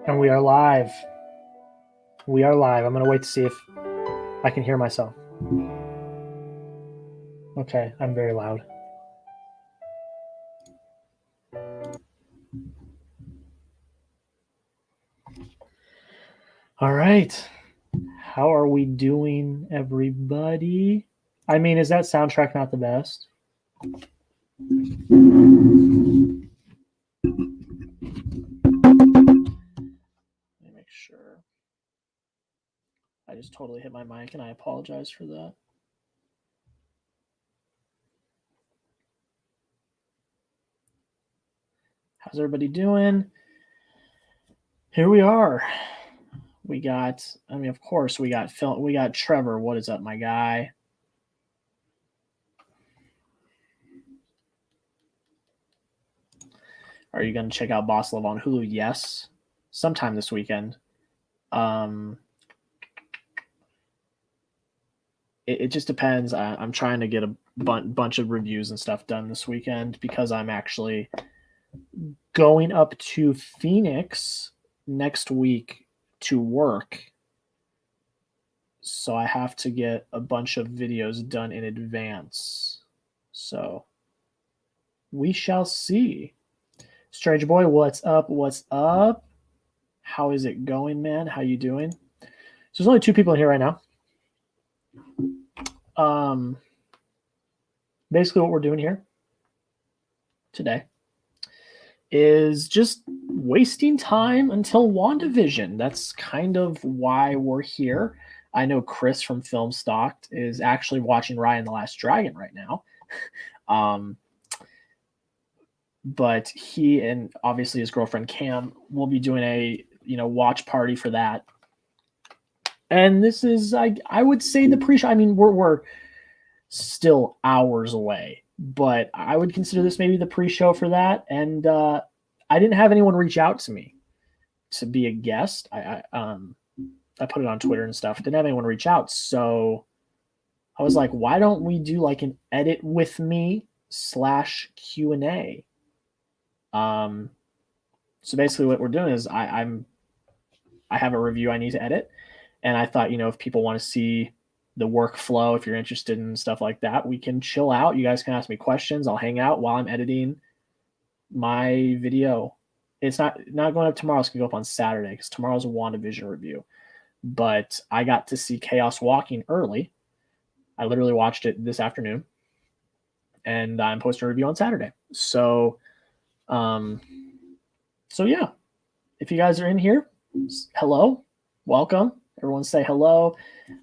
And we are live. We are live. I'm going to wait to see if I can hear myself. Okay, I'm very loud. All right. How are we doing, everybody? I mean, is that soundtrack not the best? Let me make sure. I just totally hit my mic, and I apologize for that. How's everybody doing? Here we are. We got, I mean, of course, we got Phil, we got Trevor. What is up, my guy? Are you going to check out Boss Love on Hulu? Yes, sometime this weekend. It just depends. I'm trying to get a bunch of reviews and stuff done this weekend because I'm actually going up to Phoenix next week to work. So I have to get a bunch of videos done in advance. So we shall see. Strange Boy, what's up? What's up? How is it going, man? How you doing? So there's only 2 people in here right now. Basically what we're doing here today is just wasting time until WandaVision. That's kind of why we're here. I know Chris from Filmstock is actually watching Raya and the Last Dragon right now. But he and obviously his girlfriend Cam will be doing a watch party for that. And this is I would say the pre-show. I mean, we're still hours away, but I would consider this maybe the pre-show for that. And I didn't have anyone reach out to me to be a guest. I put it on Twitter and stuff. Didn't have anyone reach out, so I was like, why don't we do like an edit with me /Q&A? So basically what we're doing is I'm I have a review I need to edit. And I thought, if people want to see the workflow, if you're interested in stuff like that, we can chill out. You guys can ask me questions. I'll hang out while I'm editing my video. It's not going up tomorrow. It's going to go up on Saturday because tomorrow's a WandaVision review. But I got to see Chaos Walking early. I literally watched it this afternoon. And I'm posting a review on Saturday. So yeah. If you guys are in here, hello. Welcome. Everyone say hello.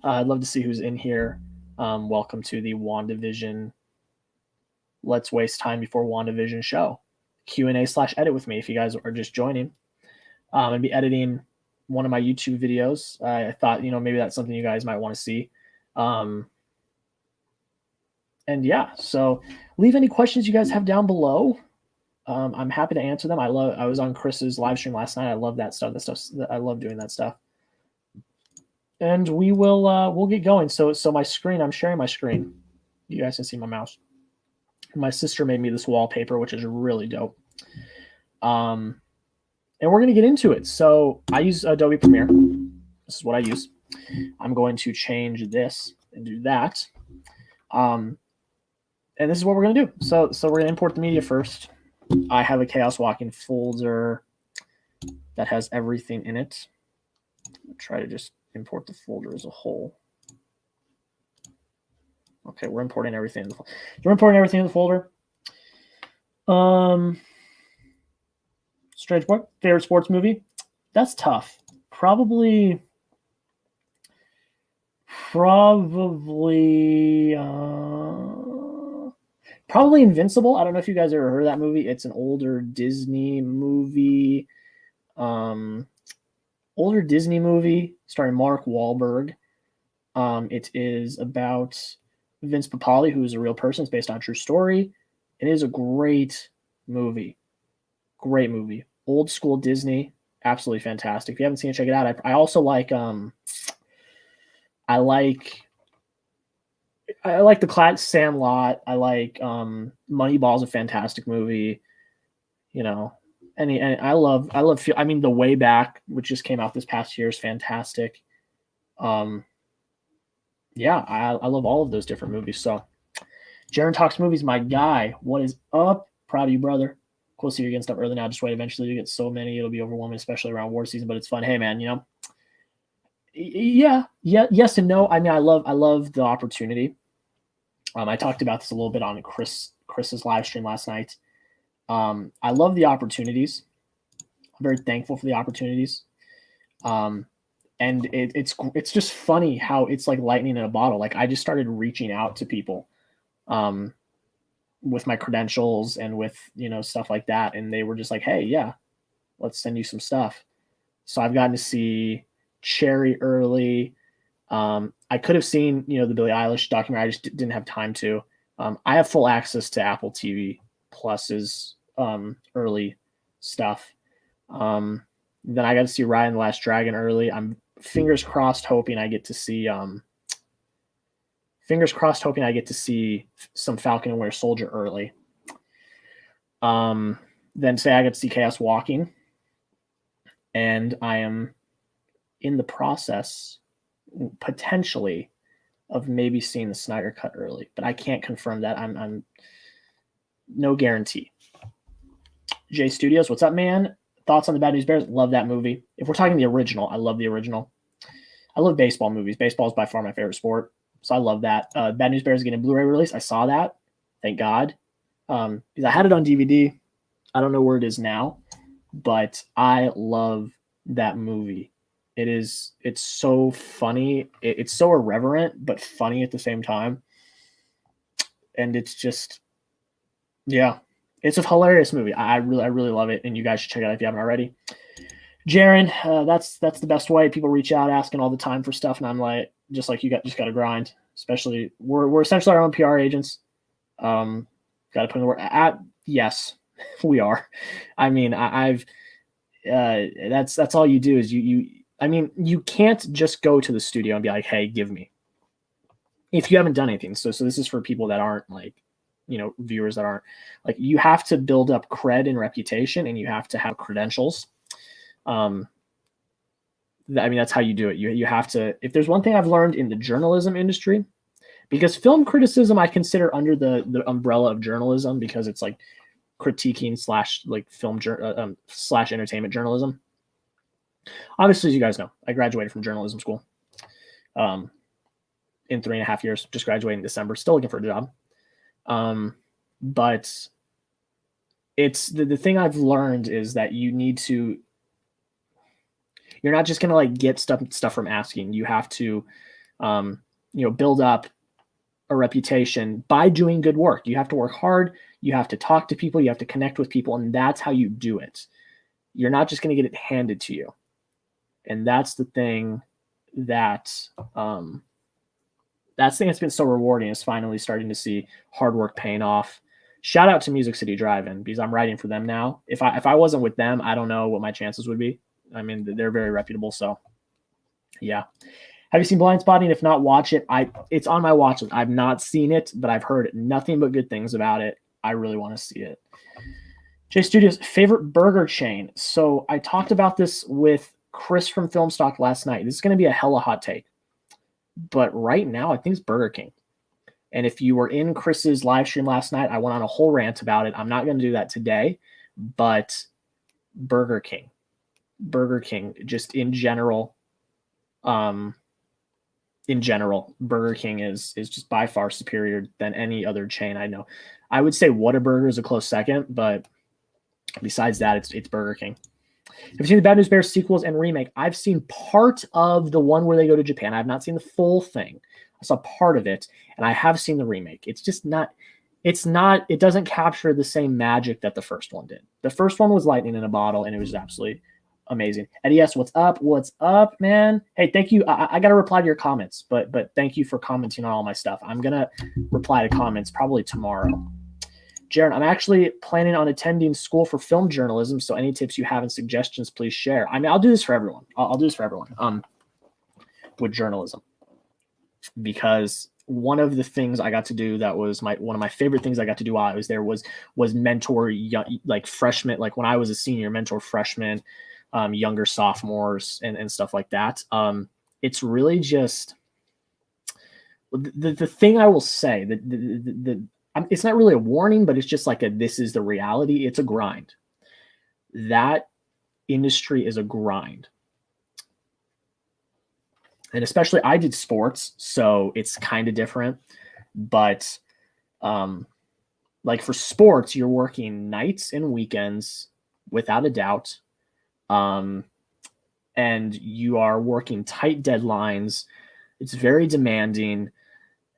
I'd love to see who's in here. Welcome to the WandaVision Let's Waste Time Before WandaVision show. Q&A/edit with me if you guys are just joining. I'll be editing one of my YouTube videos. I thought, maybe that's something you guys might want to see. And yeah, so leave any questions you guys have down below. I'm happy to answer them. I was on Chris's live stream last night. I love that stuff. I love doing that stuff. And we'll get going. So my screen, I'm sharing my screen. You guys can see my mouse. My sister made me this wallpaper, which is really dope. And we're going to get into it. So I use Adobe Premiere. This is what I use. I'm going to change this and do that. And this is what we're going to do. So we're going to import the media first. I have a Chaos Walking folder that has everything in it. I'll try to just import the folder as a whole. Okay, we're importing everything. You're importing everything in the folder. Strange Boy, favorite sports movie? That's tough. Probably Invincible. I don't know if you guys ever heard of that movie. It's an older Disney movie. Starring Mark Wahlberg. It is about Vince Papale, who is a real person. It's based on a true story. It is a great movie. Great movie. Old school Disney. Absolutely fantastic. If you haven't seen it, check it out. I also like I like the classic Sandlot. I like Moneyball's a fantastic movie. And I love The Way Back, which just came out this past year, is fantastic. Yeah, I love all of those different movies. So Jaron Talks Movies, my guy. What is up? Proud of you, brother. Cool to see you getting stuff early now. Just wait. Eventually you get so many, it'll be overwhelming, especially around war season, but it's fun. Hey man, yeah, yes and no. I mean, I love the opportunity. I talked about this a little bit on Chris's live stream last night. I love the opportunities. I'm very thankful for the opportunities. And it's just funny how it's like lightning in a bottle. Like I just started reaching out to people with my credentials and with, stuff like that. And they were just like, hey, yeah, let's send you some stuff. So I've gotten to see Cherry early. I could have seen, the Billie Eilish documentary. I just didn't have time to. I have full access to Apple TV Plus's early stuff. Then I got to see Raya and the Last Dragon early. I'm fingers crossed hoping I get to see some Falcon and Winter Soldier early. Then today I got to see Chaos Walking, and I am in the process potentially of maybe seeing the Snyder Cut early, but I can't confirm that. I'm no guarantee. J Studios, what's up, man? Thoughts on the Bad News Bears? Love that movie. If we're talking the original, I love the original. I love baseball movies. Baseball is by far my favorite sport, so I love that. Bad News Bears getting a Blu-ray release. I saw that. Thank God. Because I had it on DVD. I don't know where it is now, but I love that movie. It's so funny. It's so irreverent, but funny at the same time. And it's just, yeah, it's a hilarious movie. I really love it. And you guys should check it out if you haven't already. Jaron, that's the best way. People reach out asking all the time for stuff. And I'm like, just like you just got to grind, especially we're essentially our own PR agents. Got to put in the work. Yes, we are. I mean, that's all you do is you can't just go to the studio and be like, hey, give me, if you haven't done anything. So this is for people that aren't like, viewers that aren't like, you have to build up cred and reputation, and you have to have credentials. I mean, that's how you do it. You have to, if there's one thing I've learned in the journalism industry, because film criticism I consider under the umbrella of journalism, because it's like critiquing slash like film slash entertainment journalism. Obviously, as you guys know, I graduated from journalism school in 3.5 years, just graduating in December, still looking for a job. But it's the thing I've learned is that you need to, you're not just going to like get stuff from asking. You have to, build up a reputation by doing good work. You have to work hard. You have to talk to people. You have to connect with people. And that's how you do it. You're not just going to get it handed to you. And that's the thing that's been so rewarding, is finally starting to see hard work paying off. Shout out to Music City Drive-In, because I'm writing for them now. If I wasn't with them, I don't know what my chances would be. I mean, they're very reputable. So yeah. Have you seen Blind Spotting? If not, watch it. It's on my watch list. I've not seen it, but I've heard nothing but good things about it. I really want to see it. J Studios, favorite burger chain. So I talked about this with Chris from Filmstock last night. This is going to be a hella hot take. But right now, I think it's Burger King. And if you were in Chris's live stream last night, I went on a whole rant about it. I'm not going to do that today, but Burger King, just in general, Burger King is just by far superior than any other chain I know. I would say Whataburger is a close second, but besides that, it's Burger King. Have you seen the Bad News Bears sequels and remake? I've seen part of the one where they go to Japan. I have not seen the full thing. I saw part of it, and I have seen the remake. It doesn't capture the same magic that the first one did. The first one was lightning in a bottle, and it was absolutely amazing. Eddie S, what's up? What's up, man? Hey, thank you. I got to reply to your comments, but thank you for commenting on all my stuff. I'm going to reply to comments probably tomorrow. Jaron, I'm actually planning on attending school for film journalism, so any tips you have and suggestions, please share. I mean, I'll do this for everyone. I'll do this for everyone with journalism, because one of the things I got to do that was one of my favorite things I got to do while I was there was mentor like freshmen, like when I was a senior, mentor freshmen, younger sophomores and stuff like that. It's really just the thing I will say that it's not really a warning, but it's just like this is the reality. It's a grind. That industry is a grind. And especially I did sports, so it's kind of different. But like for sports, you're working nights and weekends without a doubt. And you are working tight deadlines. It's very demanding.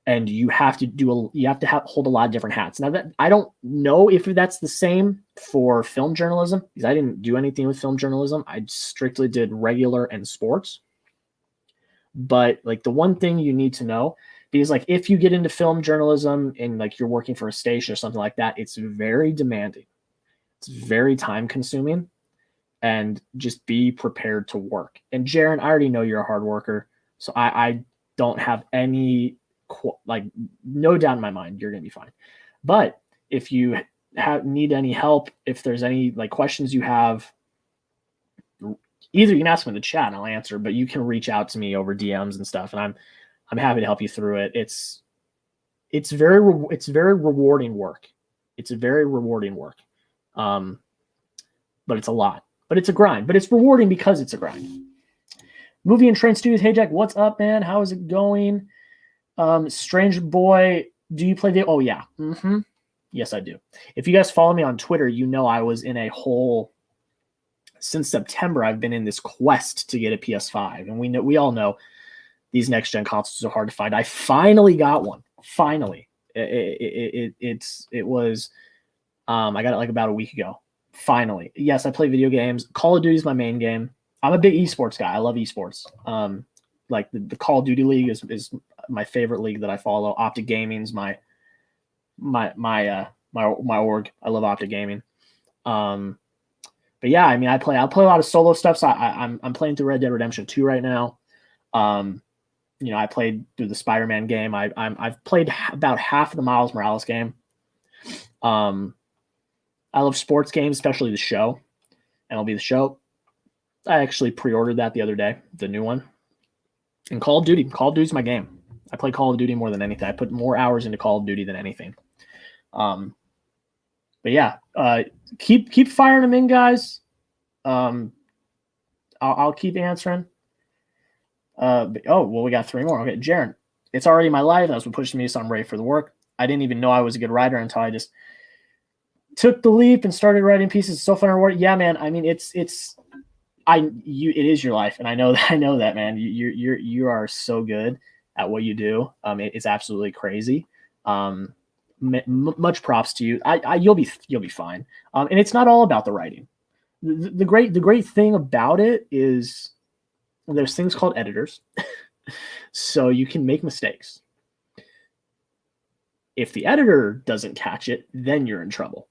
And you have to hold a lot of different hats. Now that I don't know if that's the same for film journalism, because I didn't do anything with film journalism. I strictly did regular and sports. But like the one thing you need to know, because like if you get into film journalism and like you're working for a station or something like that, it's very demanding. It's very time consuming, and just be prepared to work. And Jaron, I already know you're a hard worker, so I don't have any no doubt in my mind you're gonna be fine. But if you need any help, if there's any like questions you have, either you can ask me in the chat and I'll answer, but you can reach out to me over DMs and stuff, and I'm happy to help you through it. It's very rewarding work. It's a very rewarding work, but it's a lot. But it's a grind. But it's rewarding because it's a grind. Movie and Train Studios. Hey Jack, what's up, man? How is it going? Strange Boy, do you play video? Oh yeah. Mm-hmm. Yes, I do. If you guys follow me on Twitter, you know I was in a whole. Since September, I've been in this quest to get a PS5, and we all know these next gen consoles are hard to find. I finally got one. Finally, it was. I got it like about a week ago. Finally, yes, I play video games. Call of Duty is my main game. I'm a big esports guy. I love esports. Like the Call of Duty League is my favorite league that I follow. Optic Gaming's my org. I love Optic Gaming. But yeah, I mean, I play a lot of solo stuff. So I'm playing through Red Dead Redemption 2 right now. I played through the Spider-Man game. I've played about half of the Miles Morales game. I love sports games, especially the show, MLB The Show. I actually pre-ordered that the other day, the new one. And Call of Duty's my game. I play Call of Duty more than anything. I put more hours into Call of Duty than anything. But yeah, keep firing them in, guys. I'll keep answering. We got 3 more. Okay, Jaron, it's already my life. That's what pushed me, so I'm ready for the work. I didn't even know I was a good writer until I just took the leap and started writing pieces. It's so fun to work. Yeah, man. I mean, it is your life, and I know that, man. You are so good at what you do. It's absolutely crazy. Much props to you. You'll be fine. And it's not all about the writing. The great thing about it is there's things called editors, so you can make mistakes. If the editor doesn't catch it, then you're in trouble.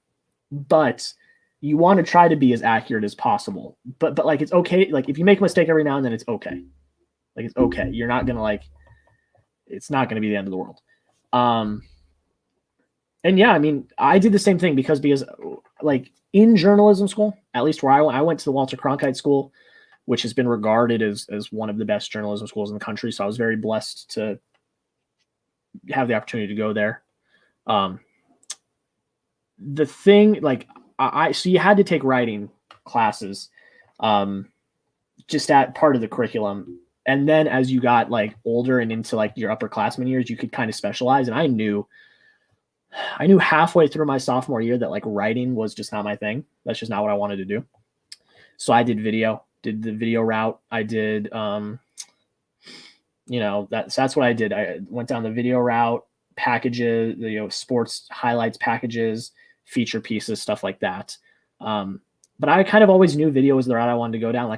But you want to try to be as accurate as possible. But like, it's okay. Like, if you make a mistake every now and then, it's okay. Like, it's okay. You're not gonna it's not gonna be the end of the world. And yeah, I mean, I did the same thing because like in journalism school, at least where I went to the Walter Cronkite School, which has been regarded as one of the best journalism schools in the country. So I was very blessed to have the opportunity to go there. The thing, like, so you had to take writing classes, just at part of the curriculum. And then as you got like older and into like your upperclassmen years, you could kind of specialize. And I knew halfway through my sophomore year that like writing was just not my thing. That's just not what I wanted to do. So I did the video route. I did, that's what I did. I went down the video route, packages, sports highlights packages, feature pieces, stuff like that. But I kind of always knew video was the route I wanted to go down.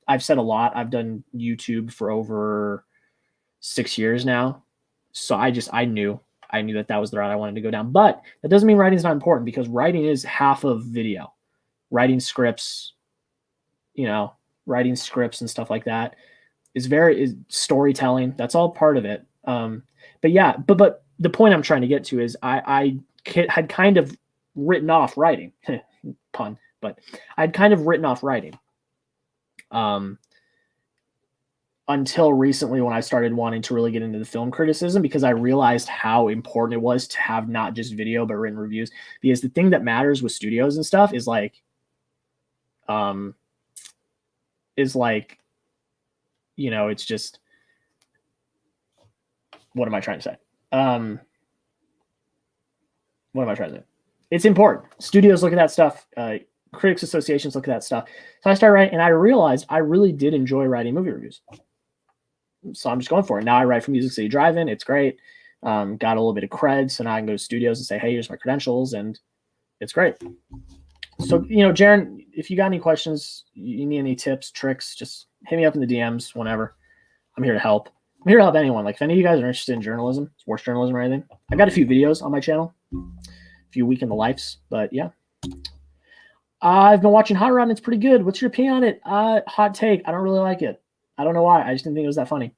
I've said a lot. I've done YouTube for over 6 years now. So I knew that was the route I wanted to go down. But that doesn't mean writing is not important, because writing is half of video. Writing scripts and stuff like that is storytelling. That's all part of it. But the point I'm trying to get to is I had kind of written off writing, pun, but I'd kind of written off writing. Until recently, when I started wanting to really get into the film criticism, because I realized how important it was to have not just video, but written reviews. Because the thing that matters with studios and stuff is it's just, what am I trying to say? What am I trying to say? It's important. Studios look at that stuff. Critics associations look at that stuff. So I started writing, and I realized I really did enjoy writing movie reviews. So I'm just going for it. Now I write for Music City Drive-In. It's great. Got a little bit of cred, so now I can go to studios and say, hey, here's my credentials, and it's great. So, Jaron, if you got any questions, you need any tips, tricks, just hit me up in the DMs whenever. I'm here to help. I'm here to help anyone. Like, if any of you guys are interested in journalism, sports journalism or anything, I've got a few videos on my channel, a few week in the lives, but yeah. I've been watching Hot Rod, and it's pretty good. What's your opinion on it? Hot take. I don't really like it. I don't know why. I just didn't think it was that funny.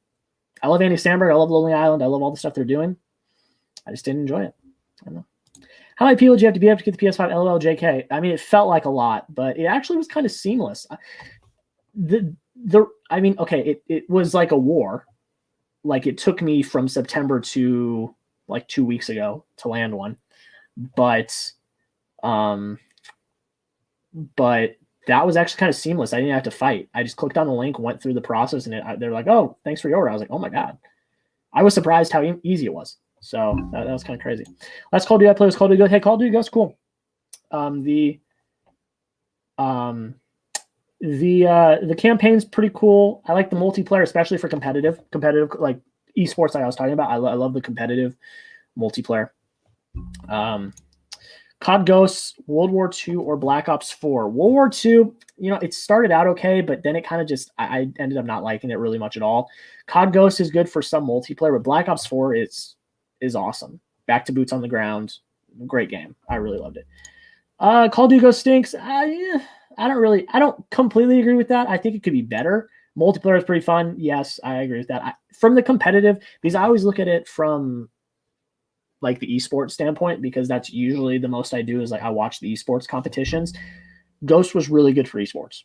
I love Andy Samberg. I love Lonely Island. I love all the stuff they're doing. I just didn't enjoy it. I don't know. How many people did you have to be able to get the PS5? LOL, JK. I mean, it felt like a lot, but it actually was kind of seamless. It was like a war. Like, it took me from September to like 2 weeks ago to land one, but that was actually kind of seamless. I didn't have to fight. I just clicked on the link, went through the process, and they're like, "Oh, thanks for your order." I was like, "Oh my god!" I was surprised how easy it was. So that was kind of crazy. Last Call of Duty I played was Call of Duty Go. Hey, Call of Duty Go's cool. The campaign's pretty cool. I like the multiplayer, especially for competitive like esports. Like I was talking about, I love the competitive multiplayer. COD Ghosts, World War II, or Black Ops 4. World War II, it started out okay, but then it kind of just, I ended up not liking it really much at all. COD Ghosts is good for some multiplayer, but Black Ops 4 is awesome. Back to boots on the ground. Great game. I really loved it. Call of Duty Ghosts stinks. I don't completely agree with that. I think it could be better. Multiplayer is pretty fun. Yes, I agree with that. From the competitive, because I always look at it from like the esports standpoint, because that's usually the most I do is like I watch the esports competitions. Ghost was really good for esports.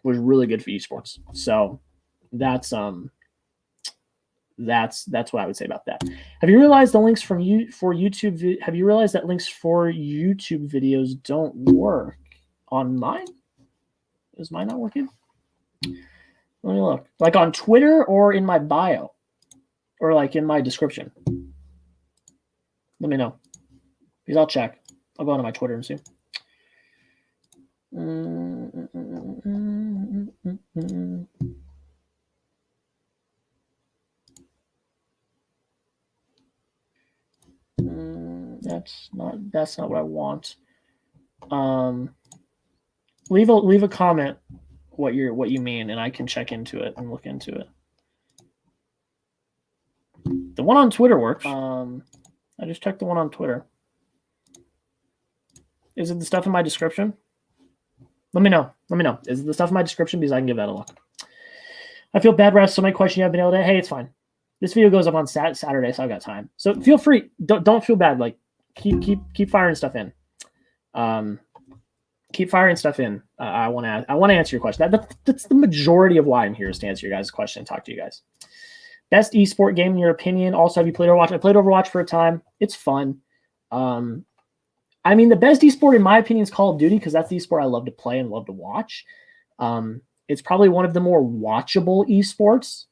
was really good for esports. So that's what I would say about that. Have you realized the links from you for YouTube? Have you realized that links for YouTube videos don't work on mine? Is mine not working? Let me look. Like on Twitter or in my bio, or like in my description. Let me know, because I'll check. I'll go onto my Twitter and see. That's not what I want. Leave a comment what you mean, and I can check into it and look into it. The one on Twitter works. I just checked the one on Twitter. Is it the stuff in my description? Let me know. Is it the stuff in my description? Because I can give that a look. I feel bad, Russ. So many questions you haven't been able to. Hey, it's fine. This video goes up on Saturday, so I've got time. So feel free. Don't feel bad. Like keep firing stuff in. Keep firing stuff in. I want to answer your question. That's the majority of why I'm here, is to answer your guys' question and talk to you guys. Best esport game in your opinion. Also, have you played Overwatch? I played Overwatch for a time. It's fun. I mean, the best esport in my opinion is Call of Duty, because that's the esport I love to play and love to watch. It's probably one of the more watchable esports,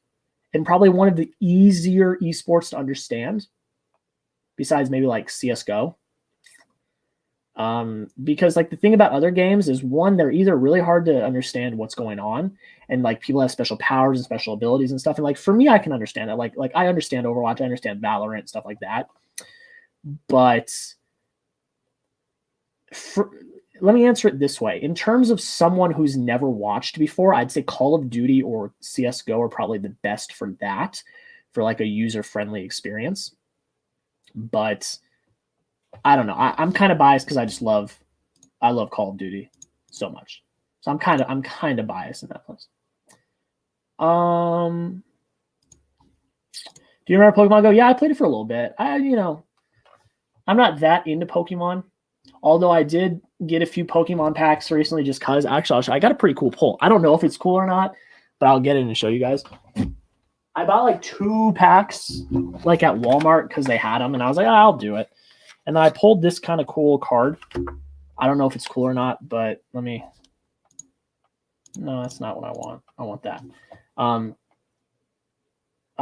and probably one of the easier esports to understand, besides maybe like CSGO. Because like the thing about other games is, one, they're either really hard to understand what's going on, and like people have special powers and special abilities and stuff. And like for me, I can understand that. Like I understand Overwatch, I understand Valorant, stuff like that. But let me answer it this way. In terms of someone who's never watched before, I'd say Call of Duty or CSGO are probably the best for that, for like a user-friendly experience. But I don't know. I'm kind of biased because I love Call of Duty so much. So I'm kind of biased in that place. Do you remember Pokemon Go? Yeah, I played it for a little bit. I'm not that into Pokemon, although I did get a few Pokemon packs recently just because. Actually, I got a pretty cool pull. I don't know if it's cool or not, but I'll get it and show you guys. I bought like 2 packs like at Walmart because they had them, and I was like, I'll do it. And then I pulled this kind of cool card. I don't know if it's cool or not, but let me. No, that's not what I want. I want that. I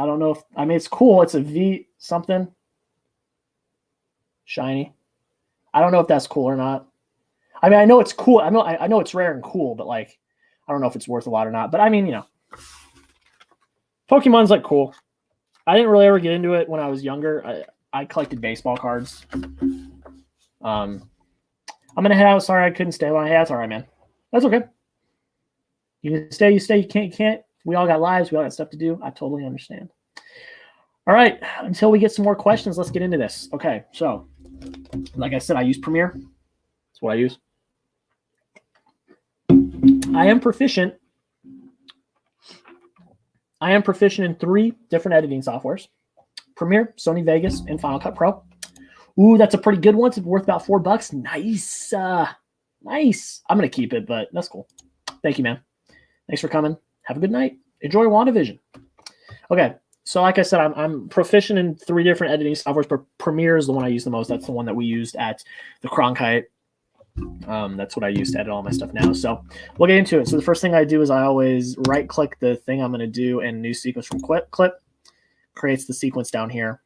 don't know if, I mean, it's cool. It's a V something. Shiny. I don't know if that's cool or not. I mean, I know it's cool. I know it's rare and cool, but like, I don't know if it's worth a lot or not. But I mean, Pokemon's like cool. I didn't really ever get into it when I was younger. I collected baseball cards. I'm gonna head out. Sorry I couldn't stay when I had. That's all right, man. That's okay. You can stay. You stay. You can't. We all got lives. We all got stuff to do. I totally understand. All right. Until we get some more questions, let's get into this. Okay. So, like I said, I use Premiere. That's what I use. I am proficient in 3 different editing softwares: Premiere, Sony Vegas, and Final Cut Pro. Ooh, that's a pretty good one. It's worth about $4. Nice. Nice. I'm going to keep it, but that's cool. Thank you, man. Thanks for coming. Have a good night. Enjoy WandaVision. Okay. So like I said, I'm proficient in 3 different editing softwares, but Premiere is the one I use the most. That's the one that we used at the Cronkite. That's what I use to edit all my stuff now. So we'll get into it. So the first thing I do is I always right-click the thing I'm going to do, and new sequence from clip. Creates the sequence down here.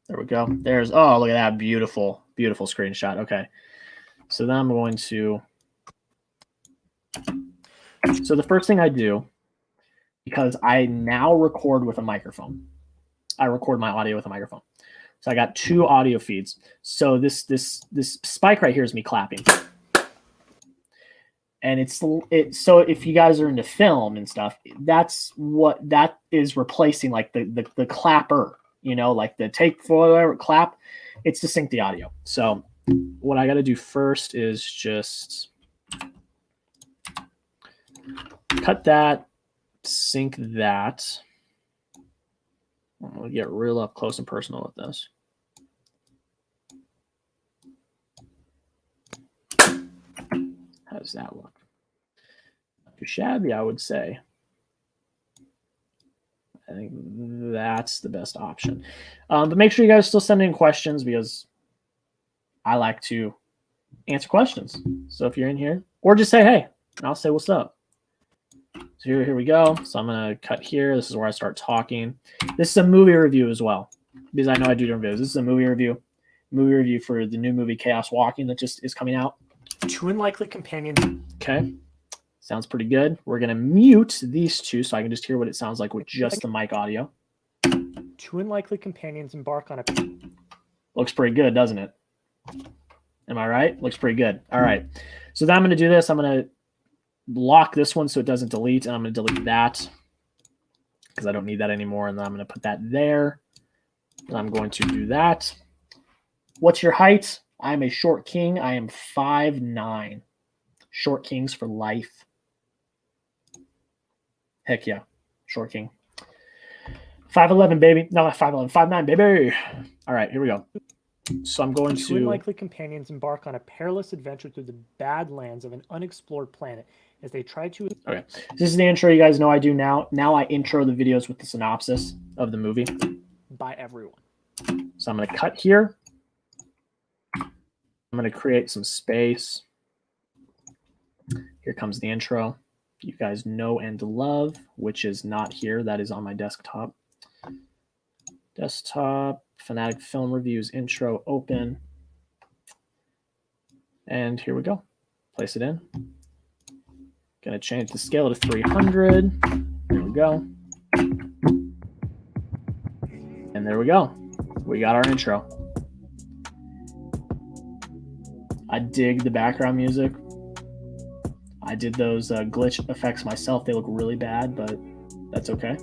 There we go. There's, oh, look at that. Beautiful, beautiful screenshot. Okay. So then I'm going to, so the first thing I do, because I now record with a microphone, I record my audio with a microphone. So I got 2 audio feeds. So this spike right here is me clapping. And it's so if you guys are into film and stuff, that's what that is replacing, like the clapper, like the take for clap. It's to sync the audio. So what I got to do first is just cut that, sync that. I'm gonna get real up close and personal with this. How does that look? too shabby, I would say. I think that's the best option. But make sure you guys still send in questions because I like to answer questions. So if you're in here, or just say hey, and I'll say what's up. So here we go. So I'm going to cut here. This is where I start talking. This is a movie review as well, because I know I do different videos. This is a movie review for the new movie Chaos Walking that just is coming out. 2 Unlikely Companions. Okay. Sounds pretty good. We're going to mute these two so I can just hear what it sounds like with just the mic audio. 2 Unlikely Companions embark on a... Looks pretty good, doesn't it? Am I right? Looks pretty good. All right. So then I'm going to do this. I'm going to lock this one so it doesn't delete, and I'm going to delete that because I don't need that anymore, and then I'm going to put that there. And I'm going to do that. What's your height? I'm a short king. I am 5'9". Short kings for life. Heck yeah. Short king. 5'11", baby. No, 5'11", 5'9", baby. All right, here we go. So I'm going to... 2 unlikely companions embark on a perilous adventure through the badlands of an unexplored planet as they try to... Okay. This is the intro you guys know I do now. Now I intro the videos with the synopsis of the movie. By everyone. So I'm going to cut here. I'm going to create some space. Here comes the intro. You guys know and love, which is not here. That is on my desktop. Desktop, Fanatic Film Reviews intro, open. And here we go. Place it in. Going to change the scale to 300. There we go. And there we go. We got our intro. I dig the background music. I did those glitch effects myself. They look really bad, but that's okay.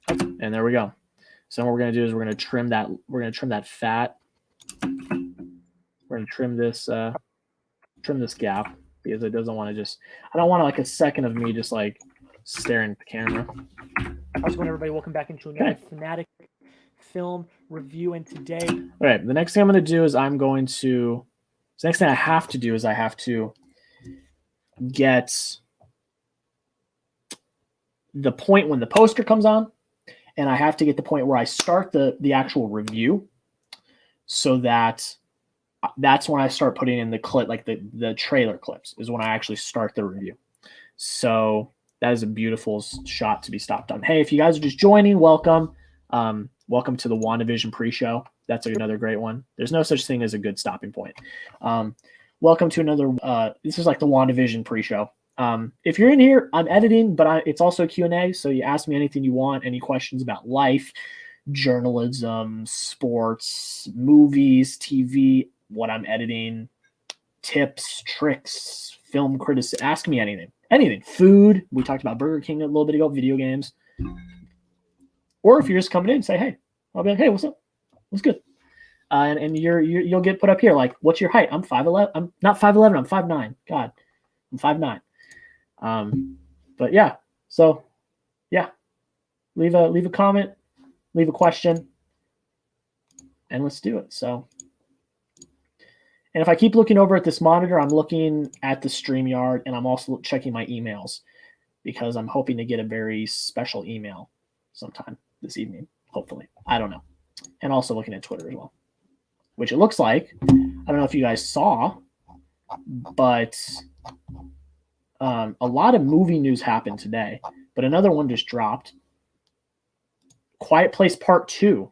And there we go. So what we're going to do is we're going to trim that. We're going to trim that fat. We're going to trim this gap because it doesn't want to just. I don't want like a second of me just like staring at the camera. How's it going, everybody? Welcome back into another Fanatic Film Review, and today. All right. The next thing I'm going to do is I'm going to. The next thing I have to do is I have to get the point when the poster comes on, and I have to get the point where I start the actual review, so that's when I start putting in the clip, like the trailer clips is when I actually start the review. So that is a beautiful shot to be stopped on. Hey, if you guys are just joining, welcome. Welcome to the WandaVision pre-show. That's another great one. There's no such thing as a good stopping point. Welcome to another, this is like the WandaVision pre-show. If you're in here, I'm editing, but it's also a Q&A, so you ask me anything you want, any questions about life, journalism, sports, movies, TV, what I'm editing, tips, tricks, film criticism, ask me anything. Anything. Food, we talked about Burger King a little bit ago, video games. Or if you're just coming in, say, hey. I'll be like, hey, what's up? What's good? And you'll get put up here like, what's your height? I'm 5'11". I'm not 5'11". I'm 5'9". God, I'm 5'9". But yeah, so yeah, leave a comment, leave a question, and let's do it. So, and if I keep looking over at this monitor, I'm looking at the StreamYard, and I'm also checking my emails because I'm hoping to get a very special email sometime this evening, hopefully. I don't know. And also looking at Twitter as well, which it looks like, I don't know if you guys saw, but a lot of movie news happened today, but another one just dropped. Quiet Place Part 2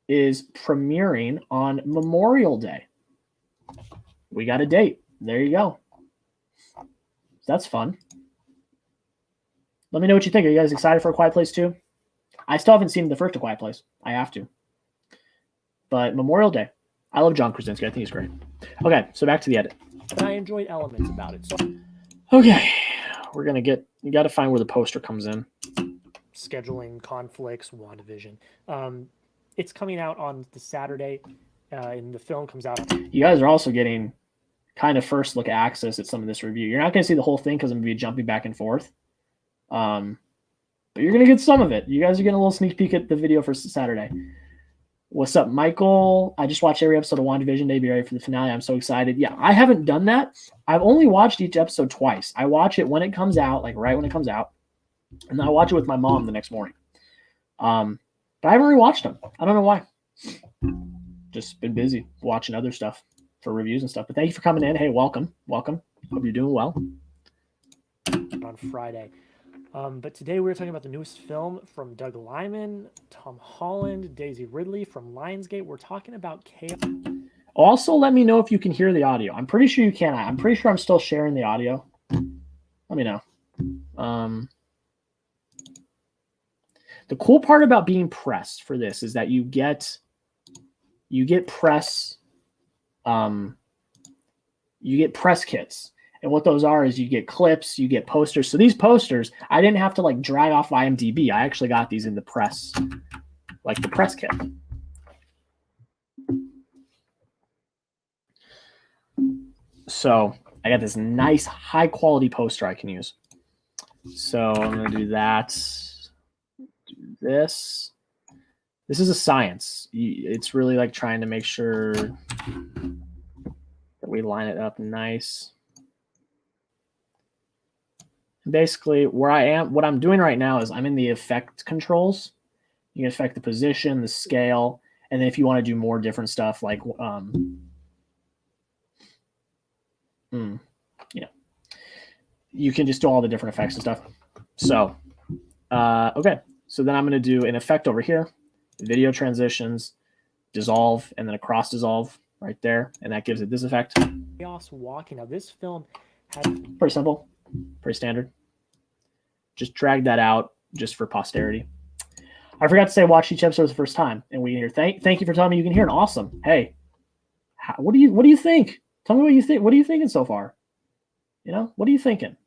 is premiering on Memorial Day. We got a date. There you go. That's fun. Let me know what you think. Are you guys excited for A Quiet Place 2? I still haven't seen the first A Quiet Place. I have to. But Memorial Day. I love John Krasinski. I think he's great. Okay, so back to the edit. And I enjoyed elements about it. So, okay, we're going to get, you got to find where the poster comes in. Scheduling, conflicts, WandaVision. It's coming out on the Saturday, and the film comes out. You guys are also getting kind of first look access at some of this review. You're not going to see the whole thing because I'm going to be jumping back and forth. But you're going to get some of it. You guys are getting a little sneak peek at the video for Saturday. What's up, Michael? I just watched every episode of WandaVision to be ready for the finale. I'm so excited. Yeah, I haven't done that. I've only watched each episode twice. I watch it when it comes out, like right when it comes out, and then I watch it with my mom the next morning. But I haven't rewatched them. I don't know why. Just been busy watching other stuff for reviews and stuff. But thank you for coming in. Hey, welcome. Welcome. Hope you're doing well. On Friday. But today we're talking about the newest film from Doug Liman, Tom Holland, Daisy Ridley from Lionsgate. We're talking about Chaos. Also, let me know if you can hear the audio. I'm pretty sure you can. I'm pretty sure I'm still sharing the audio. Let me know. The cool part about being pressed for this is that you get press kits. And what those are is you get clips, you get posters. So these posters, I didn't have to like drag off IMDb. I actually got these in the press, like the press kit. So I got this nice high quality poster I can use. So I'm going to do that. Do this. This is a science. It's really like trying to make sure that we line it up nice. Basically, where I am, what I'm doing right now is I'm in the effect controls. You can affect the position, the scale, and then if you want to do more different stuff like, you can just do all the different effects and stuff. So, okay. So then I'm going to do an effect over here, video transitions, dissolve, and then a cross dissolve right there. And that gives it this effect. Chaos Walking. Now, this film has... Pretty simple. Pretty standard. Just drag that out just for posterity. I forgot to say watch each episode the first time, and we can hear. Thank you for telling me you can hear it. Awesome. Hey, what do you think? Tell me what you think. What are you thinking so far? What are you thinking?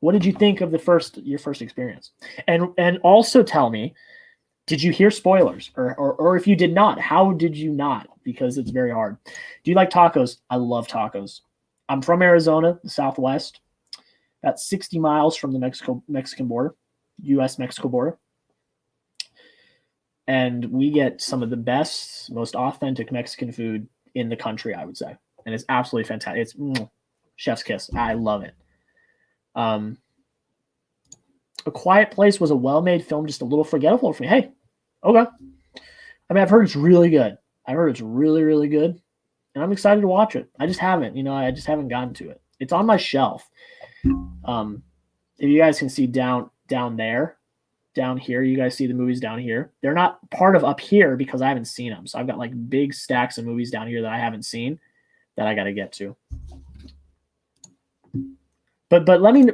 What did you think of your first experience? And also tell me, did you hear spoilers, or if you did not, how did you not? Because it's very hard. Do you like tacos? I love tacos. I'm from Arizona, the Southwest, about 60 miles from the Mexican border, U.S.-Mexico border. And we get some of the best, most authentic Mexican food in the country, I would say. And it's absolutely fantastic. It's chef's kiss. I love it. A Quiet Place was a well-made film, just a little forgettable for me. Hey, okay. I mean, I've heard it's really good. I've heard it's really, really good. And I'm excited to watch it. I just haven't, I just haven't gotten to it. It's on my shelf. If you guys can see down here, you guys see the movies down here. They're not part of up here because I haven't seen them. So I've got like big stacks of movies down here that I haven't seen that I got to get to. But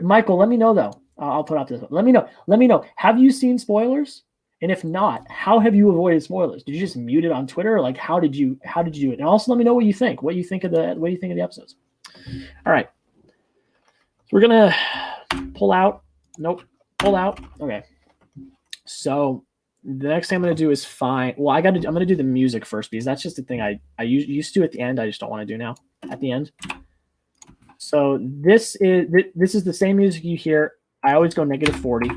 Michael, let me know though. I'll put out this. Let me know. Have you seen spoilers? And if not, how have you avoided spoilers? Did you just mute it on Twitter? Or like, how did you do it? And also let me know what you think. What do you think of the episodes? All right. So we're gonna pull out. Nope. Pull out. Okay. So the next thing I'm gonna do is find. Well, I'm gonna do the music first because that's just the thing I used to at the end. I just don't want to do now at the end. So this is the same music you hear. I always go -40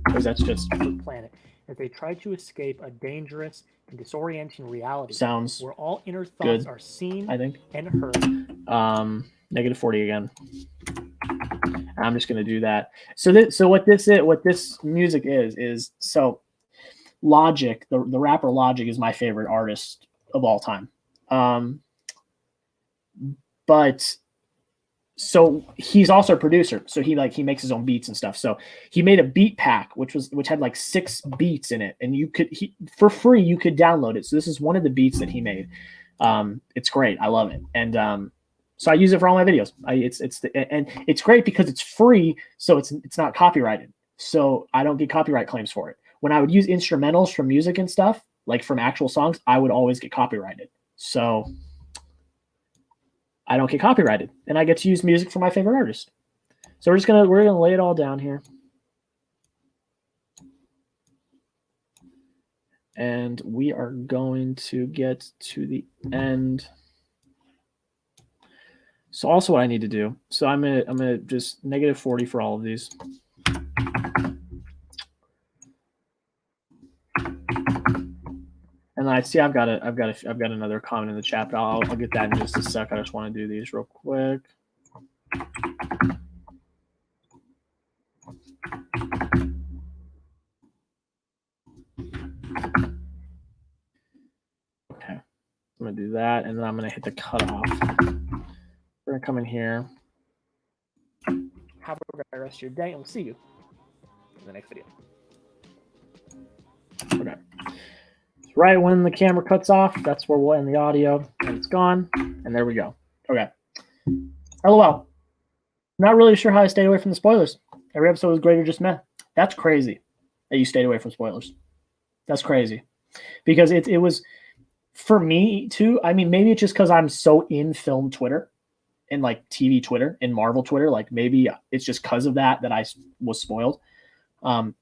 because that's just planet. If they try to escape a dangerous and disorienting reality, sounds where all inner thoughts good, are seen, I think, and heard. -40 again. I'm just gonna do that. So what this music is so Logic, the rapper Logic is my favorite artist of all time. But so he's also a producer. So he makes his own beats and stuff. So he made a beat pack, which had like 6 beats in it. And for free, you could download it. So this is one of the beats that he made. It's great. I love it. And so I use it for all my videos. And it's great because it's free. So it's not copyrighted. So I don't get copyright claims for it. When I would use instrumentals from music and stuff, like from actual songs, I would always get copyrighted. So I don't get copyrighted, and I get to use music for my favorite artist. So we're gonna lay it all down here, and we are going to get to the end. So also what I need to do. So I'm gonna just -40 for all of these. I see I've got another comment in the chat, but I'll get that in just a sec. I just want to do these real quick. Okay, I'm gonna do that, and then I'm gonna hit the cutoff. We're gonna come in here. Have a great rest of your day, and we'll see you in the next video. Okay. Right when the camera cuts off, that's where we'll end the audio, and it's gone, and there we go. Okay. LOL. Not really sure how I stayed away from the spoilers. Every episode was great or just meh. That's crazy that you stayed away from spoilers. That's crazy. Because it was, for me too, I mean, maybe it's just because I'm so in film Twitter and like TV Twitter and Marvel Twitter, like maybe it's just because of that I was spoiled.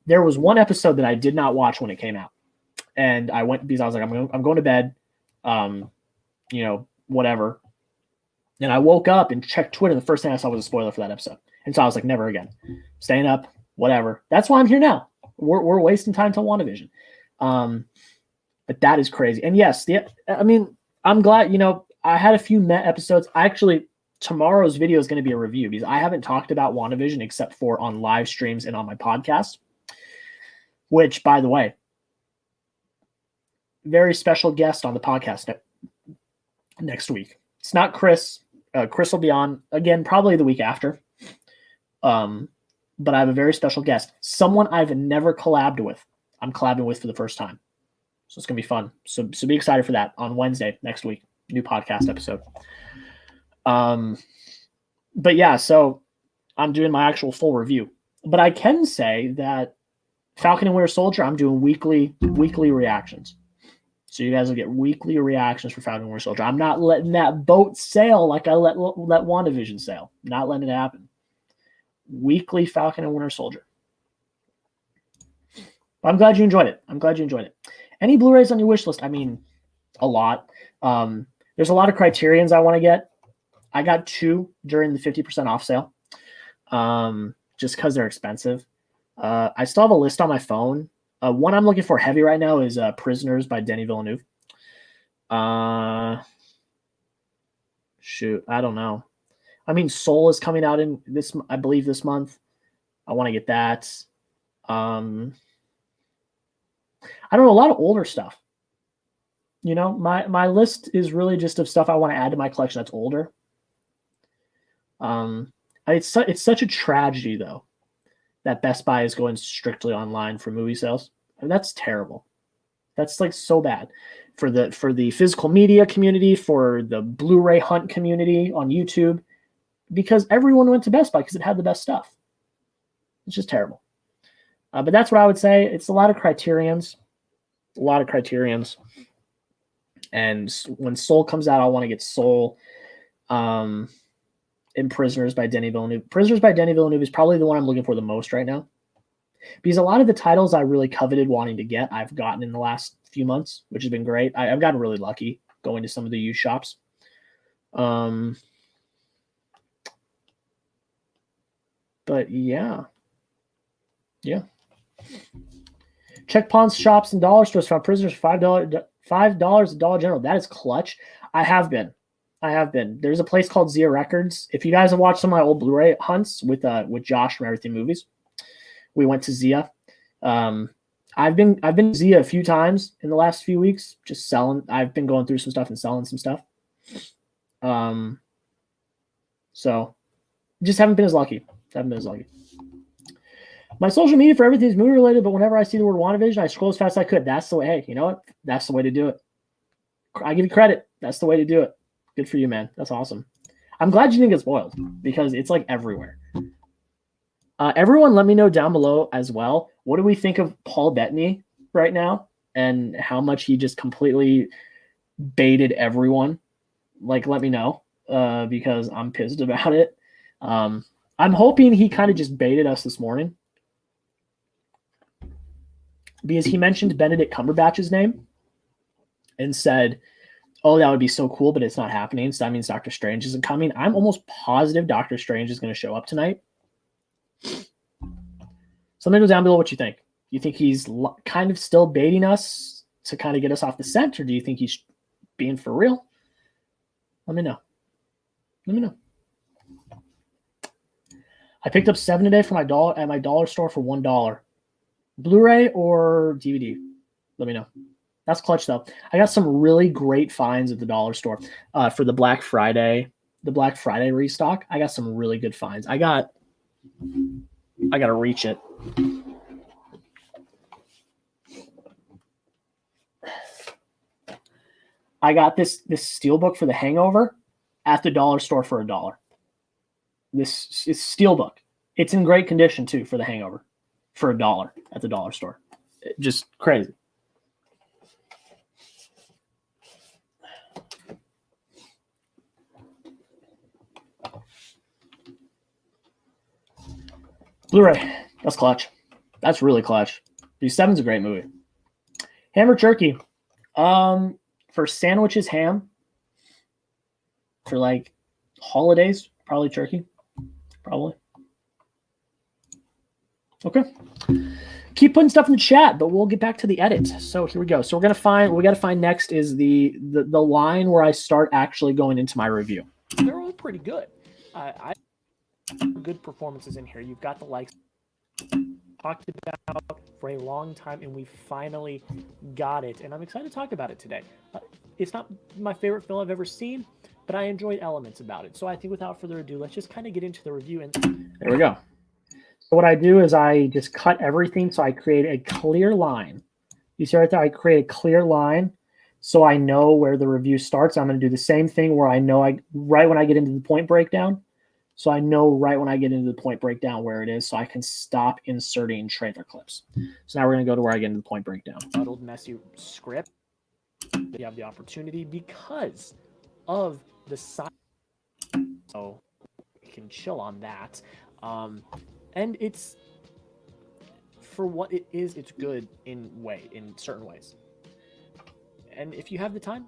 There was one episode that I did not watch when it came out. And I went because I was like, I'm going to bed, whatever. And I woke up and checked Twitter. The first thing I saw was a spoiler for that episode. And so I was like, never again. Staying up, whatever. That's why I'm here now. We're wasting time till WandaVision. But that is crazy. And yes, I'm glad, I had a few Met episodes. Tomorrow's video is going to be a review because I haven't talked about WandaVision except for on live streams and on my podcast, which, by the way, very special guest on the podcast next week. It's not Chris. Chris will be on again, probably the week after. But I have a very special guest, someone I've never collabed with. I'm collabing with for the first time. So it's going to be fun. So be excited for that on Wednesday next week. New podcast episode. But yeah, so I'm doing my actual full review. But I can say that Falcon and Winter Soldier, I'm doing weekly reactions. So you guys will get weekly reactions for Falcon and Winter Soldier. I'm not letting that boat sail like I let WandaVision sail. Not letting it happen. Weekly Falcon and Winter Soldier. I'm glad you enjoyed it. Any Blu-rays on your wish list? I mean, a lot. There's a lot of criterions I want to get. I got 2 during the 50% off sale, just because they're expensive. I still have a list on my phone. One I'm looking for heavy right now is Prisoners by Denis Villeneuve. Shoot, I don't know. I mean, Soul is coming out in I believe this month. I want to get that. I don't know, a lot of older stuff. My list is really just of stuff I want to add to my collection that's older. It's such a tragedy though that Best Buy is going strictly online for movie sales. I mean, that's terrible. That's like so bad for the physical media community, for the Blu-ray hunt community on YouTube, because everyone went to Best Buy because it had the best stuff. It's just terrible. But that's what I would say. It's a lot of criterions. And when Soul comes out, I want to get Soul. And Prisoners by Denis Villeneuve. Prisoners by Denis Villeneuve is probably the one I'm looking for the most right now, because a lot of the titles I really coveted wanting to get, I've gotten in the last few months, which has been great. I've gotten really lucky going to some of the used shops. But yeah. Check pawn shops and dollar stores. Found Prisoners for $5 at Dollar General. That is clutch. I have been. There's a place called Zia Records. If you guys have watched some of my old Blu-ray hunts with Josh from Everything Movies, we went to Zia. I've been to Zia a few times in the last few weeks, just selling. I've been going through some stuff and selling some stuff. So just haven't been as lucky. My social media for everything is movie related, but whenever I see the word WandaVision, I scroll as fast as I could. That's the way. Hey, you know what? That's the way to do it. I give you credit. That's the way to do it. Good for you, man. That's awesome. I'm glad you didn't get spoiled because it's like everywhere. Everyone, let me know down below as well. What do we think of Paul Bettany right now and how much he just completely baited everyone? Like, let me know because I'm pissed about it. I'm hoping he kind of just baited us this morning because he mentioned Benedict Cumberbatch's name and said, oh, that would be so cool, but it's not happening. So that means Doctor Strange isn't coming. I'm almost positive Doctor Strange is going to show up tonight. So let me know down below what you think. You think he's kind of still baiting us to kind of get us off the scent, or do you think he's being for real? Let me know. I picked up 7 today for at my dollar store for $1. Blu-ray or DVD? Let me know. That's clutch though. I got some really great finds at the dollar store for the Black Friday restock. I got some really good finds. I got to reach it. I got this steelbook for The Hangover at the dollar store for $1. This is steelbook. It's in great condition too for The Hangover for $1 at the dollar store. Just crazy. Blu-ray. That's clutch. That's really clutch. Seven's a great movie. Ham or turkey? For sandwiches, ham. For like holidays, probably turkey. Probably. Okay. Keep putting stuff in the chat, but we'll get back to the edit. So here we go. So what we got to find next is the line where I start actually going into my review. They're all pretty good. I good performances in here. You've got the likes talked about for a long time, and we finally got it. And I'm excited to talk about it today. It's not my favorite film I've ever seen, but I enjoyed elements about it. So I think without further ado, let's just kind of get into the review. And there we go. So what I do is I just cut everything so I create a clear line. You see right there, I create a clear line so I know where the review starts. I'm going to do the same thing where I know right when I get into the point breakdown. So I know right when I get into the point breakdown where it is, so I can stop inserting trailer clips. So now we're going to go to where I get into the point breakdown. Muddled, messy script. You have the opportunity because of the size. So you can chill on that. And it's, for what it is, it's good in certain ways. And if you have the time,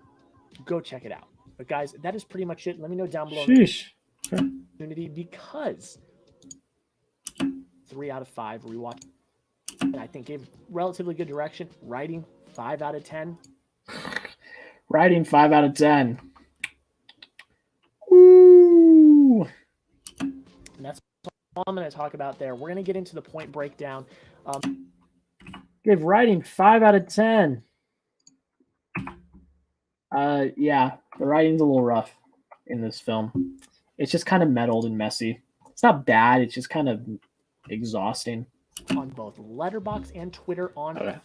go check it out. But guys, that is pretty much it. Let me know down below. Sheesh. Opportunity, because 3 out of 5 rewatch, and I think gave relatively good direction. Writing 5 out of 10. Writing 5 out of 10. Woo! And that's all I'm going to talk about there. We're going to get into the point breakdown. Give writing 5 out of 10. Yeah, the writing's a little rough in this film. It's just kind of muddled and messy. It's not bad. It's just kind of exhausting. On both Letterboxd and Twitter. Okay.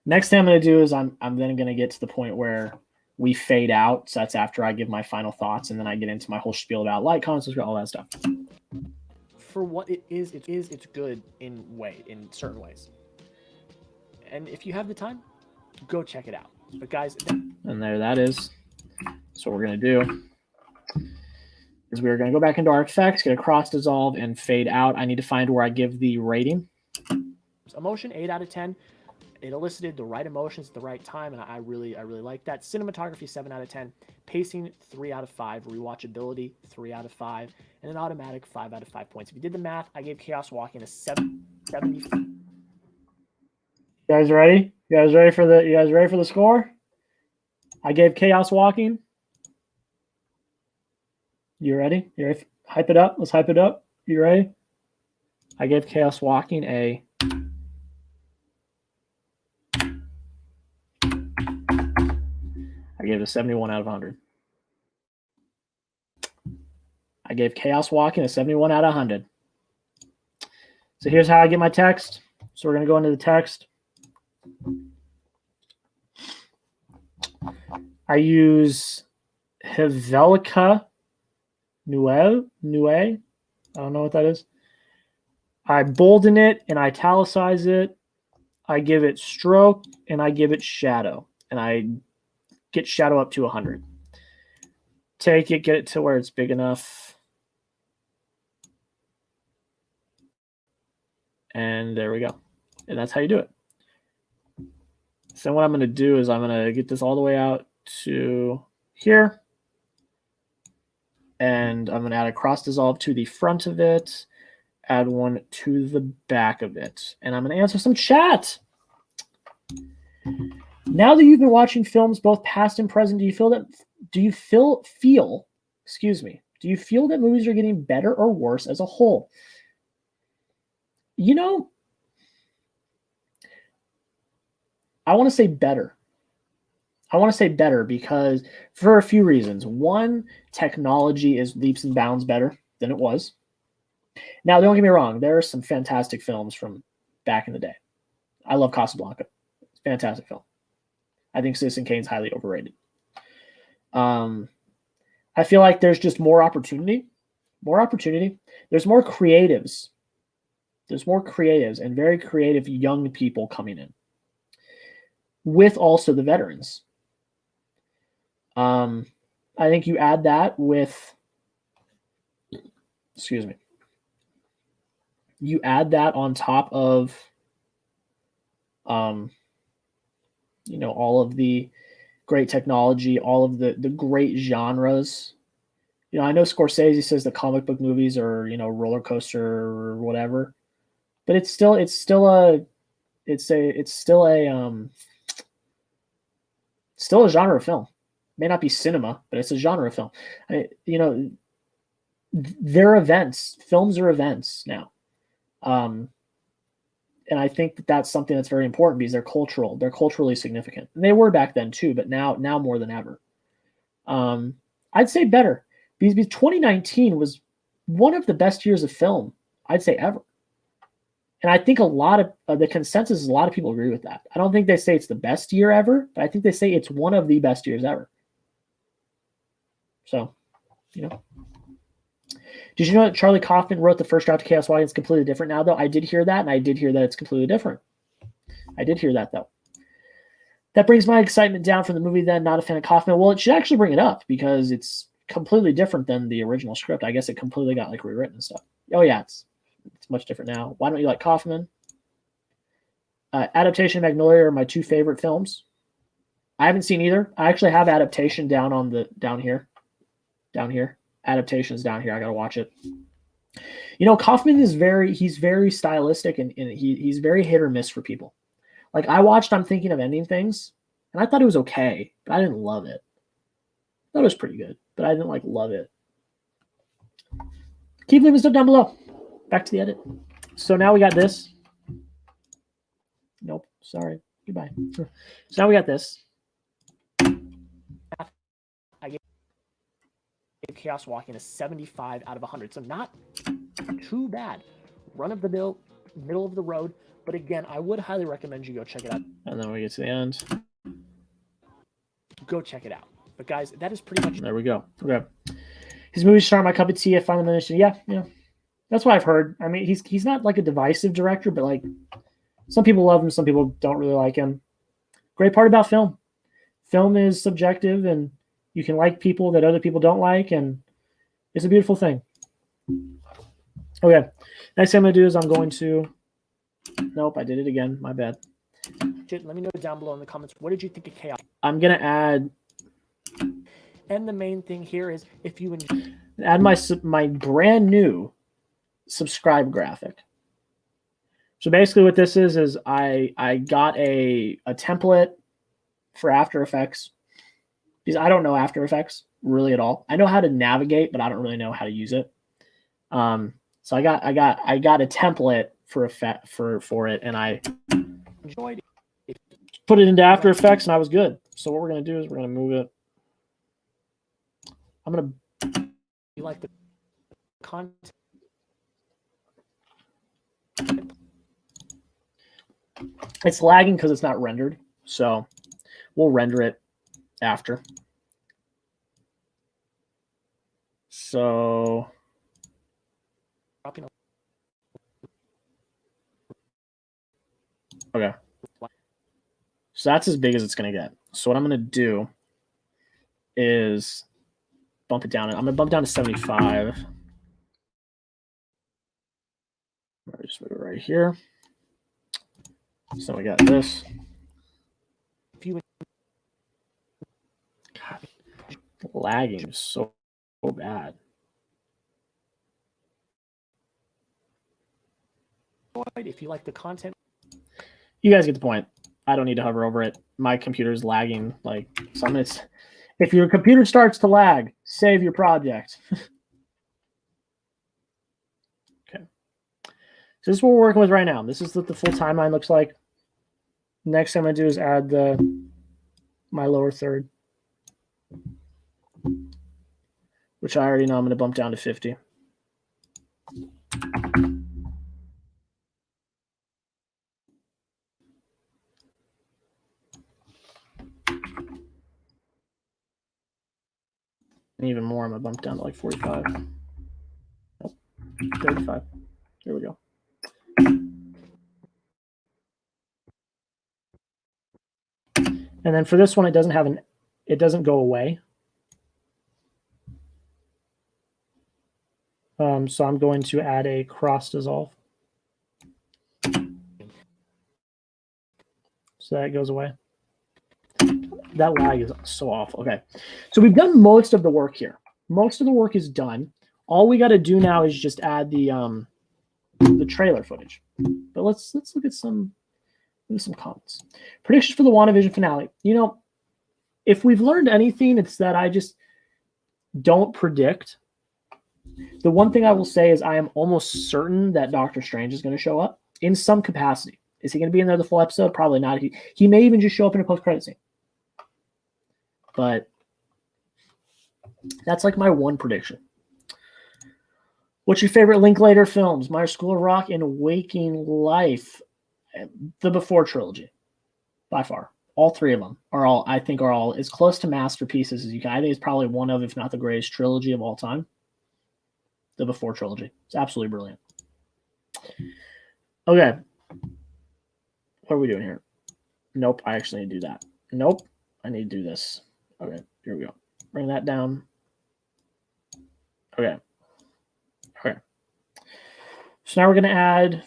Next thing I'm going to do is I'm then going to get to the point where we fade out. So that's after I give my final thoughts, and then I get into my whole spiel about like, comment, subscribe, all that stuff. For what it is, it's good in certain ways. And if you have the time, go check it out. But guys, and there that is. So what we're going to do is we're going to go back into our effects, get a cross dissolve, and fade out. I need to find where I give the rating. Emotion 8 out of 10. It elicited the right emotions at the right time, and I really like that. Cinematography 7 out of 10. Pacing 3 out of 5. Rewatchability 3 out of 5, and an automatic 5 out of 5 points. If you did the math, I gave Chaos Walking a 70. You guys ready? You guys ready for the score? I gave Chaos Walking. You ready? You ready? Hype it up. Let's hype it up. You ready? I gave Chaos Walking a I gave it a 71 out of 100. I gave Chaos Walking a 71 out of 100. So here's how I get my text. So we're going to go into the text. I use Helvetica Noue. I don't know what that is. I bolden it and italicize it. I give it stroke and I give it shadow. And I get shadow up to 100. Take it, get it to where it's big enough. And there we go. And that's how you do it. So what I'm going to do is I'm going to get this all the way out to here. And I'm going to add a cross dissolve to the front of it. Add one to the back of it. And I'm going to answer some chat. Now that you've been watching films both past and present, do you feel that movies are getting better or worse as a whole? You know, I want to say better. I want to say better because for a few reasons. One, technology is leaps and bounds better than it was. Now, don't get me wrong. There are some fantastic films from back in the day. I love Casablanca. It's a fantastic film. I think Citizen Kane's highly overrated. I feel like there's just more opportunity. There's more creatives. And very creative young people coming in with also the veterans. I think you add that with, you add that on top of, all of the great technology, all of the great genres. I know Scorsese says that comic book movies are, roller coaster or whatever, but it's still a genre of film. May not be cinema, but it's a genre of film. They're events. Films are events now. And I think that that's something that's very important because they're culturally significant. And they were back then too, but now more than ever. I'd say better because 2019 was one of the best years of film, I'd say, ever. And I think a lot of the consensus is a lot of people agree with that. I don't think they say it's the best year ever, but I think they say it's one of the best years ever. So, Did you know that Charlie Kaufman wrote the first draft of Chaos Walking? It's completely different now, though. I did hear that, and I did hear that it's completely different. I did hear that, though. That brings my excitement down from the movie then. Not a fan of Kaufman. Well, it should actually bring it up because it's completely different than the original script. I guess it completely got rewritten and stuff. Oh, yeah, it's much different now. Why don't you like Kaufman? Adaptation and Magnolia are my two favorite films. I haven't seen either. I actually have Adaptation down here. Adaptation's down here. I gotta watch it. Kaufman is very stylistic and he's very hit or miss for people. Like I watched I'm Thinking of Ending Things, and I thought it was okay, but I didn't love it. I thought it was pretty good, but I didn't love it. Keep leaving stuff down below. Back to the edit. So now we got this. Nope, sorry. Goodbye. So now we got this. I gave Chaos Walking a 75 out of 100, so not too bad. Run of the mill, middle of the road, but again, I would highly recommend you go check it out. And then we get to the end. Go check it out. But guys, that is pretty much. There we go. Okay. His movies are my cup of tea. I finally managed to. Yeah. That's what I've heard. I mean, he's not like a divisive director, but some people love him, some people don't really like him. Great part about film. Film is subjective, and you can like people that other people don't like, and it's a beautiful thing. Okay. Next thing I'm going to do is I'm going to... Nope, I did it again. My bad. Let me know down below in the comments, what did you think of Chaos? I'm going to add... And the main thing here is if you enjoy... Add my brand new subscribe graphic. So basically what this is I got a template for After Effects because I don't know After Effects really at all. I know how to navigate, but I don't really know how to use it. So I got a template for it, and I enjoyed it. Put it into After Effects, and I was good. So what we're gonna do is we're gonna move it. I'm gonna. You like the content? It's lagging because it's not rendered, so we'll render it after. So okay, so that's as big as it's gonna get. So what I'm gonna do is bump it down. I'm gonna bump it down to 75. Just move it right here. So we got this. God, lagging is so bad. If you like the content, you guys get the point. I don't need to hover over it. my computer's lagging. Like if your computer starts to lag, save your project. Okay. So this is what we're working with right now. This is what the full timeline looks like. Next thing I'm gonna do is add my lower third, which I already know I'm gonna bump down to 50. And even more, I'm gonna bump down to like 45. Nope, 35. There we go. And then for this one, it doesn't go away. So I'm going to add a cross dissolve. So that goes away. That lag is so awful. Okay. So we've done most of the work here. Most of the work is done. All we got to do now is just add the trailer footage. But let's look at some comments. Predictions for the WandaVision finale. You know, if we've learned anything, it's that I just don't predict. The one thing I will say is I am almost certain that Doctor Strange is going to show up in some capacity. Is he going to be in there the full episode? Probably not. He may even just show up in a post-credit scene. But that's like my one prediction. What's your favorite Linklater films? My School of Rock and Waking Life. The Before trilogy, by far. All three of them are all as close to masterpieces as you can. I think it's probably one of, if not the greatest trilogy of all time. The Before trilogy. It's absolutely brilliant. Okay. What are we doing here? Nope, I actually need to do that. Nope, I need to do this. Okay, here we go. Bring that down. Okay. Okay. So now we're going to add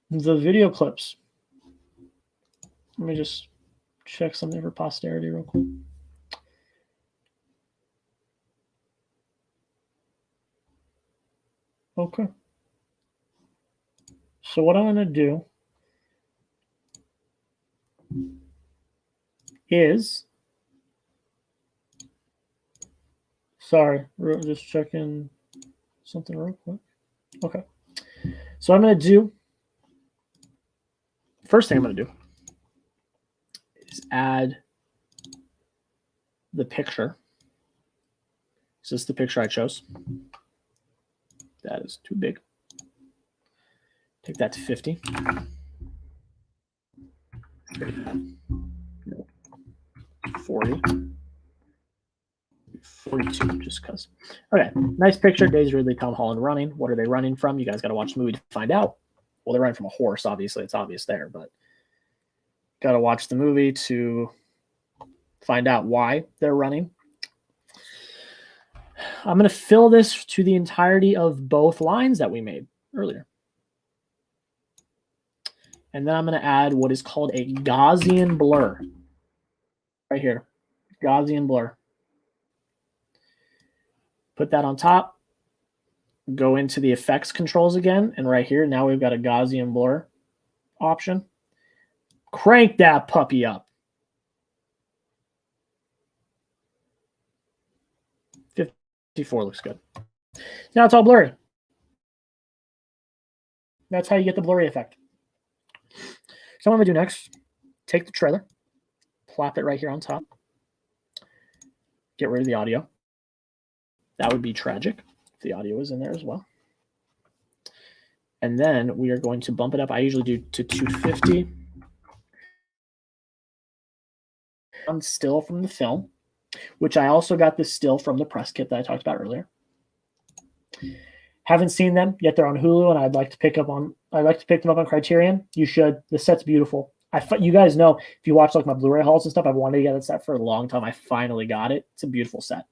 the video clips. Let me just check something for posterity real quick. Okay. So what I'm going to do is, sorry, just checking something real quick. Okay. So I'm going to do, first thing I'm going to do is add the picture. Is this the picture I chose? That is too big. Take that to 50. 40. 42, just because. Okay, nice picture. Daisy Ridley, Tom Holland running. What are they running from? You guys got to watch the movie to find out. Well, they're running from a horse, obviously. It's obvious there, but got to watch the movie to find out why they're running. I'm going to fill this to the entirety of both lines that we made earlier. And then I'm going to add what is called a Gaussian blur. Right here. Gaussian blur. Put that on top. Go into the effects controls again. And right here, now we've got a Gaussian blur option. Crank that puppy up. 54 looks good. Now it's all blurry. That's how you get the blurry effect. So what I'm going to do next, take the trailer, plop it right here on top, get rid of the audio. That would be tragic if the audio is in there as well. And then we are going to bump it up. I usually do to 250. On still from the film, which I also got this still from the press kit that I talked about earlier. Haven't seen them yet. They're on Hulu, and I'd like to pick them up on Criterion. You should. The set's beautiful. You guys know if you watch like my Blu-ray hauls and stuff, I've wanted to get that set for a long time. I finally got it. It's a beautiful set.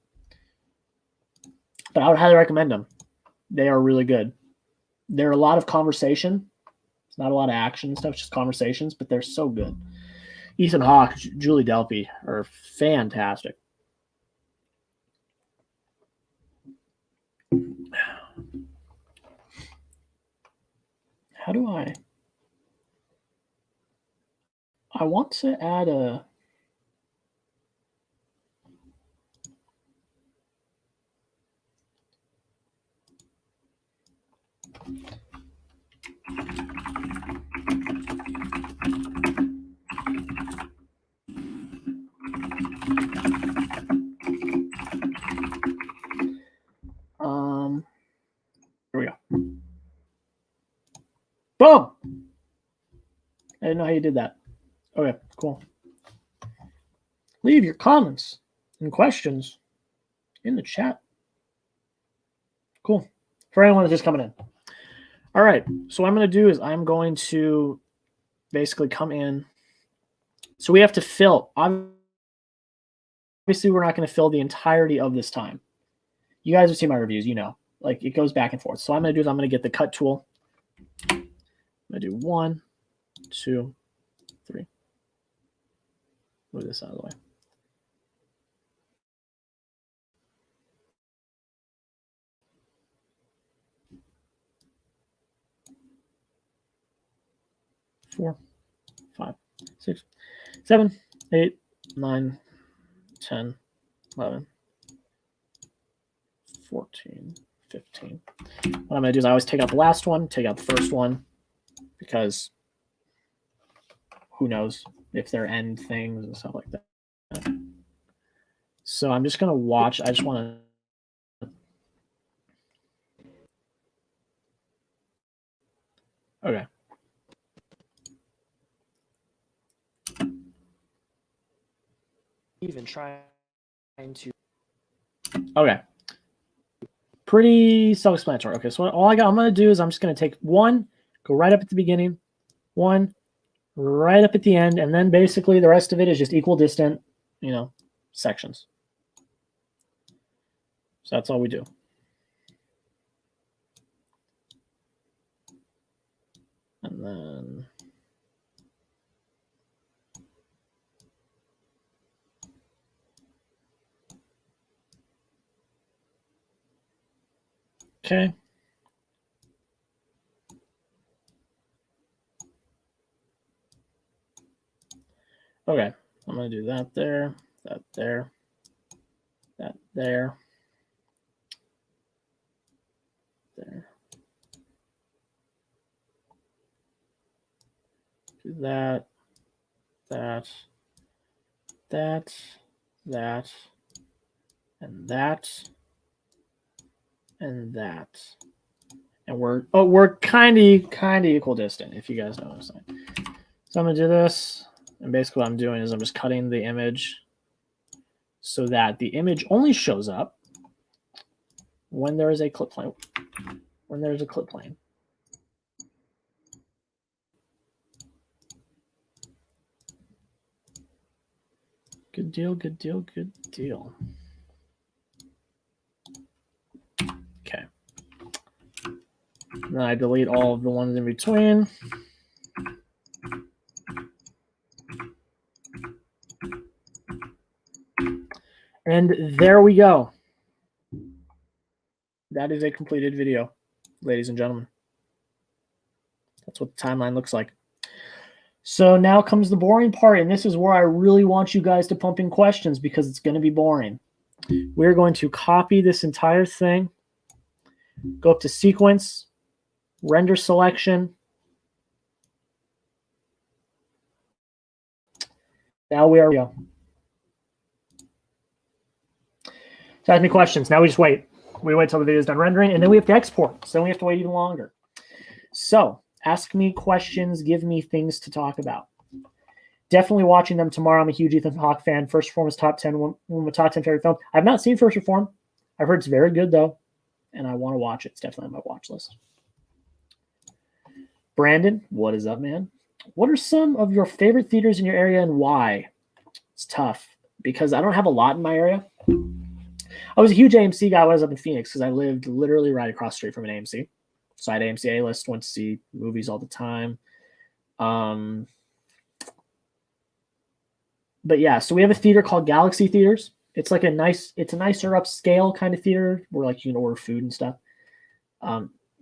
But I would highly recommend them. They are really good. They're a lot of conversation. It's not a lot of action and stuff, just conversations, but they're so good. Ethan Hawke, Julie Delpy are fantastic. How do I? I want to add a. Here we go. Boom! I didn't know how you did that. Okay, cool. Leave your comments and questions in the chat. Cool. For anyone that's just coming in. All right. So what I'm going to do is I'm going to basically come in. So we have to fill. Obviously, we're not going to fill the entirety of this time. You guys have seen my reviews, you know. Like, it goes back and forth. So what I'm going to do is I'm going to get the cut tool. I'm going to do 1, 2, 3. Move this out of the way. Four, 5, 6, 7, 8, 9, 10, 11, 14, 15. What I'm going to do is I always take out the last one, take out the first one, because who knows if they're end things and stuff like that. So I'm just going to watch. I just want to. Okay. Even trying to. Okay. Pretty self-explanatory. Okay, so all I'm going to do is I'm just going to take one, go right up at the beginning, one, right up at the end, and then basically the rest of it is just equal distant, sections. So that's all we do. And then okay. Okay, I'm going to do that there, that there, that there, there. Do that, that, that, that, and that, and that. And we're kind of equal distant, if you guys know what I'm saying. So I'm going to do this. And basically what I'm doing is I'm just cutting the image so that the image only shows up when there is a clip playing. When there's a clip playing. Good deal, good deal, good deal. Okay. Then I delete all of the ones in between. And there we go. That is a completed video, ladies and gentlemen. That's what the timeline looks like. So now comes the boring part, and this is where I really want you guys to pump in questions because it's going to be boring. We're going to copy this entire thing, go up to sequence, render selection. Now we are. So ask me questions. Now we just wait. We wait till the video is done rendering, and then we have to export. So then we have to wait even longer. So ask me questions. Give me things to talk about. Definitely watching them tomorrow. I'm a huge Ethan Hawke fan. First Reform is top 10, one of my top 10 favorite films. I've not seen First Reform. I've heard it's very good, though, and I want to watch it. It's definitely on my watch list. Brandon, what is up, man? What are some of your favorite theaters in your area and why? It's tough because I don't have a lot in my area. I was a huge AMC guy when I was up in Phoenix because I lived literally right across the street from an AMC. So I had AMC A-list, went to see movies all the time. But yeah, so we have a theater called Galaxy Theaters. It's like it's a nicer upscale kind of theater where like you can order food and stuff,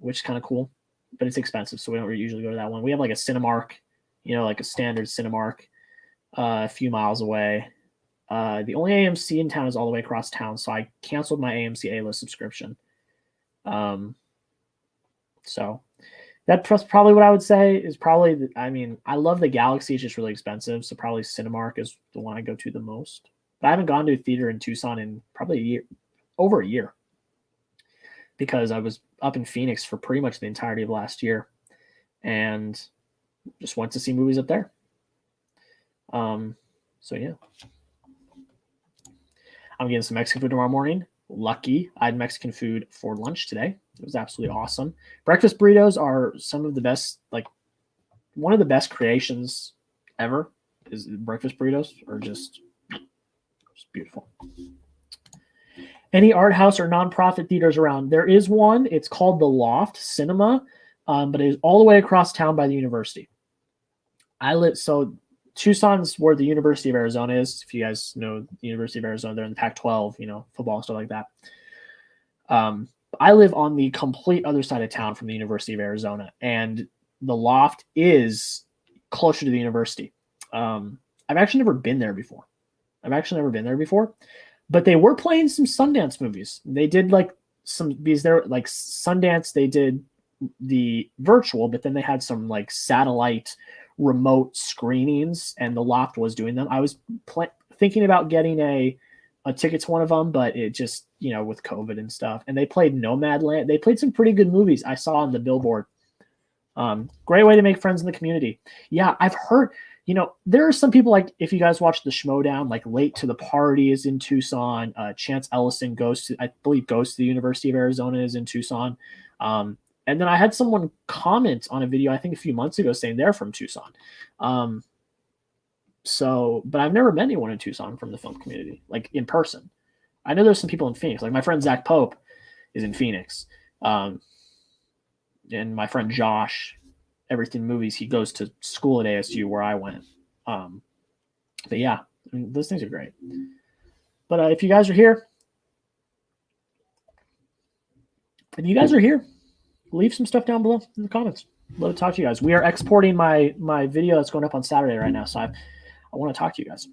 which is kind of cool, but it's expensive. So we don't usually go to that one. We have like a Cinemark, like a standard Cinemark. a few miles away. The only AMC in town is all the way across town, so I canceled my AMC A-list subscription. So that's probably what I would say is probably. I mean, I love the Galaxy; it's just really expensive, so probably Cinemark is the one I go to the most. But I haven't gone to a theater in Tucson in probably over a year, because I was up in Phoenix for pretty much the entirety of last year, and just went to see movies up there. So yeah. I'm getting some Mexican food tomorrow morning. Lucky I had Mexican food for lunch today. It was absolutely awesome. Breakfast burritos are some of the best, like one of the best creations ever. Is breakfast burritos are just beautiful. Any art house or nonprofit theaters around? There is one. It's called the Loft Cinema, but it is all the way across town by the university. Tucson's where the University of Arizona is. If you guys know the University of Arizona, they're in the Pac-12, football and stuff like that. I live on the complete other side of town from the University of Arizona, and the Loft is closer to the university. I've actually never been there before. But they were playing some Sundance movies. They did Sundance, they did the virtual, but then they had some like satellite remote screenings, and the Loft was doing them. I was thinking about getting a ticket to one of them, but it just, with COVID and stuff. And they played Nomadland. They played some pretty good movies I saw on the billboard. Great way to make friends in the community. Yeah, I've heard, there are some people, like, if you guys watch the Schmodown, like Late to the Party is in Tucson. Chance Ellison goes to the University of Arizona, is in Tucson. And then I had someone comment on a video, I think a few months ago, saying they're from Tucson. But I've never met anyone in Tucson from the film community, like in person. I know there's some people in Phoenix. Like my friend Zach Pope is in Phoenix. And my friend Josh, Everything Movies, he goes to school at ASU where I went. But yeah, I mean, those things are great. But if you guys are here, leave some stuff down below in the comments. Love to talk to you guys. We are exporting my video that's going up on Saturday right now, so I want to talk to you guys.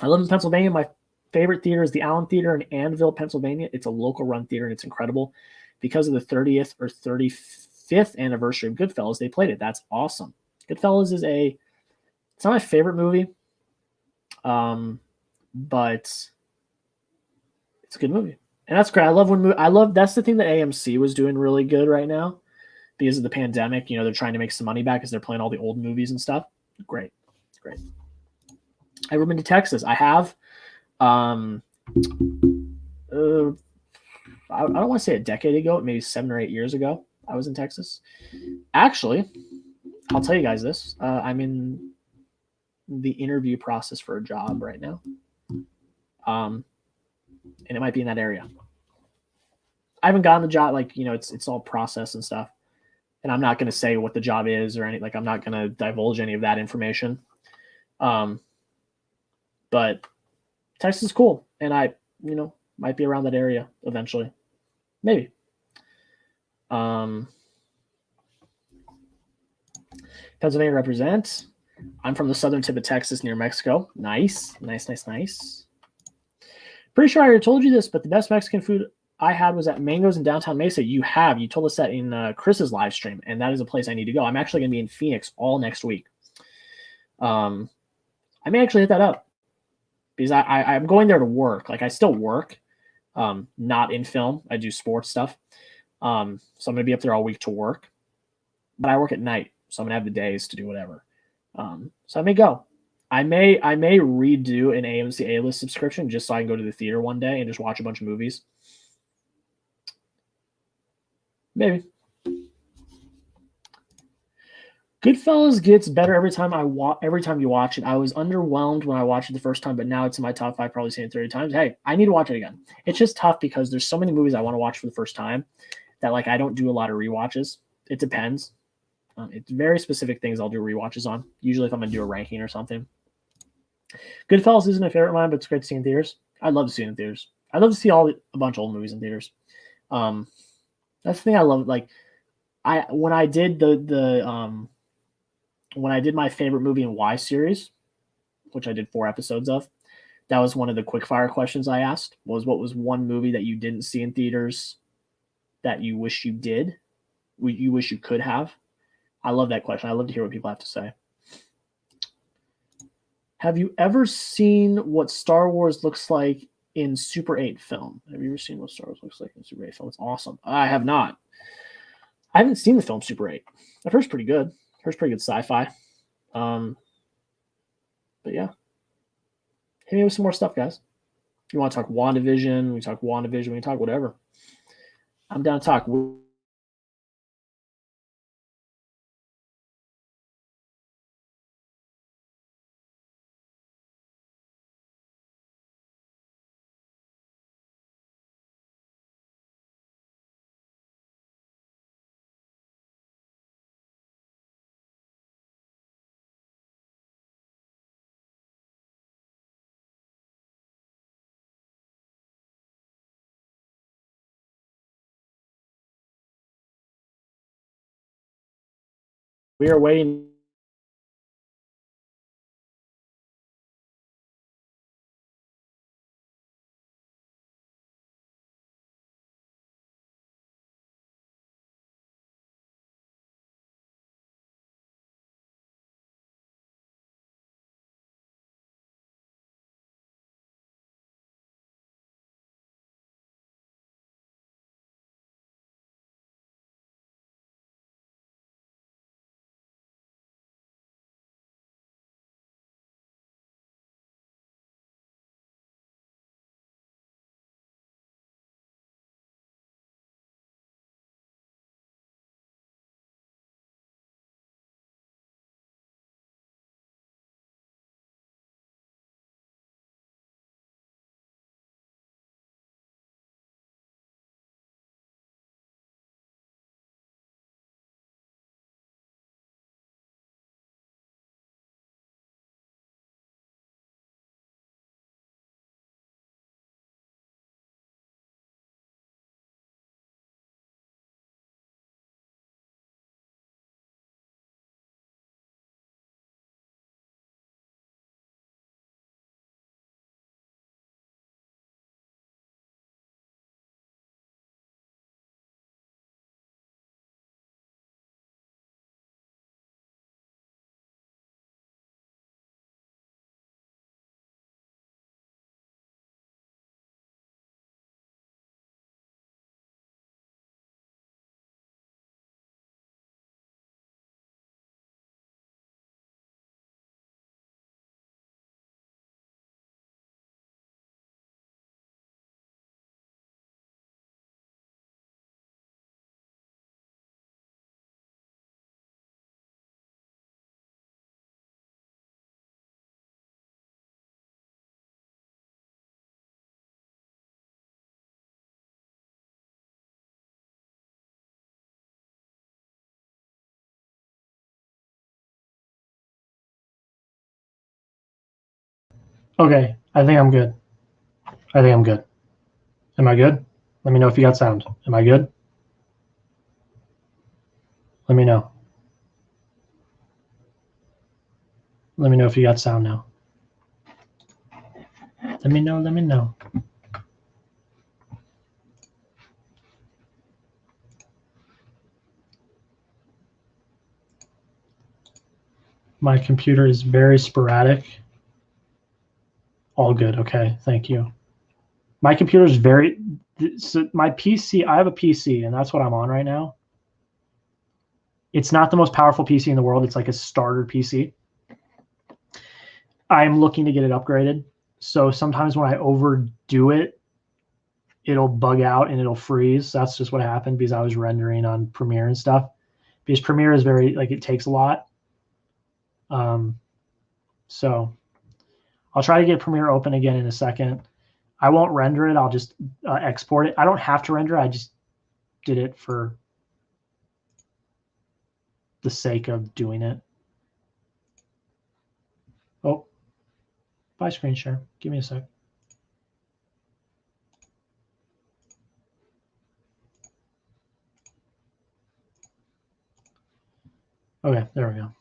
I live in Pennsylvania. My favorite theater is the Allen Theater in Annville, Pennsylvania. It's a local run theater, and it's incredible. Because of the 30th or 35th anniversary of Goodfellas, they played it. That's awesome. Goodfellas it's not my favorite movie, but it's a good movie. And that's great. That's the thing that AMC was doing really good right now because of the pandemic. They're trying to make some money back because they're playing all the old movies and stuff. Great. Ever been to Texas? I have. I don't want to say a decade ago, maybe 7 or 8 years ago, I was in Texas. Actually, I'll tell you guys this. I'm in the interview process for a job right now. And it might be in that area. I haven't gotten the job, it's all process and stuff. And I'm not going to say what the job is or anything. I'm not going to divulge any of that information. But Texas is cool. And I, might be around that area eventually. Maybe. Pennsylvania represent. I'm from the southern tip of Texas near Mexico. Nice. Pretty sure I already told you this, but the best Mexican food I had was at Mango's in downtown Mesa. You told us that in Chris's live stream, and that is a place I need to go. I'm actually going to be in Phoenix all next week. I may actually hit that up because I'm going there to work. Like I still work, not in film. I do sports stuff. So I'm going to be up there all week to work, but I work at night. So I'm going to have the days to do whatever. So I may go. I may redo an AMC A-list subscription just so I can go to the theater one day and just watch a bunch of movies. Maybe. Goodfellas gets better every time you watch it. I was underwhelmed when I watched it the first time, but now it's in my top 5, probably seen it 30 times. Hey, I need to watch it again. It's just tough because there's so many movies I want to watch for the first time that I don't do a lot of rewatches. It depends. It's very specific things I'll do rewatches on. Usually if I'm going to do a ranking or something. Goodfellas isn't a favorite of mine, but it's great to see in theaters. I'd love to see it in theaters. I'd love to see a bunch of old movies in theaters. That's the thing I love. When I did my favorite movie in Y series, which I did 4 episodes of. That was one of the quickfire questions I asked. Was what was one movie that you didn't see in theaters that you wish you did, you wish you could have? I love that question. I love to hear what people have to say. Have you ever seen what Star Wars looks like in Super 8 film? Have you ever seen what Star Wars looks like in Super 8 film? It's awesome. I have not. I haven't seen the film Super 8. I've heard it's pretty good. I've heard it's pretty good sci-fi. But yeah. Hit me with some more stuff, guys. If you want to talk WandaVision, we talk WandaVision, we can talk whatever. I'm down to talk. We are waiting. Okay, I think I'm good. Am I good? Let me know if you got sound. Am I good? Let me know. Let me know if you got sound now. Let me know. My computer is very sporadic. All good. Okay, thank you. My computer is so my PC, I have a PC, and that's what I'm on right now. It's not the most powerful PC in the world. It's like a starter PC. I'm looking to get it upgraded. So sometimes when I overdo it, it'll bug out and it'll freeze. That's just what happened because I was rendering on Premiere and stuff. Because Premiere is very, like, it takes a lot. So I'll try to get Premiere open again in a second. I won't render it. I'll just export it. I don't have to render. I just did it for the sake of doing it. Oh, bye screen share. Give me a sec. Okay, there we go.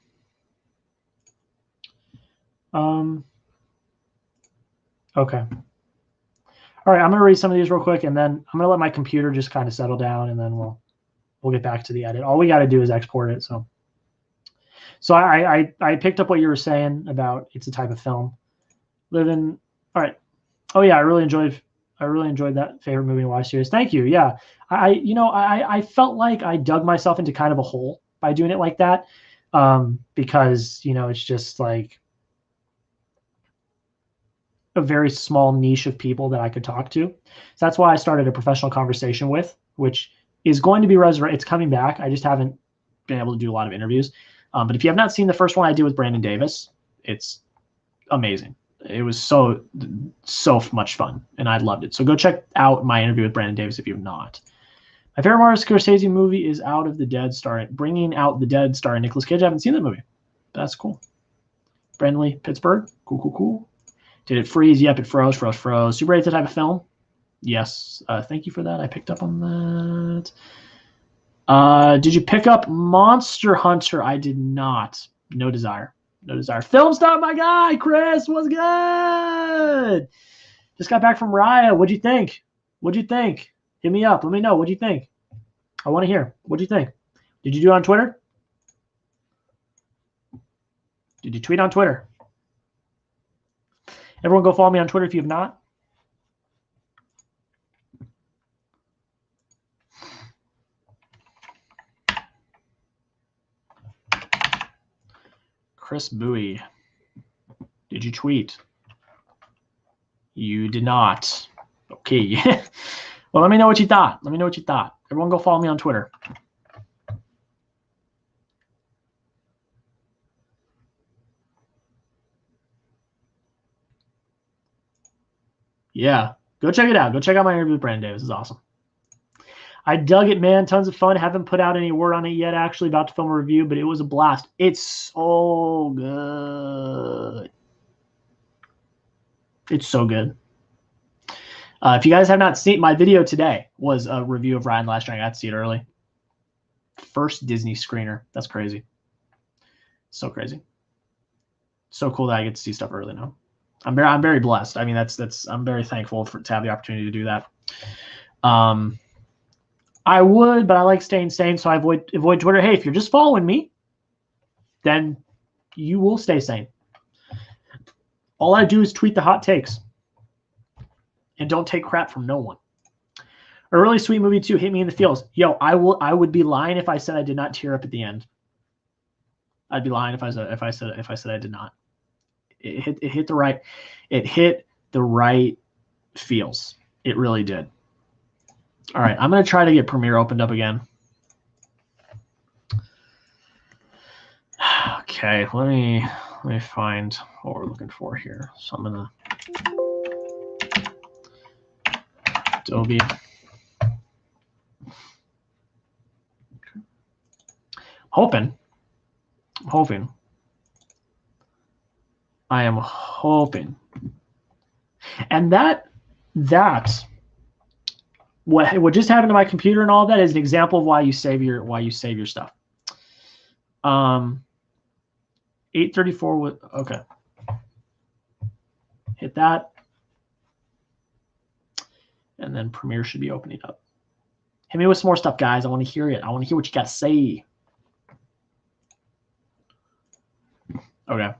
Okay. All right, I'm gonna read some of these real quick, and then I'm gonna let my computer just kind of settle down, and then we'll get back to the edit. All we got to do is export it. So I picked up what you were saying about it's a type of film. Living. All right. Oh yeah, I really enjoyed that favorite movie and watch series. Thank you. Yeah, I felt like I dug myself into kind of a hole by doing it like that, because it's just like a very small niche of people that I could talk to. So that's why I started a professional conversation with, which is going to be it's coming back. I just haven't been able to do a lot of interviews. But if you have not seen the first one I did with Brandon Davis, it's amazing. It was so much fun, and I loved it. So go check out my interview with Brandon Davis if you have not. My favorite Martin Scorsese movie is Bringing Out the Dead, starring Nicolas Cage. I haven't seen that movie. That's cool. Friendly Pittsburgh. Cool. Did it freeze? Yep, it froze. Super 8's the type of film? Yes. Thank you for that. I picked up on that. Did you pick up Monster Hunter? I did not. No desire. Film Stop, my guy. Chris, what's good? Just got back from Raya. What'd you think? Hit me up. Let me know. What'd you think? I want to hear. What'd you think? Did you do it on Twitter? Did you tweet on Twitter? Everyone go follow me on Twitter if you have not. Chris Bowie. Did you tweet? You did not. Okay. Well, let me know what you thought. Everyone go follow me on Twitter. Yeah, go check it out. Go check out my interview with Brandon Davis. It's awesome. I dug it, man. Tons of fun. Haven't put out any word on it yet, actually. About to film a review, but it was a blast. It's so good. It's so good. If you guys have not seen, my video today was a review of Raya and the Last Dragon. I got to see it early. First Disney screener. That's crazy. So crazy. So cool that I get to see stuff early now. I'm very blessed. I mean, I'm very thankful to have the opportunity to do that. I would, but I like staying sane, so I avoid Twitter. Hey, if you're just following me, then you will stay sane. All I do is tweet the hot takes and don't take crap from no one. A really sweet movie too. Hit me in the feels. Yo, I would be lying if I said I did not tear up at the end. I'd be lying if I said I did not. It hit the right feels. It really did. All right, I'm gonna try to get Premiere opened up again. Okay, let me find what we're looking for here. So I'm gonna Adobe. I am hoping. And that what just happened to my computer and all that is an example of why you save your stuff. 834 with okay. Hit that. And then Premiere should be opening up. Hit me with some more stuff, guys. I want to hear it. I want to hear what you got to say. Okay.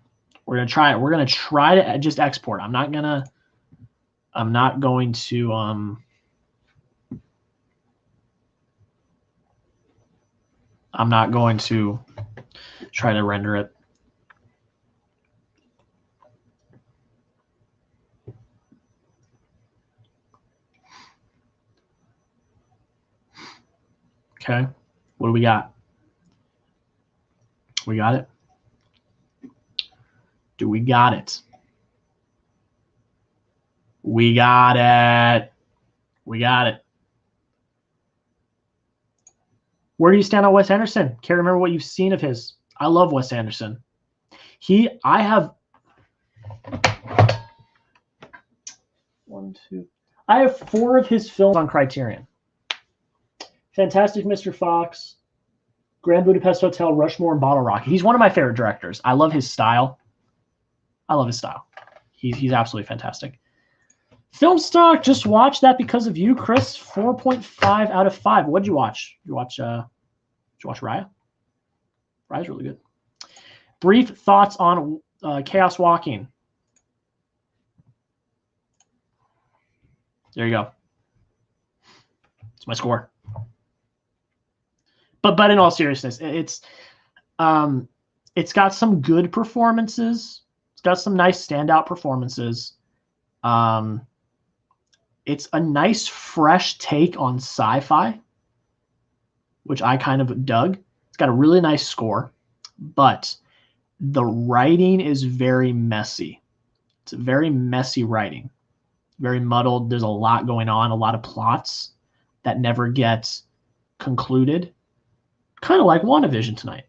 We're gonna try it. We're gonna try to just export. I'm not going to try to render it. Okay. What do we got? We got it? Do we got it? We got it. We got it. Where do you stand on Wes Anderson? Can't remember what you've seen of his. I love Wes Anderson. I have 4 of his films on Criterion. Fantastic Mr. Fox, Grand Budapest Hotel, Rushmore, and Bottle Rocket. He's one of my favorite directors. I love his style. He's absolutely fantastic. Film stock, just watch that because of you, Chris. 4.5 out of 5. What did you watch? Did you watch Raya? Raya's really good. Brief thoughts on Chaos Walking. There you go. It's my score. But in all seriousness, it's got some good performances. It's got some nice standout performances. It's a nice fresh take on sci-fi, which I kind of dug. It's got a really nice score, but the writing is very messy. It's a very messy writing, very muddled. There's a lot going on, a lot of plots that never get concluded. Kind of like WandaVision tonight.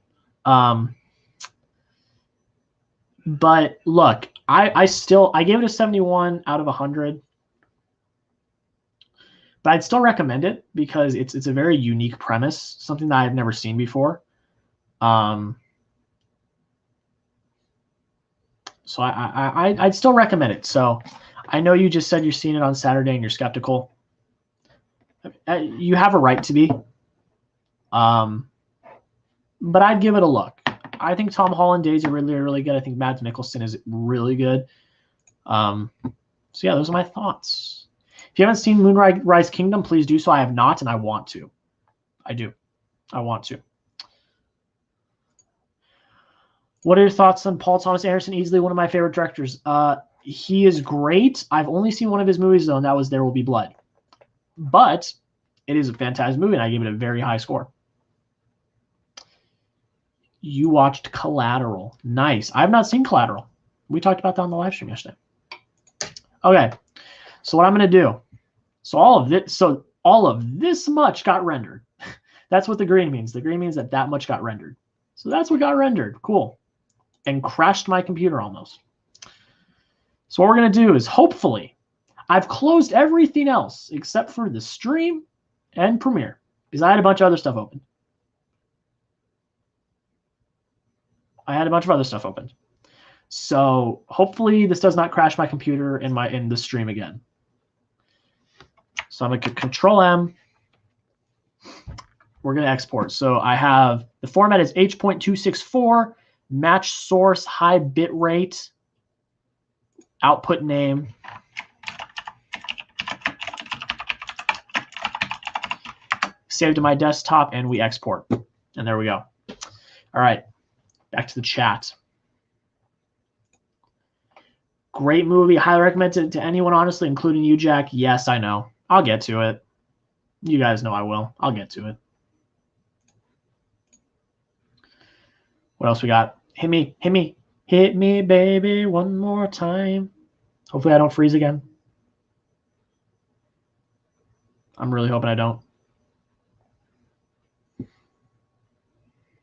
But look, I gave it a 71 out of 100. But I'd still recommend it because it's a very unique premise, something that I've never seen before. So I'd still recommend it. So I know you just said you're seeing it on Saturday and you're skeptical. You have a right to be. But I'd give it a look. I think Tom Holland Days are really, really good. I think Mads Mikkelsen is really good. So yeah, those are my thoughts. If you haven't seen Moonrise Kingdom, please do so. I have not, and I want to. I do. I want to. What are your thoughts on Paul Thomas Anderson? Easily one of my favorite directors. He is great. I've only seen one of his movies, though, and that was There Will Be Blood. But it is a fantastic movie, and I gave it a very high score. You watched Collateral. Nice. I've not seen Collateral. We talked about that on the live stream yesterday. Okay. So what I'm going to do. So all of this much got rendered. That's what the green means. The green means that much got rendered. So that's what got rendered. Cool. And crashed my computer almost. So what we're going to do is hopefully I've closed everything else except for the stream and Premiere because I had a bunch of other stuff open. So hopefully this does not crash my computer in the stream again. So I'm going to Control M. We're going to export. So I have the format is H.264, match source, high bit rate, output name. Save to my desktop, and we export. And there we go. All right. Back to the chat. Great movie. Highly recommend it to anyone, honestly, including you, Jack. Yes, I know. I'll get to it. You guys know I will. I'll get to it. What else we got? Hit me, baby, one more time. Hopefully I don't freeze again. I'm really hoping I don't.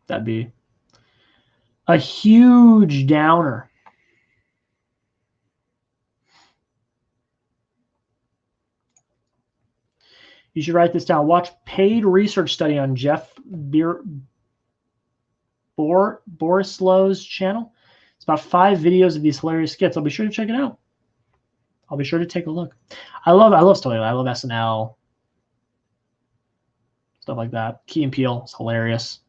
That'd be a huge downer. You should write this down. Watch paid research study on Jeff Borislow's channel. It's about 5 videos of these hilarious skits. I'll be sure to check it out. I'll be sure to take a look. I love stuff like that. I love SNL. Stuff like that. Key and Peele is hilarious.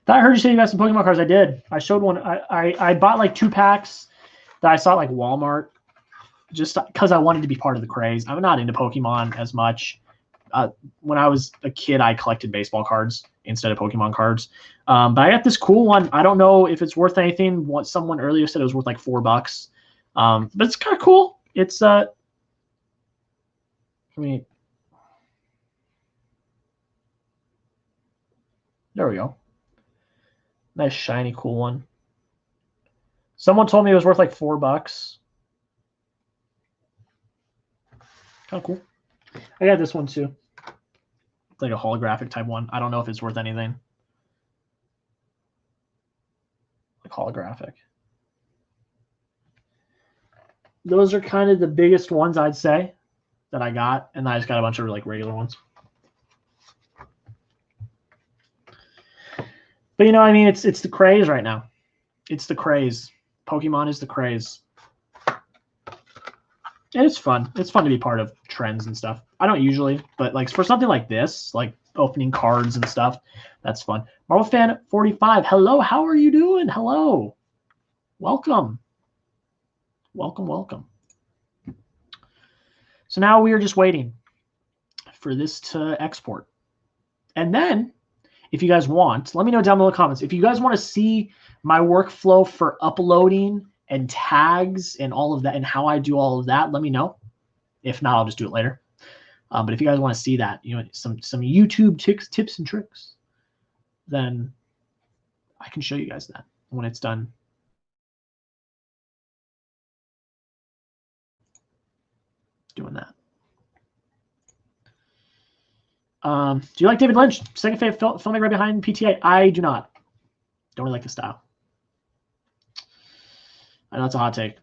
I heard you say you got some Pokemon cards. I did. I showed one. I bought like 2 packs that I saw at like Walmart just because I wanted to be part of the craze. I'm not into Pokemon as much. When I was a kid, I collected baseball cards instead of Pokemon cards. But I got this cool one. I don't know if it's worth anything. What someone earlier said it was worth like $4. But it's kind of cool. It's I mean, there we go. Nice shiny cool one. Someone told me it was worth like $4. Kind of cool. I got this one too. It's like a holographic type one. I don't know if it's worth anything. Like holographic. Those are kind of the biggest ones I'd say that I got, and I just got a bunch of like regular ones. But you know, I mean, it's the craze right now. It's the craze. Pokemon is the craze. And it's fun. It's fun to be part of trends and stuff. I don't usually, but like for something like this, like opening cards and stuff, that's fun. Marvel Fan 45. Hello, how are you doing? Hello. Welcome. Welcome. So now we are just waiting for this to export. And then, if you guys want, let me know down below in the comments. If you guys want to see my workflow for uploading and tags and all of that and how I do all of that, let me know. If not, I'll just do it later. But if you guys want to see that, some YouTube tips and tricks, then I can show you guys that when it's done. Doing that. Do you like David Lynch? Second favorite filmmaker right behind PTA. I do not. Don't really like the style. I know it's a hot take,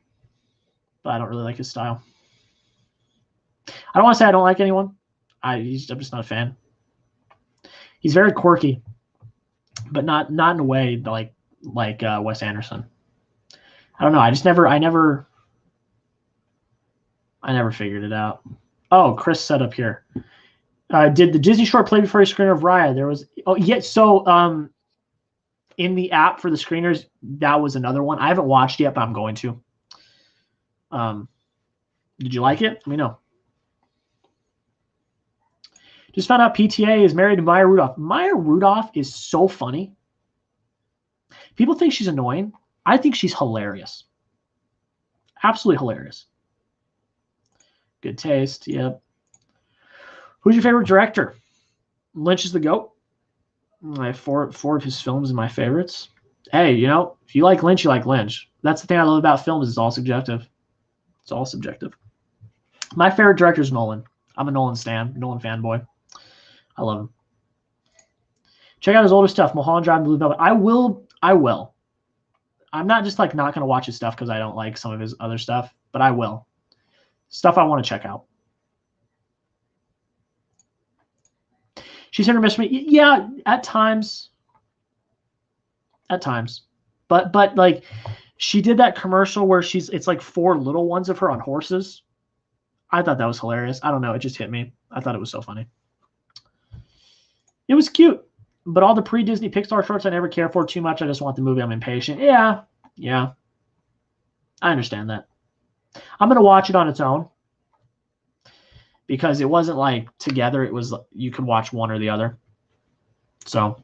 but I don't really like his style. I don't want to say I don't like anyone. I'm just not a fan. He's very quirky, but not in a way like Wes Anderson. I don't know. I never figured it out. Oh, Chris set up here. Did the Disney short play before a screener of Raya? There was so in the app for the screeners, that was another one. I haven't watched yet, but I'm going to. Did you like it? Let me know. Just found out PTA is married to Maya Rudolph. Maya Rudolph is so funny. People think she's annoying. I think she's hilarious. Absolutely hilarious. Good taste. Yep. Who's your favorite director? Lynch is the GOAT. I have four of his films in my favorites. Hey, if you like Lynch, you like Lynch. That's the thing I love about film is it's all subjective. It's all subjective. My favorite director is Nolan. I'm a Nolan fanboy. I love him. Check out his older stuff. Mulholland Drive and Blue Velvet. I will. I'm not just like not going to watch his stuff because I don't like some of his other stuff, but I will. Stuff I want to check out. She's hit or miss me. Yeah, at times. But like she did that commercial where it's like 4 little ones of her on horses. I thought that was hilarious. I don't know. It just hit me. I thought it was so funny. It was cute. But all the pre-Disney Pixar shorts I never care for too much. I just want the movie. I'm impatient. Yeah. I understand that. I'm going to watch it on its own. Because it wasn't like together. It was you could watch one or the other. So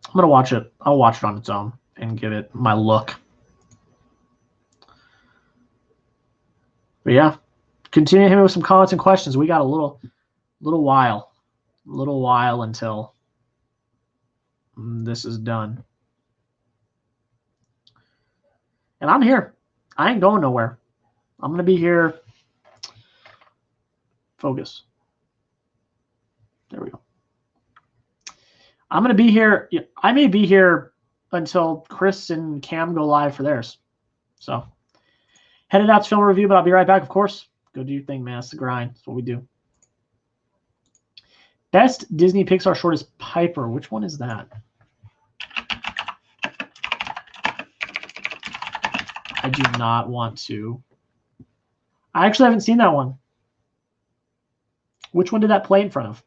I'm going to watch it. I'll watch it on its own and give it my look. But yeah. Continue him with some comments and questions. We got a little while until this is done. And I'm here. I ain't going nowhere. I'm going to be here. Focus. There we go. I'm going to be here. I may be here until Chris and Cam go live for theirs. So headed out to film a review, but I'll be right back, of course. Go do your thing, man. It's the grind. That's what we do. Best Disney Pixar short is Piper. Which one is that? I do not want to. I actually haven't seen that one. Which one did that play in front of?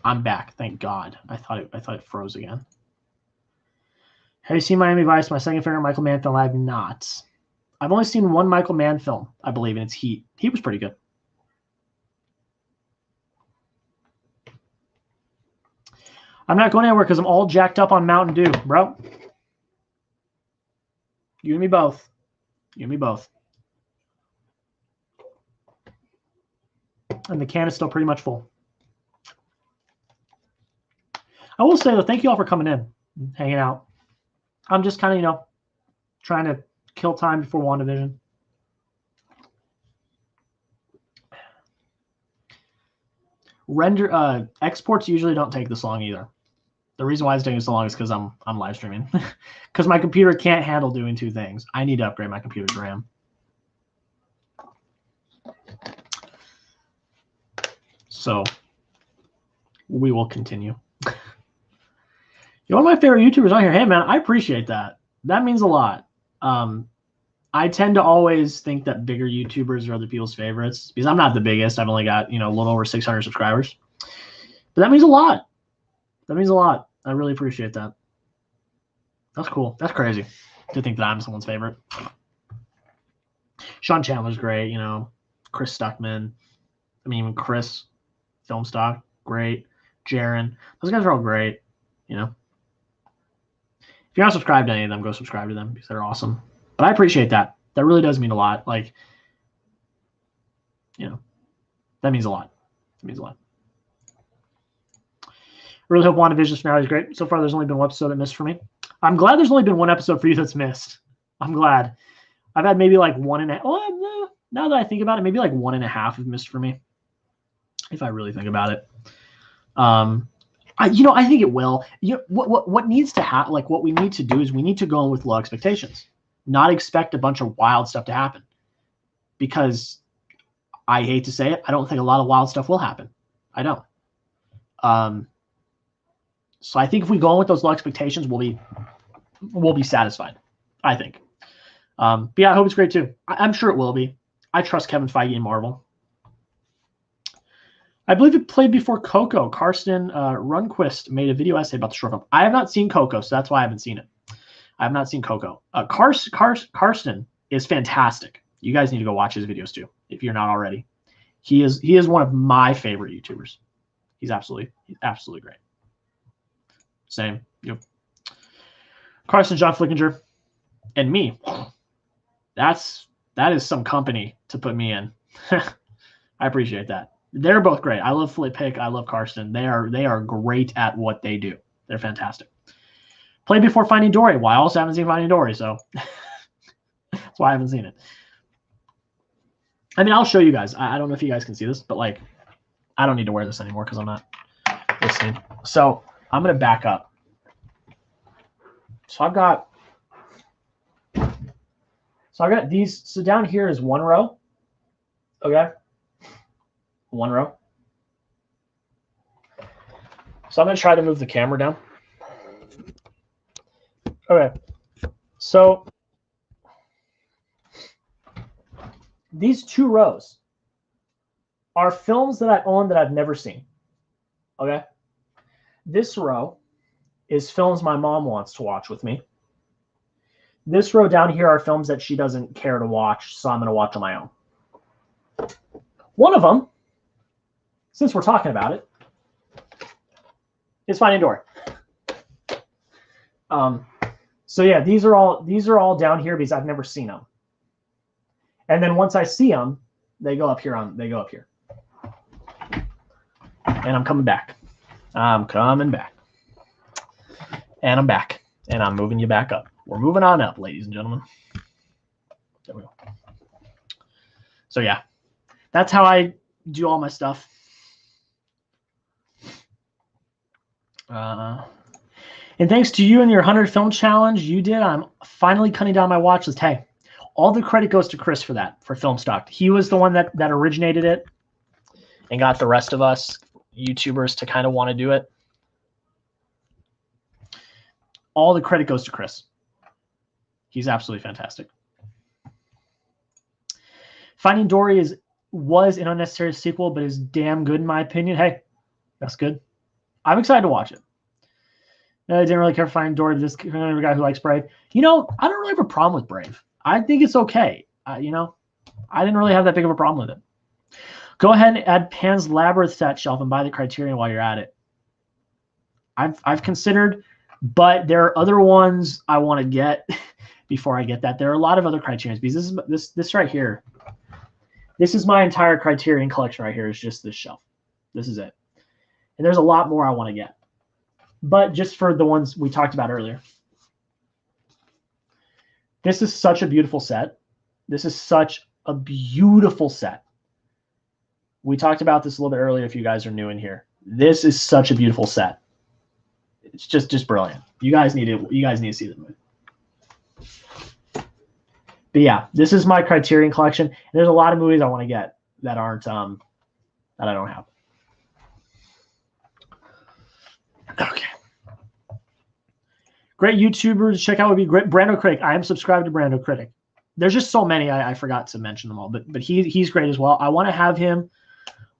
I'm back. Thank God. I thought it froze again. Have you seen Miami Vice? My second favorite Michael Mann film. I have not. I've only seen one Michael Mann film, I believe, and it's Heat. He was pretty good. I'm not going anywhere because I'm all jacked up on Mountain Dew, bro. You and me both. And the can is still pretty much full. I will say, though, thank you all for coming in, hanging out. I'm just kind of, trying to kill time before WandaVision. Exports usually don't take this long either. The reason why it's taking so long is because I'm live streaming. Because my computer can't handle doing 2 things. I need to upgrade my computer's RAM. So we will continue. You're one of my favorite YouTubers on here. Hey, man, I appreciate that. That means a lot. I tend to always think that bigger YouTubers are other people's favorites because I'm not the biggest. I've only got, a little over 600 subscribers. But that means a lot. That means a lot. I really appreciate that. That's cool. That's crazy to think that I'm someone's favorite. Sean Chandler's great, Chris Stuckman. Even Chris Filmstock, great. Jaron. Those guys are all great, If you're not subscribed to any of them, go subscribe to them because they're awesome. But I appreciate that. That really does mean a lot. That means a lot. It means a lot. I really hope WandaVision's finale is great. So far, there's only been one episode that missed for me. I'm glad there's only been one episode for you that's missed. I'm glad. I've had maybe like 1.5. Oh, now that I think about it, maybe like 1.5 have missed for me. If I really think about it. I think it will. What needs to happen, what we need to do is we need to go in with low expectations. Not expect a bunch of wild stuff to happen. Because I hate to say it, I don't think a lot of wild stuff will happen. I don't. So I think if we go in with those low expectations, we'll be satisfied. I think. But yeah, I hope it's great too. I'm sure it will be. I trust Kevin Feige and Marvel. I believe it played before Coco. Karsten Runquist made a video essay about the short film. I have not seen Coco, so that's why I haven't seen it. I have not seen Coco. Karsten is fantastic. You guys need to go watch his videos too, if you're not already. He is one of my favorite YouTubers. He's absolutely great. Same. Yep. Carson, John Flickinger, and me. That is some company to put me in. I appreciate that. They're both great. I love Flip-Pick. I love Karsten. They are great at what they do. They're fantastic. Played before Finding Dory. Well, I also haven't seen Finding Dory, so that's why I haven't seen it. I'll show you guys. I don't know if you guys can see this, but I don't need to wear this anymore because I'm not listening. So I'm going to back up. So I've got these. So down here is one row. Okay. One row. So I'm going to try to move the camera down. Okay. So these two rows are films that I own that I've never seen. Okay. This row is films my mom wants to watch with me. This row down here are films that she doesn't care to watch, so I'm going to watch on my own. One of them, since we're talking about it, is Finding Dory. So yeah, these are all down here because I've never seen them. And then once I see them, they go up here. And I'm coming back. I'm coming back. And I'm back. And I'm moving you back up. We're moving on up, ladies and gentlemen. There we go. So yeah, that's how I do all my stuff. And thanks to you and your 100 film challenge you did, I'm finally cutting down my watch list. Hey, all the credit goes to Chris for that, for Filmstock. He was the one that originated it and got the rest of us YouTubers to kind of want to do it. All the credit goes to Chris. He's absolutely fantastic. Finding Dory was an unnecessary sequel, but is damn good in my opinion. Hey, that's good. I'm excited to watch it. I didn't really care for Finding Dory. Just another guy who likes Brave. I don't really have a problem with Brave. I think it's okay. I didn't really have that big of a problem with it. Go ahead and add Pan's Labyrinth to that shelf and buy the Criterion while you're at it. I've considered, but there are other ones I want to get before I get that. There are a lot of other Criterions because this right here. This is my entire Criterion collection right here. Is just this shelf. This is it. And there's a lot more I want to get. But just for the ones we talked about earlier. This is such a beautiful set. This is such a beautiful set. We talked about this a little bit earlier if you guys are new in here. This is such a beautiful set. It's just brilliant. You guys need to see the movie. But yeah, this is my Criterion collection. And there's a lot of movies I want to get that aren't that I don't have. Okay. Great YouTuber to check out would be great. Brando Critic. I am subscribed to Brando Critic. There's just so many. I forgot to mention them all, but he's great as well. I want to have him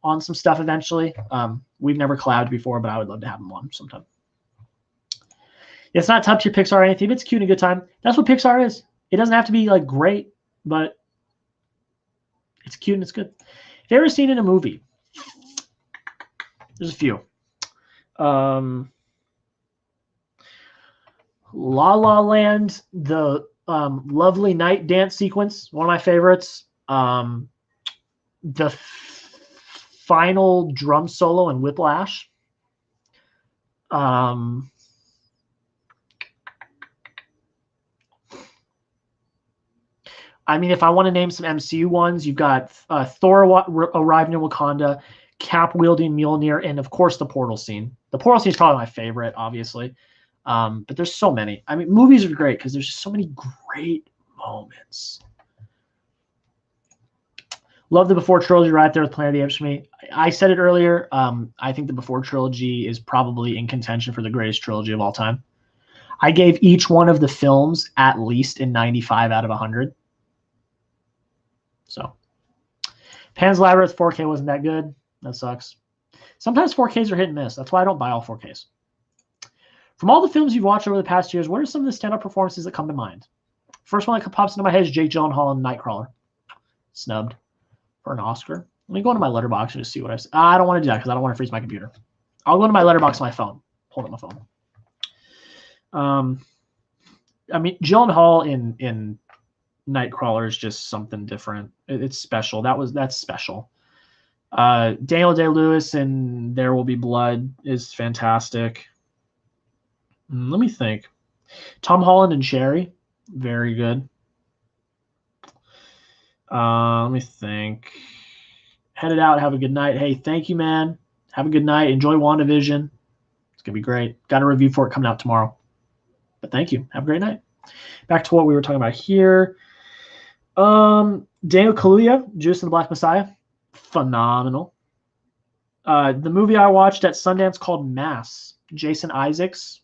on some stuff eventually. We've never collabed before, but I would love to have him on sometime. It's not top tier Pixar or anything, but it's cute and a good time. That's what Pixar is. It doesn't have to be like great, but it's cute and it's good. Have you ever seen in a movie? There's a few. La La Land, the Lovely Night dance sequence, one of my favorites. The final drum solo in Whiplash. I mean, if I want to name some MCU ones, you've got Thor arriving in Wakanda, Cap wielding Mjolnir, and of course the portal scene. The portal scene is probably my favorite, obviously. But there's so many. I mean, movies are great because there's just so many great moments. Love the Before trilogy right there with Planet of the Apes for me. I said it earlier. I think the Before trilogy is probably in contention for the greatest trilogy of all time. I gave each one of the films at least a 95 out of 100. So, Pan's Labyrinth 4K wasn't that good. That sucks. Sometimes 4Ks are hit and miss. That's why I don't buy all 4Ks. From all the films you've watched over the past years, what are some of the stand-up performances that come to mind? First one that pops into my head is Jake Gyllenhaal in Nightcrawler. Snubbed for an Oscar. Let me go into my Letterboxd and just see what I see. I don't want to do that because I don't want to freeze my computer. I'll go into my Letterboxd on my phone. Hold up my phone. I mean, Gyllenhaal in Nightcrawler is just something different. It's special. That's special. Daniel Day-Lewis in There Will Be Blood is fantastic. Let me think. Tom Holland and Sherry, very good. Let me think. Headed out. Have a good night. Hey, thank you, man. Have a good night. Enjoy WandaVision. It's going to be great. Got a review for it coming out tomorrow. But thank you. Have a great night. Back to what we were talking about here. Daniel Kaluuya, Judas and the Black Messiah. Phenomenal. The movie I watched at Sundance called Mass. Jason Isaacs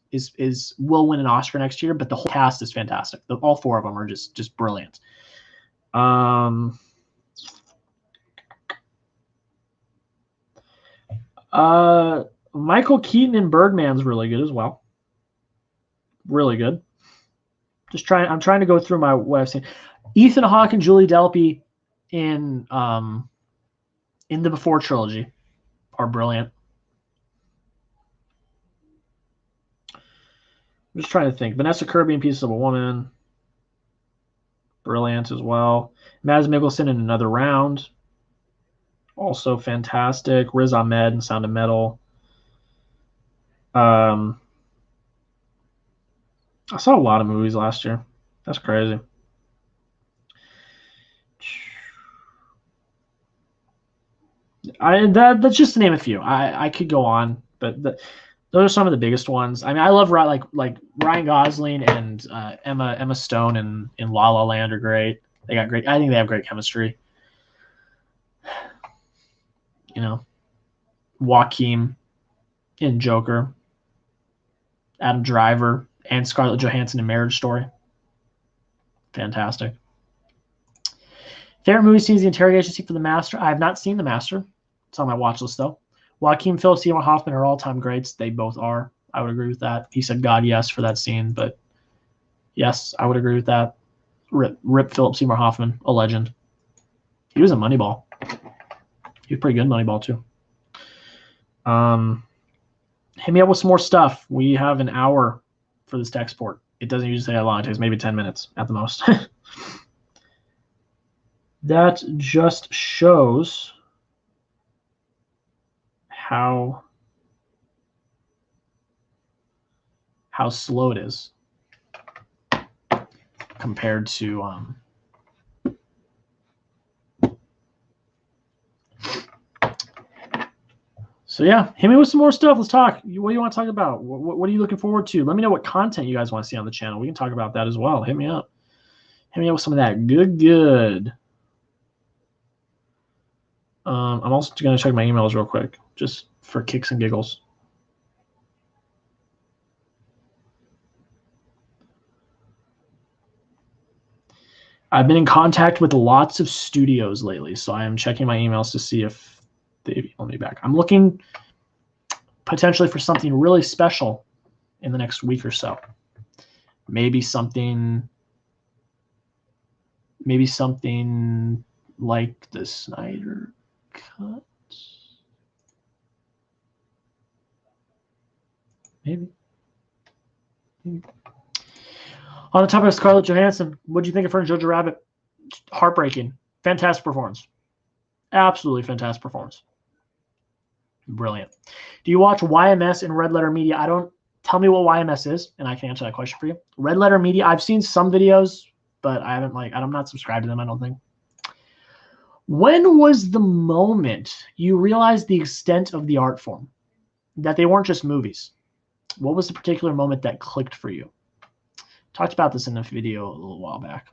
will win an Oscar next year, but the whole cast is fantastic. All four of them are just brilliant. Michael Keaton in Birdman's really good as well. Really good. I'm trying to go through what I've seen. Ethan Hawke and Julie Delpy in the Before trilogy are brilliant. I'm just trying to think. Vanessa Kirby in Pieces of a Woman. Brilliant as well. Mads Mikkelsen in Another Round. Also fantastic. Riz Ahmed in Sound of Metal. I saw a lot of movies last year. That's crazy. That's just to name a few. I could go on, but those are some of the biggest ones. I mean, I love like Ryan Gosling and Emma Stone in La La Land are great. I think they have great chemistry. You know, Joaquin in Joker, Adam Driver, and Scarlett Johansson in Marriage Story. Fantastic. Favorite movie scenes, The Interrogation Scene for The Master. I have not seen The Master. It's on my watch list, though. Joaquin Phoenix, Seymour Hoffman are all-time greats. They both are. I would agree with that. He said God, yes, for that scene, but yes, I would agree with that. Rip Philip Seymour Hoffman, a legend. He was a Moneyball. He was pretty good in Moneyball, too. Hit me up with some more stuff. We have an hour for this export. It doesn't usually take that long. It takes maybe 10 minutes at the most. That just shows how slow it is compared to So yeah, hit me with some more stuff. Let's talk. What do you want to talk about? What are you looking forward to? Let me know what content you guys want to see on the channel. We can talk about that as well. Hit me up. Hit me up with some of that good. I'm also going to check my emails real quick, just for kicks and giggles. I've been in contact with lots of studios lately, so I am checking my emails to see if they've emailed me back. I'm looking potentially for something really special in the next week or so. Maybe something like the Snyder Cut. Maybe. On the topic of Scarlett Johansson, what do you think of her in Jojo Rabbit? Heartbreaking. Fantastic performance. Absolutely fantastic performance. Brilliant. Do you watch YMS and Red Letter Media? Tell me what YMS is, and I can answer that question for you. Red Letter Media, I've seen some videos, but I'm not subscribed to them, I don't think. When was the moment you realized the extent of the art form? That they weren't just movies? What was the particular moment that clicked for you? Talked about this in a video a little while back.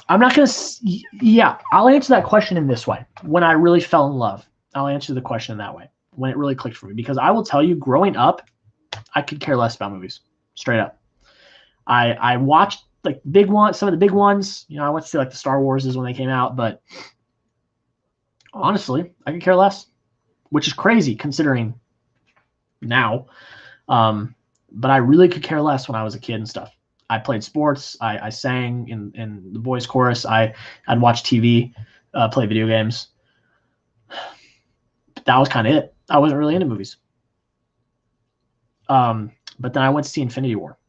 I'm not going to, I'll answer that question in this way. When I really fell in love, I'll answer the question in that way. When it really clicked for me. Because I will tell you, growing up, I could care less about movies. Straight up. I watched like big ones, some of the big ones. I went to see like the Star Warses when they came out. But honestly, I could care less. Which is crazy considering now. But I really could care less when I was a kid and stuff. I played sports. I sang in the boys' chorus. I'd watch TV, play video games. But that was kind of it. I wasn't really into movies. But then I went to see Infinity War.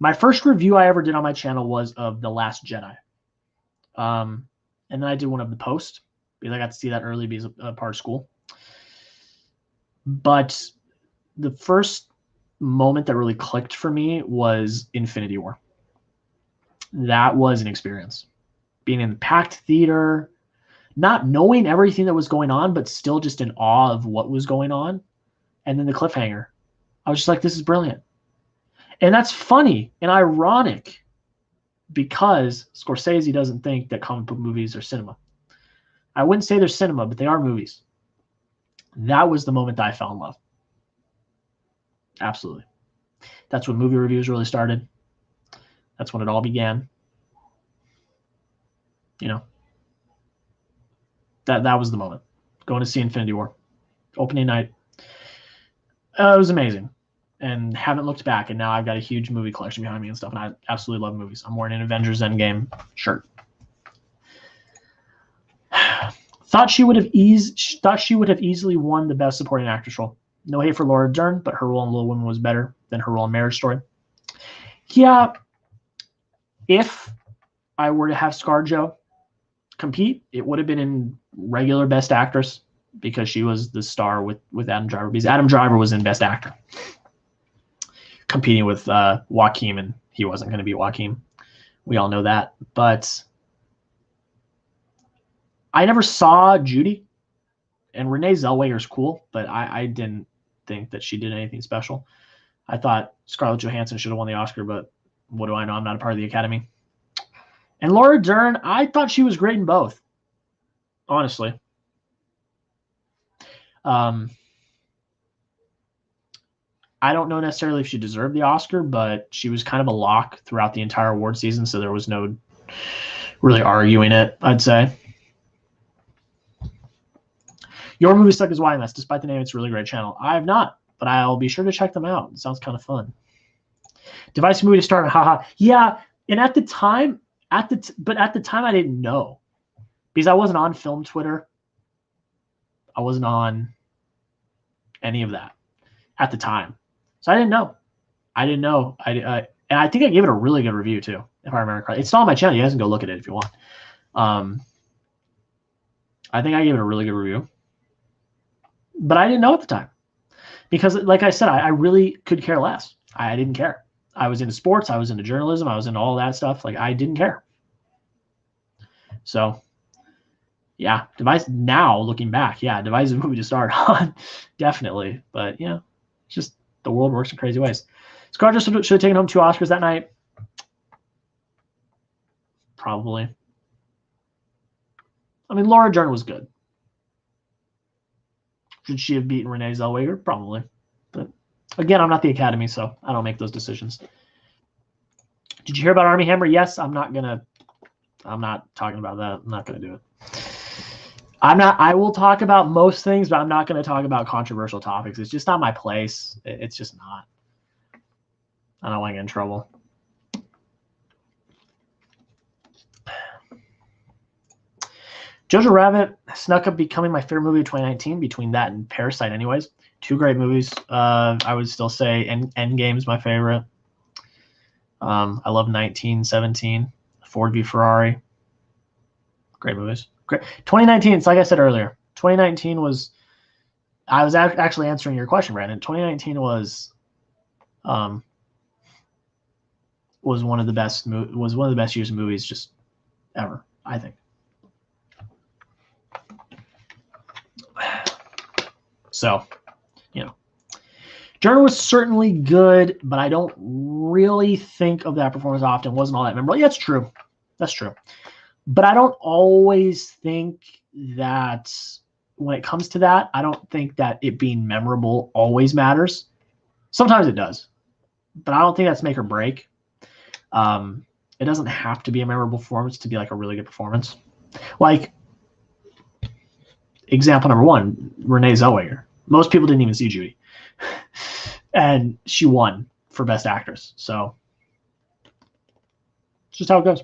My first review I ever did on my channel was of The Last Jedi. And then I did one of The Post because I got to see that early because of part of school. But the first moment that really clicked for me was Infinity War. That was an experience. Being in the packed theater, not knowing everything that was going on, but still just in awe of what was going on. And then the cliffhanger. I was just like, this is brilliant. And that's funny and ironic because Scorsese doesn't think that comic book movies are cinema. I wouldn't say they're cinema, but they are movies. That was the moment that I fell in love. Absolutely. That's when movie reviews really started. That's when it all began. That was the moment. Going to see Infinity War. Opening night. It was amazing. And haven't looked back. And now I've got a huge movie collection behind me and stuff. And I absolutely love movies. I'm wearing an Avengers Endgame shirt. Thought she would have easily won the Best Supporting Actress role. No hate for Laura Dern, but her role in Little Women was better than her role in Marriage Story. Yeah, if I were to have ScarJo compete, it would have been in regular Best Actress because she was the star with Adam Driver. Because Adam Driver was in Best Actor, competing with Joaquin, and he wasn't going to be Joaquin. We all know that. But I never saw Judy, and Renee Zellweger's cool, but I didn't think that she did anything special. I thought Scarlett Johansson should have won the Oscar, but what do I know? I'm not a part of the Academy. And Laura Dern, I thought she was great in both, honestly. I don't know necessarily if she deserved the Oscar, but she was kind of a lock throughout the entire award season, so there was no really arguing it, I'd say. Your Movie Stuck is YMS. Despite the name, it's a really great channel. I have not, but I'll be sure to check them out. It sounds kind of fun. Divisive movie to start. Haha. Yeah, and at the time I didn't know because I wasn't on film Twitter. I wasn't on any of that at the time, so I didn't know. And I think I gave it a really good review too, if I remember correctly. It's still on my channel. You guys can go look at it if you want. I think I gave it a really good review. But I didn't know at the time because, like I said, I really could care less. I didn't care. I was into sports. I was into journalism. I was into all that stuff. Like, I didn't care. So, yeah, now looking back, yeah, divisive movie to start on, definitely. But, it's just the world works in crazy ways. ScarJo should have taken home 2 Oscars that night. Probably. I mean, Laura Dern was good. Should she have beaten Renee Zellweger? Probably. But again, I'm not the Academy, so I don't make those decisions. Did you hear about Army Hammer? Yes, I'm not talking about that. I'm not gonna do it. I will talk about most things, but I'm not gonna talk about controversial topics. It's just not my place. It's just not. I don't want to get in trouble. Jojo Rabbit snuck up becoming my favorite movie of 2019 between that and Parasite anyways. Two great movies. I would still say Endgame's my favorite. I love 1917, Ford v Ferrari. Great movies. Great. 2019, it's like I said earlier. 2019 was. I was actually answering your question, Brandon. 2019 was one of the best years of movies just ever, I think. So, Journal was certainly good, but I don't really think of that performance often. It wasn't all that memorable. Yeah, it's true. That's true. But I don't always think that when it comes to that, I don't think that it being memorable always matters. Sometimes it does, but I don't think that's make or break. It doesn't have to be a memorable performance to be like a really good performance. Like, example number one, Renee Zellweger. Most people didn't even see Judy. And she won for Best Actress. So it's just how it goes.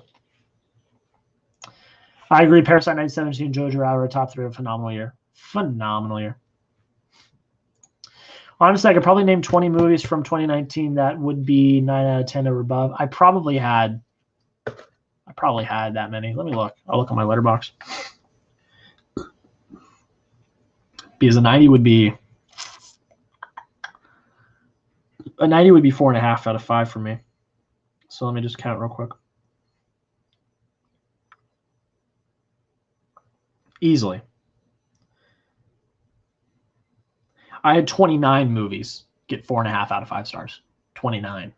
I agree. Parasite 1917 and Jojo Rabbit are top three of a phenomenal year. Phenomenal year. Honestly, I could probably name 20 movies from 2019 that would be 9 out of 10 or above. I probably had that many. Let me look. I'll look on my Letterboxd. Because a 90 would be 4.5 out of 5 for me. So let me just count real quick. Easily. I had 29 movies get 4.5 out of 5 stars. 29.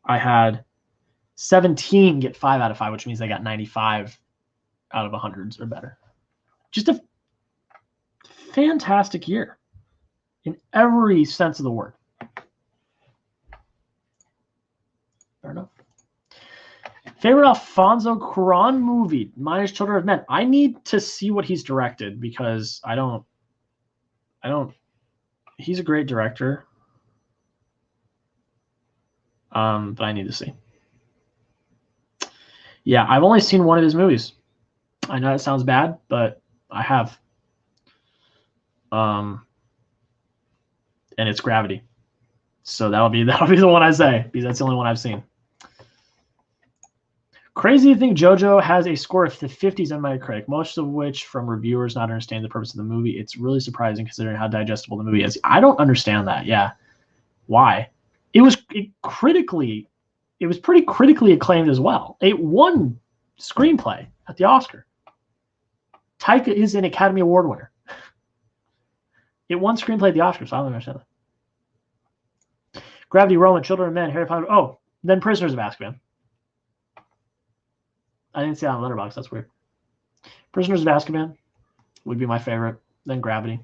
I had 17 get 5 out of 5, which means I got 95 out of 100s or better. Just a fantastic year in every sense of the word. Fair enough. Favorite Alfonso Cuarón movie minus Children of Men. I need to see what he's directed because I don't. He's a great director. But I need to see. Yeah, I've only seen one of his movies. I know that sounds bad, but I have. And it's Gravity. So that'll be the one I say because that's the only one I've seen. Crazy to think JoJo has a score of the 50s on Metacritic, most of which from reviewers not understanding the purpose of the movie. It's really surprising considering how digestible the movie is. I don't understand that. Yeah. Why? It was pretty critically acclaimed as well. It won screenplay at the Oscar. Taika is an Academy Award winner. It won screenplay at the Oscars, so I don't understand that. Gravity, Roma, Children of Men, Harry Potter. Oh, then Prisoners of Azkaban. I didn't see that on Letterboxd. That's weird. Prisoners of Azkaban would be my favorite. Then Gravity.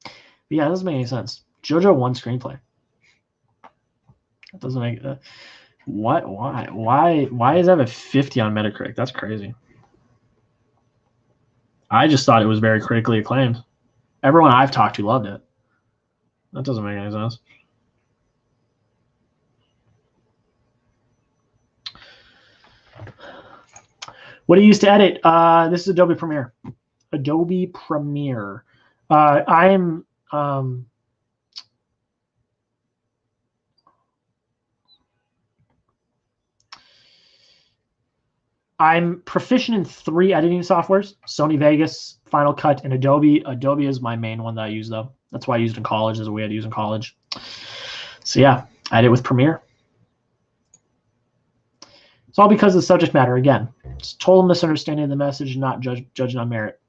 But yeah, that doesn't make any sense. JoJo won screenplay. That doesn't make. What? Why is that a 50 on Metacritic? That's crazy. I just thought it was very critically acclaimed. Everyone I've talked to loved it. That doesn't make any sense. What do you use to edit? This is Adobe Premiere. Adobe Premiere. I'm proficient in 3 editing softwares: Sony Vegas, Final Cut, and Adobe. Adobe is my main one that I use, though. That's why I used it in college. There's a way I had to use in college. So yeah, I edit with Premiere. It's all because of the subject matter. Again, it's total misunderstanding of the message, not judging on merit.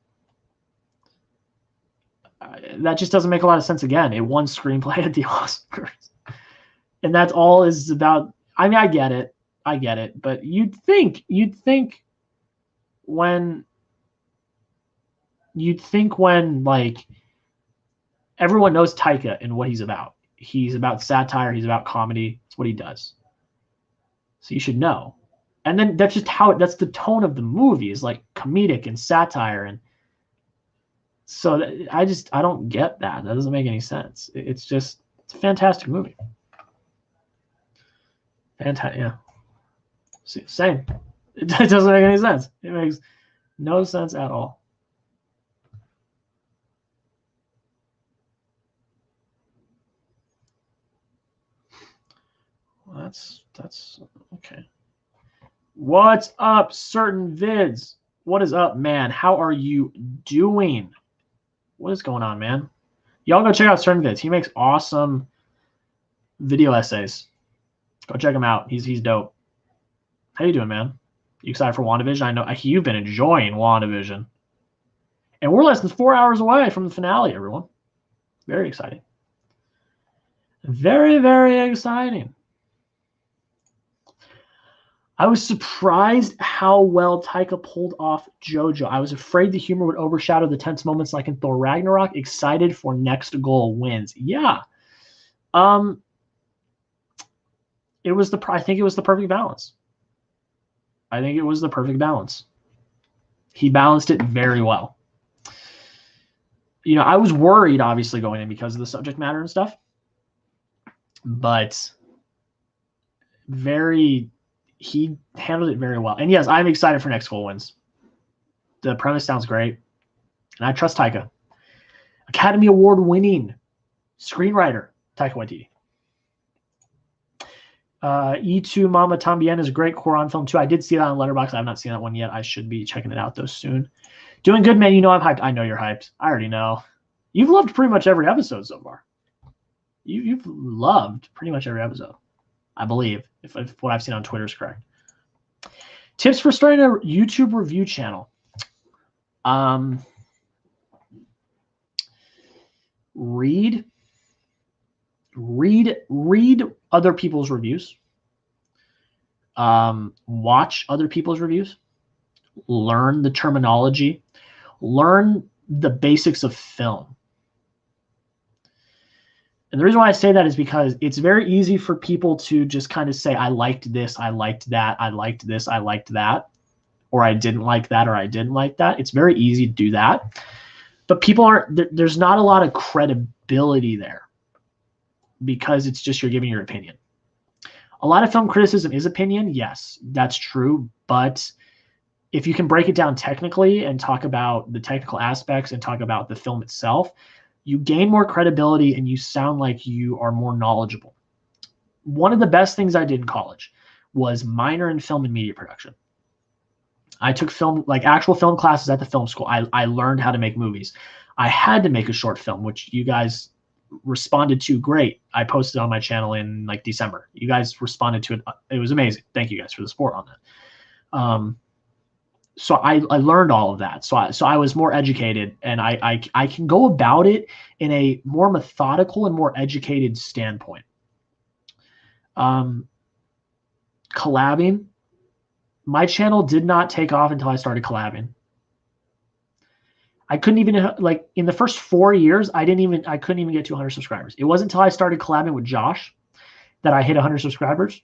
That just doesn't make a lot of sense. Again, it won screenplay at the Oscars, and that's all is about. I mean, I get it, but you'd think when like everyone knows Taika and what he's about. He's about satire. He's about comedy. It's what he does. So you should know. And then that's just how that's the tone of the movie is like comedic and satire. And so I don't get that. That doesn't make any sense. It's a fantastic movie. Fantastic. Yeah. See, same. It doesn't make any sense. It makes no sense at all. Well, that's okay. What's up, certain vids? What is up, man? How are you doing? What is going on, man? Y'all go check out certain vids. He makes awesome video essays. Go check him out. He's dope. How you doing, man? You excited for WandaVision? I know you've been enjoying WandaVision. And we're less than 4 hours away from the finale, everyone. Very exciting. Very, very exciting. I was surprised how well Taika pulled off JoJo. I was afraid the humor would overshadow the tense moments like in Thor Ragnarok. Excited for next goal wins. Yeah. I think it was the perfect balance. I think it was the perfect balance. He balanced it very well. You know, I was worried, obviously, going in because of the subject matter and stuff. But he handled it very well. And yes, I'm excited for next goal wins. The premise sounds great. And I trust Taika. Academy Award winning screenwriter, Taika Waititi. E2 Mama Tambien is a great Quran film too. I did see that on Letterboxd. I have not seen that one yet. I should be checking it out though soon. Doing good, man. You know I'm hyped. I know you're hyped. I already know. You've loved pretty much every episode so far. You've loved pretty much every episode, I believe, if what I've seen on Twitter is correct. Tips for starting a YouTube review channel. Read other people's reviews. Watch other people's reviews. Learn the terminology. Learn the basics of film. And the reason why I say that is because it's very easy for people to just kind of say, I liked this, I liked that, I liked this, I liked that, or I didn't like that, or I didn't like that. It's very easy to do that. But people there's not a lot of credibility there because it's just you're giving your opinion. A lot of film criticism is opinion. Yes, that's true. But if you can break it down technically and talk about the technical aspects and talk about the film itself, you gain more credibility and you sound like you are more knowledgeable. One of the best things I did in college was minor in film and media production. I took film, like actual film classes at the film school. I learned how to make movies. I had to make a short film, which you guys responded to great. I posted on my channel in like December. You guys responded to it. It was amazing. Thank you guys for the support on that. So I learned all of that. So I was more educated, and I can go about it in a more methodical and more educated standpoint. Collabing. My channel did not take off until I started collabing. I couldn't even, like, in the first 4 years, I couldn't even get to 100 subscribers. It wasn't until I started collabing with Josh that I hit 100 subscribers.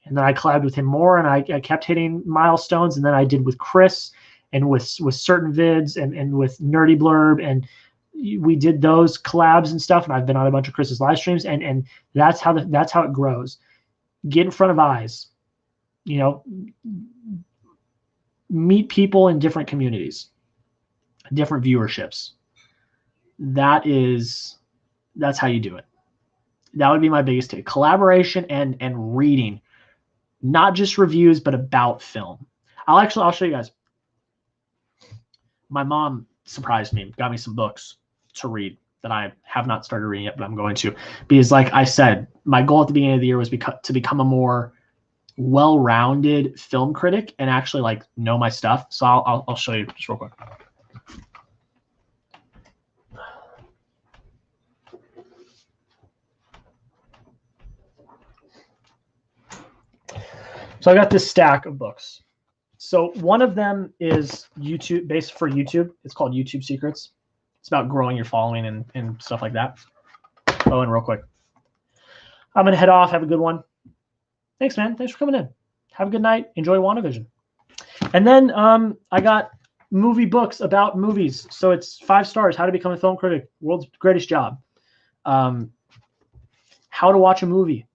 And then I collabed with him more, and I kept hitting milestones. And then I did with Chris and with certain vids and with Nerdy Blurb, and we did those collabs and stuff. And I've been on a bunch of Chris's live streams, and that's how it grows. Get in front of eyes, you know, meet people in different communities, different viewerships. That's how you do it. That would be my biggest tip. Collaboration and reading. Not just reviews, but about film. I'll show you guys. My mom surprised me, got me some books to read that I have not started reading yet, but I'm going to. Because like I said, my goal at the beginning of the year was to become a more well-rounded film critic and actually like know my stuff. So I'll show you just real quick. So I got this stack of books. So one of them is YouTube, based for YouTube. It's called YouTube Secrets. It's about growing your following and stuff like that. Oh, and real quick, I'm going to head off. Have a good one. Thanks, man. Thanks for coming in. Have a good night. Enjoy WandaVision. And then I got movie books about movies. So it's 5 stars. How to become a film critic. World's greatest job. How to watch a movie.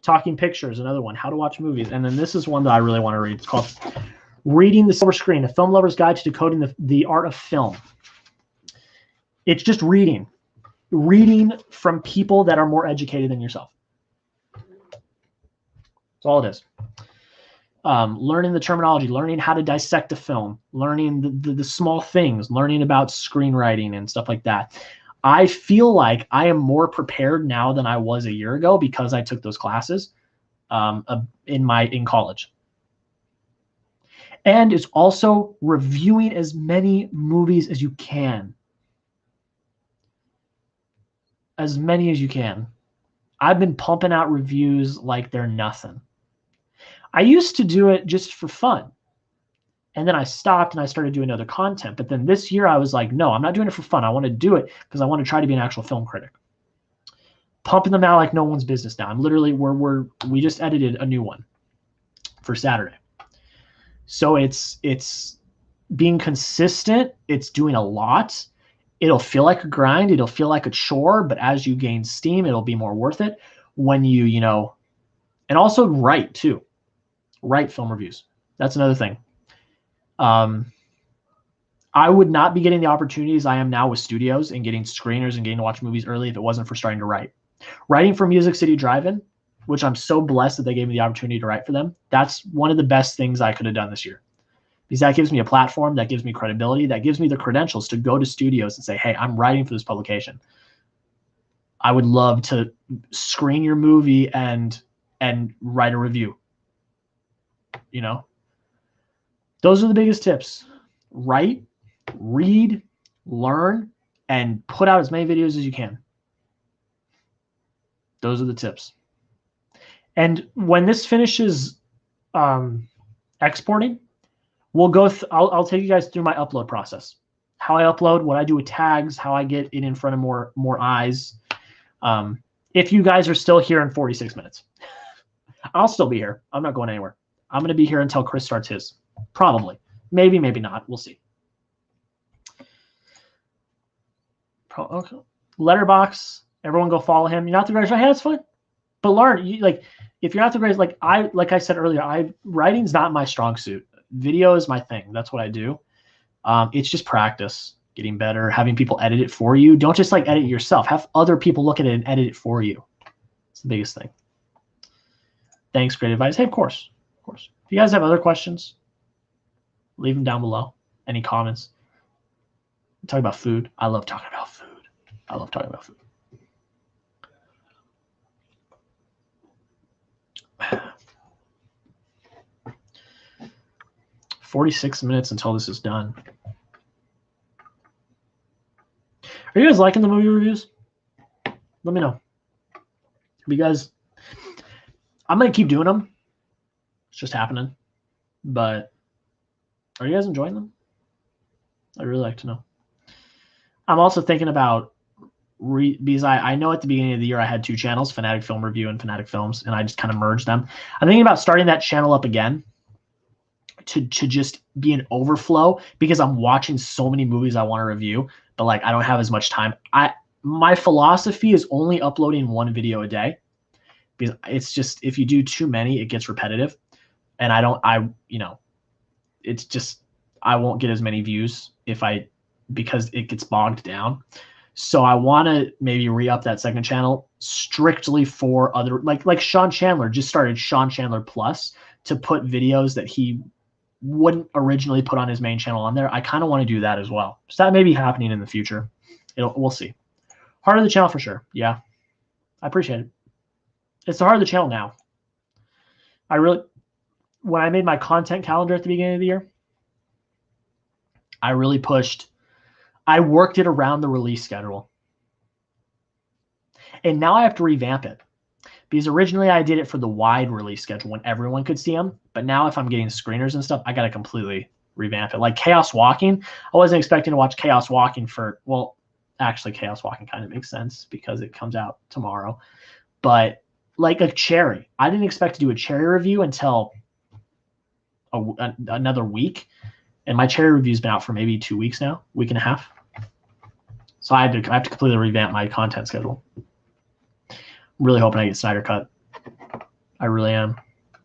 Talking Pictures, another one. How to watch movies. And then this is one that I really want to read. It's called Reading the Silver Screen, a film lover's guide to decoding the art of film. It's just reading from people that are more educated than yourself. That's all it is. Learning the terminology, learning how to dissect a film, learning the small things, learning about screenwriting and stuff like that. I feel like I am more prepared now than I was a year ago because I took those classes in college. And it's also reviewing as many movies as you can. As many as you can. I've been pumping out reviews like they're nothing. I used to do it just for fun. And then I stopped and I started doing other content. But then this year I was like, no, I'm not doing it for fun. I want to do it because I want to try to be an actual film critic. Pumping them out like no one's business now. I'm literally, we just edited a new one for Saturday. So it's being consistent. It's doing a lot. It'll feel like a grind. It'll feel like a chore. But as you gain steam, it'll be more worth it when you know, and also write too. Write film reviews. That's another thing. I would not be getting the opportunities I am now with studios and getting screeners and getting to watch movies early if it wasn't for starting to write. Writing for Music City Drive-In, which I'm so blessed that they gave me the opportunity to write for them. That's one of the best things I could have done this year. Because that gives me a platform, that gives me credibility, that gives me the credentials to go to studios and say, hey, I'm writing for this publication. I would love to screen your movie and write a review. You know? Those are the biggest tips. Write, read, learn, and put out as many videos as you can. Those are the tips. And when this finishes exporting, we'll go. I'll take you guys through my upload process. How I upload, what I do with tags, how I get it in front of more eyes. If you guys are still here in 46 minutes, I'll still be here. I'm not going anywhere. I'm going to be here until Chris starts his. Probably. Maybe, maybe not. We'll see. Okay. Letterboxd. Everyone go follow him. You're not the greatest. Hey, that's fine. But learn. If you're not the greatest, like I said earlier, writing's not my strong suit. Video is my thing. That's what I do. It's just practice, getting better, having people edit it for you. Don't just edit it yourself. Have other people look at it and edit it for you. It's the biggest thing. Thanks. Great advice. Hey, of course. Of course. If you guys have other questions, leave them down below. Any comments? Talk about food. I love talking about food. I love talking about food. $46 minutes until this is done. Are you guys liking the movie reviews? Let me know. Because I'm going to keep doing them. It's just happening. But are you guys enjoying them? I'd really like to know. I'm also thinking about, because I know at the beginning of the year I had 2 channels, Fanatic Film Review and Fanatic Films, and I just kind of merged them. I'm thinking about starting that channel up again to just be an overflow, because I'm watching so many movies I want to review, but I don't have as much time. My philosophy is only uploading 1 video a day, because it's just, if you do too many, it gets repetitive, and it's just, I won't get as many views because it gets bogged down. So I want to maybe re-up that second channel strictly for other, like Sean Chandler just started Sean Chandler Plus to put videos that he wouldn't originally put on his main channel on there. I kind of want to do that as well. So that may be happening in the future. We'll see. Heart of the channel for sure. Yeah, I appreciate it. It's the heart of the channel now. When I made my content calendar at the beginning of the year, I really pushed. I worked it around the release schedule. And now I have to revamp it. Because originally I did it for the wide release schedule when everyone could see them. But now if I'm getting screeners and stuff, I got to completely revamp it. Like Chaos Walking, I wasn't expecting to watch Chaos Walking actually Chaos Walking kind of makes sense because it comes out tomorrow. But like a cherry. I didn't expect to do a cherry review until another week, and my cherry review's been out for maybe 2 weeks now, week and a half. So I have to completely revamp my content schedule. I'm really hoping I get Snyder Cut. I really am.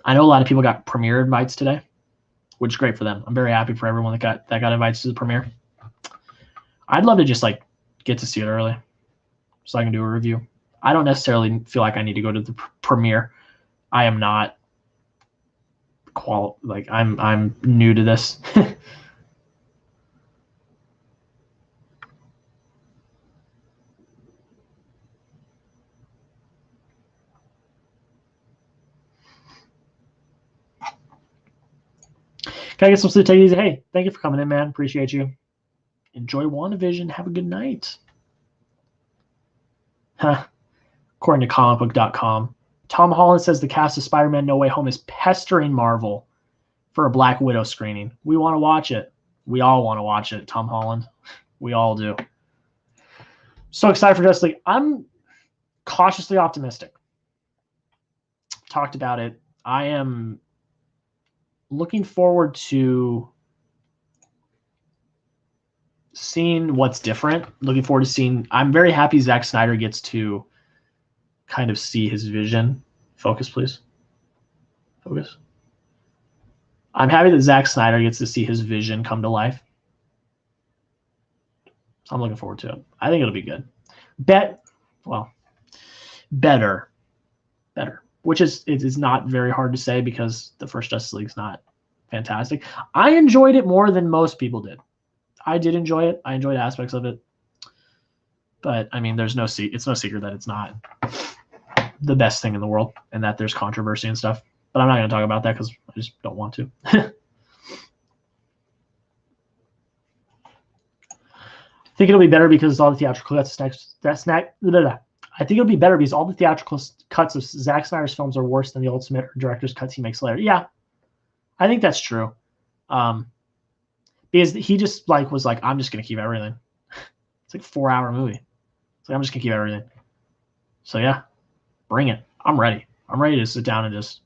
I know a lot of people got premiere invites today, which is great for them. I'm very happy for everyone that got invites to the premiere. I'd love to just like get to see it early so I can do a review. I don't necessarily feel like I need to go to the premiere. I am not I'm new to this. Can I get some sleep? Take it easy. Hey, thank you for coming in, man. Appreciate you. Enjoy WandaVision. Have a good night. Huh. According to comicbook.com, Tom Holland says the cast of Spider-Man No Way Home is pestering Marvel for a Black Widow screening. We want to watch it. We all want to watch it, Tom Holland. We all do. So excited for Justice League. I'm cautiously optimistic. Talked about it. I am looking forward to seeing what's different. Looking forward to seeing. I'm very happy Zack Snyder gets to kind of see his vision. Focus, please. Focus. I'm happy that Zack Snyder gets to see his vision come to life. So I'm looking forward to it. I think it'll be good. Better. Which is not very hard to say because the first Justice League's not fantastic. I enjoyed it more than most people did. I did enjoy it. I enjoyed aspects of it. But I mean, it's no secret that it's not the best thing in the world and that there's controversy and stuff. But I'm not going to talk about that because I just don't want to. I think it'll be better because all the theatrical cuts. I think it'll be better because all the theatrical cuts of Zack Snyder's films are worse than the ultimate director's cuts he makes later. Yeah, I think that's true. Because he just was like, I'm just gonna keep everything. It's like a 4-hour movie. It's like I'm just gonna keep everything. So yeah, bring it. I'm ready. I'm ready to sit down and just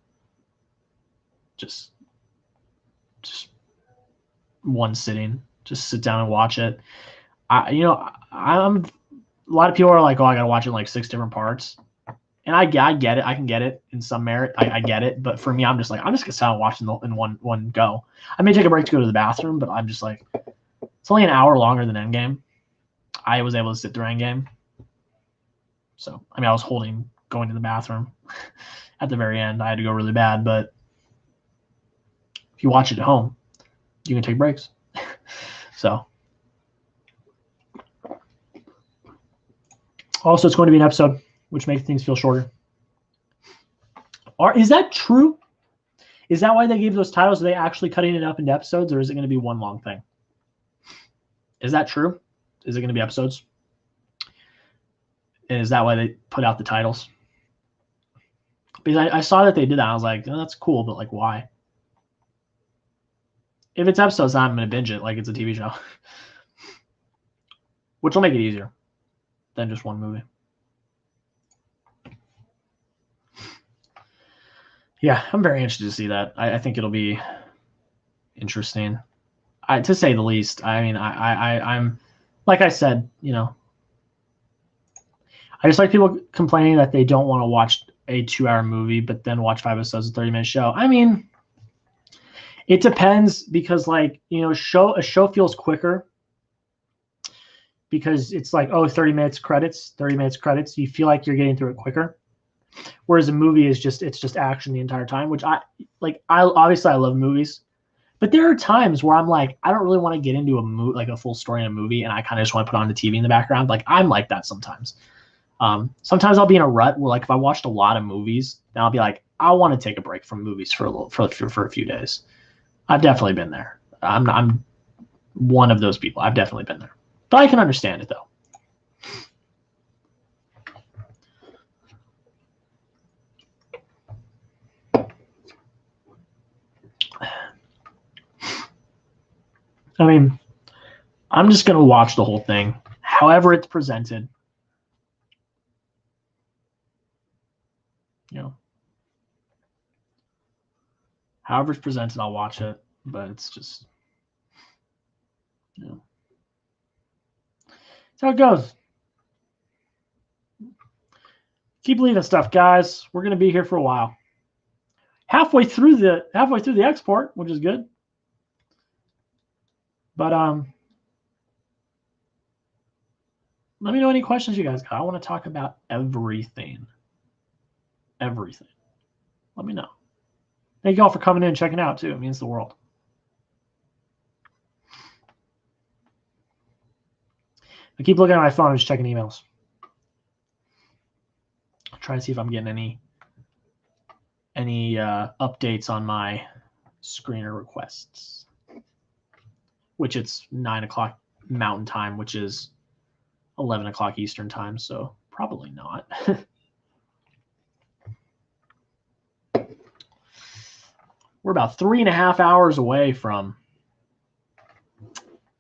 one sitting. Just sit down and watch it. I'm a lot of people are like, oh, I got to watch it in like 6 different parts. And I get it. I can get it in some merit. I get it. But for me, I'm just going to sit down and watch it in one go. I may take a break to go to the bathroom, but I'm just like, it's only an hour longer than Endgame. I was able to sit through Endgame. So, I mean, I was going to the bathroom at the very end. I had to go really bad. But if you watch it at home, you can take breaks. So. Also, it's going to be an episode, which makes things feel shorter. Is that true? Is that why they gave those titles? Are they actually cutting it up into episodes, or is it going to be one long thing? Is that true? Is it going to be episodes? And is that why they put out the titles? Because I saw that they did that. I was like, oh, that's cool, but like, why? If it's episodes, I'm going to binge it like it's a TV show. Which will make it easier than just one movie. Yeah, I'm very interested to see that. I think it'll be interesting, to say the least. I mean, I'm like I said, I just like people complaining that they don't want to watch a 2-hour movie, but then watch 5 episodes of a 30-minute show. I mean, it depends because, a show feels quicker. Because it's like, 30 minutes credits. You feel like you're getting through it quicker. Whereas a movie is just action the entire time, which I obviously I love movies. But there are times where I'm like, I don't really want to get into a full story in a movie, and I kind of just want to put on the TV in the background. Like, I'm like that sometimes. Sometimes I'll be in a rut where, if I watched a lot of movies, then I'll be like, I want to take a break from movies for a few days. I've definitely been there. I'm one of those people. I've definitely been there. But I can understand it, though. I mean, I'm just going to watch the whole thing, however it's presented. you know, however it's presented, I'll watch it. But it's just, you know, that's how it goes. Keep leaving stuff, guys. We're gonna be here for a while. Halfway through the export, which is good. But let me know any questions you guys got. I want to talk about everything. Everything. Let me know. Thank you all for coming in and checking out too. It means the world. I keep looking at my phone and just checking emails. I'll try to see if I'm getting any updates on my screener requests, which it's 9 o'clock Mountain Time, which is 11 o'clock Eastern Time, so probably not. We're about 3.5 hours away from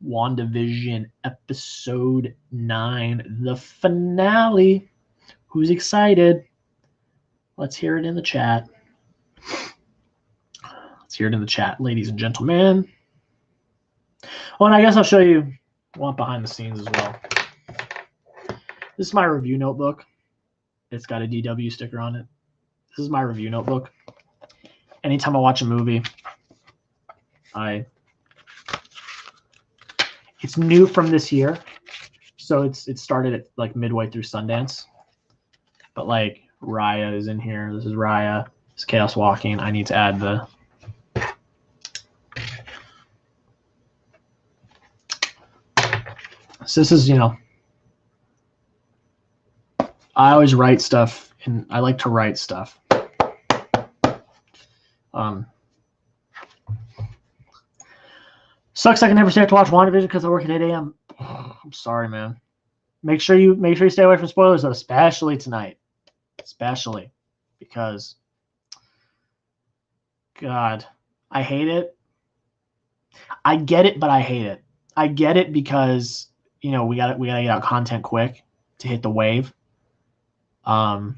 WandaVision episode 9, the finale. Who's excited? Let's hear it in the chat. Let's hear it in the chat, ladies and gentlemen. Oh, and I guess I'll show you one behind the scenes as well. This is my review notebook. It's got a DW sticker on it. This is my review notebook. Anytime I watch a movie, it's new from this year. So it started at like midway through Sundance. But like Raya is in here. This is Raya. It's Chaos Walking. I need to add the so this is, you know, I always write stuff and I like to write stuff. Sucks I can never stay up to watch WandaVision because I work at 8 a.m. I'm sorry, man. Make sure you stay away from spoilers though, especially tonight. Especially because God, I hate it. I get it, but I hate it. I get it because, you know, we gotta get out content quick to hit the wave. You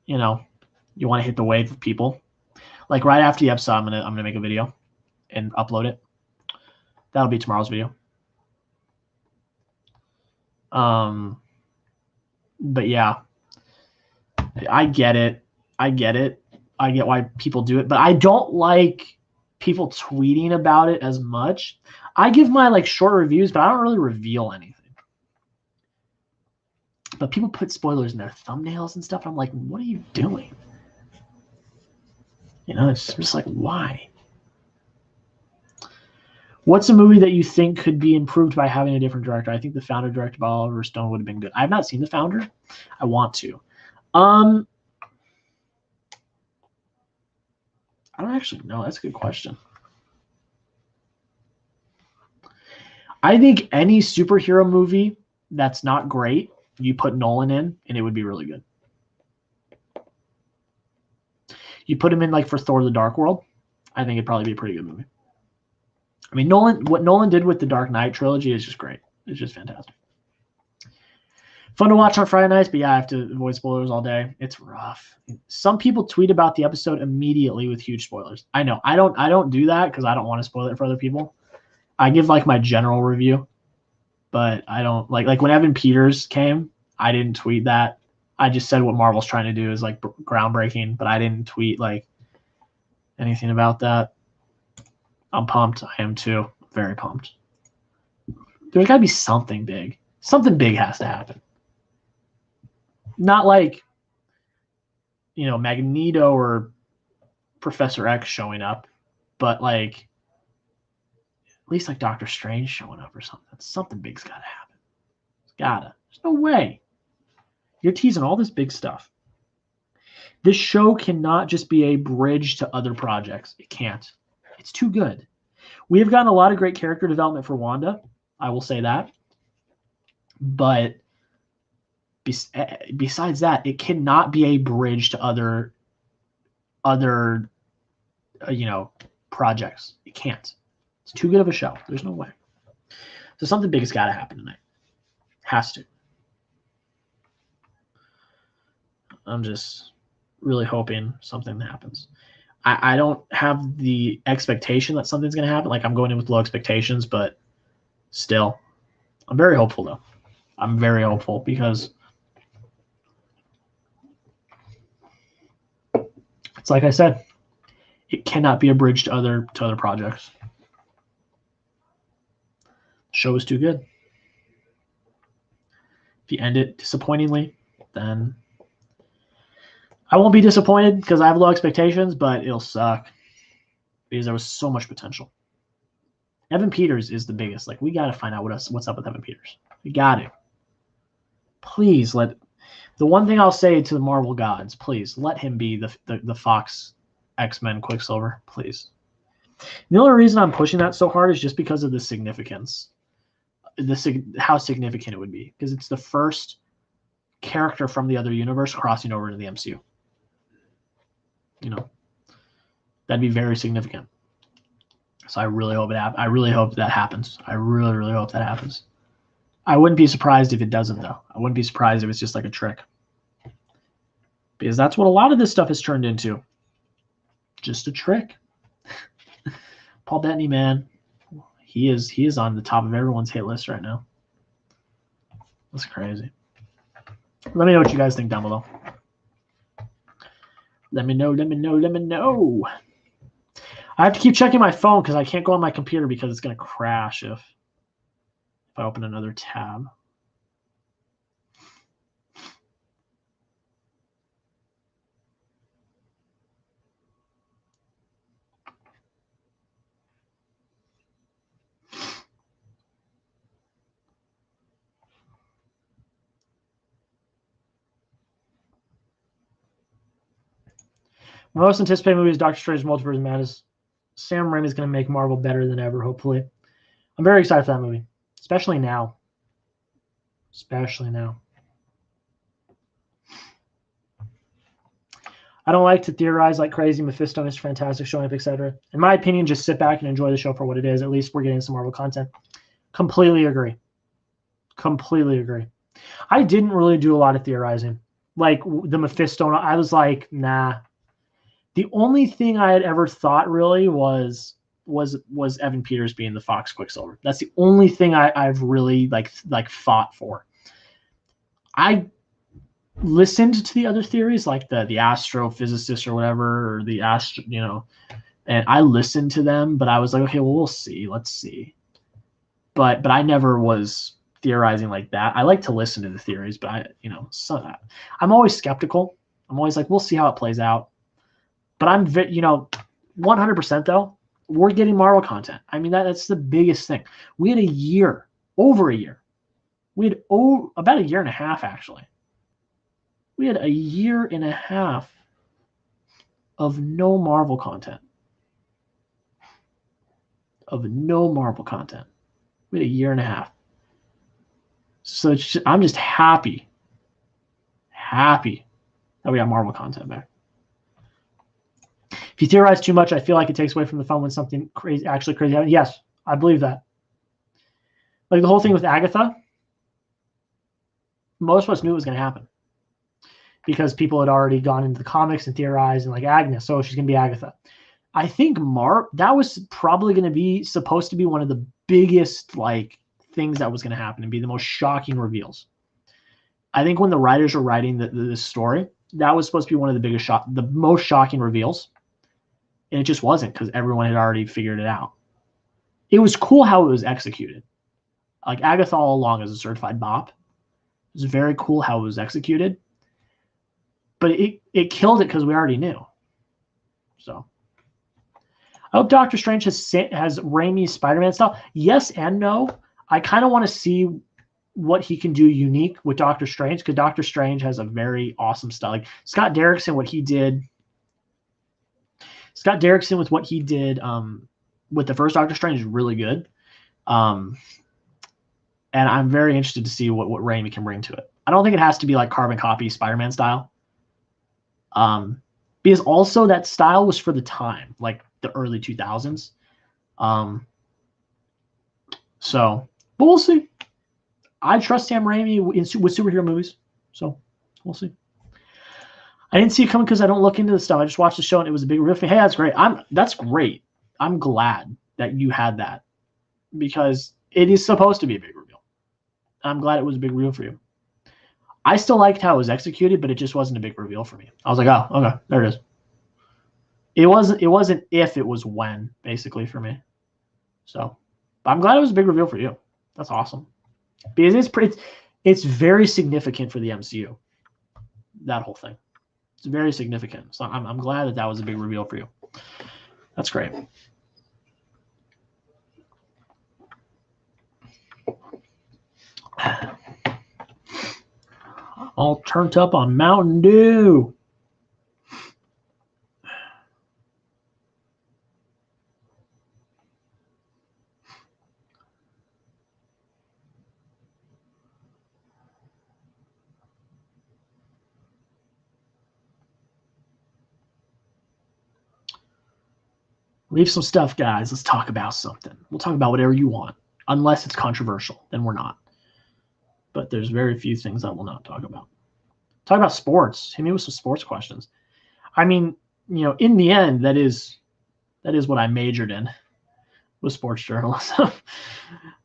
know, you want to hit the wave of people. Like right after the episode, I'm gonna make a video and upload it. That'll be tomorrow's video. But yeah, I get it. I get why people do it, but I don't like people tweeting about it as much. I give my like short reviews, but I don't really reveal anything. But people put spoilers in their thumbnails and stuff. I'm like, what are you doing? You know, it's just like, why? What's a movie that you think could be improved by having a different director? I think The Founder directed by Oliver Stone would have been good. I've not seen The Founder. I want to. I don't actually know. That's a good question. I think any superhero movie that's not great, you put Nolan in, and it would be really good. You put him in like for Thor: The Dark World, I think it'd probably be a pretty good movie. I mean, what Nolan did with the Dark Knight trilogy is just great. It's just fantastic. Fun to watch on Friday nights, but yeah, I have to avoid spoilers all day. It's rough. Some people tweet about the episode immediately with huge spoilers. I know. I don't do that because I don't want to spoil it for other people. I give like my general review, but I don't like when Evan Peters came, I didn't tweet that. I just said what Marvel's trying to do is like groundbreaking, but I didn't tweet like anything about that. I'm pumped. I am too. Very pumped. There's got to be something big. Something big has to happen. Not like, you know, Magneto or Professor X showing up, but like at least like Doctor Strange showing up or something. Something big's got to happen. It's gotta. There's no way. You're teasing all this big stuff. This show cannot just be a bridge to other projects. It can't. It's too good. We have gotten a lot of great character development for Wanda. I will say that. But besides that, it cannot be a bridge to other you know, projects. It can't. It's too good of a show. There's no way. So something big has got to happen tonight. Has to. I'm just really hoping something happens. I don't have the expectation that something's going to happen. Like, I'm going in with low expectations, but still, I'm very hopeful, though. I'm very hopeful because it's like I said, it cannot be a bridge to other projects. The show is too good. If you end it disappointingly, then I won't be disappointed because I have low expectations, but it'll suck because there was so much potential. Evan Peters is the biggest. Like, we got to find out what's up with Evan Peters. We got to. Please the one thing I'll say to the Marvel gods, please let him be the Fox X-Men Quicksilver, please. The only reason I'm pushing that so hard is just because of the significance, how significant it would be, because it's the first character from the other universe crossing over into the MCU. You know, that'd be very significant. So I really hope I really hope that happens. I really, really hope that happens. I wouldn't be surprised if it doesn't, though. I wouldn't be surprised if it's just like a trick, because that's what a lot of this stuff has turned into. Just a trick. Paul Bettany, man, he is on the top of everyone's hit list right now. That's crazy. Let me know what you guys think down below. Let me know. Let me know. Let me know. I have to keep checking my phone because I can't go on my computer because it's going to crash if I open another tab. My most anticipated movie is Doctor Strange Multiverse of Madness. Sam Raimi is going to make Marvel better than ever, hopefully. I'm very excited for that movie, especially now. Especially now. I don't like to theorize like crazy. Mephisto, Mr. Fantastic, showing up, etc. In my opinion, just sit back and enjoy the show for what it is. At least we're getting some Marvel content. Completely agree. Completely agree. I didn't really do a lot of theorizing. Like the Mephisto, I was like, nah. The only thing I had ever thought really was Evan Peters being the Fox Quicksilver. That's the only thing I've really like fought for. I listened to the other theories, like the astrophysicist or whatever, or the and I listened to them, but I was like, okay, well, we'll see. Let's see. But I never was theorizing like that. I like to listen to the theories, but I'm always skeptical. I'm always like, we'll see how it plays out. But I'm 100% though, we're getting Marvel content. I mean, that's the biggest thing. We had over a year. We had about a year and a half, actually. We had a year and a half of no Marvel content. We had a year and a half. So I'm just happy that we got Marvel content back. If you theorize too much, I feel like it takes away from the fun when something actually crazy happens. Yes, I believe that. Like the whole thing with Agatha, most of us knew it was going to happen because people had already gone into the comics and theorized and like Agnes, so she's going to be Agatha. I think that was probably going to be supposed to be one of the biggest like things that was going to happen and be the most shocking reveals. I think when the writers were writing this story, that was supposed to be one of the most shocking reveals. And it just wasn't because everyone had already figured it out. It was cool how it was executed. Like Agatha all along is a certified bop. It was very cool how it was executed. But it killed it because we already knew. So I hope Doctor Strange has Raimi's Spider-Man style. Yes and no. I kind of want to see what he can do unique with Doctor Strange because Doctor Strange has a very awesome style. Like Scott Derrickson, what he did. Scott Derrickson with what he did with the first Doctor Strange is really good. And I'm very interested to see what Raimi can bring to it. I don't think it has to be like carbon copy Spider-Man style. Because also that style was for the time, like the early 2000s. But we'll see. I trust Sam Raimi with superhero movies. So we'll see. I didn't see it coming because I don't look into the stuff. I just watched the show and it was a big reveal for me. Hey, that's great. That's great. I'm glad that you had that because it is supposed to be a big reveal. I'm glad it was a big reveal for you. I still liked how it was executed, but it just wasn't a big reveal for me. I was like, oh, okay, there it is. It wasn't if, it was when, basically, for me. So, but I'm glad it was a big reveal for you. That's awesome. Because it's very significant for the MCU. That whole thing. It's very significant. So I'm glad that was a big reveal for you. That's great. All turned up on Mountain Dew. Leave some stuff, guys. Let's talk about something. We'll talk about whatever you want. Unless it's controversial, then we're not. But there's very few things I will not talk about. Talk about sports. Hit me with some sports questions. I mean, in the end, that is what I majored in, was sports journalism.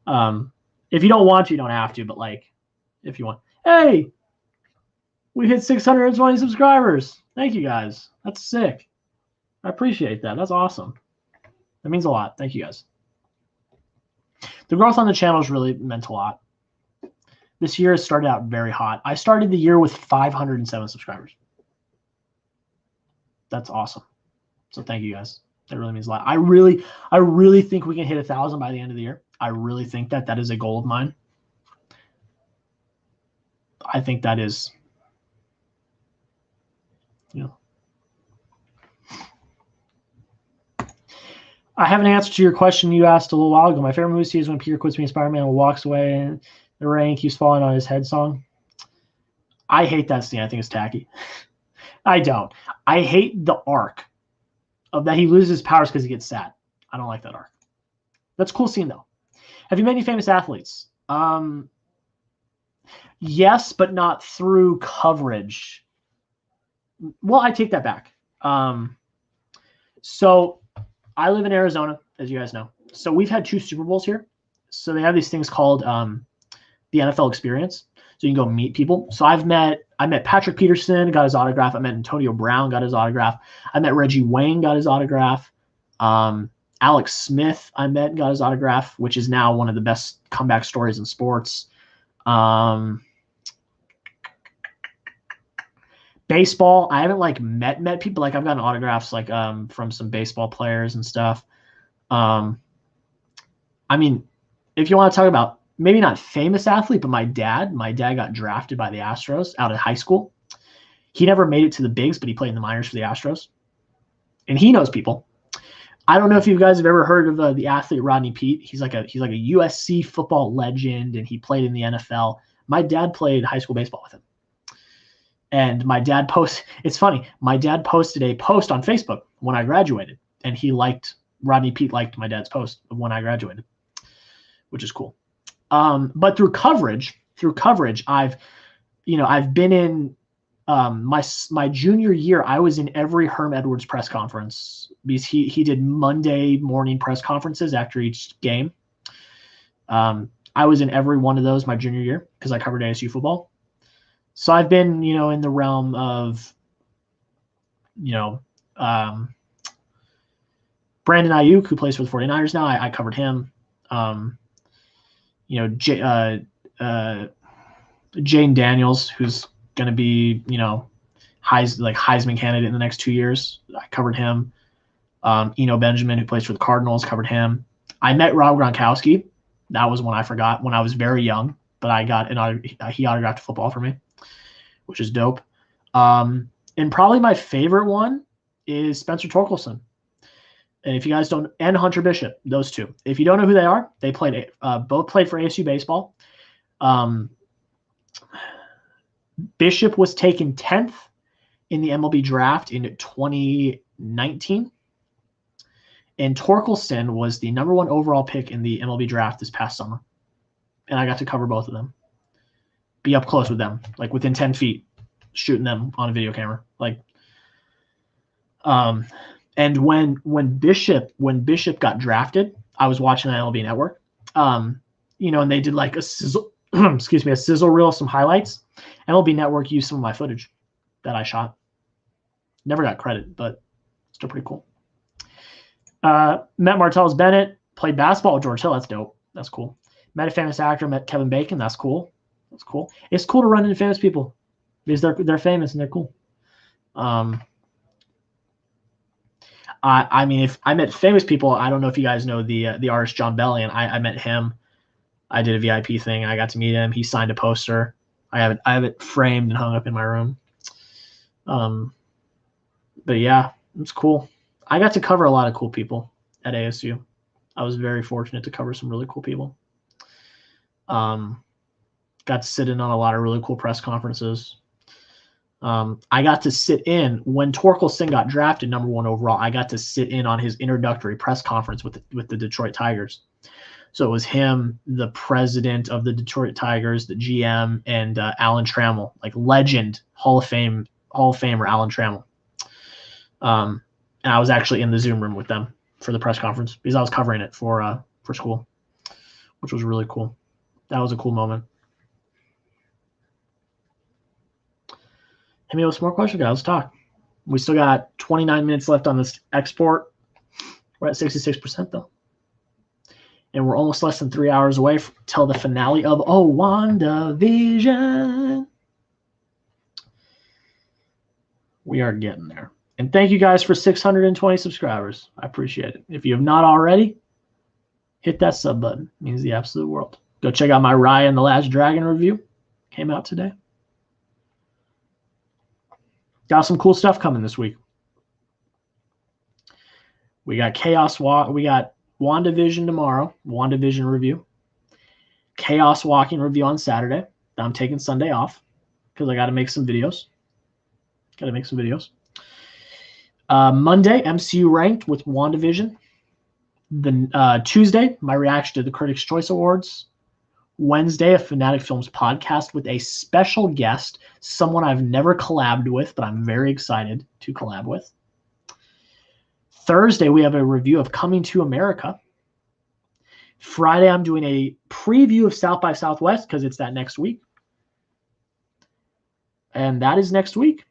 If you don't want to, you don't have to. But if you want, hey, we hit 620 subscribers. Thank you guys. That's sick. I appreciate that. That's awesome. That means a lot. Thank you guys. The growth on the channel has really meant a lot. This year has started out very hot. I started the year with 507 subscribers. That's awesome. So thank you guys. That really means a lot. I really think we can hit 1,000 by the end of the year. I really think that is a goal of mine. I think that is, I have an answer to your question you asked a little while ago. My favorite movie scene is when Peter quits being Spider-Man and walks away and the rain keeps falling on his head song. I hate that scene. I think it's tacky. I don't. I hate the arc of that he loses his powers because he gets sad. I don't like that arc. That's a cool scene, though. Have you met any famous athletes? Yes, but not through coverage. Well, I take that back. So I live in Arizona, as you guys know. So we've had 2 Super Bowls here. So they have these things called the NFL Experience. So you can go meet people. So I met Patrick Peterson, got his autograph. I met Antonio Brown, got his autograph. I met Reggie Wayne, got his autograph. Alex Smith, I met and got his autograph, which is now one of the best comeback stories in sports. Baseball, I haven't met people. I've gotten autographs from some baseball players and stuff. I mean, if you want to talk about maybe not famous athlete, but my dad got drafted by the Astros out of high school. He never made it to the bigs, but he played in the minors for the Astros. And he knows people. I don't know if you guys have ever heard of the athlete Rodney Peete. He's like a USC football legend, and he played in the NFL. My dad played high school baseball with him. And my dad it's funny, my dad posted a post on Facebook when I graduated, and Rodney Peete liked my dad's post of when I graduated, which is cool. But through coverage, I've been in my junior year. I was in every Herm Edwards press conference because he did Monday morning press conferences after each game. I was in every one of those my junior year because I covered ASU football. So I've been, in the realm of, Brandon Ayuk, who plays for the 49ers now. I covered him. Jane Daniels, who's going to be, Heisman candidate in the next 2 years. I covered him. Eno Benjamin, who plays for the Cardinals, covered him. I met Rob Gronkowski. That was one I forgot when I was very young, but he autographed football for me, which is dope. And probably my favorite one is Spencer Torkelson. And if you guys don't, and Hunter Bishop, those two. If you don't know who they are, they both played for ASU baseball. Bishop was taken 10th in the MLB draft in 2019. And Torkelson was the number 1 overall pick in the MLB draft this past summer. And I got to cover both of them. Be up close with them, within 10 feet. shooting them on a video camera. Like, and when Bishop got drafted, I was watching the MLB Network. You know, and they did like a sizzle, excuse me, a sizzle reel, some highlights. MLB Network used some of my footage that I shot. Never got credit, but still pretty cool. Met Martellus Bennett, played basketball with George Hill. That's dope. That's cool. Met a famous actor, met Kevin Bacon. That's cool. That's cool. It's cool to run into famous people because they're famous and they're cool. I mean, if I met famous people, I don't know if you guys know the artist John Bellion. I met him. I did a VIP thing. I got to meet him. He signed a poster. I have it framed and hung up in my room. But yeah, it's cool. I got to cover a lot of cool people at ASU. I was very fortunate to cover some really cool people. Got to sit in on a lot of really cool press conferences. I got to sit in when Torkelson got drafted #1 overall. I got to sit in on his introductory press conference with the Detroit Tigers. So it was him, the president of the Detroit Tigers, the GM, and Alan Trammell, like legend, Hall of Famer Alan Trammell. And I was actually in the Zoom room with them for the press conference because I was covering it for school, which was really cool. That was a cool moment. Hit me with some more questions, guys. Let's talk. We still got 29 minutes left on this export. We're at 66% though. And we're almost less than 3 hours away till the finale of WandaVision. We are getting there. And thank you guys for 620 subscribers. I appreciate it. If you have not already, hit that sub button. It means the absolute world. Go check out my Raya and the Last Dragon review. Came out today. Got some cool stuff coming this week. We got we got WandaVision tomorrow, WandaVision review. Chaos Walking review on Saturday. I'm taking Sunday off because I got to make some videos. Monday, MCU Ranked with WandaVision. Tuesday, my reaction to the Critics' Choice Awards. Wednesday, a FinaticFilms podcast with a special guest, someone I've never collabed with, but I'm very excited to collab with. Thursday, we have a review of Coming to America. Friday, I'm doing a preview of South by Southwest because it's that next week. And that is next week.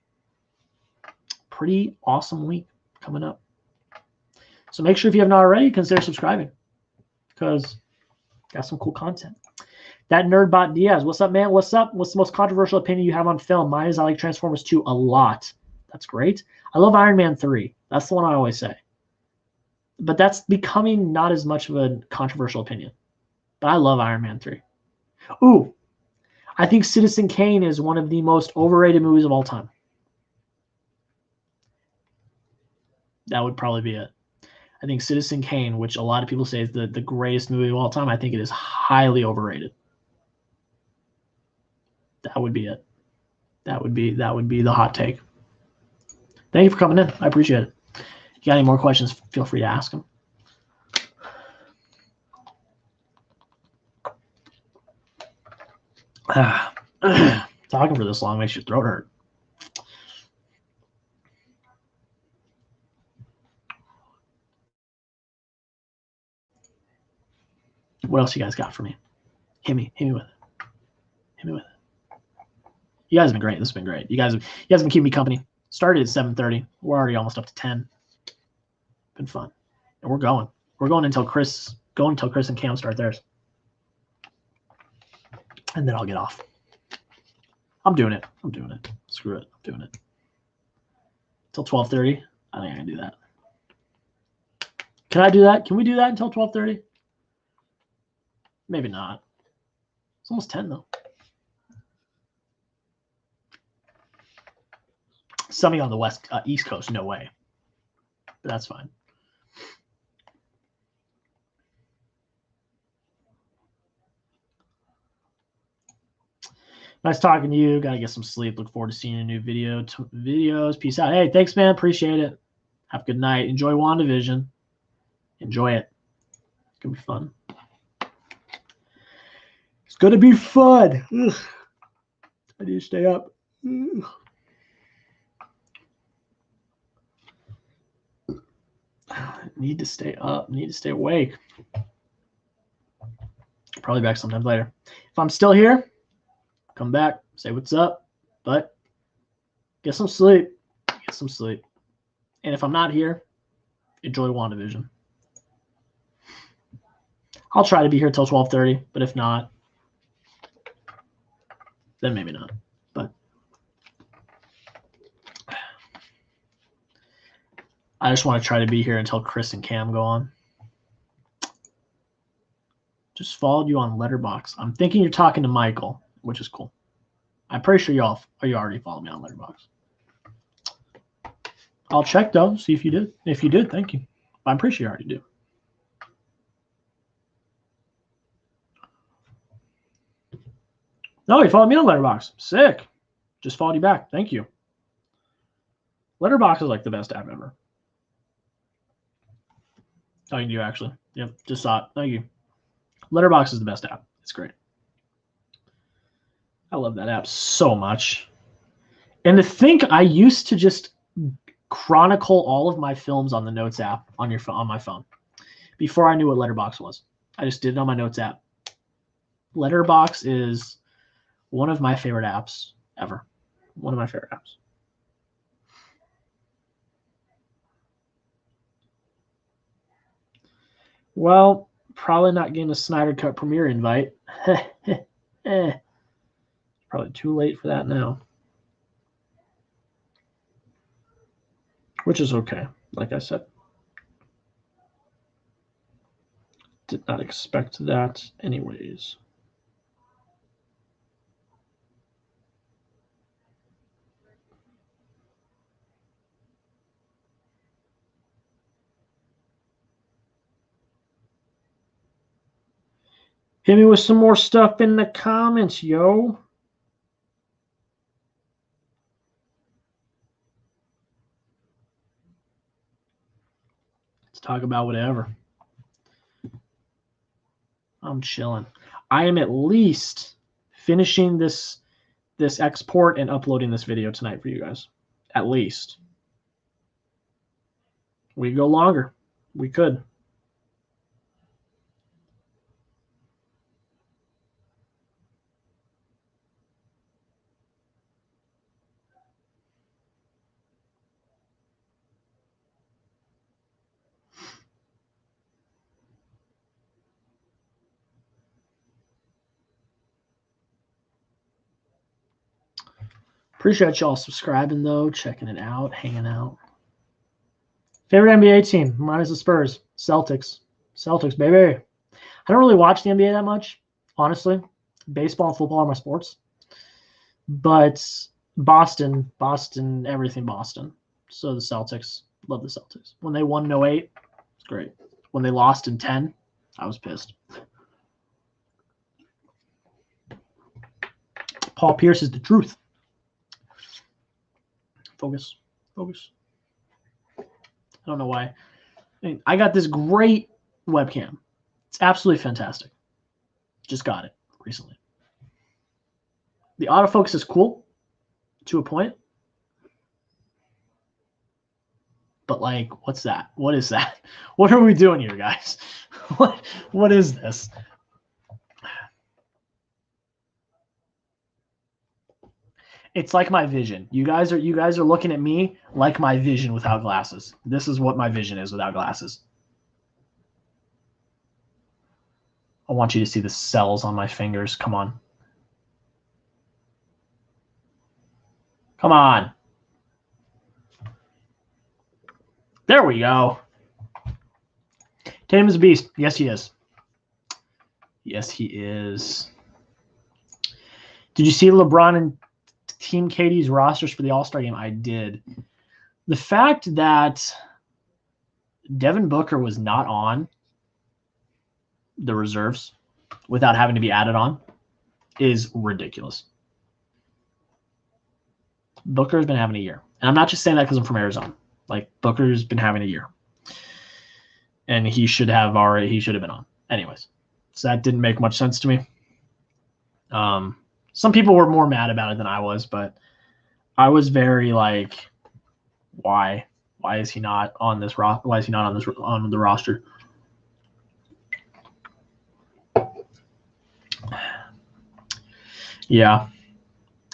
Pretty awesome week coming up. So make sure if you have not already, consider subscribing because got some cool content. That Nerdbot Diaz, what's up, man? What's up? What's the most controversial opinion you have on film? Mine is I like Transformers 2 a lot. That's great. I love Iron Man 3. That's the one I always say. But that's becoming not as much of a controversial opinion. But I love Iron Man 3. Ooh, I think Citizen Kane is one of the most overrated movies of all time. That would probably be it. I think Citizen Kane, which a lot of people say is the greatest movie of all time, I think it is highly overrated. That would be it. That would be the hot take. Thank you for coming in. I appreciate it. If you got any more questions, feel free to ask them. Talking for this long makes your throat hurt. What else you guys got for me? Hit me with it. You guys have been great. This has been great. You guys have been keeping me company. Started at 7:30. We're already almost up to 10. Been fun. And we're going. We're going until Chris and Cam start theirs. And then I'll get off. I'm doing it. Screw it. I'm doing it. Till 12:30. I think I can do that. Can I do that? Can we do that until 12:30? Maybe not. It's almost 10 though. Something on the East Coast, no way. But that's fine. Nice talking to you. Got to get some sleep. Look forward to seeing a new videos. Peace out. Hey, thanks, man. Appreciate it. Have a good night. Enjoy WandaVision. Enjoy it. It's going to be fun. It's going to be fun. Ugh. I need to stay up. Ugh. Need to stay up. Need to stay awake. Probably back sometime later. If I'm still here, come back, say what's up, but get some sleep. Get some sleep. And if I'm not here, enjoy WandaVision. I'll try to be here till 12:30, but if not, then maybe not. But I just want to try to be here until Chris and Cam go on. Just followed you on Letterboxd. I'm thinking you're talking to Michael, which is cool. I'm pretty sure you already followed me on Letterboxd. I'll check though, see if you did. If you did, thank you. I'm pretty sure you already do. No, you followed me on Letterboxd. Sick. Just followed you back. Thank you. Letterboxd is like the best app ever. Talking to you, actually. Yep, just saw it. Thank you. Letterboxd is the best app. It's great. I love that app so much. And to think I used to just chronicle all of my films on the Notes app on my phone before I knew what Letterboxd was. I just did it on my Notes app. Letterboxd is one of my favorite apps ever. One of my favorite apps. Well, probably not getting a Snyder Cut premiere invite. Probably too late for that now. Which is okay, like I said. Did not expect that anyways. Hit me with some more stuff in the comments, yo. Let's talk about whatever. I'm chilling. I am at least finishing this export and uploading this video tonight for you guys. At least. We could go longer. We could. Appreciate y'all subscribing, though, checking it out, hanging out. Favorite NBA team, minus the Spurs, Celtics. Celtics, baby. I don't really watch the NBA that much, honestly. Baseball and football are my sports. But Boston, everything Boston. So the Celtics, love the Celtics. When they won in 08, it's great. When they lost in 10, I was pissed. Paul Pierce is the truth. Focus. I don't know why. I got this great webcam. It's absolutely fantastic. Just got it recently. The autofocus is cool to a point. But like, what's that? What is that? What are we doing here, guys? What is this? It's like my vision. You guys are looking at me like my vision without glasses. This is what my vision is without glasses. I want you to see the cells on my fingers. Come on. Come on. There we go. Tatum is a beast. Yes, he is. Yes, he is. Did you see LeBron and Team KD's rosters for the All-Star game? I did. The fact that Devin Booker was not on the reserves without having to be added on is ridiculous. Booker's been having a year. And I'm not just saying that because I'm from Arizona. Like, Booker's been having a year. And he should have been on. Anyways. So that didn't make much sense to me. Some people were more mad about it than I was, but I was very like, why Why is he not on this Why is he not on the roster? Yeah.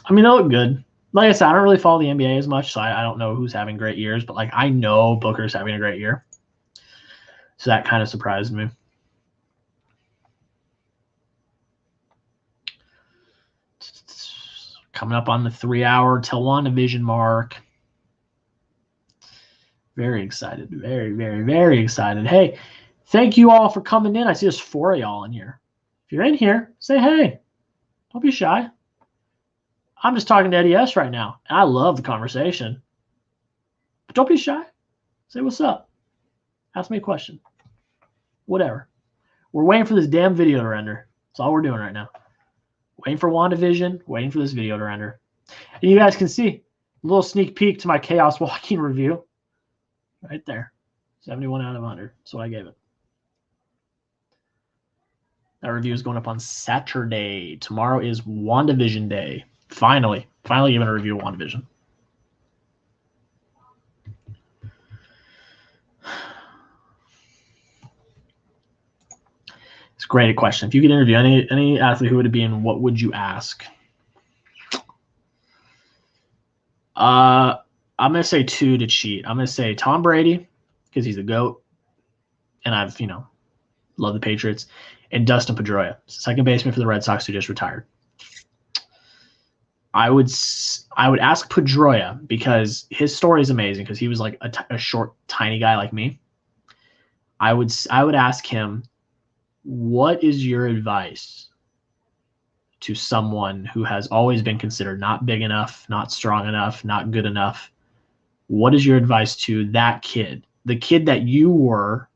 I mean, they look good. Like I said, I don't really follow the NBA as much, so I don't know who's having great years, but like I know Booker's having a great year. So that kind of surprised me. Coming up on the 3-hour till WandaVision mark. Very excited. Very, very, very excited. Hey, thank you all for coming in. I see there's 4 of y'all in here. If you're in here, say hey. Don't be shy. I'm just talking to Eddie S right now. And I love the conversation. But don't be shy. Say what's up. Ask me a question. Whatever. We're waiting for this damn video to render. That's all we're doing right now. Waiting for WandaVision, waiting for this video to render. And you guys can see a little sneak peek to my Chaos Walking review. Right there. 71 out of 100. That's what I gave it. That review is going up on Saturday. Tomorrow is WandaVision Day. Finally giving a review of WandaVision. It's a great question. If you could interview any athlete, who would it be and what would you ask? I'm going to say 2 to cheat. I'm going to say Tom Brady because he's the GOAT. And I've, love the Patriots. And Dustin Pedroia, second baseman for the Red Sox who just retired. I would ask Pedroia because his story is amazing because he was like a short, tiny guy like me. I would ask him, what is your advice to someone who has always been considered not big enough, not strong enough, not good enough? What is your advice to that kid, the kid that you were?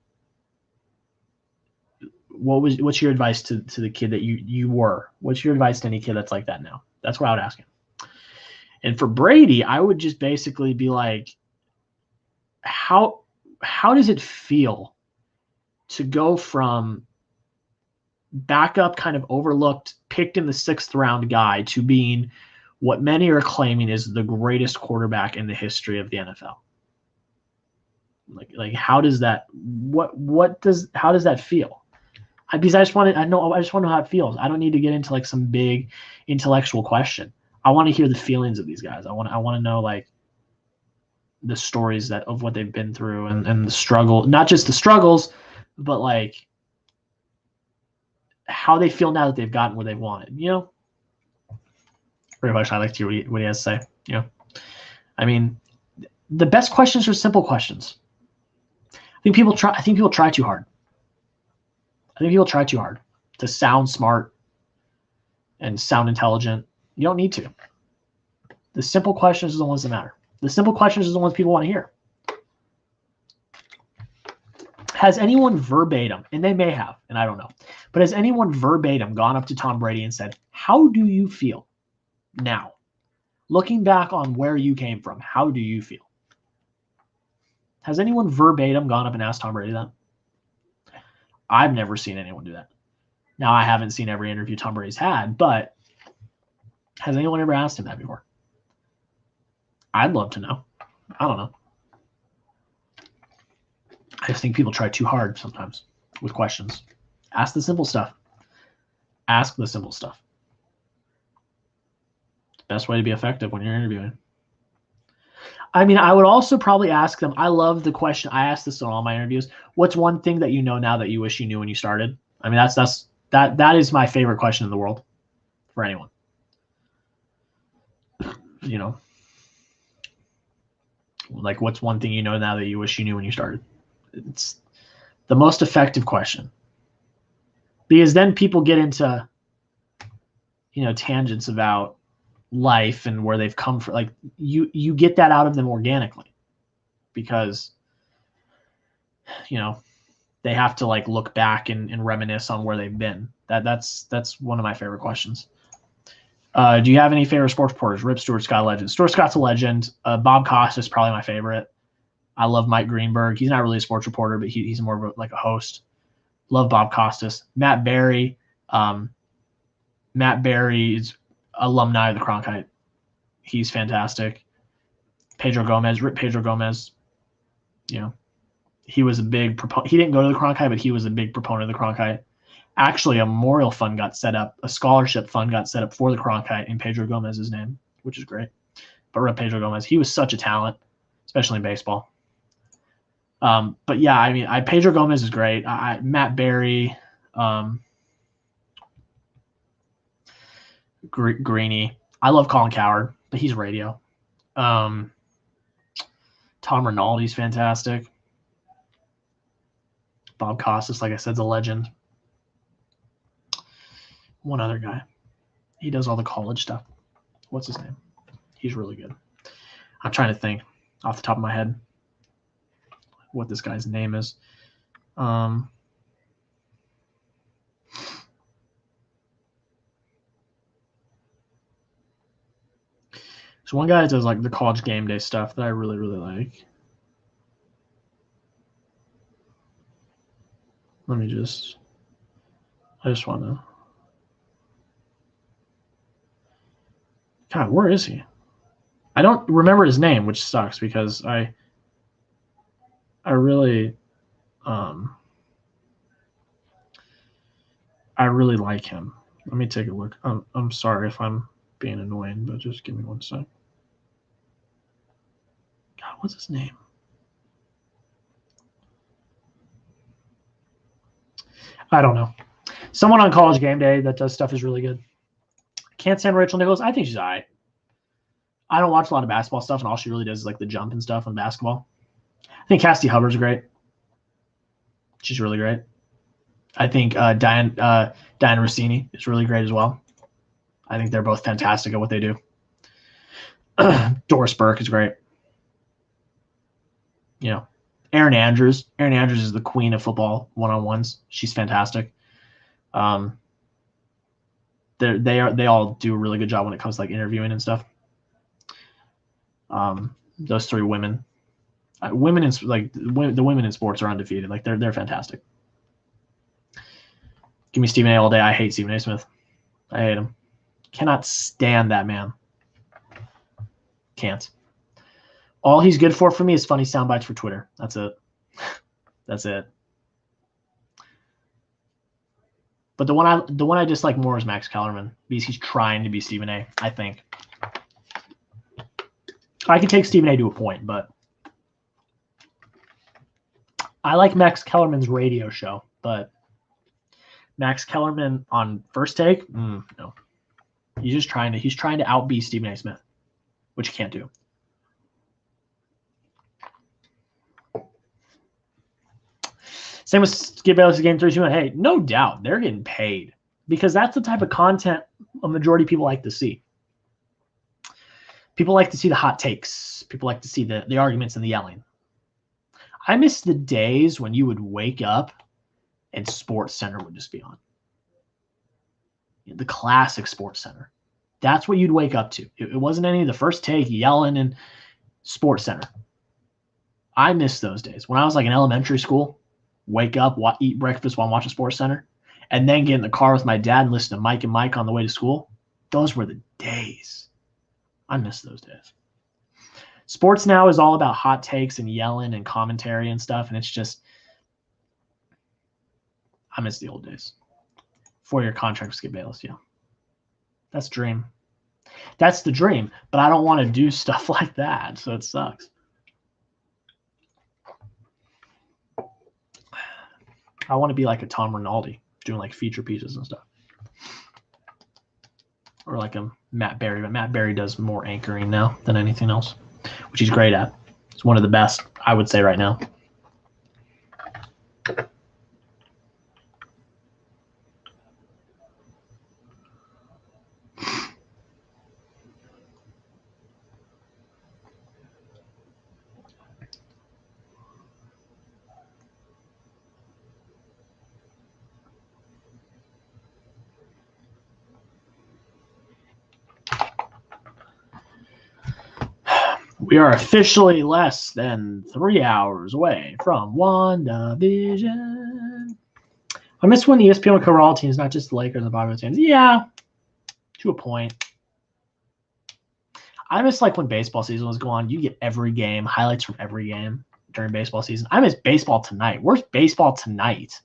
What's your advice to the kid that you were? What's your advice to any kid that's like that now? That's what I would ask him. And for Brady, I would just basically be like, how does it feel to go from backup, kind of overlooked, picked in the 6th round guy to being what many are claiming is the greatest quarterback in the history of the NFL? Like how does that how does that feel? Because I just want to know how it feels. I don't need to get into like some big intellectual question. I want to hear the feelings of these guys. I want to know like the stories of what they've been through and the struggle, not just the struggles, but like how they feel now that they've gotten where they wanted, Very much I like to hear what he has to say, I mean, the best questions are simple questions. I think people try too hard. I think people try too hard to sound smart and sound intelligent. You don't need to. The simple questions are the ones that matter. The simple questions are the ones people want to hear. Has anyone verbatim, and they may have, and I don't know, but has anyone verbatim gone up to Tom Brady and said, how do you feel now? Looking back on where you came from, how do you feel? Has anyone verbatim gone up and asked Tom Brady that? I've never seen anyone do that. Now, I haven't seen every interview Tom Brady's had, but has anyone ever asked him that before? I'd love to know. I don't know. I just think people try too hard sometimes with questions. Ask the simple stuff. Ask the simple stuff. Best way to be effective when you're interviewing. I mean, I would also probably ask them, I love the question. I ask this in all my interviews. What's one thing that you know now that you wish you knew when you started? I mean, that is my favorite question in the world for anyone. Like what's one thing you know now that you wish you knew when you started? It's the most effective question. Because then people get into, tangents about life and where they've come from. Like you get that out of them organically because, they have to like look back and reminisce on where they've been. That's one of my favorite questions. Do you have any favorite sports reporters? Rip Stewart, Scott Legend. Stuart Scott's a legend. Bob Costas is probably my favorite. I love Mike Greenberg. He's not really a sports reporter, but he's more of like a host. Love Bob Costas. Matt Berry. Matt Berry is alumni of the Cronkite. He's fantastic. Pedro Gomez. You know, he was a big proponent. He didn't go to the Cronkite, but he was a big proponent of the Cronkite. Actually, a memorial fund got set up, a scholarship fund got set up for the Cronkite in Pedro Gomez's name, which is great. But rip Pedro Gomez, he was such a talent, especially in baseball. But yeah, I mean, Pedro Gomez is great. Matt Berry, Greeny. I love Colin Cowherd, but he's radio. Tom Rinaldi's fantastic. Bob Costas, like I said, is a legend. One other guy. He does all the college stuff. What's his name? He's really good. I'm trying to think off the top of my head what this guy's name is. There's one guy that does like the college game day stuff that I really, really like. I just want to. God, where is he? I don't remember his name, which sucks because I really like him. Let me take a look. I'm sorry if I'm being annoying, but just give me one sec. God, what's his name? I don't know. Someone on College Game Day that does stuff is really good. Can't stand Rachel Nichols. I think she's all right. I don't watch a lot of basketball stuff, and all she really does is like the jump and stuff on basketball. I think Cassidy Hubbard's great. She's really great. I think Diana Rossini is really great as well. I think they're both fantastic at what they do. Doris Burke is great. You know, Erin Andrews. Erin Andrews is the queen of football one-on-ones. She's fantastic. They all do a really good job when it comes to like interviewing and stuff. Those three women, the women in sports are undefeated. Like they're fantastic. Give me Stephen A. all day. I hate Stephen A. Smith. I hate him. Cannot stand that man. Can't. All he's good for me is funny sound bites for Twitter. That's it. That's it. But the one I dislike more is Max Kellerman because he's trying to be Stephen A. I think. I can take Stephen A. to a point, but I like Max Kellerman's radio show, but Max Kellerman on First Take, no. He's trying to out-be Stephen A. Smith, which he can't do. Same with Skip Bayless Game 3-2. Hey, no doubt they're getting paid because that's the type of content a majority of people like to see. People like to see the hot takes. People like to see the arguments and the yelling. I miss the days when you would wake up and Sports Center would just be on. The classic Sports Center. That's what you'd wake up to. It wasn't any of the First Take yelling and Sports Center. I miss those days. When I was like in elementary school, wake up, eat breakfast while watching Sports Center, and then get in the car with my dad and listen to Mike and Mike on the way to school. Those were the days. I miss those days. Sports now is all about hot takes and yelling and commentary and stuff, and it's just I miss the old days. 4-year contract with Skip Bayless, yeah. That's the dream. That's the dream, but I don't want to do stuff like that, so it sucks. I want to be like a Tom Rinaldi, doing like feature pieces and stuff. Or like a Matt Berry, but Matt Berry does more anchoring now than anything else, which he's great at. He's one of the best, I would say, right now. We are officially less than 3 hours away from WandaVision. I miss when ESPN would cover all teams, not just the Lakers and Bobby teams. Yeah, to a point. I miss like when baseball season was going on. You get every game, highlights from every game. during baseball season. I miss baseball tonight. Where's baseball tonight?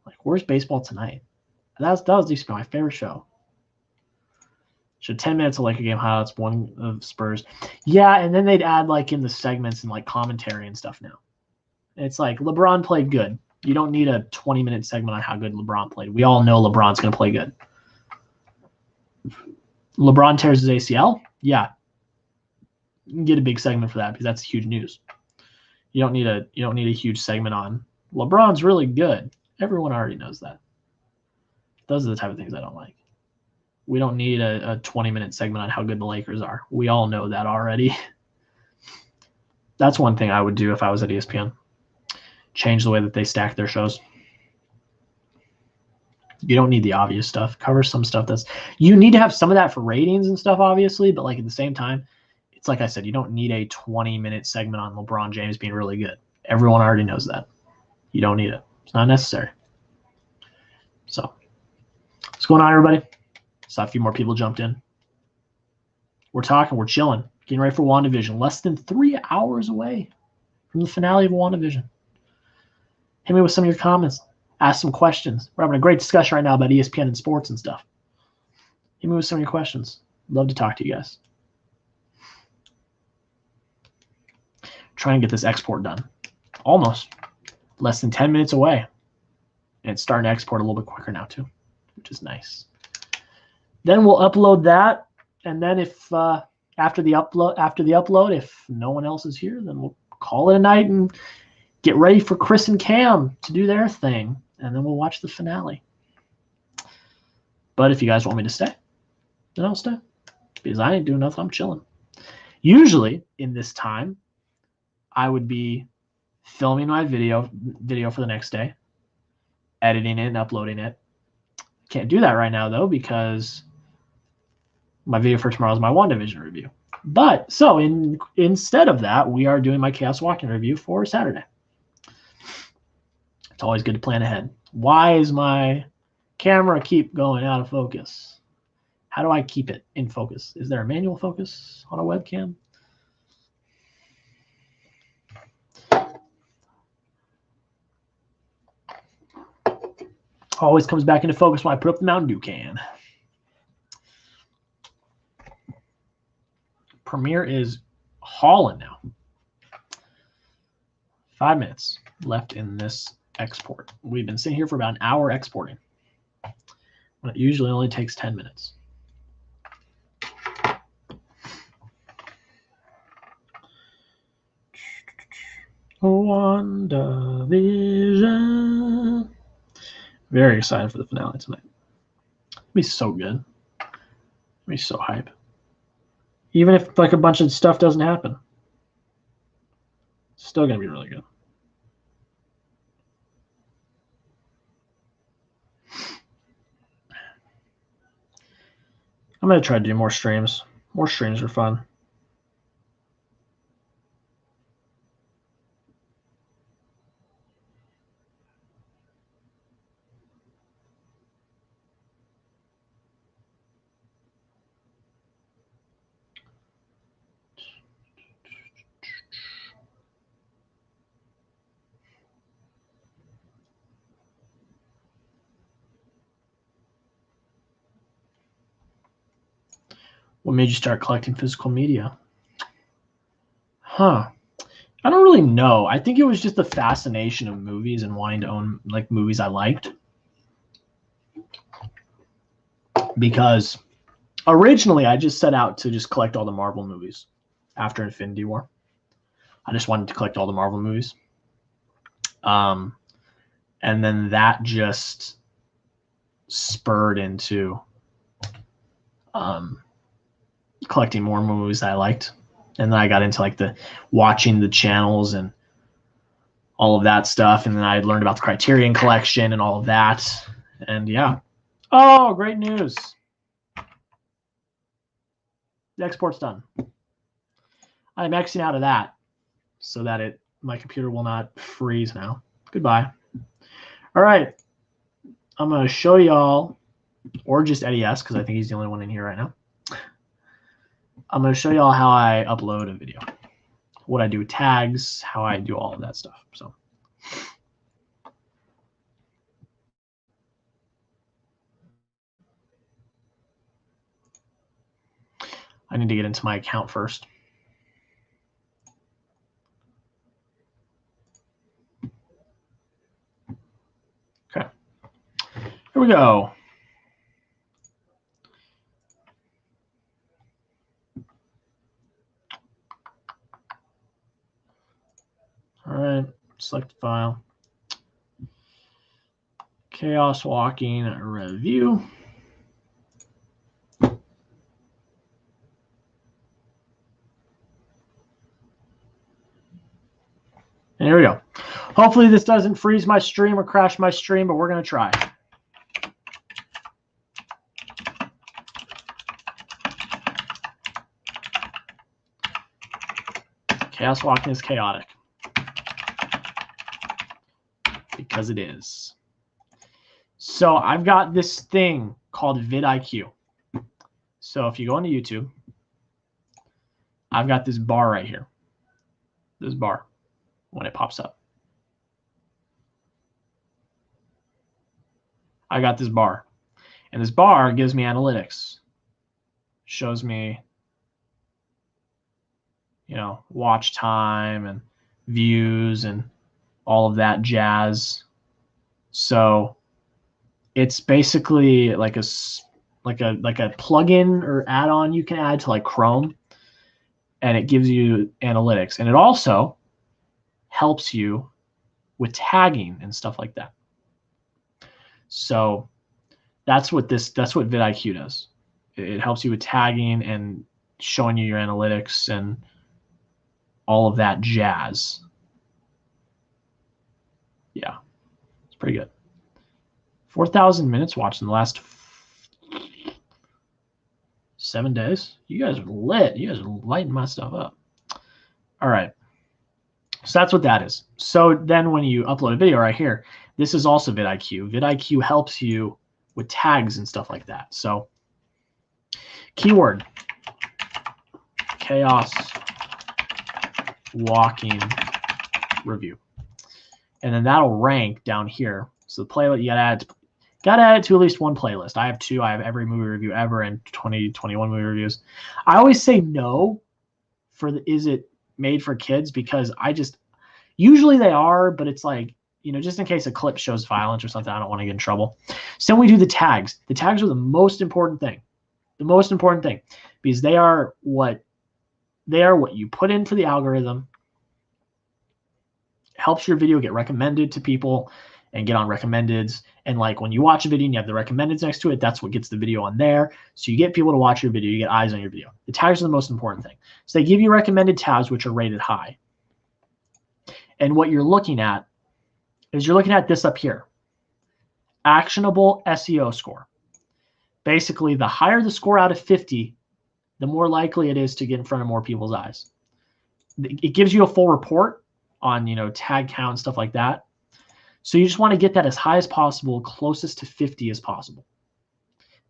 Like, where's baseball tonight? That used to be my favorite show. So 10 minutes of Laker game highlights, one of Spurs. Yeah, and then they'd add like in the segments and like commentary and stuff now. It's like LeBron played good. You don't need a 20-minute segment on how good LeBron played. We all know LeBron's going to play good. LeBron tears his ACL? Yeah. You can get a big segment for that because that's huge news. You don't need a huge segment on LeBron's really good. Everyone already knows that. Those are the type of things I don't like. We don't need a 20-minute segment on how good the Lakers are. We all know that already. That's one thing I would do if I was at ESPN. Change the way that they stack their shows. You don't need the obvious stuff. Cover some stuff you need to have some of that for ratings and stuff, obviously, but like at the same time, it's like I said, you don't need a 20-minute segment on LeBron James being really good. Everyone already knows that. You don't need it. It's not necessary. So, what's going on, everybody? Saw a few more people jumped in. We're talking, we're chilling, getting ready for WandaVision. Less than 3 hours away from the finale of WandaVision. Hit me with some of your comments. Ask some questions. We're having a great discussion right now about ESPN and sports and stuff. Hit me with some of your questions. Love to talk to you guys. Try and get this export done. Almost. Less than 10 minutes away. And it's starting to export a little bit quicker now too, which is nice. Then we'll upload that. And then if after the upload, if no one else is here, then we'll call it a night and get ready for Chris and Cam to do their thing, and then we'll watch the finale. But if you guys want me to stay, then I'll stay. Because I ain't doing nothing. I'm chilling. Usually, in this time, I would be filming my video for the next day, editing it and uploading it. Can't do that right now, though, because my video for tomorrow is my WandaVision review. But, so, instead of that, we are doing my Chaos Walking review for Saturday. It's always good to plan ahead. Why is my camera keep going out of focus? How do I keep it in focus? Is there a manual focus on a webcam? Always comes back into focus when I put up the Mountain Dew can. Premiere is hauling now. 5 minutes left in this export. We've been sitting here for about an hour exporting, when it usually only takes 10 minutes. WandaVision. Very excited for the finale tonight. It'll be so good. It'll be so hype. Even if like a bunch of stuff doesn't happen, it's still gonna be really good. I'm gonna try to do more streams. More streams are fun. What made you start collecting physical media? I don't really know. I think it was just the fascination of movies and wanting to own like movies I liked. Because originally I just set out to just collect all the Marvel movies after Infinity War. I just wanted to collect all the Marvel movies. And then that just spurred into collecting more movies that I liked. And then I got into like the watching the channels and all of that stuff. And then I learned about the Criterion Collection and all of that. And yeah. Oh, great news. The export's done. I'm Xing out of that so that my computer will not freeze now. Goodbye. All right. I'm going to show y'all, or just Eddie S, because I think he's the only one in here right now. I'm going to show you all how I upload a video, what I do with tags, how I do all of that stuff. So I need to get into my account first. Okay, here we go. All right, select file. Chaos Walking review. And here we go. Hopefully this doesn't freeze my stream or crash my stream, but we're going to try. Chaos Walking is chaotic. Because it is. So I've got this thing called vidIQ. So if you go into YouTube, I've got this bar right here. This bar when it pops up. I got this bar. And this bar gives me analytics. Shows me, you know, watch time and views and all of that jazz. So it's basically like a plugin or add-on you can add to like Chrome, and it gives you analytics, and it also helps you with tagging and stuff like that. So that's what vidIQ does. It helps you with tagging and showing you your analytics and all of that jazz. Yeah, it's pretty good. 4,000 minutes watched in the last 7 days. You guys are lit. You guys are lighting my stuff up. All right. So that's what that is. So then when you upload a video right here, this is also vidIQ. vidIQ helps you with tags and stuff like that. So keyword, Chaos Walking review. And then that'll rank down here. So the playlist, you gotta add it to at least one playlist. I have 2. I have every movie review ever and 2021 movie reviews. I always say no for the is it made for kids, because usually they are, but it's like, you know, just in case a clip shows violence or something, I don't want to get in trouble. So we do the tags. The tags are the most important thing. The most important thing, because they are what you put into the algorithm. Helps your video get recommended to people and get on recommendeds. And like when you watch a video and you have the recommendeds next to it, that's what gets the video on there. So you get people to watch your video, you get eyes on your video. The tags are the most important thing. So they give you recommended tabs, which are rated high. And what you're looking at is you're looking at this up here. Actionable SEO score. Basically, the higher the score out of 50, the more likely it is to get in front of more people's eyes. It gives you a full report on, you know, tag count and stuff like that. So you just want to get that as high as possible, closest to 50 as possible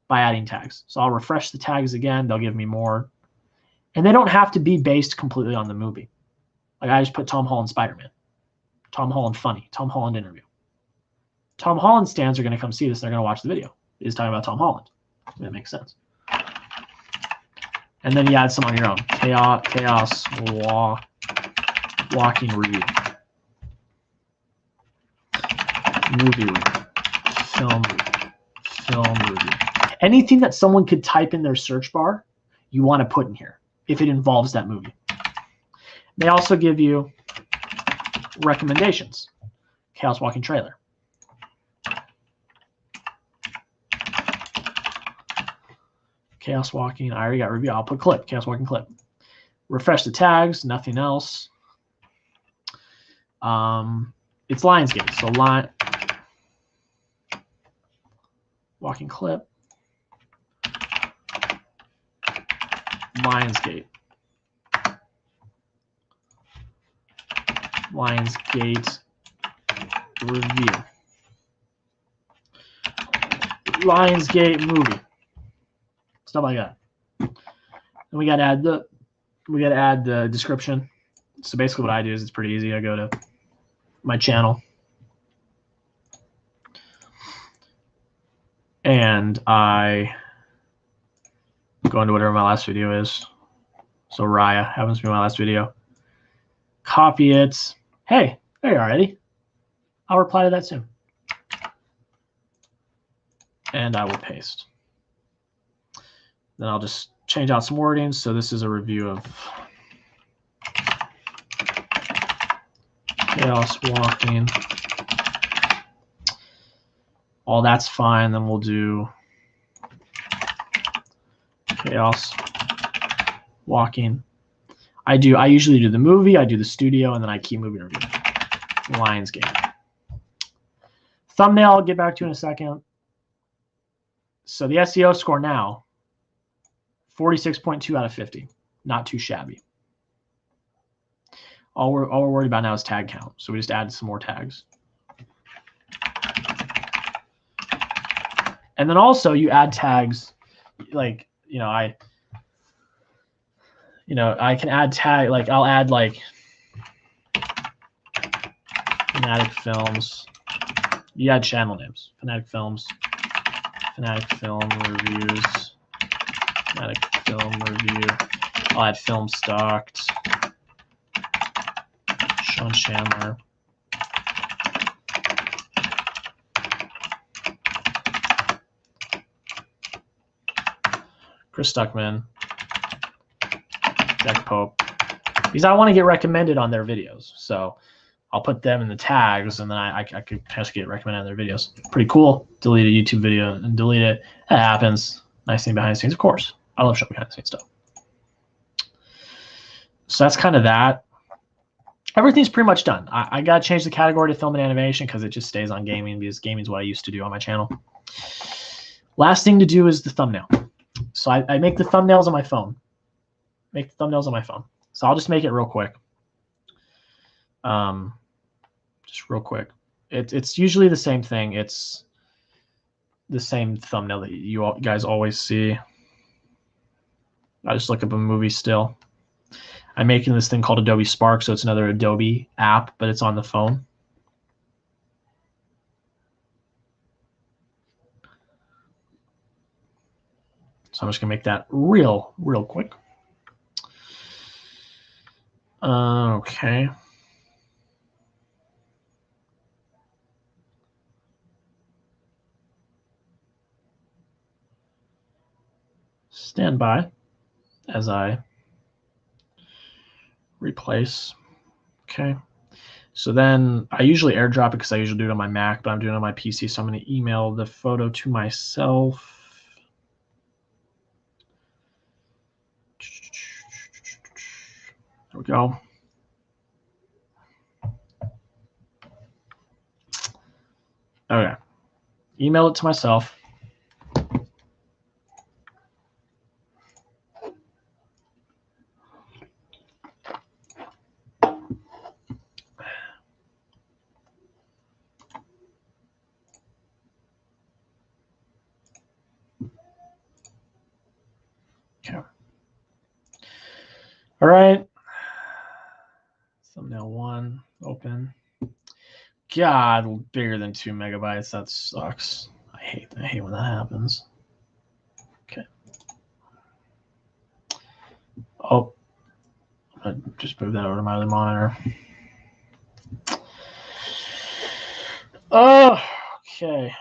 by adding tags. So I'll refresh the tags again. They'll give me more. And they don't have to be based completely on the movie. Like I just put Tom Holland Spider-Man, Tom Holland funny, Tom Holland interview. Tom Holland stands are going to come see this. They're going to watch the video. It's talking about Tom Holland. That makes sense. And then you add some on your own. Chaos Walking review. Movie review. Film review. Anything that someone could type in their search bar, you want to put in here if it involves that movie. They also give you recommendations. Chaos Walking trailer. Chaos Walking, I already got review. I'll put clip, Chaos Walking clip. Refresh the tags, nothing else. It's Lionsgate, so Walking clip. Lionsgate. Lionsgate review. Lionsgate movie. Stuff like that. And we got to add the description. So basically what I do is it's pretty easy. I go to my channel and I go into whatever my last video is. So Raya happens to be my last video. Copy it. Hey, there you are, Eddie. I'll reply to that soon. And I will paste. Then I'll just change out some wording. So this is a review of Chaos Walking. All that's fine. Then we'll do Chaos Walking. I usually do the movie, I do the studio, and then I keep moving review. Lionsgate. Thumbnail, I'll get back to in a second. So the SEO score now, 46.2 out of 50. Not too shabby. All we're worried about now is tag count. So we just added some more tags. And then also you add tags like, I can add tag, like I'll add like FinaticFilms. You add channel names. FinaticFilms, Fanatic Film Reviews, Fanatic Film Review. I'll add Film Stocked, Sean Chandler. Chris Stuckman, Jack Pope, because I want to get recommended on their videos. So I'll put them in the tags, and then I could potentially get recommended on their videos. Pretty cool. Delete a YouTube video and delete it. That happens. Nice thing behind the scenes, of course. I love showing behind the scenes stuff. So that's kind of that. Everything's pretty much done. I got to change the category to film and animation because it just stays on gaming, because gaming is what I used to do on my channel. Last thing to do is the thumbnail. So I make the thumbnails on my phone. So I'll just make it real quick. Just real quick. It's usually the same thing. It's the same thumbnail that you guys always see. I just look up a movie still. I'm making this thing called Adobe Spark, so it's another Adobe app, but it's on the phone. So I'm just gonna make that real quick. Okay. Stand by as I replace. Okay. So then I usually airdrop it because I usually do it on my Mac, but I'm doing it on my PC. So I'm going to email the photo to myself. There we go. Okay. Email it to myself. Okay. All right. Thumbnail 1, open. God, bigger than 2 megabytes. That sucks. I hate when that happens. Okay. Oh, I just moved that over to my other monitor. Oh, okay.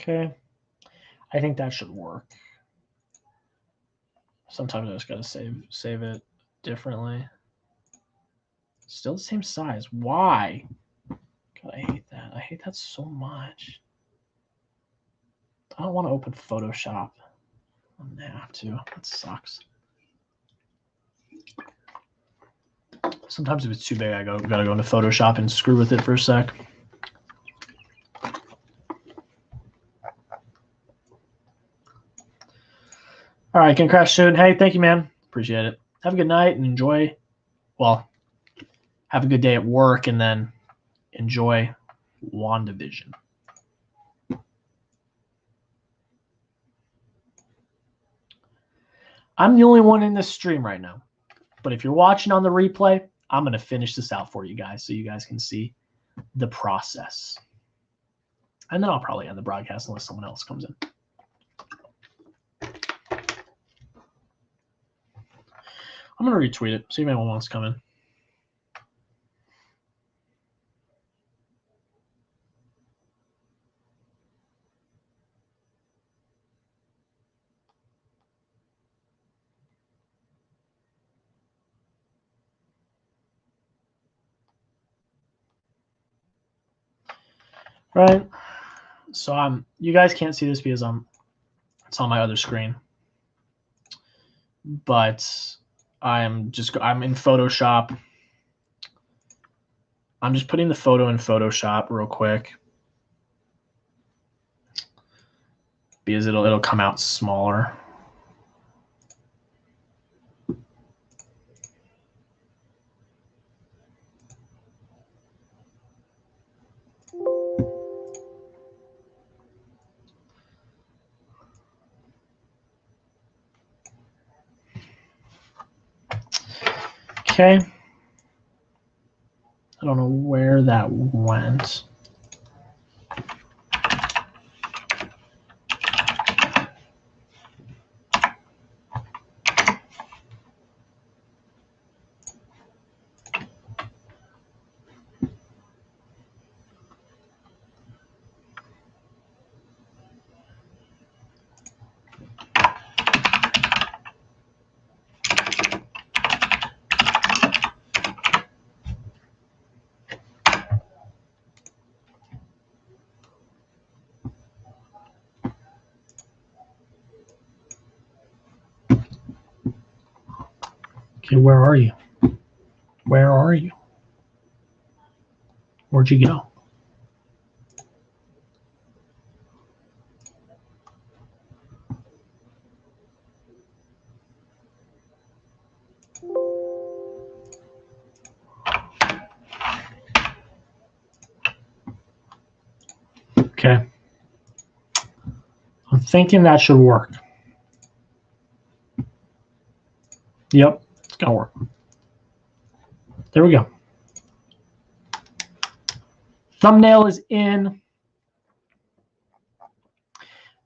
Okay, I think that should work. Sometimes I just gotta save it differently. Still the same size. Why? God, I hate that. I hate that so much. I don't want to open Photoshop. I'm gonna have to. That sucks. Sometimes if it's too big, I gotta go into Photoshop and screw with it for a sec. All right, can crash soon. Hey, thank you, man. Appreciate it. Have a good night and enjoy. Well, have a good day at work and then enjoy WandaVision. I'm the only one in this stream right now. But if you're watching on the replay, I'm going to finish this out for you guys so you guys can see the process. And then I'll probably end the broadcast unless someone else comes in. I'm going to retweet it, see if anyone wants to come in. Right. So you guys can't see this because it's on my other screen. But I'm in Photoshop. I'm just putting the photo in Photoshop real quick because it'll come out smaller. Okay. I don't know where that went. Okay, where are you? Where are you? Where'd you go? Okay. I'm thinking that should work. Yep, it's gonna work. There we go. Thumbnail is in.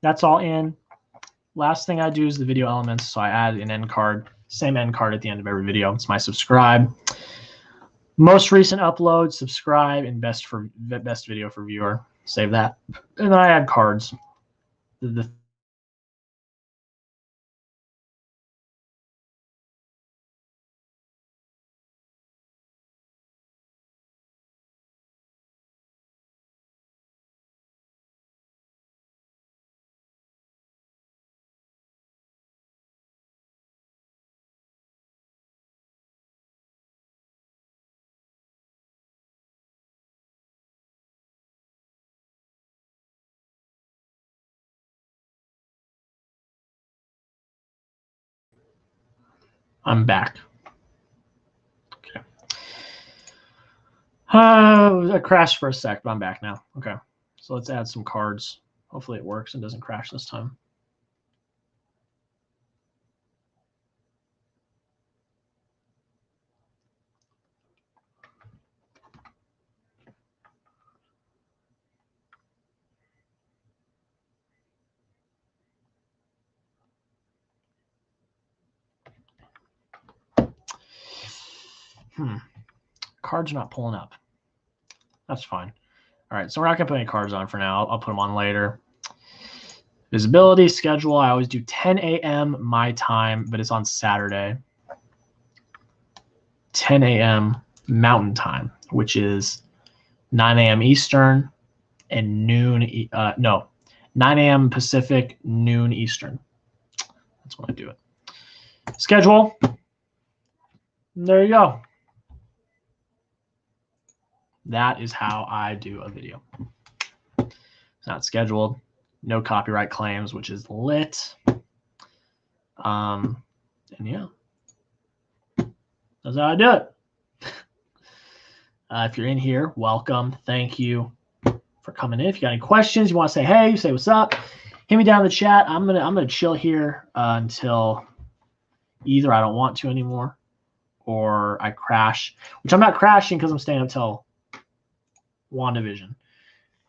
That's all in. Last thing I do is the video elements. So I add an end card, same end card at the end of every video. It's my subscribe. Most recent upload, subscribe, and best video for viewer. Save that. And then I add cards. I'm back. Okay. I crashed for a sec, but I'm back now. Okay. So let's add some cards. Hopefully it works and doesn't crash this time. Cards are not pulling up. That's fine. All right, so we're not going to put any cards on for now. I'll put them on later. Visibility, schedule. I always do 10 a.m. my time, but it's on Saturday. 10 a.m. Mountain Time, which is 9 a.m. Eastern and 9 a.m. Pacific, noon Eastern. That's when I do it. Schedule. There you go. That is how I do a video. It's not scheduled. No copyright claims, which is lit. And yeah, that's how I do it. If you're in here, welcome. Thank you for coming in. If you got any questions, you want to say hey, say what's up, hit me down in the chat. I'm gonna chill here until either I don't want to anymore or I crash, which I'm not crashing because I'm staying until WandaVision.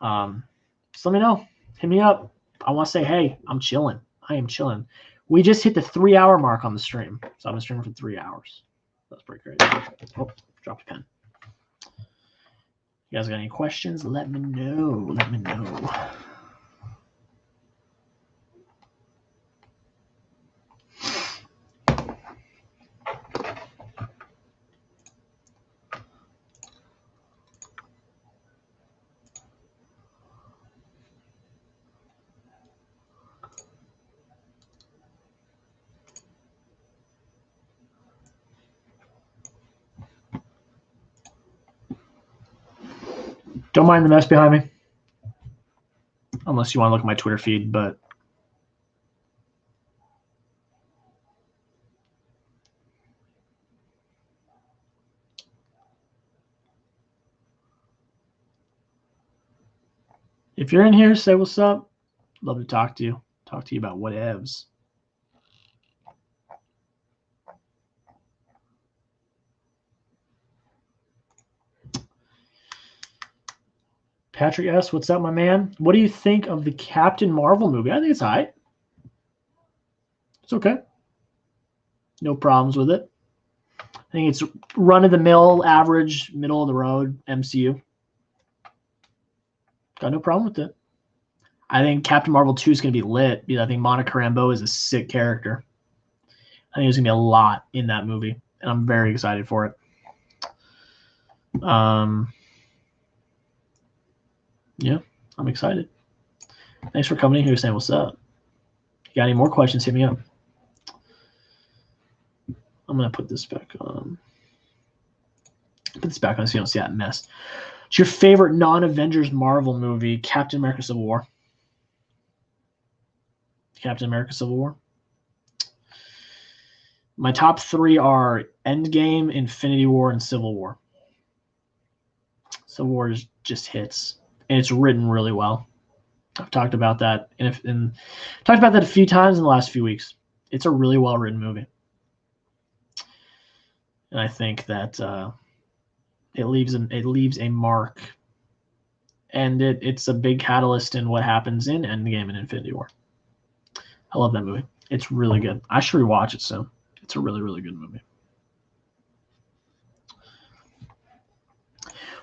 So let me know. Hit me up. I want to say hey. I'm chilling. I am chilling. We just hit the 3-hour mark on the stream, so I've been streaming for 3 hours. That's pretty crazy. Oh, dropped a pen. You guys got any questions? Let me know. Let me know. Don't mind the mess behind me. Unless you want to look at my Twitter feed, but if you're in here, say what's up. Love to talk to you. Talk to you about whatevs. Patrick S., what's up, my man? What do you think of the Captain Marvel movie? I think it's all right. It's okay. No problems with it. I think it's run-of-the-mill, average, middle-of-the-road MCU. Got no problem with it. I think Captain Marvel 2 is going to be lit because I think Monica Rambeau is a sick character. I think there's going to be a lot in that movie, and I'm very excited for it. Yeah, I'm excited. Thanks for coming in here saying what's up. If you got any more questions, hit me up. I'm going to put this back on. Put this back on so you don't see that mess. What's your favorite non-Avengers Marvel movie? Captain America Civil War. Captain America Civil War. My top 3 are Endgame, Infinity War, and Civil War. Civil War just hits. And it's written really well. I've talked about that and talked about that a few times in the last few weeks. It's a really well written movie, and I think that it leaves a mark, and it's a big catalyst in what happens in Endgame and Infinity War. I love that movie. It's really good. I should rewatch it soon. It's a really, really good movie.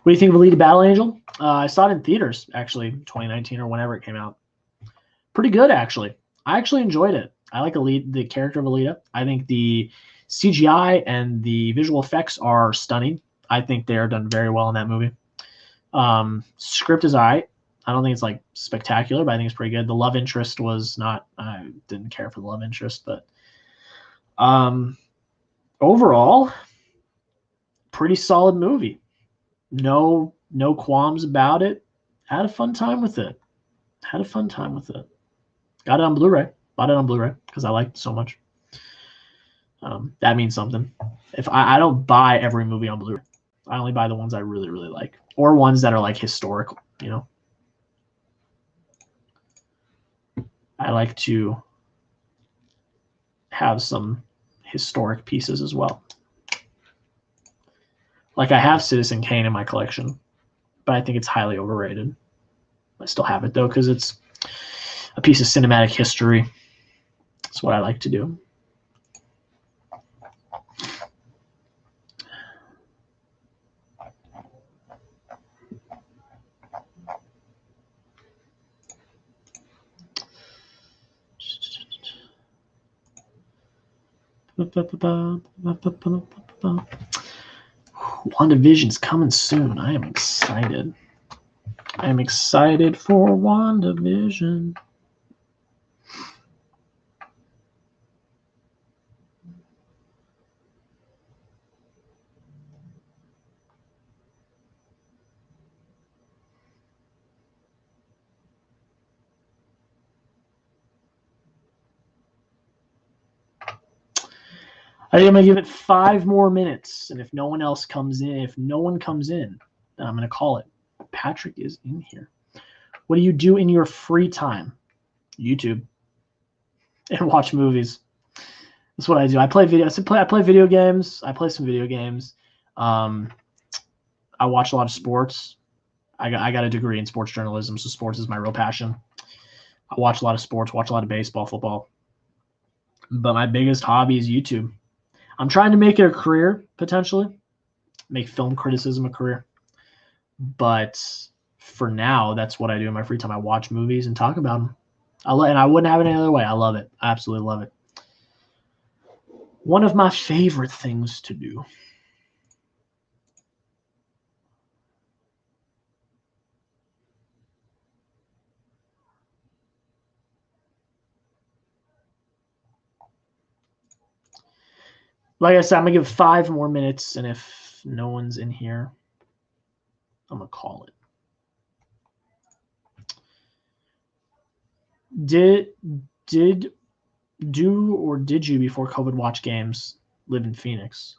What do you think of Alita Battle Angel? I saw it in theaters, actually, 2019 or whenever it came out. Pretty good, actually. I actually enjoyed it. I like the character of Alita. I think the CGI and the visual effects are stunning. I think they are done very well in that movie. Script is all right. I don't think it's like spectacular, but I think it's pretty good. The love interest was not. I didn't care for the love interest, but overall, pretty solid movie. No qualms about it. Had a fun time with it. Got it on Blu-ray. Bought it on Blu-ray because I liked it so much. That means something. If I don't buy every movie on Blu-ray, I only buy the ones I really, really like, or ones that are like historical. You know, I like to have some historic pieces as well. Like I have Citizen Kane in my collection, but I think it's highly overrated. I still have it though because it's a piece of cinematic history. That's what I like to do. WandaVision's coming soon. I am excited. I am excited for WandaVision. I think I'm gonna give it 5 more minutes, and if no one else comes in, then I'm gonna call it. Patrick is in here. What do you do in your free time? YouTube and watch movies. That's what I do. I play video. I play video games. I play some video games. I watch a lot of sports. I got a degree in sports journalism, so sports is my real passion. I watch a lot of sports. Watch a lot of baseball, football. But my biggest hobby is YouTube. I'm trying to make it a career, potentially. Make film criticism a career. But for now, that's what I do in my free time. I watch movies and talk about them. And I wouldn't have it any other way. I love it. I absolutely love it. One of my favorite things to do. Like I said, I'm going to give 5 more minutes, and if no one's in here, I'm going to call it. Did you before COVID watch games live in Phoenix?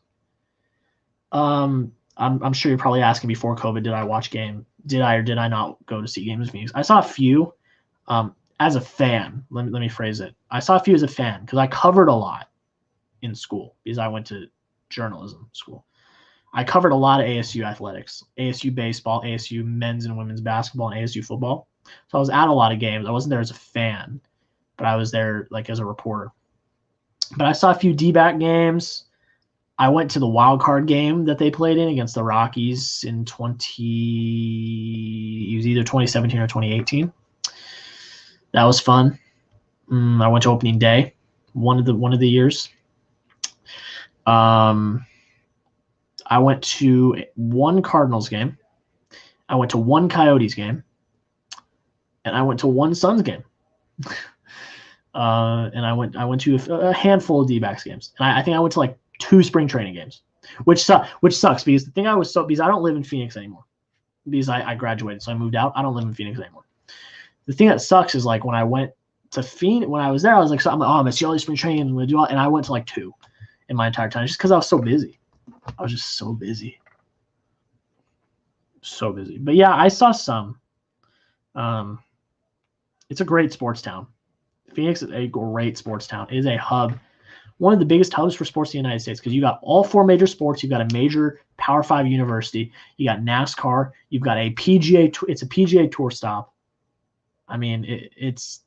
I'm sure you're probably asking before COVID, did I watch game? Did I or did I not go to see games in Phoenix? I saw a few as a fan. Let me phrase it. I saw a few as a fan because I covered a lot in school because I went to journalism school. I covered a lot of ASU athletics, ASU baseball, ASU men's and women's basketball, and ASU football. So I was at a lot of games. I wasn't there as a fan, but I was there like as a reporter. But I saw a few D-back games. I went to the wild card game that they played in against the Rockies in it was either 2017 or 2018. That was fun. I went to opening day, one of the years. I went to one Cardinals game. I went to one Coyotes game. And I went to one Suns game. And I went to a handful of D-backs games. And I think I went to like 2 spring training games, which sucks because because I don't live in Phoenix anymore because I graduated. So I moved out. I don't live in Phoenix anymore. The thing that sucks is like when I went to Phoenix, when I was there, I was like, I'm going to see all these spring training. I'm going to do all, and I went to like 2 in my entire time just because I was so busy. I was just so busy. So busy. But yeah, I saw some. It's a great sports town. Phoenix is a great sports town. It is a hub, one of the biggest hubs for sports in the United States because you got all 4 major sports. You've got a major Power 5 university. You got NASCAR. You've got a PGA. It's a PGA Tour stop. I mean, it's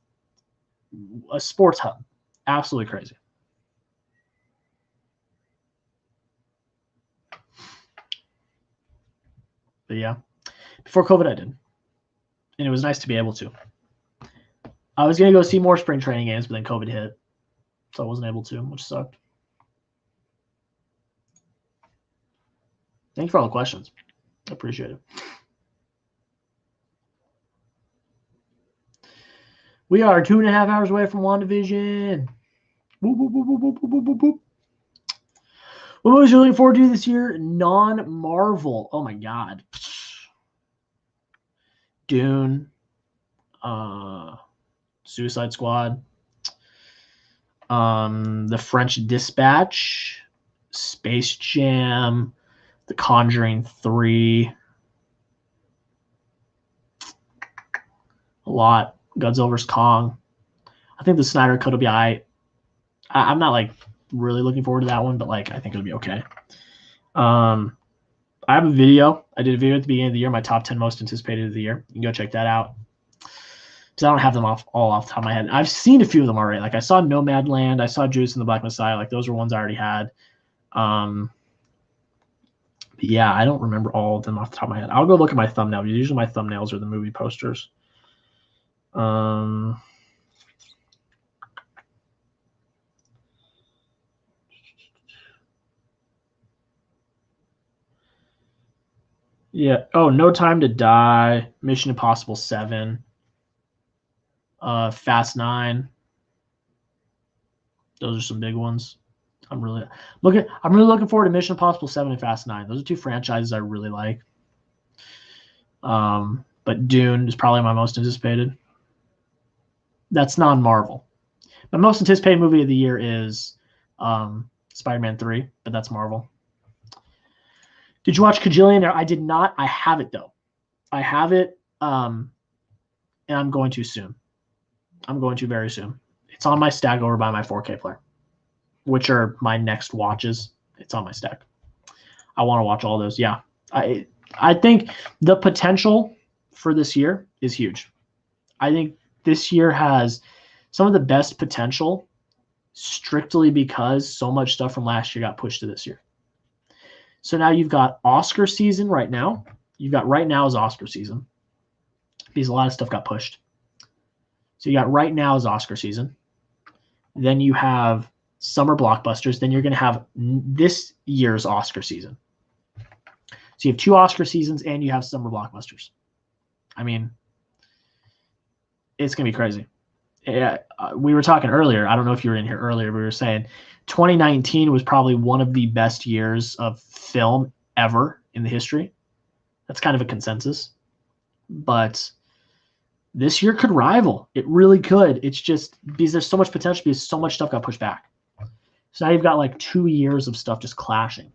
a sports hub. Absolutely crazy. But yeah, before COVID, I did. And it was nice to be able to. I was going to go see more spring training games, but then COVID hit. So I wasn't able to, which sucked. Thank you for all the questions. I appreciate it. We are 2.5 hours away from WandaVision. Boop, boop, boop, boop, boop, boop, boop, boop. What movies are you looking forward to this year? Non-Marvel. Oh my God. Dune. Suicide Squad. The French Dispatch. Space Jam. The Conjuring 3. A lot. Godzilla vs. Kong. I think the Snyder Cut will be all right. I'm not like really looking forward to that one, but like I think it'll be okay. I have a video. I did a video at the beginning of the year, my top 10 most anticipated of the year. You can go check that out. Because I don't have them all off the top of my head. I've seen a few of them already. Like I saw Nomadland, I saw Judas and the Black Messiah. Like those were ones I already had. But yeah, I don't remember all of them off the top of my head. I'll go look at my thumbnail. Usually my thumbnails are the movie posters. Yeah. Oh, No Time to Die. Mission Impossible 7. Fast 9. Those are some big ones. I'm really looking forward to Mission Impossible 7 and Fast 9. Those are 2 franchises I really like. But Dune is probably my most anticipated. That's non-Marvel. My most anticipated movie of the year is Spider-Man 3, but that's Marvel. Did you watch Kajillionaire? I did not. I have it though. I have it, and I'm going to soon. I'm going to very soon. It's on my stack over by my 4K player, which are my next watches. It's on my stack. I want to watch all those. Yeah, I think the potential for this year is huge. I think this year has some of the best potential strictly because so much stuff from last year got pushed to this year. So now you've got Oscar season right now. You've got right now is Oscar season because a lot of stuff got pushed. So you got right now is Oscar season. Then you have summer blockbusters. Then you're going to have this year's Oscar season. So you have 2 Oscar seasons and you have summer blockbusters. I mean, it's going to be crazy. Yeah, we were talking earlier. I don't know if you were in here earlier. But we were saying 2019 was probably one of the best years of film ever in the history. That's kind of a consensus. But this year could rival. It really could. It's just because there's so much potential because so much stuff got pushed back. So now you've got like 2 years of stuff just clashing.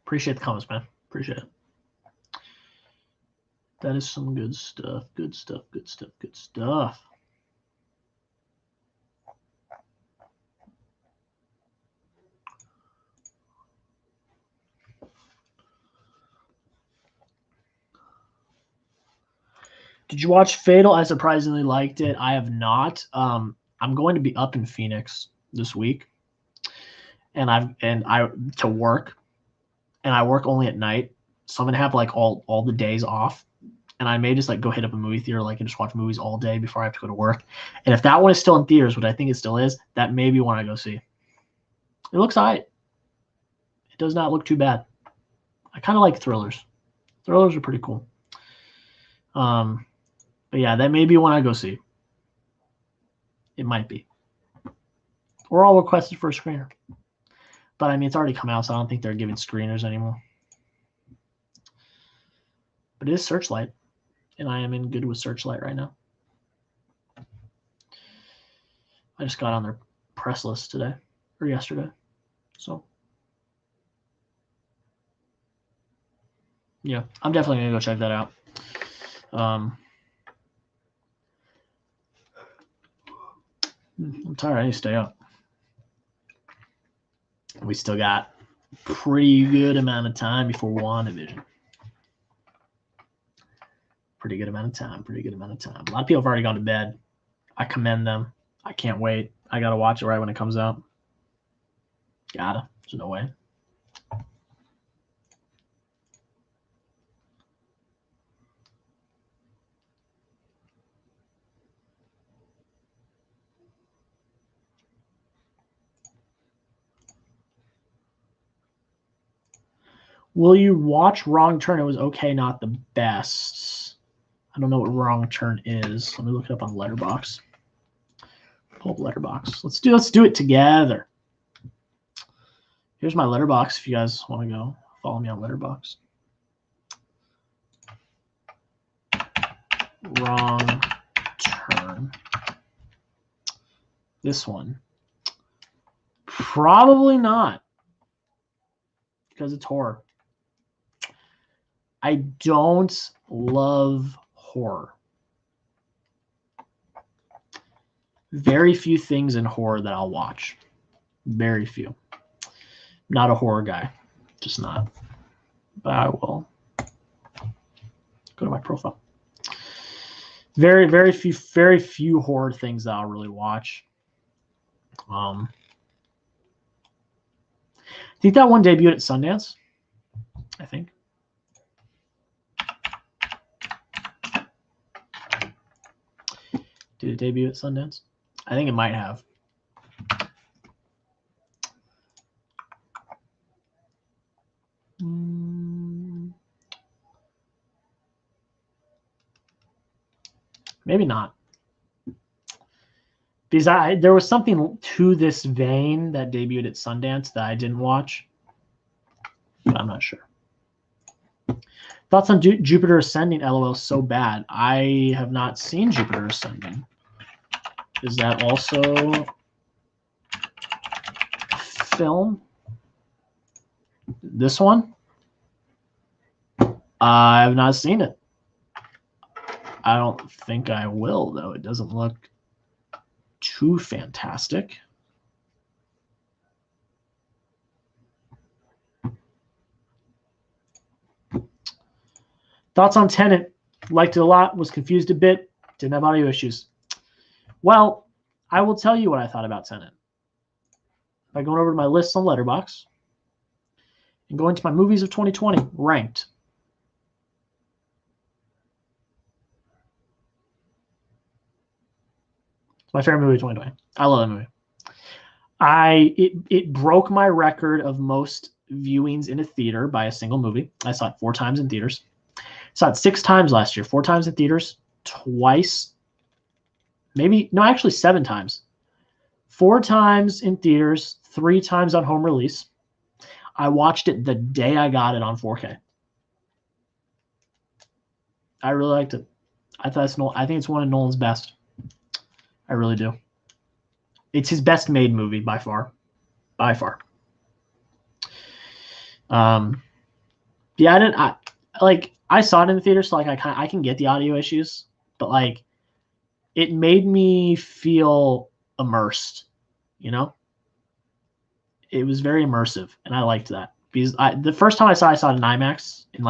Appreciate the comments, man. Appreciate it. That is some good stuff. Good stuff. Good stuff. Good stuff. Did you watch Fatal? I surprisingly liked it. I have not. I'm going to be up in Phoenix this week, and I to work, and I work only at night, so I'm gonna have like all the days off, and I may just like go hit up a movie theater like and just watch movies all day before I have to go to work. And if that one is still in theaters, which I think it still is, that may be one I go see. It looks alright. It does not look too bad. I kind of like thrillers. Thrillers are pretty cool. But yeah, that may be one I go see. It might be. We're all requested for a screener. But I mean, it's already come out, so I don't think they're giving screeners anymore. But it is Searchlight, and I am in good with Searchlight right now. I just got on their press list today, or yesterday. So, yeah, I'm definitely going to go check that out. I'm tired. I need to stay up. We still got a pretty good amount of time before WandaVision. Pretty good amount of time. Pretty good amount of time. A lot of people have already gone to bed. I commend them. I can't wait. I got to watch it right when it comes out. Gotta. There's no way. Will you watch Wrong Turn? It was okay, not the best. I don't know what Wrong Turn is. Let me look it up on Letterboxd. Pull up Letterboxd. Let's do it together. Here's my Letterboxd if you guys want to go follow me on Letterboxd. Wrong Turn. This one. Probably not. Because it's horror. I don't love horror. Very few things in horror that I'll watch. Very few. Not a horror guy. Just not. But I will go to my profile. Very few horror things that I'll really watch. I think that one debuted at Sundance. I think. Did it debut at Sundance? I think it might have. Maybe not. Because there was something to this vein that debuted at Sundance that I didn't watch. But I'm not sure. Thoughts on Jupiter Ascending? LOL, so bad. I have not seen Jupiter Ascending. Is that also a film? This one? I have not seen it. I don't think I will, though. It doesn't look too fantastic. Thoughts on Tenet? Liked it a lot. Was confused a bit. Didn't have audio issues. Well, I will tell you what I thought about Tenet by going over to my lists on Letterboxd and going to my movies of 2020 ranked. It's my favorite movie of 2020. I love that movie. It broke my record of most viewings in a theater by a single movie. I saw it 4 times in theaters. Saw it 6 times last year. 4 times in theaters, twice, actually 7 times. 4 times in theaters, 3 times on home release. I watched it the day I got it on 4K. I really liked it. I think it's one of Nolan's best. I really do. It's his best made movie by far. By far. Yeah, I saw it in the theater, so I can get the audio issues, but it made me feel immersed, you know? It was very immersive, and I liked that. Because the first time I saw it in IMAX in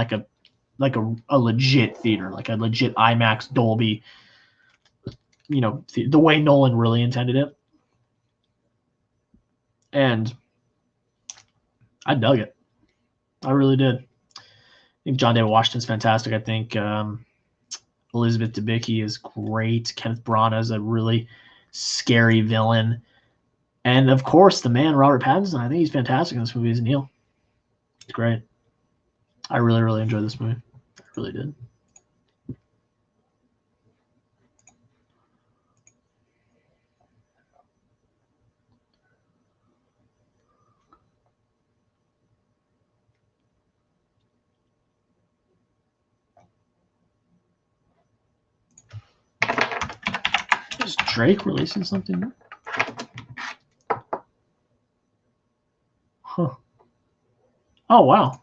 a legit theater, like a legit IMAX Dolby, the way Nolan really intended it. And I dug it. I really did. I think John David Washington's fantastic. I think Elizabeth Debicki is great. Kenneth Branagh is a really scary villain. And, of course, the man, Robert Pattinson, I think he's fantastic in this movie as Neil. It's great. I really, really enjoyed this movie. I really did. Is Drake releasing something new? Huh. Oh, wow.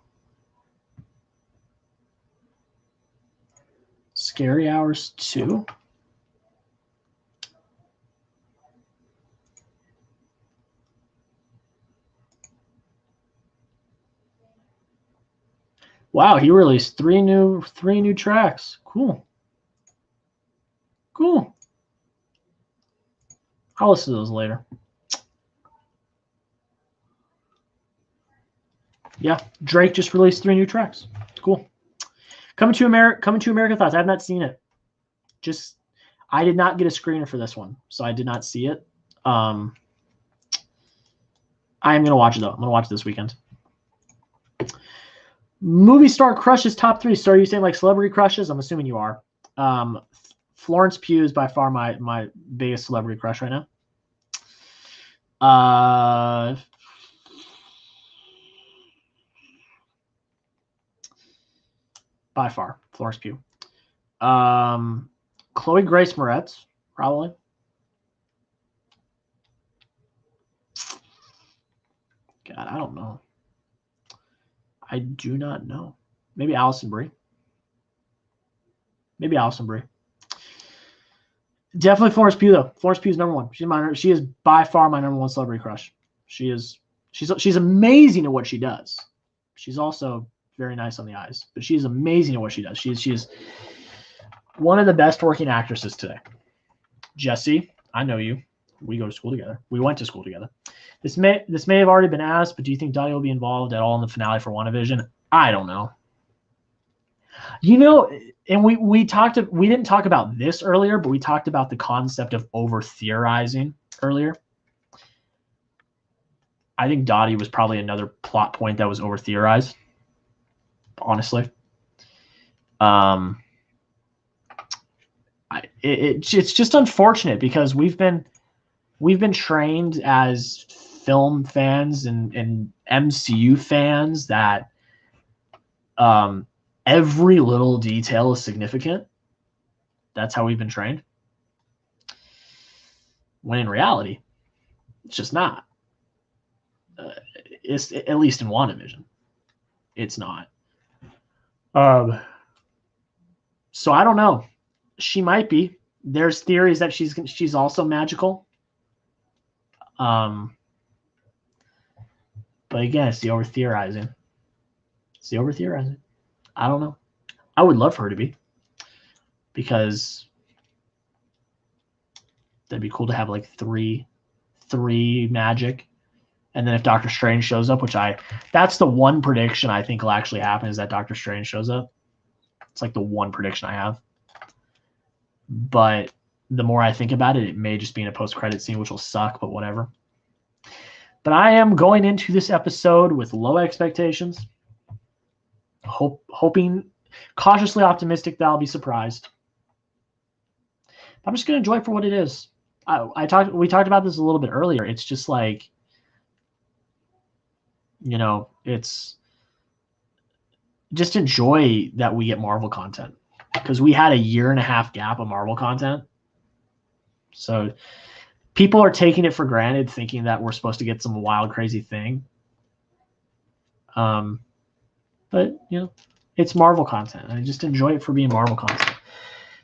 Scary Hours 2? Wow, he released three new tracks. Cool. Cool. I'll listen to those later. Yeah, Drake just released 3 new tracks. Cool. Coming to America thoughts. I have not seen it. I did not get a screener for this one, so I did not see it. I am gonna watch it though. I'm gonna watch it this weekend. Movie star crushes top 3. So are you saying like celebrity crushes? I'm assuming you are. Florence Pugh is by far my biggest celebrity crush right now. By far, Florence Pugh. Chloe Grace Moretz, probably. God, I don't know. I do not know. Maybe Alison Brie. Definitely Florence Pugh though. Florence Pugh's number 1. She is by far my number 1 celebrity crush. She's amazing at what she does. She's also very nice on the eyes, but she's amazing at what she does. She's one of the best working actresses today. Jesse, I know you. We go to school together. We went to school together. This may have already been asked, but do you think Dottie will be involved at all in the finale for WandaVision? I don't know. And we didn't talk about this earlier, but we talked about the concept of over theorizing earlier. I think Dottie was probably another plot point that was over theorized. Honestly. It's just unfortunate because we've been trained as film fans and MCU fans that every little detail is significant. That's how we've been trained. When in reality, it's just not. It's at least in WandaVision, it's not. So I don't know. She might be. There's theories that she's also magical. But again, it's the over theorizing. I don't know. I would love for her to be, because that'd be cool to have like three magic. And then if Doctor Strange shows up, that's the one prediction I think will actually happen, is that Doctor Strange shows up. It's like the one prediction I have. But the more I think about it, it may just be in a post-credit scene, which will suck, but whatever. But I am going into this episode with low expectations, hoping, cautiously optimistic that I'll be surprised. I'm just going to enjoy it for what it is. We talked about this a little bit earlier. It's just like, it's just enjoy that we get Marvel content, because we had a 1.5 year gap of Marvel content. So people are taking it for granted, thinking that we're supposed to get some wild, crazy thing. But it's Marvel content. I just enjoy it for being Marvel content.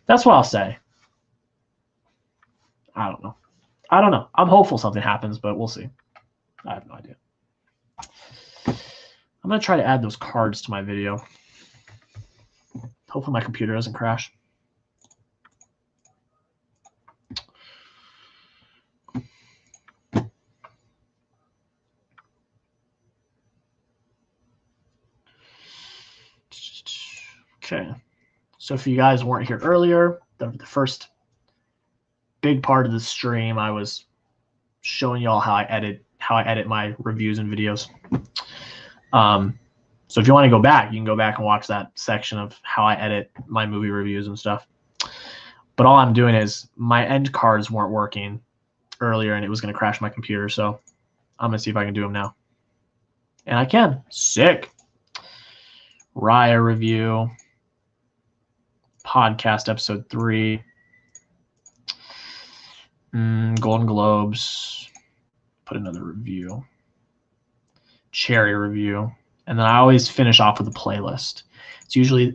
That's what I'll say. I don't know. I'm hopeful something happens, but we'll see. I have no idea. I'm going to try to add those cards to my video. Hopefully my computer doesn't crash. Okay. So if you guys weren't here earlier, the first big part of the stream, I was showing y'all how I edit my reviews and videos. So if you want to go back, you can go back and watch that section of how I edit my movie reviews and stuff. But all I'm doing is, my end cards weren't working earlier and it was going to crash my computer. So I'm going to see if I can do them now. And I can. Sick. Raya review. Podcast episode 3. Golden Globes. Put another review. Cherry review. And then I always finish off with a playlist. It's usually a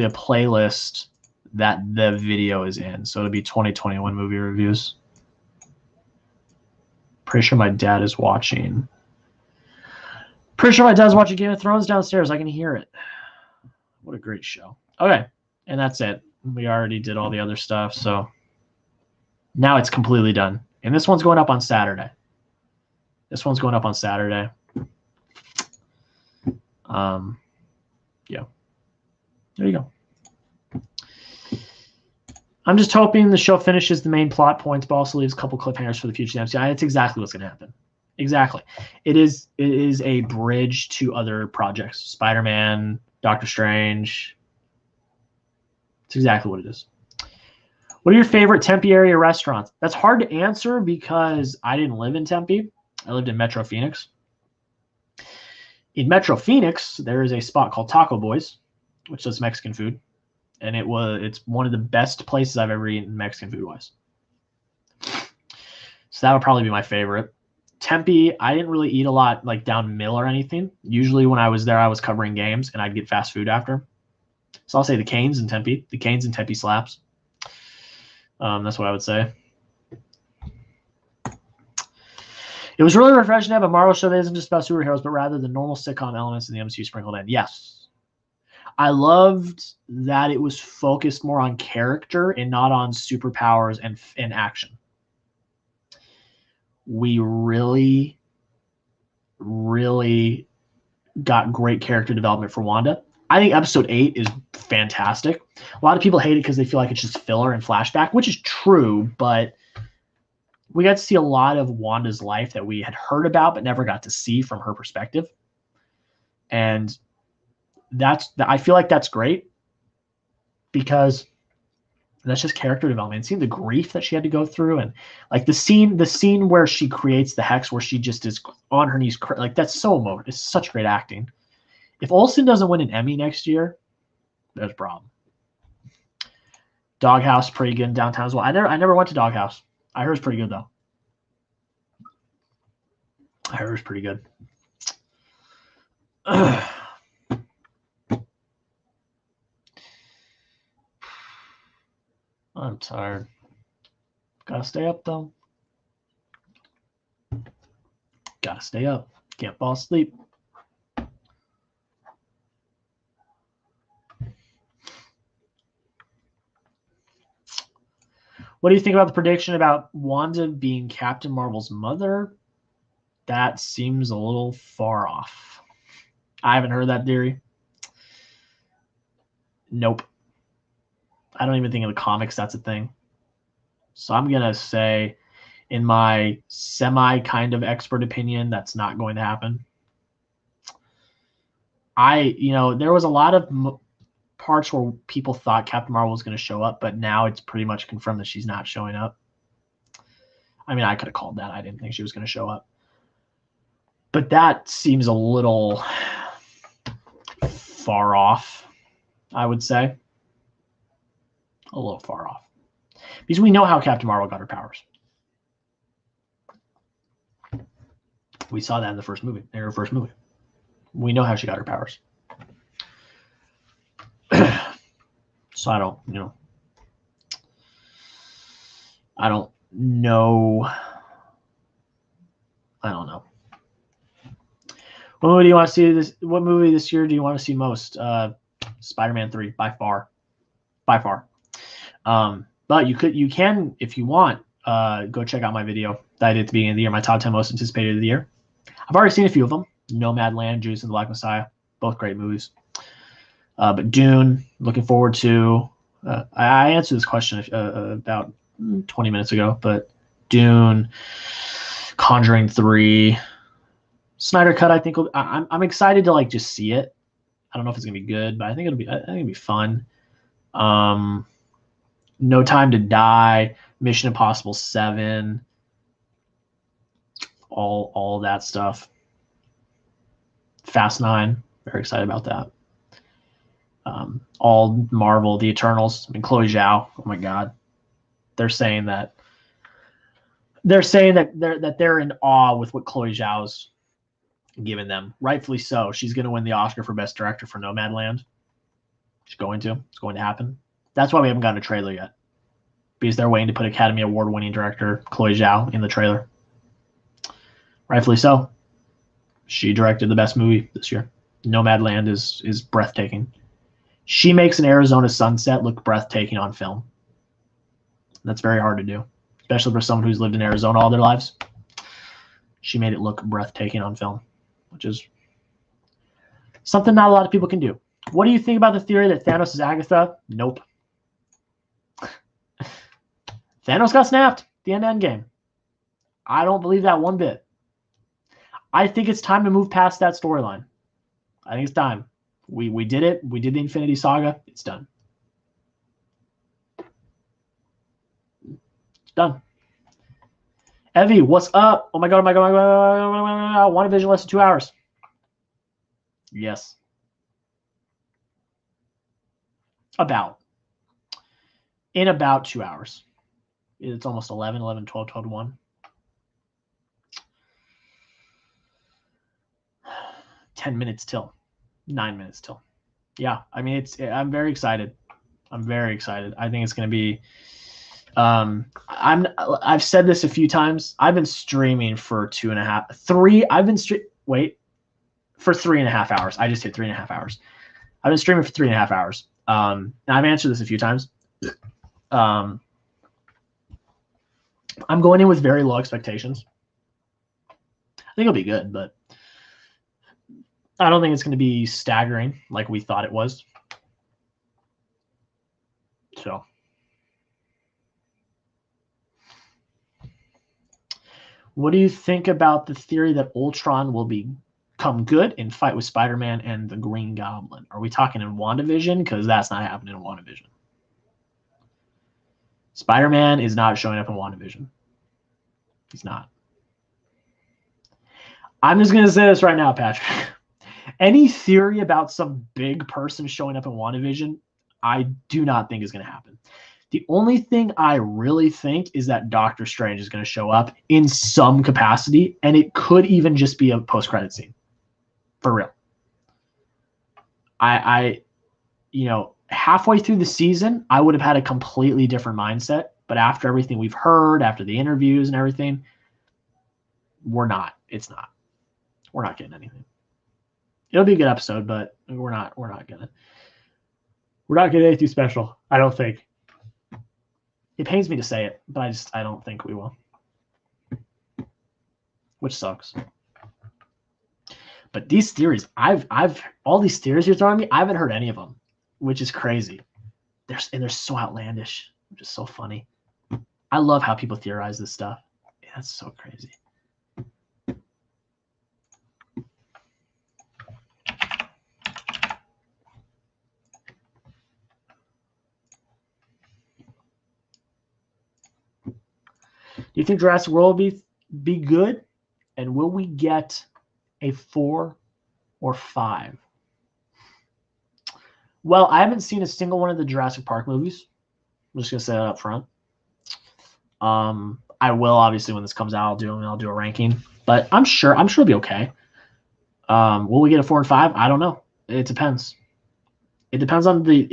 playlist that the video is in. So it'll be 2021 movie reviews. Pretty sure my dad is watching. Game of Thrones downstairs. I can hear it. What a great show. Okay. And that's it. We already did all the other stuff. So now it's completely done. And this one's going up on Saturday. Yeah. There you go. I'm just hoping the show finishes the main plot points, but also leaves a couple cliffhangers for the future MCU. That's exactly what's going to happen. Exactly. It is a bridge to other projects. Spider-Man, Doctor Strange. It's exactly what it is. What are your favorite Tempe area restaurants? That's hard to answer because I didn't live in Tempe. I lived in Metro Phoenix. In Metro Phoenix, there is a spot called Taco Boys, which does Mexican food. And it's one of the best places I've ever eaten Mexican food-wise. So that would probably be my favorite. Tempe, I didn't really eat a lot like down Mill or anything. Usually when I was there, I was covering games and I'd get fast food after. So I'll say the Canes in Tempe. The Canes in Tempe slaps. That's what I would say. It was really refreshing to have a Marvel show that isn't just about superheroes, but rather the normal sitcom elements in the MCU sprinkled in. Yes. I loved that it was focused more on character and not on superpowers and action. We really, really got great character development for Wanda. I think episode 8 is fantastic. A lot of people hate it because they feel like it's just filler and flashback, which is true, but we got to see a lot of Wanda's life that we had heard about but never got to see from her perspective. And I feel like that's great because that's just character development. Seeing the grief that she had to go through, and like the scene where she creates the hex, where she just is on her knees, like that's so emotive. It's such great acting. If Olsen doesn't win an Emmy next year, there's a problem. Doghouse, pretty good in downtown as well. I never went to Doghouse. I heard it's pretty good though. I heard it's pretty good. I'm tired. Gotta stay up though. Gotta stay up. Can't fall asleep. What do you think about the prediction about Wanda being Captain Marvel's mother? That seems a little far off. I haven't heard that theory. Nope. I don't even think in the comics that's a thing. So I'm going to say, in my semi kind of expert opinion, that's not going to happen. There was a lot of parts where people thought Captain Marvel was going to show up, but now it's pretty much confirmed that she's not showing up. I mean, I could have called that. I didn't think she was going to show up. But that seems a little far off, I would say. A little far off. Because we know how Captain Marvel got her powers. We saw that in her first movie. We know how she got her powers. So I don't know. I don't know. What movie do you want to see this? What movie this year do you want to see most? Spider-Man 3, by far. But you can, if you want, go check out my video that I did at the beginning of the year, my top 10 most anticipated of the year. I've already seen a few of them. Nomadland, Judas and the Black Messiah, both great movies. But Dune, looking forward to. I answered this question about 20 minutes ago, but Dune, Conjuring 3, Snyder Cut. I think I'm excited to just see it. I don't know if it's gonna be good, but I think it'll be fun. No Time to Die, Mission Impossible 7, all that stuff. Fast 9, very excited about that. All Marvel, The Eternals. I mean, Chloe Zhao. Oh my God, they're saying that they're in awe with what Chloe Zhao's given them. Rightfully so. She's going to win the Oscar for Best Director for Nomadland. She's going to. It's going to happen. That's why we haven't gotten a trailer yet, because they're waiting to put Academy Award-winning director Chloe Zhao in the trailer. Rightfully so. She directed the best movie this year. Nomadland is breathtaking. She makes an Arizona sunset look breathtaking on film. That's very hard to do, especially for someone who's lived in Arizona all their lives. She made it look breathtaking on film, which is something not a lot of people can do. What do you think about the theory that Thanos is Agatha? Nope. Thanos got snapped at the end of Endgame. I don't believe that one bit. I think it's time to move past that storyline. I think it's time. We did it. We did the Infinity Saga. It's done. It's done. Evie, what's up? Oh my God. WandaVision less than 2 hours. Yes. In about 2 hours. It's almost 11, 12 to 1. 10 minutes till. 9 minutes till. Yeah, I mean, I'm very excited. I think it's going to be I've said this a few times. I've been streaming for 3.5 hours. I just hit 3.5 hours. I've been streaming for 3.5 hours. And I've answered this a few times. I'm going in with very low expectations. I think it'll be good, but I don't think it's going to be staggering like we thought it was. So, what do you think about the theory that Ultron will become good in fight with Spider-Man and the Green Goblin? Are we talking in WandaVision? Because that's not happening in WandaVision. Spider-Man is not showing up in WandaVision. He's not. I'm just going to say this right now, Patrick. Any theory about some big person showing up in WandaVision, I do not think is going to happen. The only thing I really think is that Doctor Strange is going to show up in some capacity, and it could even just be a post-credit scene. For real. I halfway through the season, I would have had a completely different mindset. But after everything we've heard, after the interviews and everything, we're not. It's not. We're not getting anything. It'll be a good episode, but we're not getting anything special, I don't think. It pains me to say it, but I don't think we will. Which sucks. But these theories, I've all these theories you're throwing me, I haven't heard any of them, which is crazy. They're so outlandish, which is so funny. I love how people theorize this stuff. Yeah, that's so crazy. Do you think Jurassic World will be good? And will we get a 4 or 5? Well, I haven't seen a single one of the Jurassic Park movies. I'm just gonna say that up front. I will obviously when this comes out. I'll do a ranking, but I'm sure it'll be okay. Will we get a 4 and 5? I don't know. It depends. It depends on the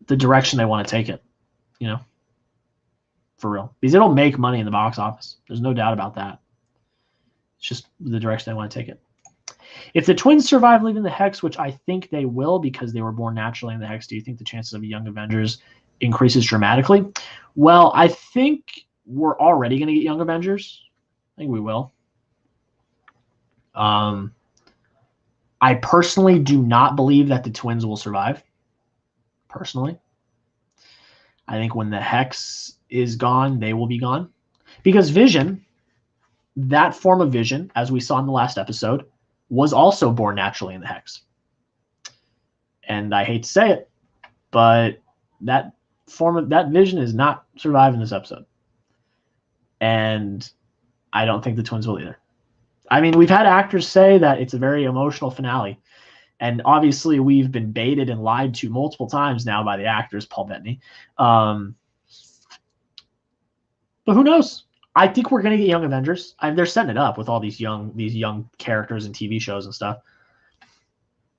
direction they want to take it, for real. Because it'll make money in the box office. There's no doubt about that. It's just the direction they want to take it. If the twins survive leaving the Hex, which I think they will because they were born naturally in the Hex, do you think the chances of Young Avengers increases dramatically? Well, I think we're already going to get Young Avengers. I think we will. I personally do not believe that the twins will survive. Personally. I think when the Hex is gone, they will be gone. Because Vision, that form of Vision, as we saw in the last episode, was also born naturally in the Hex. And I hate to say it, but that Vision is not surviving this episode. And I don't think the twins will either. I mean, we've had actors say that it's a very emotional finale. And obviously, we've been baited and lied to multiple times now by the actors, Paul Bettany. But who knows? I think we're going to get Young Avengers. They're setting it up with all these young characters and TV shows and stuff.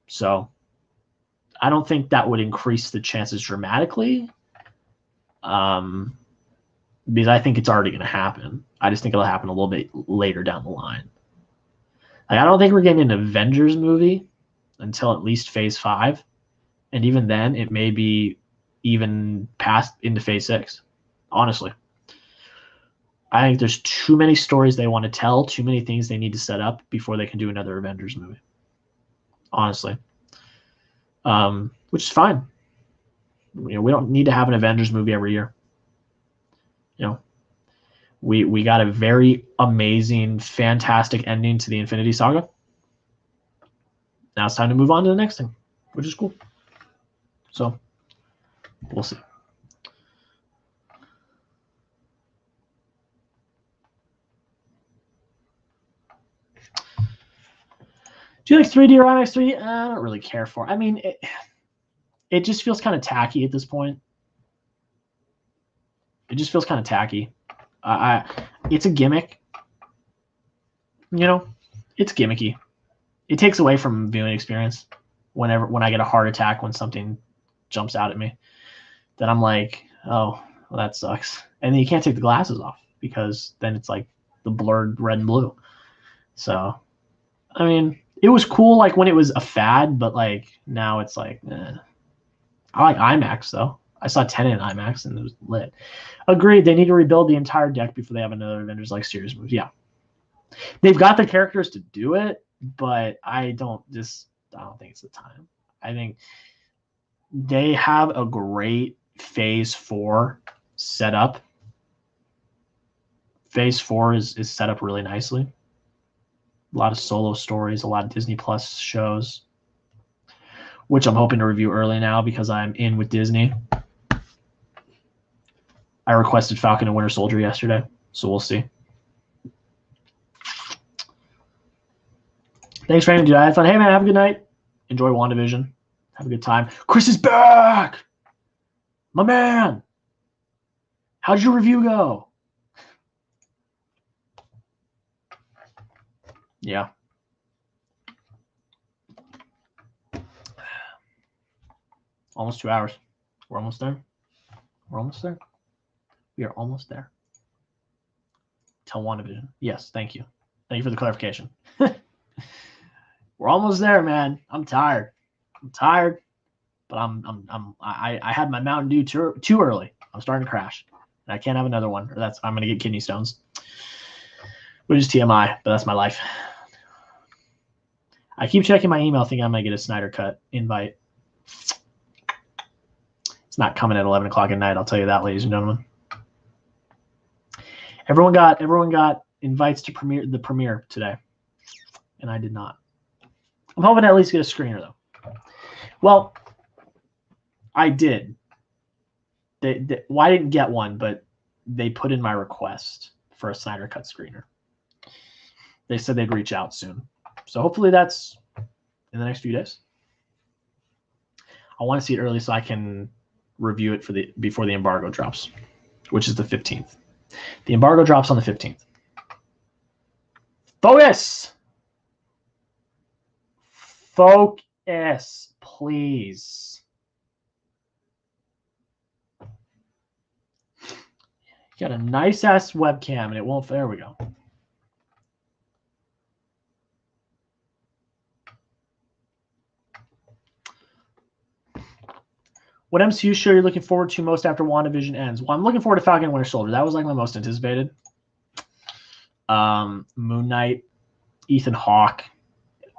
So I don't think that would increase the chances dramatically. Because I think it's already going to happen. I just think it'll happen a little bit later down the line. Like, I don't think we're getting an Avengers movie until at least Phase 5. And even then, it may be even past into Phase 6. Honestly. I think there's too many stories they want to tell, too many things they need to set up before they can do another Avengers movie. Honestly. Which is fine. We don't need to have an Avengers movie every year. We got a very amazing, fantastic ending to the Infinity Saga. Now it's time to move on to the next thing, which is cool. So, we'll see. Do you like 3D or IMAX 3D? I don't really care for it. I mean, it just feels kind of tacky at this point. It just feels kind of tacky. It's a gimmick. It's gimmicky. It takes away from viewing experience. When I get a heart attack when something jumps out at me, then I'm like, oh, well, that sucks. And then you can't take the glasses off because then it's like the blurred red and blue. So, I mean, it was cool like when it was a fad, but like now it's like, I like IMAX though. I saw Tenet in IMAX and it was lit. Agreed. They need to rebuild the entire deck before they have another Avengers like series movie. Yeah, they've got the characters to do it, but I don't think it's the time. I think they have a great Phase 4 set up. Phase 4 is set up really nicely. A lot of solo stories, a lot of Disney Plus shows. which I'm hoping to review early now because I'm in with Disney. I requested Falcon and Winter Soldier yesterday, so we'll see. Thanks for having me, dude. I had fun. Hey, man, have a good night. Enjoy WandaVision. Have a good time. Chris is back! My man! How'd your review go? Yeah. Almost 2 hours. We're almost there. We're almost there. We are almost there. Tell WandaVision. Yes, thank you. Thank you for the clarification. We're almost there, man. I'm tired. But I had my Mountain Dew too early. I'm starting to crash. And I can't have another one, or I'm gonna get kidney stones. Which is TMI, but that's my life. I keep checking my email thinking I might get a Snyder Cut invite. It's not coming at 11 o'clock at night, I'll tell you that, ladies and gentlemen. Everyone got invites to the premiere today, and I did not. I'm hoping to at least get a screener, though. Well, I did. Well, I didn't get one, but they put in my request for a Snyder Cut screener. They said they'd reach out soon. So hopefully that's in the next few days. I want to see it early so I can review it before the embargo drops, which is the 15th. The embargo drops on the 15th. Focus! Focus, please. You got a nice-ass webcam, and it won't... There we go. What MCU show you're looking forward to most after WandaVision ends? Well, I'm looking forward to Falcon and Winter Soldier. That was like my most anticipated. Moon Knight, Ethan Hawke,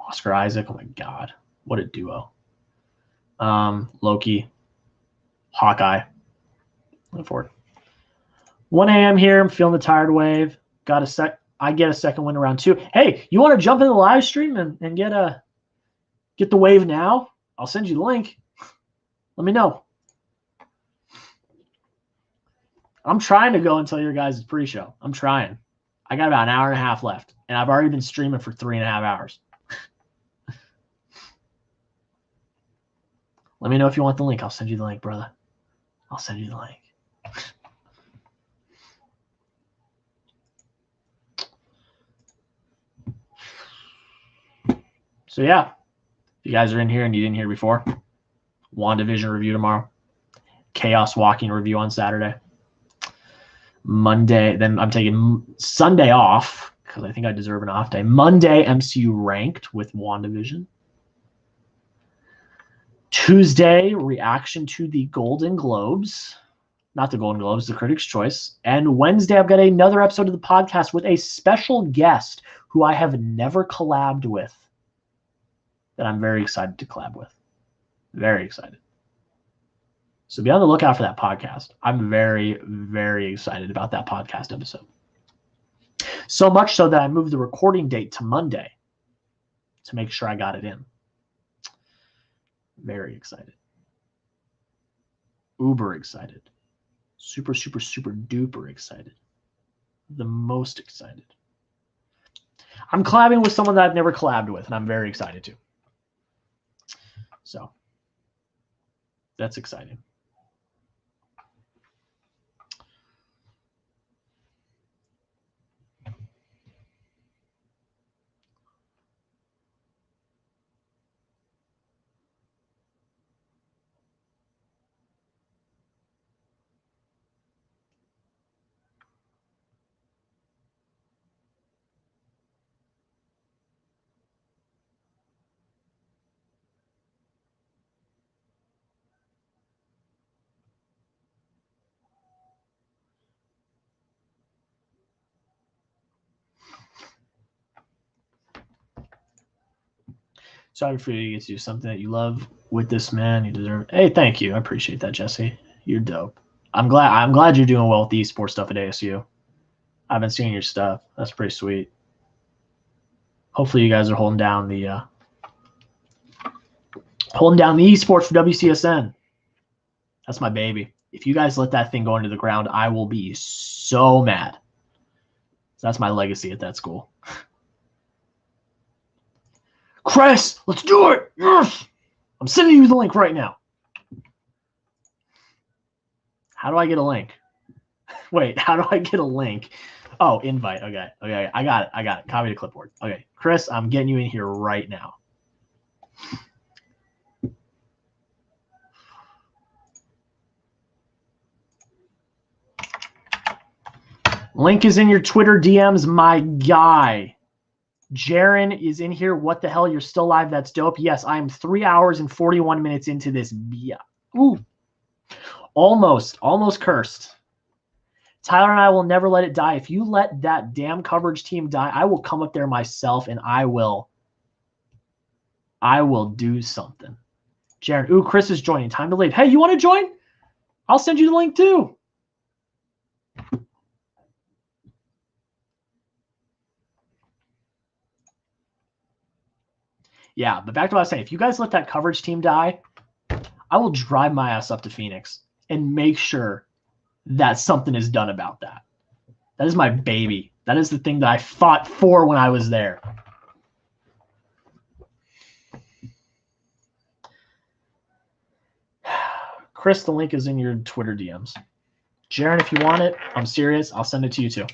Oscar Isaac. Oh my God, what a duo. Loki, Hawkeye. Looking forward. 1 a.m. here. I'm feeling the tired wave. I get a second win around 2. Hey, you want to jump in the live stream and get the wave now? I'll send you the link. Let me know. I'm trying to go until your guys' pre-show. I'm trying. I got about an hour and a half left, and I've already been streaming for 3.5 hours. Let me know if you want the link. I'll send you the link, brother. I'll send you the link. So, yeah. If you guys are in here and you didn't hear before, WandaVision review tomorrow. Chaos Walking review on Saturday. Monday, then I'm taking Sunday off because I think I deserve an off day. Monday, MCU Ranked with WandaVision. Tuesday, reaction to the Golden Globes. Not the Golden Globes, the Critics' Choice. And Wednesday, I've got another episode of the podcast with a special guest who I have never collabed with that I'm very excited to collab with. Very excited. So be on the lookout for that podcast. I'm very, very excited about that podcast episode. So much so that I moved the recording date to Monday to make sure I got it in. Very excited. Uber excited. Super, super, super duper excited. The most excited. I'm collabing with someone that I've never collabed with, and I'm very excited to. So that's exciting. Sorry for you to get to do something that you love with this man. You deserve it. Hey, thank you. I appreciate that, Jesse. You're dope. I'm glad you're doing well with the esports stuff at ASU. I've been seeing your stuff. That's pretty sweet. Hopefully you guys are holding down the Holding down the esports for WCSN. That's my baby. If you guys let that thing go into the ground, I will be so mad. So that's my legacy at that school. Chris, let's do it. Yes. I'm sending you the link right now. How do I get a link? Wait, how do I get a link? Oh, invite. Okay. I got it. Copy to clipboard. Okay. Chris, I'm getting you in here right now. Link is in your Twitter DMs, my guy. Jaren is in here. What the hell? You're still live. That's dope. Yes, I am 3 hours and 41 minutes into this. Yeah. Ooh. Almost cursed. Tyler and I will never let it die. If you let that damn coverage team die, I will come up there myself and I will do something. Jaren, ooh, Chris is joining. Time to leave. Hey, you want to join? I'll send you the link too. Yeah, but back to what I was saying. If you guys let that coverage team die, I will drive my ass up to Phoenix and make sure that something is done about that. That is my baby. That is the thing that I fought for when I was there. Chris, the link is in your Twitter DMs. Jaren, if you want it, I'm serious. I'll send it to you too.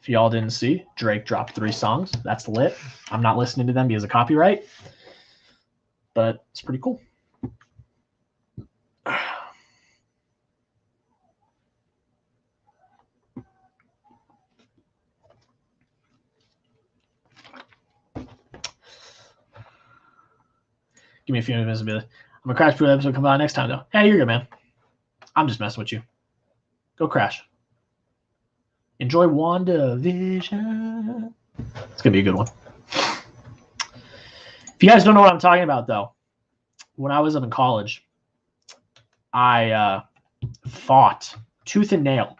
If y'all didn't see, Drake dropped 3 songs. That's lit. I'm not listening to them because of copyright, but it's pretty cool. Give me a few minutes. I'm gonna crash through the episode. Come on next time though. Hey, you're good, man. I'm just messing with you. Go crash. Enjoy WandaVision. It's gonna be a good one. If you guys don't know what I'm talking about, though, when I was up in college, I fought tooth and nail.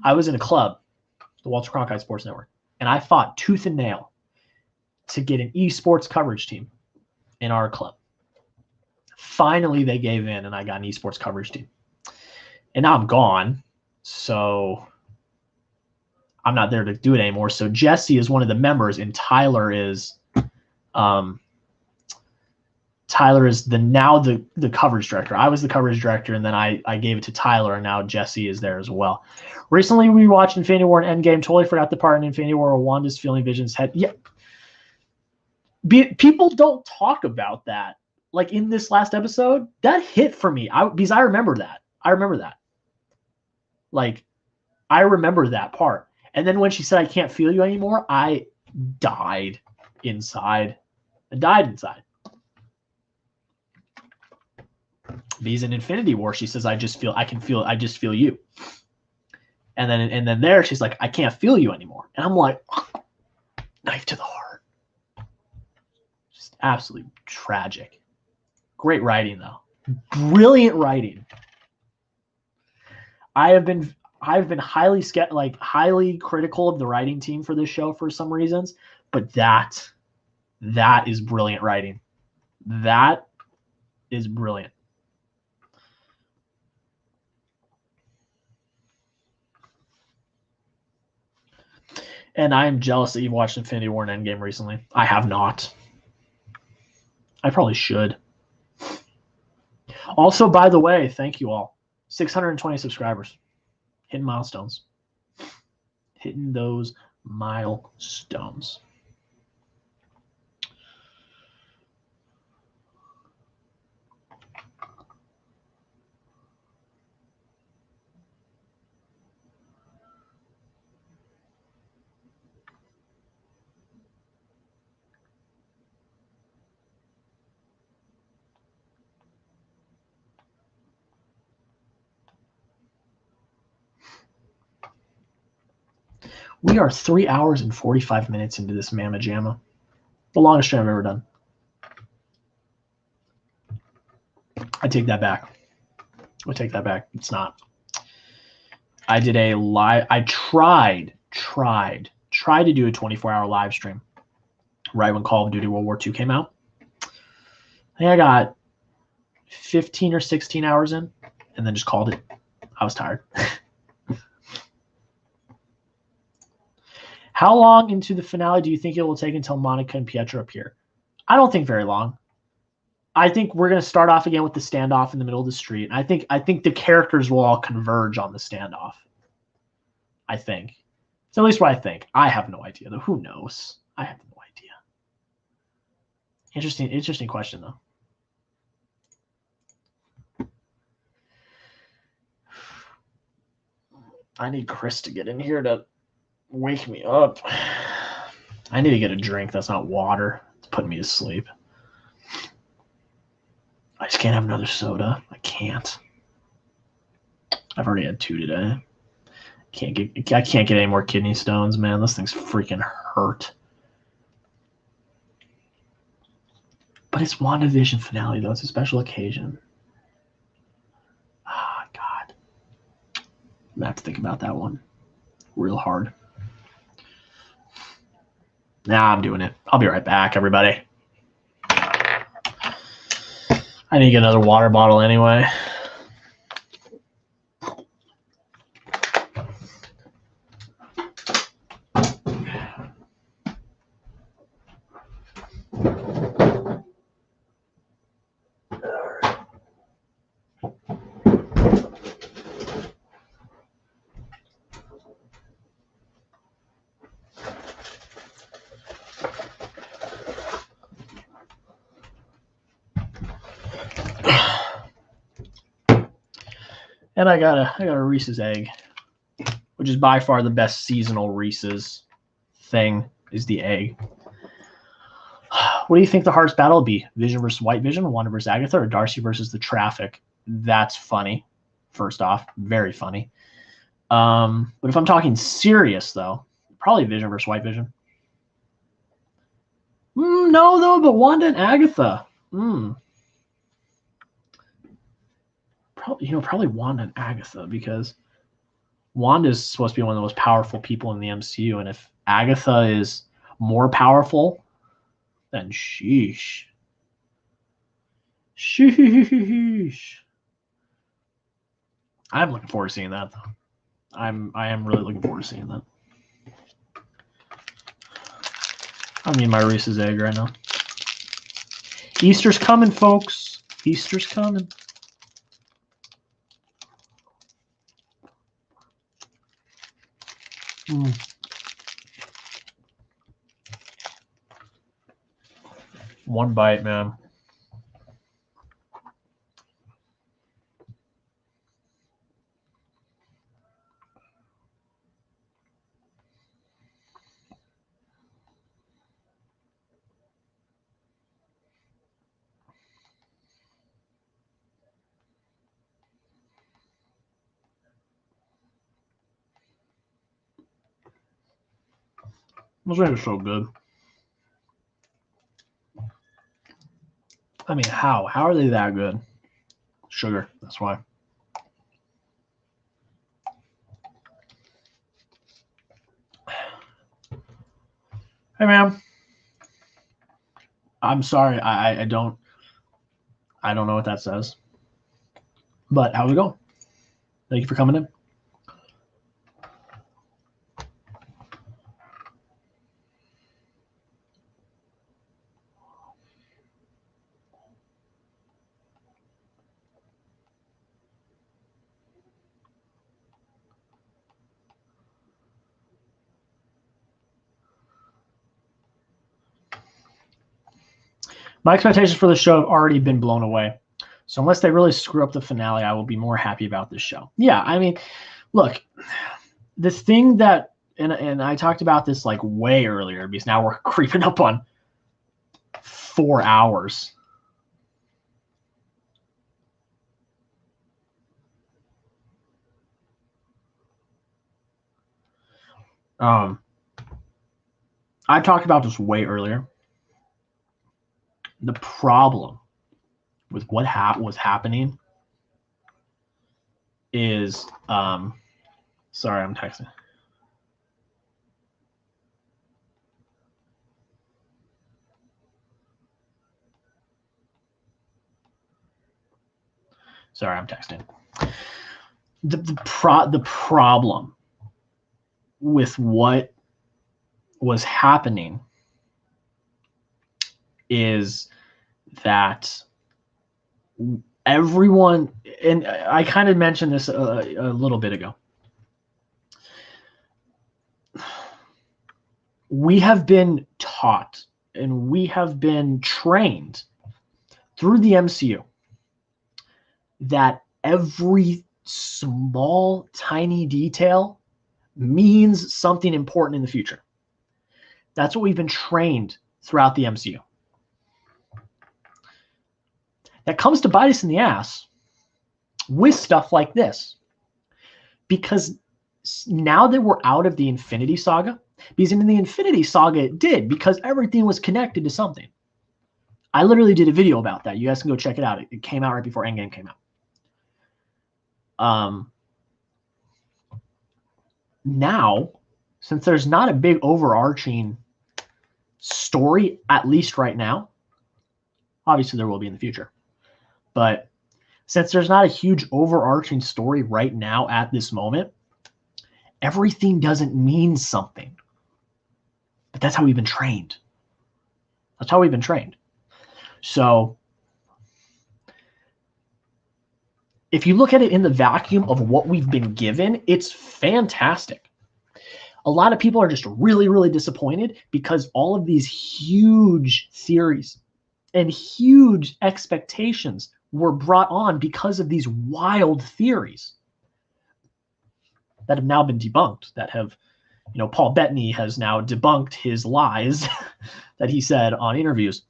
I was in a club, the Walter Cronkite Sports Network, and I fought tooth and nail to get an esports coverage team in our club. Finally, they gave in, and I got an esports coverage team. And now I'm gone, so I'm not there to do it anymore. So Jesse is one of the members, and Tyler is the coverage director. I was the coverage director, and then I gave it to Tyler, and now Jesse is there as well. Recently, we watched Infinity War and Endgame. Totally forgot the part in Infinity War where Wanda's feeling Vision's head. Yeah, people don't talk about that. Like in this last episode, that hit for me. Because I remember that. Like, I remember that part. And then when she said, "I can't feel you anymore," I died inside. Because in Infinity War, she says, I just feel you. And then there, she's like, "I can't feel you anymore." And I'm like, knife to the heart. Just absolutely tragic. Great writing, though. Brilliant writing. I've been highly critical of the writing team for this show for some reasons, but that is brilliant writing. That is brilliant. And I am jealous that you've watched Infinity War and Endgame recently. I have not. I probably should. Also, by the way, thank you all. 620 subscribers. Hitting milestones. Hitting those milestones. We are 3 hours and 45 minutes into this Mamma Jamma. The longest stream I've ever done. I take that back. It's not. I did a live. I tried to do a 24-hour live stream right when Call of Duty World War II came out. I think I got 15 or 16 hours in, and then just called it. I was tired. How long into the finale do you think it will take until Monica and Pietro appear? I don't think very long. I think we're going to start off again with the standoff in the middle of the street. I think the characters will all converge on the standoff. I think. It's at least what I think. I have no idea, though. Who knows? I have no idea. Interesting question, though. I need Chris to get in here to wake me up. I need to get a drink that's not water. It's putting me to sleep. I just can't have another soda. I can't. I've already had 2 today. I can't get any more kidney stones, man. Those things freaking hurt. But it's WandaVision finale, though. It's a special occasion. Ah, God. I'm gonna have to think about that one real hard. Nah, I'm doing it. I'll be right back, everybody. I need to get another water bottle anyway. And I got a Reese's egg, which is by far the best seasonal Reese's thing is the egg. What do you think the hardest battle will be? Vision versus White Vision, Wanda versus Agatha, or Darcy versus the Traffic? That's funny. First off, very funny. But if I'm talking serious, though, probably Vision versus White Vision. No, though, but Wanda and Agatha. Probably Wanda and Agatha, because Wanda is supposed to be one of the most powerful people in the MCU, and if Agatha is more powerful, then sheesh. I'm looking forward to seeing that, though. I am really looking forward to seeing that. I need my Reese's egg right now. Easter's coming, folks. Easter's coming. One bite, man. Those eggs are so good. I mean, how? How are they that good? Sugar, that's why. Hey, man. I'm sorry. I don't know what that says. But how's it going? Thank you for coming in. My expectations for the show have already been blown away. So unless they really screw up the finale, I will be more happy about this show. Yeah, I mean, look, the thing that, and I talked about this like way earlier, because now we're creeping up on 4 hours. I talked about this way earlier. The problem with what was happening is Sorry, I'm texting. Sorry, I'm texting. The problem with what was happening is that everyone, and I kind of mentioned this a little bit ago, we have been taught and we have been trained through the MCU that every small, tiny detail means something important in the future. That's what we've been trained throughout the MCU. That comes to bite us in the ass with stuff like this. Because now that we're out of the Infinity Saga, because in the Infinity Saga it did, because everything was connected to something. I literally did a video about that. You guys can go check it out. It came out right before Endgame came out. Now, since there's not a big overarching story, at least right now, obviously there will be in the future, but since there's not a huge overarching story right now at this moment, everything doesn't mean something. But that's how we've been trained. That's how we've been trained. So if you look at it in the vacuum of what we've been given, it's fantastic. A lot of people are just really, really disappointed because all of these huge theories and huge expectations were brought on because of these wild theories that have now been debunked, that have, Paul Bettany has now debunked his lies that he said on interviews.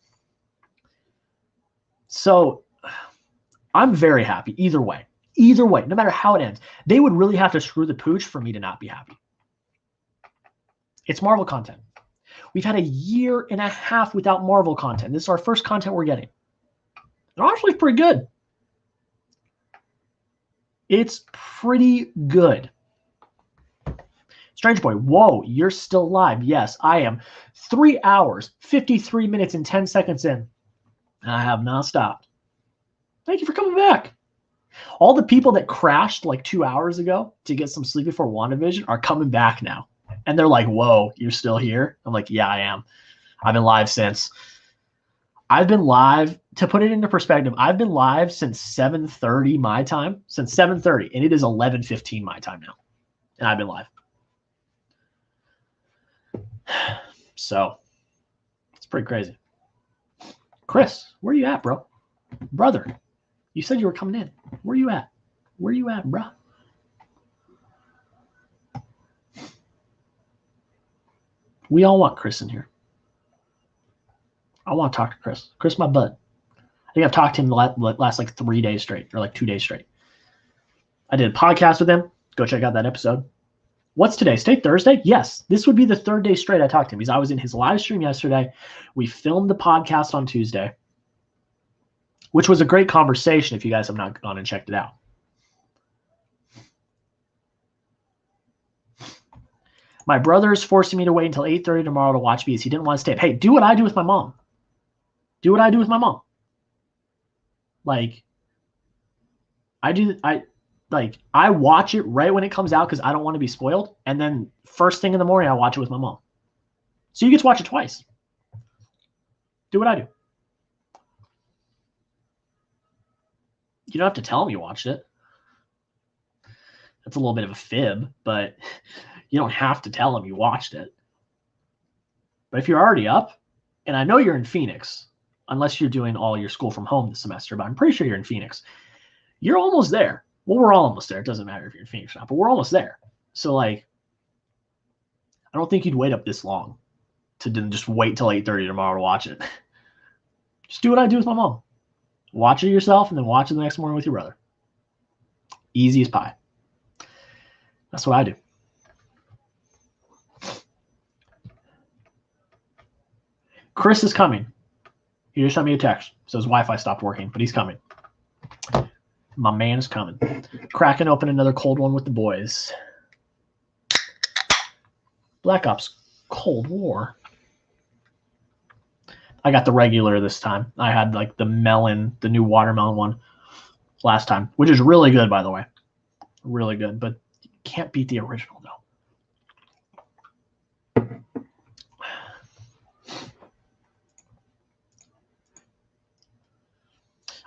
So I'm very happy either way, no matter how it ends. They would really have to screw the pooch for me to not be happy. It's Marvel content. We've had a year and a half without Marvel content. This is our first content we're getting. And honestly, it's pretty good. It's pretty good. Strange Boy, whoa, you're still live. Yes, I am. 3 hours, 53 minutes, and 10 seconds in. And I have not stopped. Thank you for coming back. All the people that crashed like 2 hours ago to get some sleep before WandaVision are coming back now. And they're like, whoa, you're still here? I'm like, yeah, I am. I've been live since. I've been live, to put it into perspective, I've been live since 7:30 my time, since 7:30, and it is 11:15 my time now. And I've been live. So, it's pretty crazy. Chris, where are you at, bro? Brother, you said you were coming in. Where you at? Where you at, bro? We all want Chris in here. I want to talk to Chris. Chris, my bud. I think I've talked to him the last like 3 days straight, or like 2 days straight. I did a podcast with him. Go check out that episode. What's today? Today Thursday? Yes. This would be the 3rd day straight I talked to him, because I was in his live stream yesterday. We filmed the podcast on Tuesday, which was a great conversation if you guys have not gone and checked it out. My brother is forcing me to wait until 8:30 tomorrow to watch because he didn't want to stay up. Hey, do what I do with my mom. Do what I do with my mom. Like, I watch it right when it comes out because I don't want to be spoiled. And then first thing in the morning, I watch it with my mom. So you get to watch it twice. Do what I do. You don't have to tell them you watched it. That's a little bit of a fib, but you don't have to tell them you watched it. But if you're already up, and I know you're in Phoenix, unless you're doing all your school from home this semester, but I'm pretty sure you're in Phoenix. You're almost there. Well, we're all almost there. It doesn't matter if you're in Phoenix or not, but we're almost there. So, like, I don't think you'd wait up this long to just wait till 8:30 tomorrow to watch it. Just do what I do with my mom. Watch it yourself and then watch it the next morning with your brother. Easy as pie. That's what I do. Chris is coming. He just sent me a text. Says Wi-Fi stopped working, but he's coming. My man is coming. Cracking open another cold one with the boys. Black Ops Cold War. I got the regular this time. I had like the new watermelon one last time, which is really good, by the way. Really good, but can't beat the original, though.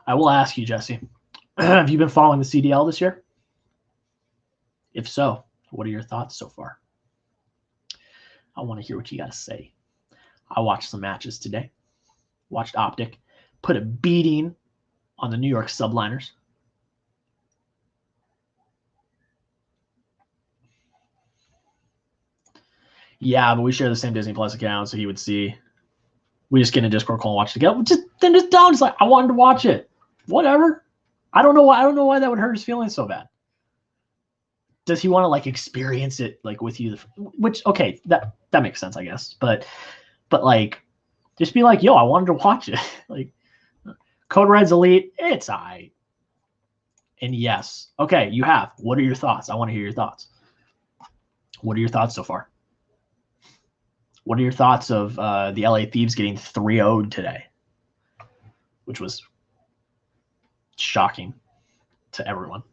I will ask you, Jesse, have you been following the CDL this year? If so, what are your thoughts so far? I want to hear what you got to say. I watched some matches today. Watched Optic put a beating on the New York Subliners. Yeah, but we share the same Disney Plus account, so he would see. We just get in a Discord call and watch it together. Just down. Just like, I wanted to watch it. Whatever. I don't know why that would hurt his feelings so bad. Does he want to like experience it like with you? Which okay, that makes sense, I guess. But like, just be like, yo, I wanted to watch it. Like, Code Red's Elite, it's alright. And yes, okay, you have. What are your thoughts? I want to hear your thoughts. What are your thoughts so far? What are your thoughts of the LA Thieves getting 3-0'd today? Which was shocking to everyone.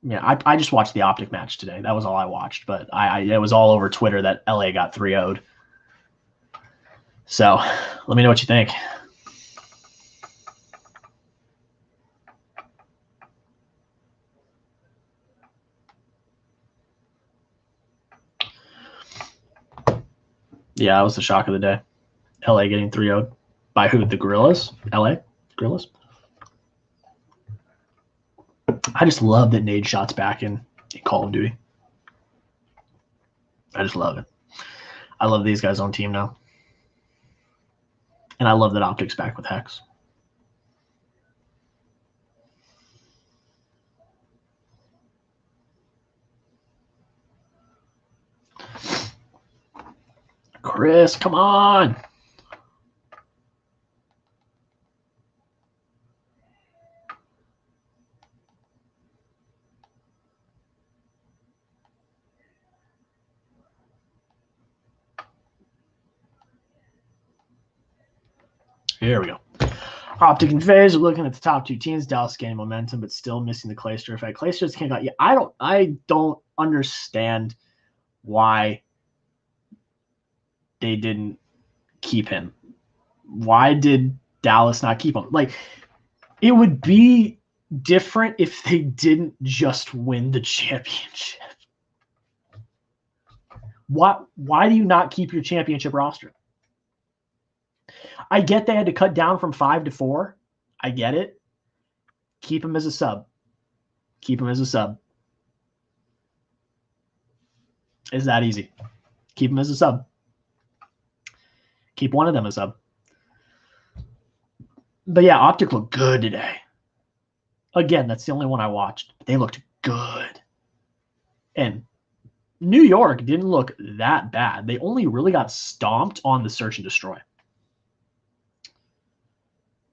Yeah, I just watched the Optic match today. That was all I watched, but it was all over Twitter that LA got 3-0'd. So let me know what you think. Yeah, that was the shock of the day. LA getting 3-0'd by who? The Gorillas? LA? Gorillas? I just love that Nade Shot's back in Call of Duty. I just love it. I love these guys on team now. And I love that Optic's back with Hex. Chris, come on. Here we go. Optic and FaZe are looking at the top two teams. Dallas gaining momentum, but still missing the Clayster effect. Clayster's can't got. Yeah, I don't understand why they didn't keep him. Why did Dallas not keep him? Like, it would be different if they didn't just win the championship. Why do you not keep your championship roster? I get they had to cut down from 5 to 4. I get it. Keep him as a sub. Keep him as a sub. It's that easy. Keep him as a sub. Keep one of them as a sub. But yeah, Optic looked good today. Again, that's the only one I watched. But they looked good. And New York didn't look that bad. They only really got stomped on the search and destroy.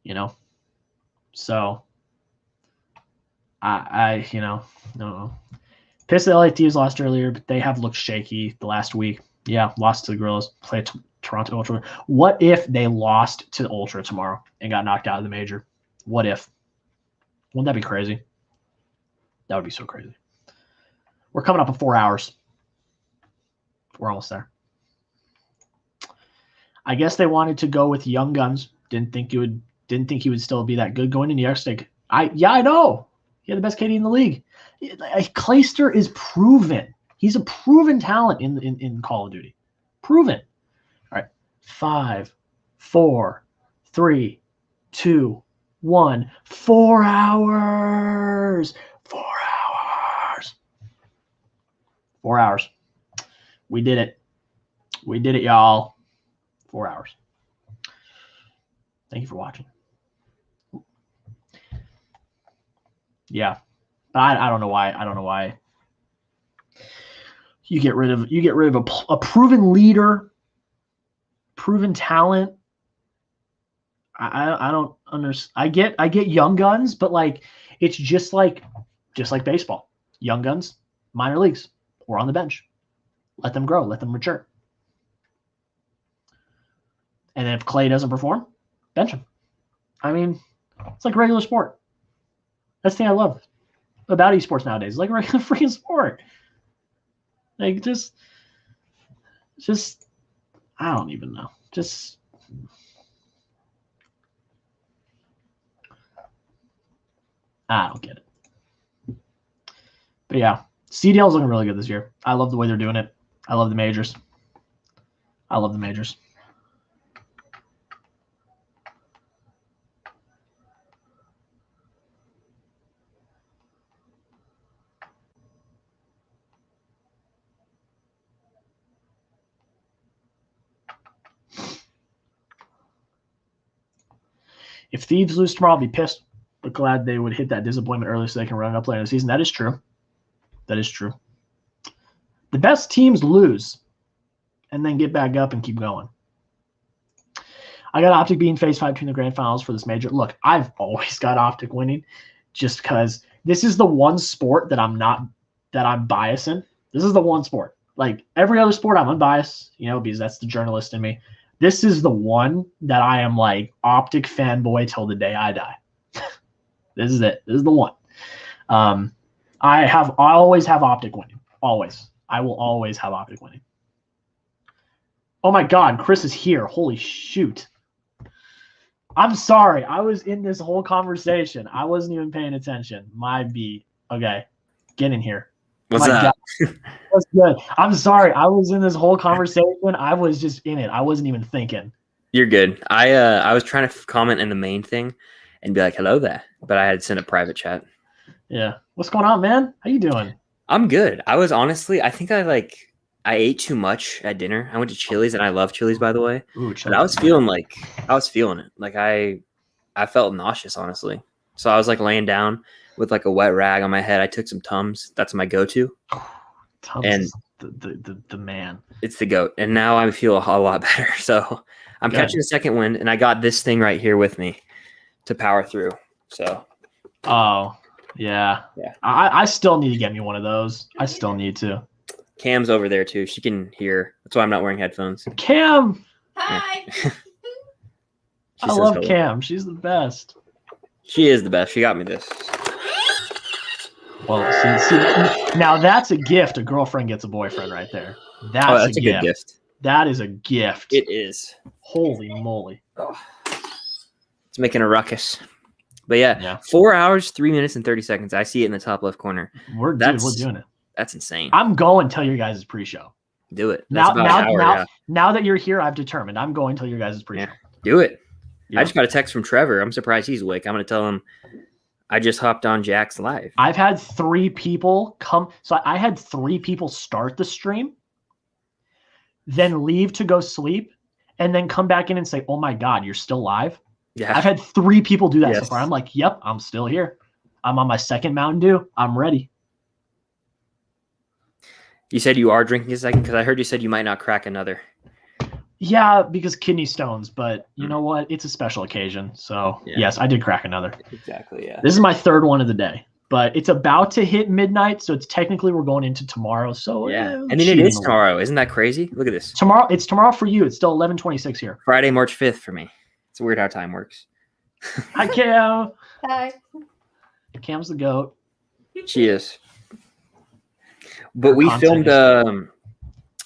You know? So, I don't know. Pissed the LA Thieves lost earlier, but they have looked shaky the last week. Yeah, lost to the Gorillas, played Toronto Ultra. What if they lost to Ultra tomorrow and got knocked out of the major? What if? Wouldn't that be crazy? That would be so crazy. We're coming up in 4 hours. We're almost there. I guess they wanted to go with young guns. Didn't think he would still be that good going into yesterday. I know. He had the best KD in the league. Clayster is proven. He's a proven talent in Call of Duty. Proven. All right. 5, 4, 3, 2, 1. 4 hours. 4 hours. 4 hours. We did it. We did it, y'all. 4 hours. Thank you for watching. Yeah. But I don't know why. I don't know why you get rid of a proven leader, proven talent. I don't understand. I get young guns, but like it's just like baseball. Young guns, minor leagues, or on the bench. let them grow, let them mature. And if Clay doesn't perform, bench him. I mean, it's like a regular sport. That's the thing I love about esports nowadays. It's like a regular freaking sport. Like just I don't even know. Just I don't get it. But yeah, CDL is looking really good this year. I love the way they're doing it. I love the majors. If Thieves lose tomorrow, I'll be pissed, but glad they would hit that disappointment early so they can run it up later in the season. That is true. The best teams lose and then get back up and keep going. I got Optic being phase 5 between the grand finals for this major. Look, I've always got Optic winning just because this is the one sport that I'm biasing. This is the one sport. Like every other sport, I'm unbiased, because that's the journalist in me. This is the one that I am like Optic fanboy till the day I die. This is it. This is the one. I always have Optic winning. Always. I will always have Optic winning. Oh my God, Chris is here. Holy shoot. I'm sorry. I was in this whole conversation. I wasn't even paying attention. My B. Okay. Get in here. What's up? What's good? I'm sorry. I was in this whole conversation. I was just in it. I wasn't even thinking. You're good. I was trying to comment in the main thing and be like, hello there. But I had to send a private chat. Yeah. What's going on, man? How you doing? I'm good. I was honestly, I think I ate too much at dinner. I went to Chili's and I love Chili's, by the way. Ooh, but I was feeling it. Like I felt nauseous, honestly. So I was like laying down with like a wet rag on my head. I took some Tums. That's my go-to. Tums and is the man. It's the GOAT. And now I feel a lot better. So I'm catching a second wind, and I got this thing right here with me to power through. So. Oh, yeah. I still need to get me one of those. I still need to. Cam's over there too. She can hear. That's why I'm not wearing headphones. Cam. Hi. I love Cam. She's the best. She is the best. She got me this. Well, see, now that's a gift. A girlfriend gets a boyfriend right there. That's a good gift. That is a gift. It is. Holy moly. Oh. It's making a ruckus. But yeah, 4 hours, 3 minutes, and 30 seconds. I see it in the top left corner. We're doing it. That's insane. I'm going till your guys' pre-show. Do it. Now that you're here, I've determined I'm going till your guys' pre-show. Yeah. Do it. Yeah. I just got a text from Trevor. I'm surprised he's awake. I'm going to tell him I just hopped on Jack's live. I've had 3 people come. So I had 3 people start the stream, then leave to go sleep, and then come back in and say, oh my God, you're still live? Yeah. I've had 3 people do that so far. I'm like, yep, I'm still here. I'm on my second Mountain Dew. I'm ready. You said you are drinking a second because I heard you said you might not crack another. Yeah, because kidney stones, but you know what? It's a special occasion. So yes, I did crack another. Exactly, yeah. This is my 3rd one of the day, but it's about to hit midnight, so it's technically we're going into tomorrow. So yeah, I mean it is tomorrow. Isn't that crazy? Look at this. It's tomorrow for you. It's still 11:26 here. Friday, March 5th for me. It's weird how time works. Hi, Cam. Hi. Cam's the GOAT. She is. But we filmed a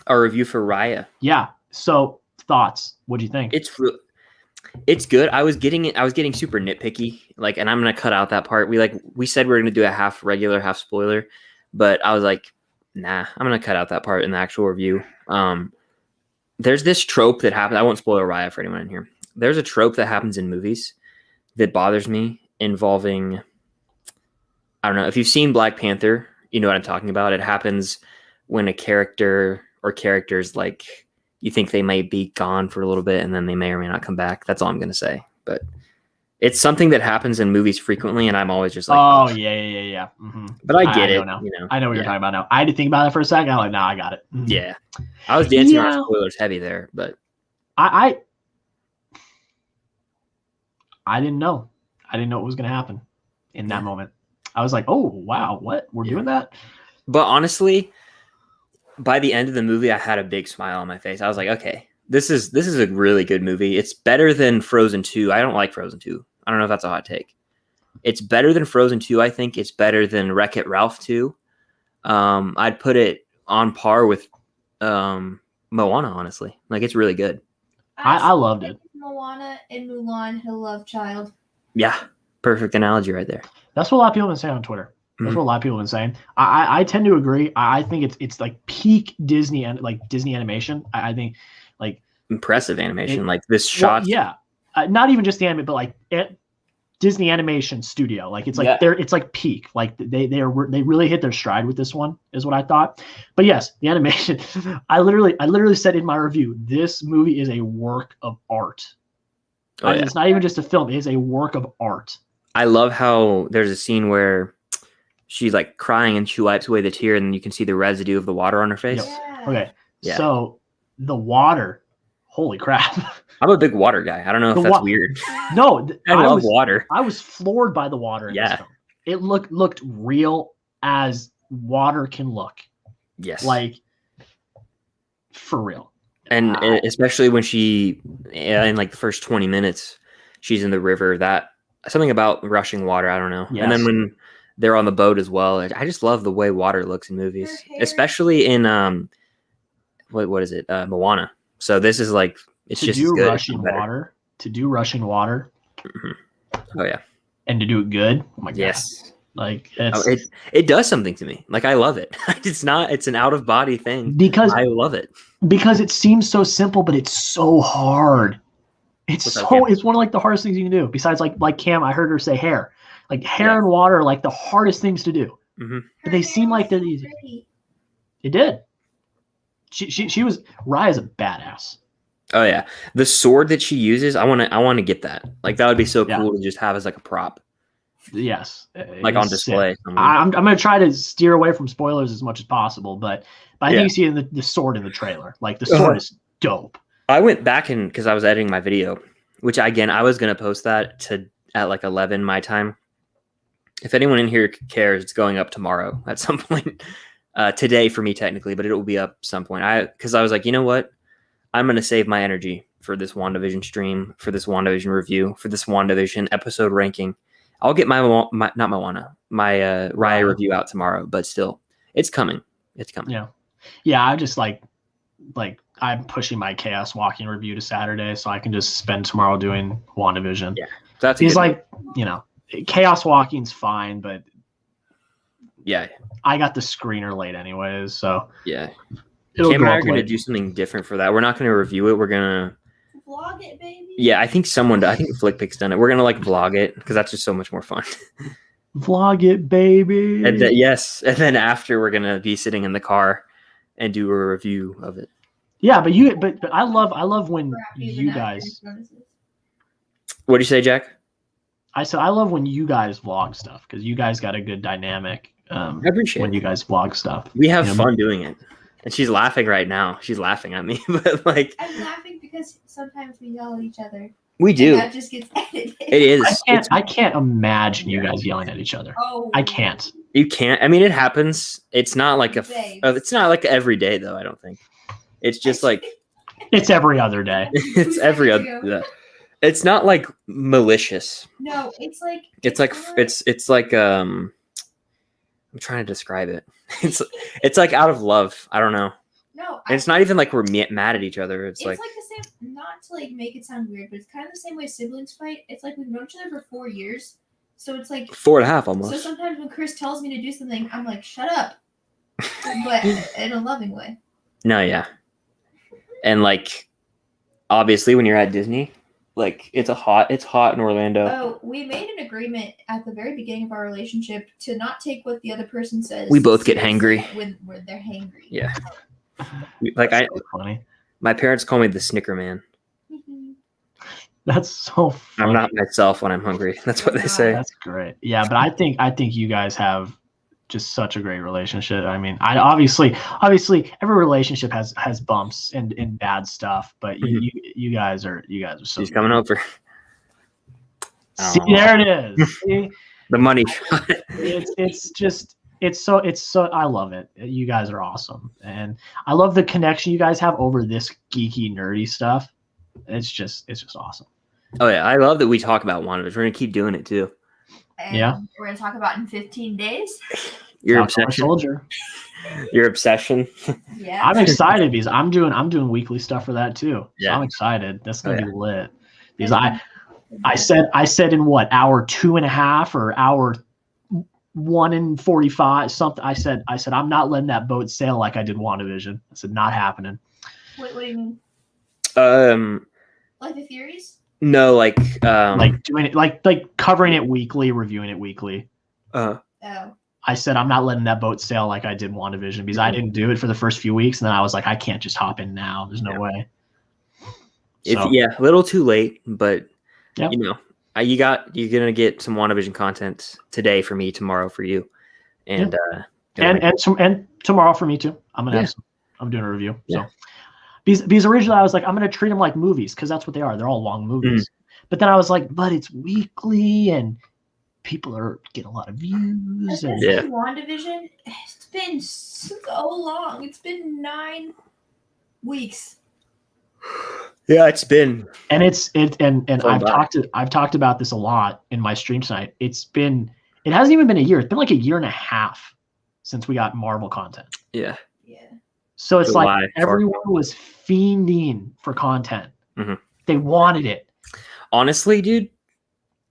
review for Raya. Yeah. So thoughts? What do you think? It's good. I was getting super nitpicky. Like, and I'm gonna cut out that part. We said we were gonna do a half regular, half spoiler, but I was like, nah, I'm gonna cut out that part in the actual review. There's this trope that happens. I won't spoil Raya for anyone in here. There's a trope that happens in movies that bothers me involving. I don't know if you've seen Black Panther. You know what I'm talking about. It happens when a character or characters like you think they might be gone for a little bit and then they may or may not come back. That's all I'm going to say. But it's something that happens in movies frequently, and I'm always just like, oh yeah. Mm-hmm. But I get it. Know. I know what you're talking about now. I had to think about it for a second. I'm like, no, I got it. Mm-hmm. Yeah, I was dancing around spoilers heavy there, but I didn't know. I didn't know what was going to happen in that moment. I was like, oh, wow, what? We're doing that? But honestly, by the end of the movie, I had a big smile on my face. I was like, okay, this is a really good movie. It's better than Frozen 2. I don't like Frozen 2. I don't know if that's a hot take. It's better than Frozen 2. I think it's better than Wreck-It Ralph 2. I'd put it on par with Moana, honestly. Like, it's really good. I loved it. Moana and Mulan had a love child. Yeah, perfect analogy right there. That's what a lot of people have been saying on Twitter. That's what a lot of people have been saying. I tend to agree. I think it's like peak Disney and like Disney animation. I think like impressive animation. Like this shot. Well, yeah, not even just the anime, but like Disney Animation Studio. Like it's like it's like peak. Like they really hit their stride with this one, is what I thought. But yes, the animation. I literally said in my review, this movie is a work of art. Oh, yeah. It's not even just a film; it is a work of art. I love how there's a scene where she's like crying and she wipes away the tear, and you can see the residue of the water on her face. Yeah. Okay, Yeah. So the water. Holy crap! I'm a big water guy. I don't know if that's weird. No, I love water. I was floored by the water. In Yeah. this film. It looked real as water can look. Yes. Like for real. And especially when she, in like the first 20 minutes, she's in the river. That something about rushing water. I don't know. Yes. And then when they're on the boat as well, I just love the way water looks in movies, especially in what is it, Moana. So this is like it's just do good. rushing water. To do rushing water. Oh yeah. And to do it good. Oh my god. Yes. Like it does something to me. Like I love it. It's an out of body thing because I love it. Because it seems so simple, but it's so hard. It's one of like the hardest things you can do. Besides like Cam, I heard her say hair. Like hair and water are like the hardest things to do. Mm-hmm. But they seem like they're easy. It did. She was Raya's a badass. Oh yeah, the sword that she uses, I want to get that. Like that would be so cool to just have as like a prop. Yes, like on display. I'm gonna try to steer away from spoilers as much as possible, but I think you see the sword in the trailer. Like the sword is dope. I went back because I was editing my video, which again I was gonna post that at like 11 my time. If anyone in here cares, it's going up tomorrow at some point. Today for me technically, but it will be up some point. Because I was like, you know what? I'm going to save my energy for this WandaVision stream, for this WandaVision review, for this WandaVision episode ranking. I'll get my Raya review out tomorrow, but still, it's coming. It's coming. Yeah. I just like I'm pushing my Chaos Walking review to Saturday, so I can just spend tomorrow doing WandaVision. Yeah, that's like Chaos Walking's fine, but yeah, I got the screener late anyways, so yeah. Cam and I are going to do something different for that. We're not going to review it. We're going to vlog it, baby. Yeah, I think FlickPic's done it. We're going to like vlog it because that's just so much more fun. Vlog it, baby. And then after we're going to be sitting in the car and do a review of it. Yeah, but I love when you guys. What do you say, Jack? I said I love when you guys vlog stuff because you guys got a good dynamic. I appreciate when you guys vlog stuff. We have fun doing it. And she's laughing right now. She's laughing at me, but like I'm laughing because sometimes we yell at each other. We do. And that just gets edited. It is. I can't imagine you guys yelling at each other. Oh, I can't. You can't. I mean, it happens. It's not like it's not like every day though. I don't think. It's just like it's every other day. It's every other. Yeah. It's not like malicious. No, it's like it's like I'm trying to describe it. It's like out of love. I don't know. No, and it's not even like we're mad at each other. It's like the same. Not to like make it sound weird, but it's kind of the same way siblings fight. It's like we've known each other for 4 years, so it's like 4.5 almost. So sometimes when Chris tells me to do something, I'm like, "Shut up," but in a loving way. No, yeah, and like obviously when you're at Disney. Like it's hot in Orlando. Oh, we made an agreement at the very beginning of our relationship to not take what the other person says. We both get hangry when they're hangry. Yeah, like funny. My parents call me the Snicker Man. That's so funny. I'm not myself when I'm hungry. That's what they say. That's great. Yeah, but I think you guys have just such a great relationship. I mean, obviously every relationship has bumps and bad stuff, but you guys are so. He's coming over. See, there it is. See? The money. it's just it's so I love it. You guys are awesome, and I love the connection you guys have over this geeky nerdy stuff. It's just awesome. Oh yeah, I love that we talk about WandaVision. We're gonna keep doing it too. And Yeah. we're gonna talk about in 15 days. Your Falcon obsession. Soldier. Your obsession. Yeah. I'm excited because I'm doing weekly stuff for that too. So Yeah. I'm excited. That's gonna Oh, be lit. Because I said in what, hour 2.5 or hour 1:45 something. I said I'm not letting that boat sail like I did WandaVision. I said not happening. What do you mean? Like the theories? No, like Doing it like covering it weekly, reviewing it weekly. Oh. I said I'm not letting that boat sail like I did WandaVision because I didn't do it for the first few weeks, and then I was like, I can't just hop in now. There's no way. it's So, a little too late, but Yep. you know, you're gonna get some WandaVision content today for me, tomorrow for you, and and tomorrow for me too. I'm gonna have some. I'm doing a review. Yeah. So because originally I was like, I'm gonna treat them like movies because that's what they are. They're all long movies. But then I was like, but it's weekly and people are getting a lot of views. And Especially WandaVision, it's been so long. It's been 9 weeks. yeah, it's been and and Fun I've talked about this a lot in my stream tonight. It hasn't even been a year. It's been like a year and a half since we got Marvel content. Yeah. So it's July, like everyone was fiending for content. Mhm. They wanted it. Honestly, dude,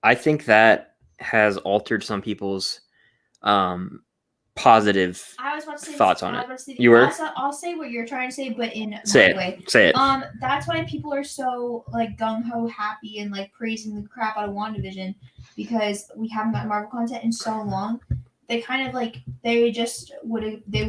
I think that has altered some people's positive I was about to say thoughts on I it. was about to say- You were? I'll say what you're trying to say, but in Say my way. Say it. That's why people are so like gung ho happy and like praising the crap out of WandaVision because we haven't gotten Marvel content in so long. They kind of like they would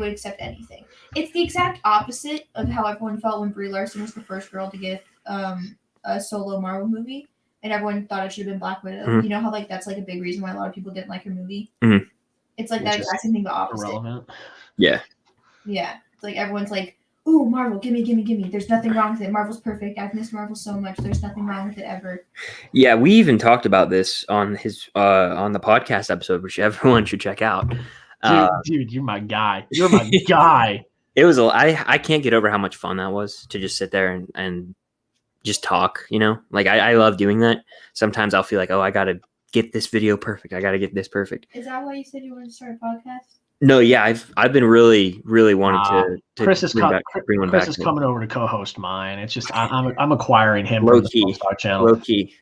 accept anything. It's the exact opposite of how everyone felt when Brie Larson was the first girl to get a solo Marvel movie, and everyone thought it should have been Black Widow. Mhm. You know how like that's like a big reason why a lot of people didn't like her movie. Mhm. It's like Which that is exact same thing, but opposite. Irrelevant. Yeah. Yeah, it's like everyone's like, "Ooh, Marvel, gimme. There's nothing wrong with it. Marvel's perfect. I've missed Marvel so much. There's nothing wrong with it ever." Yeah, we even talked about this on the podcast episode, which everyone should check out. Dude, you're my guy. You're my guy. It was I can't get over how much fun that was to just sit there and just talk, you know? Like I love doing that. Sometimes I'll feel like, oh, I gotta get this video perfect. I gotta get this perfect. Is that why you said you wanted to start a podcast? No, yeah, I've been really wanting to Chris is bring one Chris back. is coming over to co-host mine. It's just I'm acquiring him Low from the key. Star channel. Low key.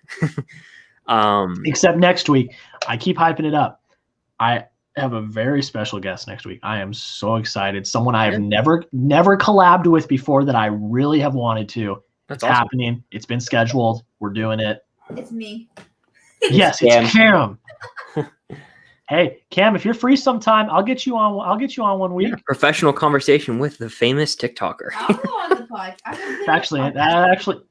Except next week, I keep hyping it up. I have a very special guest next week. I am so excited. Someone I have never collabed with before that I really have wanted to. That's It's awesome. happening. It's been scheduled. We're doing it. It's me. Yes, it's Cam. Hey, Cam, if you're free sometime, I'll get you on 1 week. Yeah, professional conversation with the famous TikToker. I'll go on the podcast.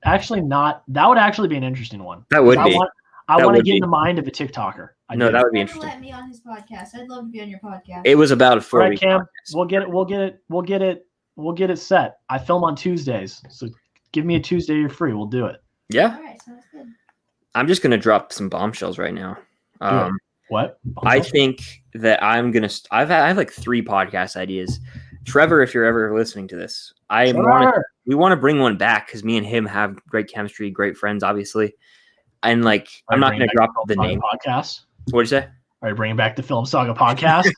Actually not. That would actually be an interesting one. That would I be. want That to would get be. in the mind of a TikToker. No, that would be interesting. Let me on his podcast. I'd love to be on your podcast. It was about a All right, 4-week Cam, podcast. we'll get it set. I film on Tuesdays, so give me a Tuesday you're free. We'll do it. Yeah, All right, sounds good. I'm just gonna drop some bombshells right now. it. What? I think that I'm gonna. I have like 3 podcast ideas. Trevor, if you're ever listening to this, we want to bring one back because me and him have great chemistry, great friends, obviously. And like, I'm not gonna drop the name. Podcast. What'd you say? Are you bringing back the Film Saga podcast?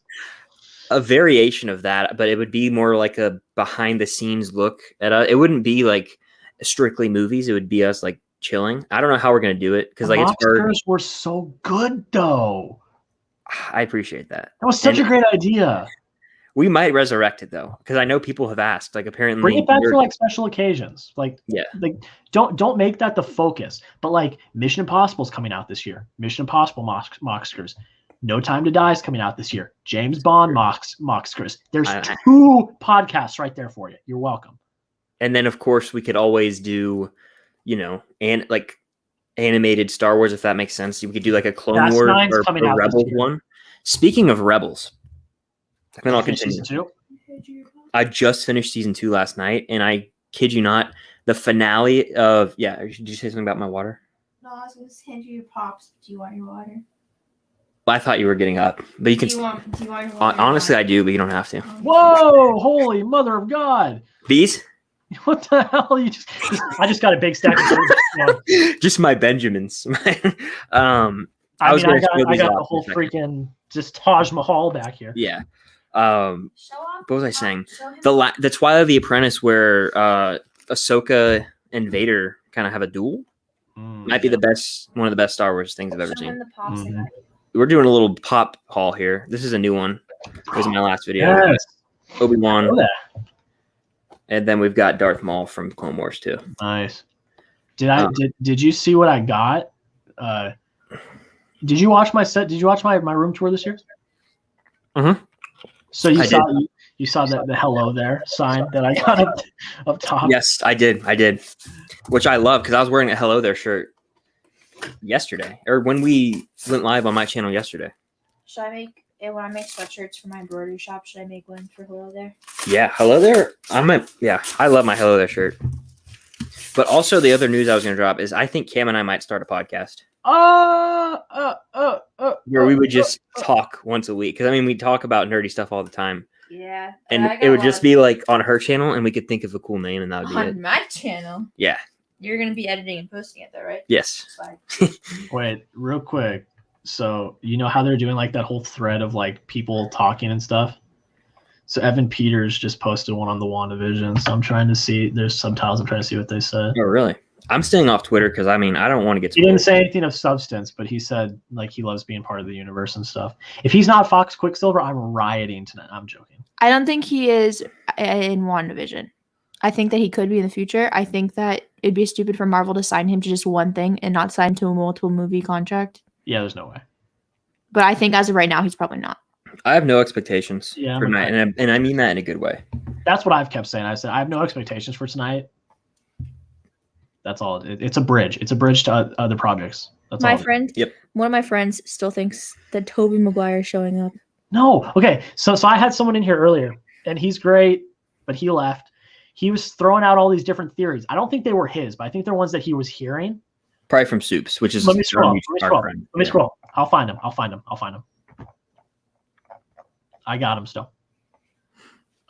A variation of that, but it would be more like a behind the scenes look at us. It wouldn't be like strictly movies. It would be us like chilling. I don't know how we're gonna do it because like it's hard. Oscars were so good though. I appreciate that. That was such a great idea. We might resurrect it though, because I know people have asked. Like apparently, Bring it back for like special occasions. Like Yeah. like don't make that the focus. But like Mission Impossible is coming out this year. Mission Impossible Mockskers. No Time to Die is coming out this year. James Bond Mockskers. There's 2 podcasts right there for you. You're welcome. And then of course we could always do, and like animated Star Wars if that makes sense. We could do like a Clone Fast Wars 9's or coming a out this Rebels year. one. Speaking of Rebels, then I'll continue. Season 2. I just finished season 2 last night, and I kid you not, the finale of Did you say something about my water? No, I was going to send you your pops. Do you want your water? I thought you were getting up, but you Do can. you want your Honestly, I do, but you don't have to. Whoa! Holy mother of God! Bees? What the hell? I just got a big stack of food. Just my Benjamins. I was mean, gonna show I these got off the whole in a second. freaking just Taj Mahal back here. Yeah. Show off. What was I saying? Show him The Twilight of the Apprentice, where Ahsoka and Vader kind of have a duel, might be one of the best Star Wars things I've ever Show him seen. the pops. Mhm. We're doing a little pop haul here. This is a new one. It was in my last video. Yes. I Obi-Wan, know that. and then we've got Darth Maul from Clone Wars too. Nice. Did you see what I got? Did you watch my set? Did you watch my room tour this year? Mhm. So you saw the hello there sign that I got up top. Yes, I did. Which I love because I was wearing a Hello There shirt yesterday, or when we went live on my channel yesterday. Should I make when I make sweatshirts for my embroidery shop? Should I make one for Hello There? Yeah, Hello There. I love my Hello There shirt. But also the other news I was going to drop is I think Cam and I might start a podcast where we would just talk once a week. Because I mean, we talk about nerdy stuff all the time, Yeah. and it would just be like on her channel, and we could think of a cool name, and that would be it. on my channel. Yeah. You're gonna be editing and posting it though, right? Yes. Sorry. Wait, real quick. So you know how they're doing like that whole thread of like people talking and stuff? So Evan Peters just posted one on the WandaVision. So I'm trying to see, there's subtitles. I'm trying to see what they said. Oh, really? I'm staying off Twitter because I mean I don't want to get. He didn't say anything of substance, but he said like he loves being part of the universe and stuff. If he's not Fox Quicksilver, I'm rioting tonight. I'm joking. I don't think he is in WandaVision. I think that he could be in the future. I think that it'd be stupid for Marvel to sign him to just one thing and not sign to a multiple movie contract. Yeah, there's no way. But I think as of right now, he's probably not. I have no expectations Yeah, for tonight, and I mean that in a good way. That's what I've kept saying. I said I have no expectations for tonight. That's all. It's a bridge. It's a bridge to other projects. That's My all. friend, Yep. one of my friends still thinks that Tobey Maguire is showing up. No. Okay. So I had someone in here earlier, and he's great, but he left. He was throwing out all these different theories. I don't think they were his, but I think they're ones that he was hearing. Probably from Soups, which is Let me scroll. our friend. Let me scroll. I'll find him. I got him still.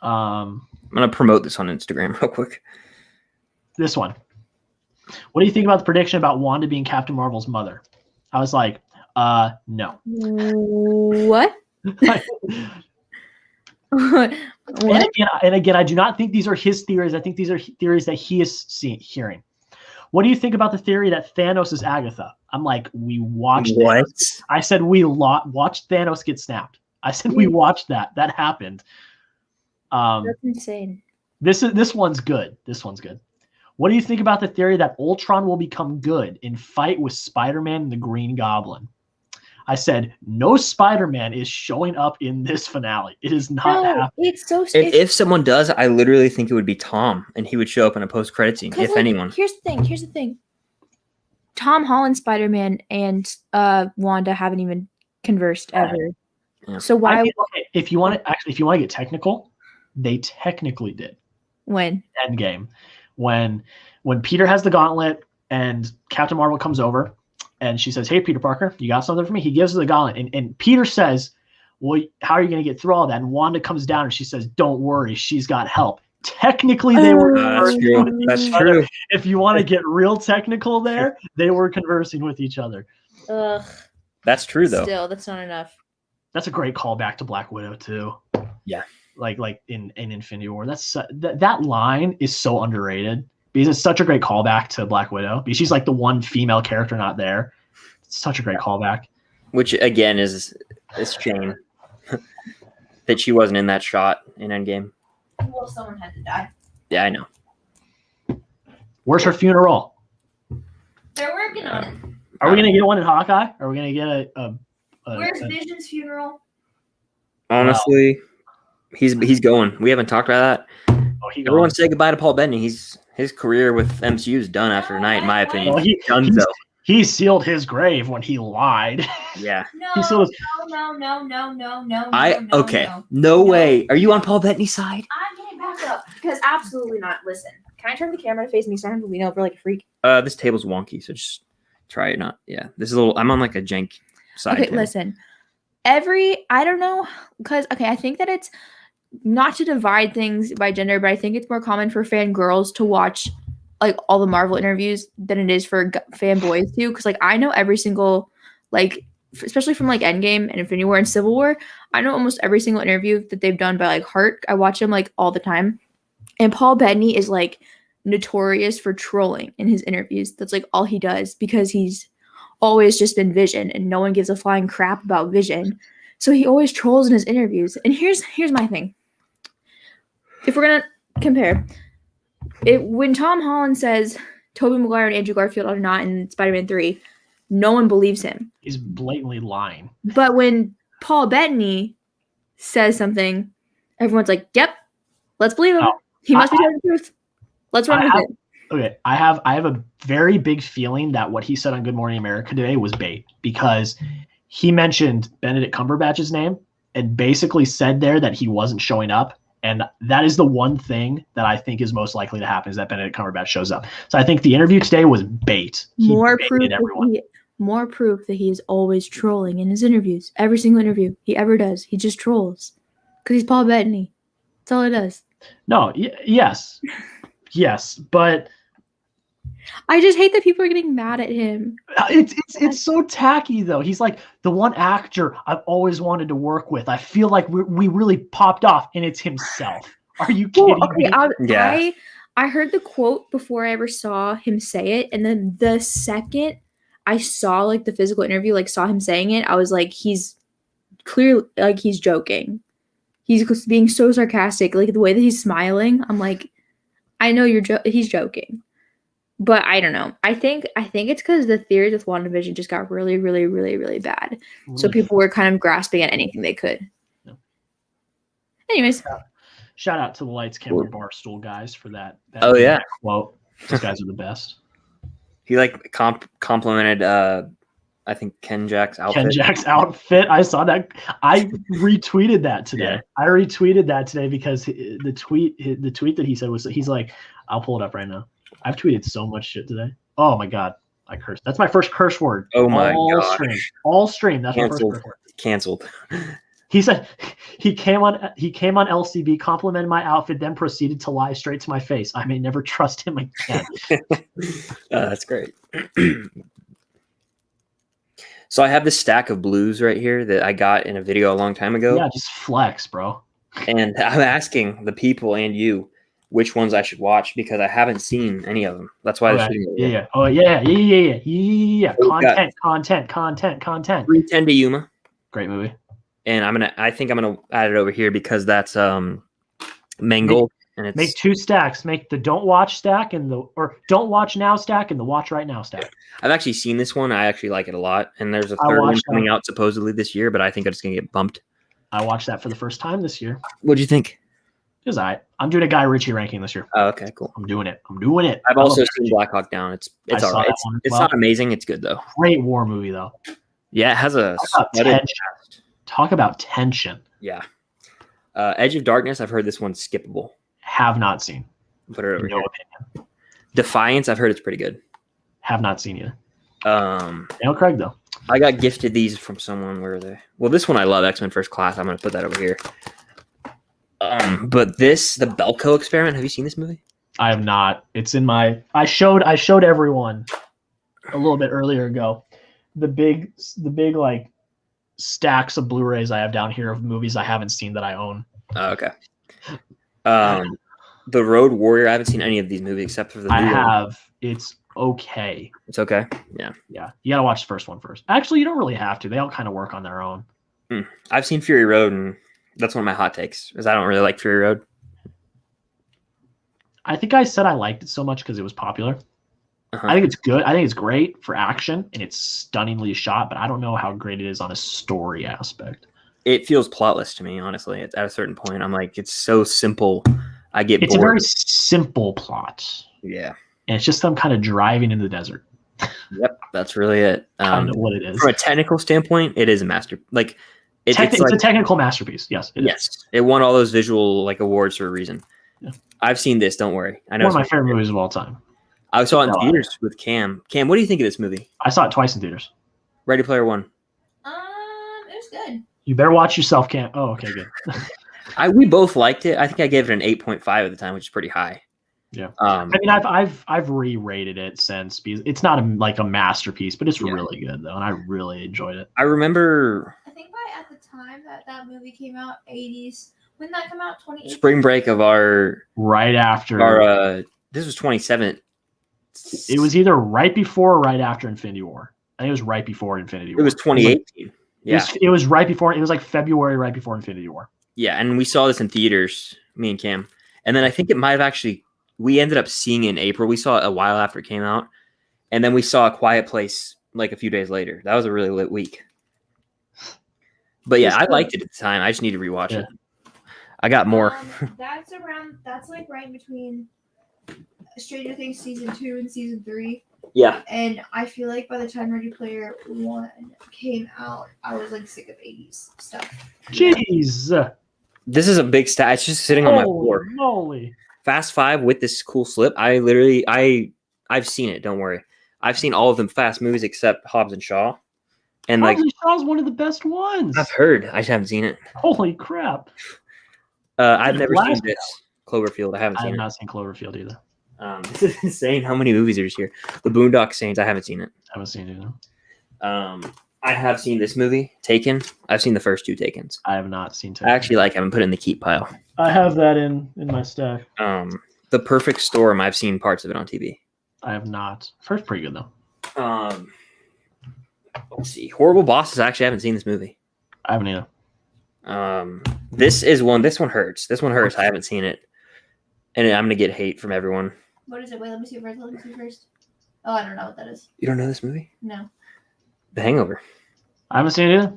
I'm gonna promote this on Instagram real quick. This one. What do you think about the prediction about Wanda being Captain Marvel's mother? I was like, no. What? And What? again, I do not think these are his theories. I think these are theories that he is hearing. What do you think about the theory that Thanos is Agatha? I'm like, we watched What? Thanos. I said we watched Thanos get snapped. I said we watched that. That happened. That's insane. This one's good. This one's good. What do you think about the theory that Ultron will become good in fight with Spider-Man and the Green Goblin? I said no Spider-Man is showing up in this finale. It is not happening. It's so. And if someone does, I literally think it would be Tom, and he would show up in a post-credit scene, if anyone. Here's the thing. Tom Holland, Spider-Man, and Wanda haven't even conversed ever. Yeah. So why? If you want to get technical, they technically did. When? Endgame, when Peter has the gauntlet and Captain Marvel comes over and she says, "Hey, Peter Parker, you got something for me?" He gives her the gauntlet, and Peter says, "Well, how are you going to get through all that?" And Wanda comes down and she says, "Don't worry, she's got help." Technically, they were That's conversing true. with That's each other. true. If you want to get real technical there, they were conversing with each other. Ugh. That's true, though. Still, that's not enough. That's a great callback to Black Widow too. Yeah. Like in Infinity War. That line is so underrated because it's such a great callback to Black Widow because she's like the one female character not there. It's such a great callback. Which again is a shame that she wasn't in that shot in Endgame. Well, someone had to die. Yeah, I know. Where's her funeral? They're working on it. Are we gonna get one in Hawkeye? Are we gonna get a Where's Vision's funeral? Honestly, he's going. We haven't talked about that. oh, he Everyone goes. say goodbye to Paul Bettany. His career with MCU is done after tonight, in my opinion. Well, he sealed his grave when he lied. Yeah. No, He sealed no. Okay. No. No way. Are you on Paul Bettany's side? I'm getting back up because absolutely not. Listen, can I turn the camera to face me? So I don't have to lean over like a freak. This table's wonky, so just try it not. Yeah. This is a little. I'm on like a jank side. Okay, table. listen. I don't know, because I think that it's not to divide things by gender, but I think it's more common for fangirls to watch like all the Marvel interviews than it is for fanboys too. Because like I know every single like, especially from like Endgame and Infinity War and Civil War, I know almost every single interview that they've done by like heart. I watch them like all the time, and Paul Bettany is like notorious for trolling in his interviews. That's like all he does because he's always just been Vision, and no one gives a flying crap about Vision. So he always trolls in his interviews. And here's my thing. If we're gonna compare, when Tom Holland says Tobey Maguire and Andrew Garfield are not in Spider-Man 3, no one believes him. He's blatantly lying. But when Paul Bettany says something, everyone's like, "Yep, let's believe him. He must be telling the truth. Let's run with it." Okay, I have a very big feeling that what he said on Good Morning America today was bait, because he mentioned Benedict Cumberbatch's name and basically said there that he wasn't showing up. And that is the one thing that I think is most likely to happen, is that Benedict Cumberbatch shows up. So I think the interview today was bait. More proof that he is always trolling in his interviews. Every single interview he ever does, he just trolls because he's Paul Bettany. That's all he does. No, yes, but I just hate that people are getting mad at him. It's so tacky though. He's like the one actor I've always wanted to work with. I feel like we really popped off, and it's himself. Are you kidding me? Yeah. I heard the quote before I ever saw him say it, and then the second I saw like the physical interview, like saw him saying it, I was like, he's clearly like he's joking. He's being so sarcastic, like the way that he's smiling. I'm like, I know he's joking. But I don't know. I think it's because the theories with WandaVision just got really, really, really, really bad. So people were kind of grasping at anything they could. Yeah. Anyways. Shout out to the Lights Camera Barstool guys for that oh, yeah. quote. Those guys are the best. He like complimented I think Ken Jack's outfit. I saw that. I retweeted that today. Yeah. Because the tweet that he said was, he's like, I'll pull it up right now. I've tweeted so much shit today. Oh my god, I cursed. That's my first curse word. Oh my god. All stream. That's Canceled. my first curse word. Canceled. He said he came on LCB, complimented my outfit, then proceeded to lie straight to my face. I may never trust him again. That's great. So I have this stack of blues right here that I got in a video a long time ago. Yeah, just flex, bro. And I'm asking the people and you which ones I should watch, because I haven't seen any of them. That's why. Yeah. Oh yeah. Content. 310 to Yuma. Great movie. And I think I'm gonna add it over here because that's Mangold. And it's make two stacks. Make the don't watch stack or don't watch now stack and the watch right now stack. I've actually seen this one. I actually like it a lot. And there's a third one coming out supposedly this year, but I think it's gonna get bumped. I watched that for the first time this year. What'd you think? It was all right. I'm doing a Guy Ritchie ranking this year. Oh, okay, cool. I'm doing it. I've also seen Black Hawk Down. It's all right. It's not amazing. It's good though. Great war movie though. Yeah, it has a Talk about tension. Yeah. Edge of Darkness. I've heard this one's skippable. Have not seen. Put it over here. Opinion. Defiance. I've heard it's pretty good. Have not seen either. Daniel Craig though. I got gifted these from someone. Where are they? Well, this one I love, X-Men First Class. I'm going to put that over here. But the Belko Experiment. Have you seen this movie? I have not. It's in my. I showed everyone a little bit earlier ago. The big like stacks of Blu-rays I have down here of movies I haven't seen that I own. Oh, okay. The Road Warrior. I haven't seen any of these movies except for the. I have. It's okay. It's okay. Yeah. Yeah. You gotta watch the first one first. Actually, you don't really have to. They all kind of work on their own. I've seen Fury Road, and that's one of my hot takes, because I don't really like Fury Road. I think I said I liked it so much because it was popular. Uh-huh. I think it's good. I think it's great for action, and it's stunningly shot, but I don't know how great it is on a story aspect. It feels plotless to me, honestly. At a certain point, I'm like, it's so simple. I get bored. It's a very simple plot. Yeah. And it's just them kind of driving in the desert. Yep, that's really it. Kind of what it is. From a technical standpoint, it is a masterpiece. Like, it's a technical masterpiece. Yes. It won all those visual awards for a reason. Yeah. I've seen this. Don't worry. I know one of my favorite movies of all time. I saw it in theaters with Cam. Cam, what do you think of this movie? I saw it twice in theaters. Ready Player One. It was was good. You better watch yourself, Cam. Oh, okay, good. We both liked it. I think I gave it an 8.5 at the time, which is pretty high. Yeah. I mean, I've re-rated it since because it's not a masterpiece, but it's really good though, and I really enjoyed it. I remember. I think at the time that movie came out, 80s. When did that come out? 2018. Spring break of right after. This was 27. It was either right before or right after Infinity War. I think it was right before Infinity War. It was 2018. Yeah. It was right before. It was like February, right before Infinity War. Yeah, and we saw this in theaters, me and Cam, and then I think it might have actually. We ended up seeing it in April. We saw it a while after it came out. And then we saw A Quiet Place like a few days later. That was a really lit week. But yeah, I liked it at the time. I just need to rewatch it. I got more. That's like right between Stranger Things season 2 and season 3. Yeah. And I feel like by the time Ready Player One came out, I was like sick of 80s stuff. Jeez. This is a big stat. It's just sitting on my floor. Moly. Fast 5 with this cool slip. I've seen it. Don't worry. I've seen all of them Fast movies except Hobbs and Shaw. And Hobbs and Shaw is one of the best ones. I've heard. I just haven't seen it. Holy crap. I've never seen this. Cloverfield. I haven't seen it. I've not seen Cloverfield either. This is insane how many movies there's here. The Boondock Saints. I haven't seen it. I haven't seen it either. I have seen this movie, Taken. I've seen the first 2 Takens. I have not seen Taken. I actually haven't put it in the keep pile. I have that in my stack. The Perfect Storm. I've seen parts of it on TV. I have not. First, pretty good though. Let's see. Horrible Bosses. I actually haven't seen this movie. I haven't either. This is one. This one hurts. This one hurts. I haven't seen it, and I'm gonna get hate from everyone. What is it? Wait, let me see first. Oh, I don't know what that is. You don't know this movie? No. The Hangover. I haven't seen it either.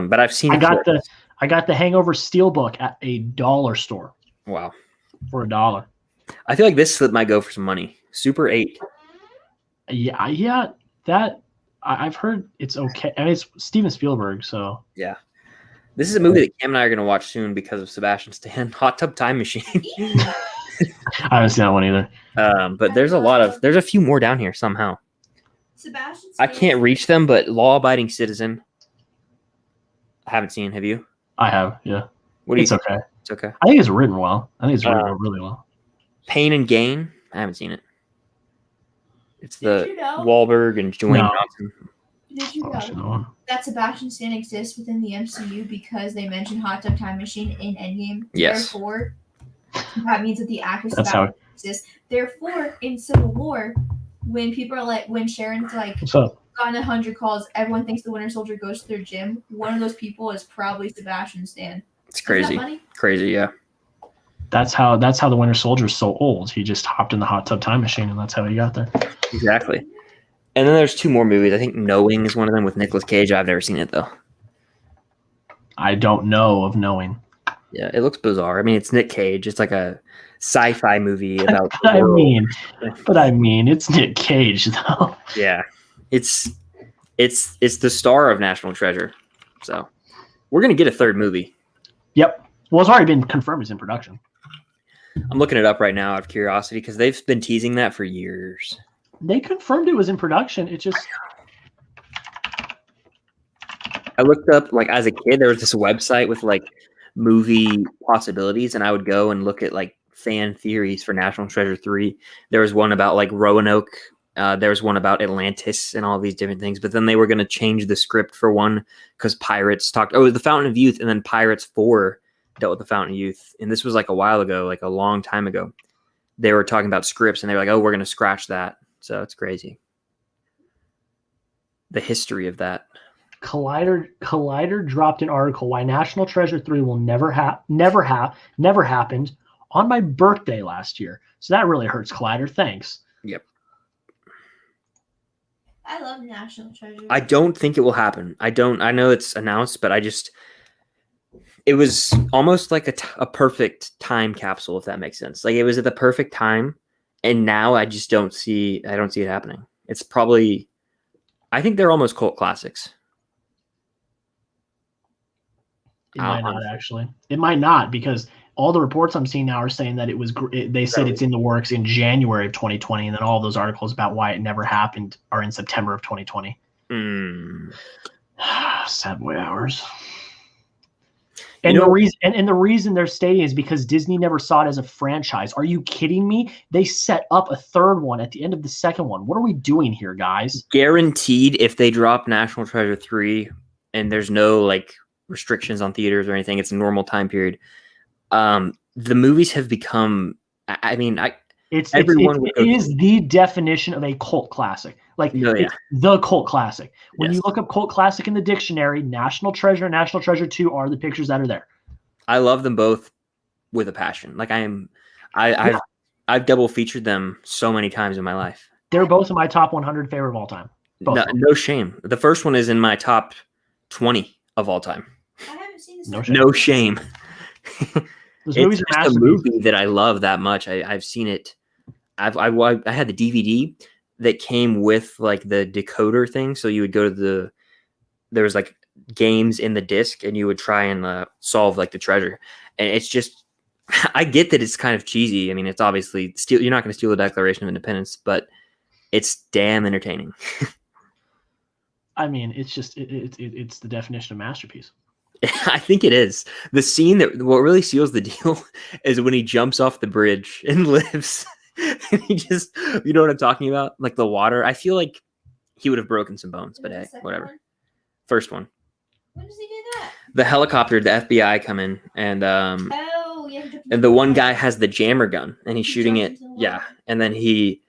But I've seen. I got the Hangover Steelbook at a dollar store. Wow. For $1. I feel like this slip might go for some money. Super 8. Yeah. That I've heard it's okay. I mean, it's Steven Spielberg, so yeah. This is a movie that Cam and I are going to watch soon because of Sebastian Stan. Hot Tub Time Machine. I haven't seen that one either. But there's a few more down here somehow. Sebastian I can't reach them, but Law Abiding Citizen. I haven't seen. Have you? I have, yeah. What do you think? Okay. It's okay. I think it's written well. I think it's written really well. Pain and Gain. I haven't seen it. It's Did you know? Wahlberg and Dwayne Johnson. Did you know that Sebastian Stan exists within the MCU because they mentioned Hot Tub Time Machine in Endgame? Yes. Therefore, that means that the actor That's Sebastian exists. Therefore, in Civil War, when people are like, when Sharon's like, What's up? gotten 100 calls, everyone thinks the Winter Soldier goes to their gym. One of those people is probably Sebastian Stan. It's crazy. Crazy, yeah. That's how the Winter Soldier is so old. He just hopped in the Hot Tub Time Machine, and that's how he got there. Exactly. And then there's 2 more movies. I think Knowing is one of them with Nicolas Cage. I've never seen it though. I don't know of Knowing. Yeah, it looks bizarre. I mean, it's Nick Cage. It's like a sci-fi movie about. I mean, it's Nick Cage though. Yeah, it's the star of National Treasure. So we're gonna get a 3rd movie. Yep. Well, it's already been confirmed it's in production. I'm looking it up right now out of curiosity because they've been teasing that for years. They confirmed it was in production. It just. I looked up, like, as a kid, there was this website with like movie possibilities, and I would go and look at like fan theories for National Treasure 3. There was one about like Roanoke. There was one about Atlantis and all these different things. But then they were going to change the script for one because Pirates talked. Oh, the Fountain of Youth, and then Pirates 4 dealt with the Fountain of Youth. And this was like a while ago, like a long time ago. They were talking about scripts, and they were like, "Oh, we're going to scratch that." So it's crazy. The history of that. Collider dropped an article why National Treasure 3 will never happened on my birthday last year. So that really hurts, Collider. Thanks. Yep. I love National Treasure. I don't think it will happen. I know it's announced, but it was almost like a perfect time capsule, if that makes sense. Like, it was at the perfect time, and now I just don't see it happening. It's probably, I think they're almost cult classics. It might not, actually. It might not, because all the reports I'm seeing now are saying that they said it's in the works in January of 2020, and then all those articles about why it never happened are in September of 2020. Sad Boy Hours. And the reason they're staying is because Disney never saw it as a franchise. Are you kidding me? They set up a third one at the end of the second one. What are we doing here, guys? Guaranteed, if they drop National Treasure 3 and there's no like restrictions on theaters or anything, it's a normal time period. The movies have become. I mean, it is the definition of a cult classic. It's the cult classic. When you look up cult classic in the dictionary, National Treasure and National Treasure 2 are the pictures that are there. I love them both with a passion. Like I've double featured them so many times in my life. They're both in my top 100 favorite of all time. No shame. The first one is in my top 20 of all time. I haven't seen this. No shame. Those movies it's are just a movie that I love that much. I've seen it. I had the DVD that came with like the decoder thing. So you would go to there was like games in the disc and you would try and solve like the treasure. And it's just, I get that it's kind of cheesy. I mean, it's obviously you're not going to steal the Declaration of Independence, but it's damn entertaining. I mean, it's just, it's the definition of masterpiece. I think it is. The scene what really seals the deal is when he jumps off the bridge and lives. And he just, you know what I'm talking about? Like the water. I feel like he would have broken some bones, but hey, whatever. One? First one. When does he do that? The helicopter, the FBI come in and and the one guy has the jammer gun and he's shooting it. Yeah. And then I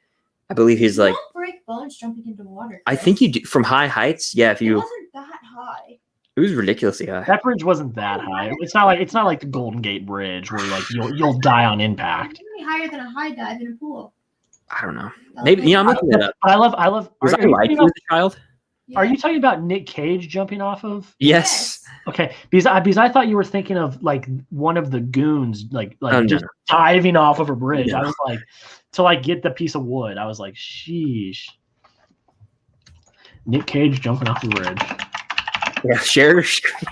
believe he's like, don't break bones jumping into water. I think you do from high heights. Yeah. It wasn't that high. It was ridiculously high. That bridge wasn't that high. It's not like the Golden Gate Bridge where like you'll die on impact. It's gonna be higher than a high dive in a pool. I don't know. Maybe I'm looking it up. I love. Was I like as a child? Yeah. Are you talking about Nick Cage jumping off of? Yes. Okay, because I thought you were thinking of like one of the goons just no. diving off of a bridge. No. I was like, to like get the piece of wood. I was like, sheesh. Nick Cage jumping off the bridge. Yeah, share your screen.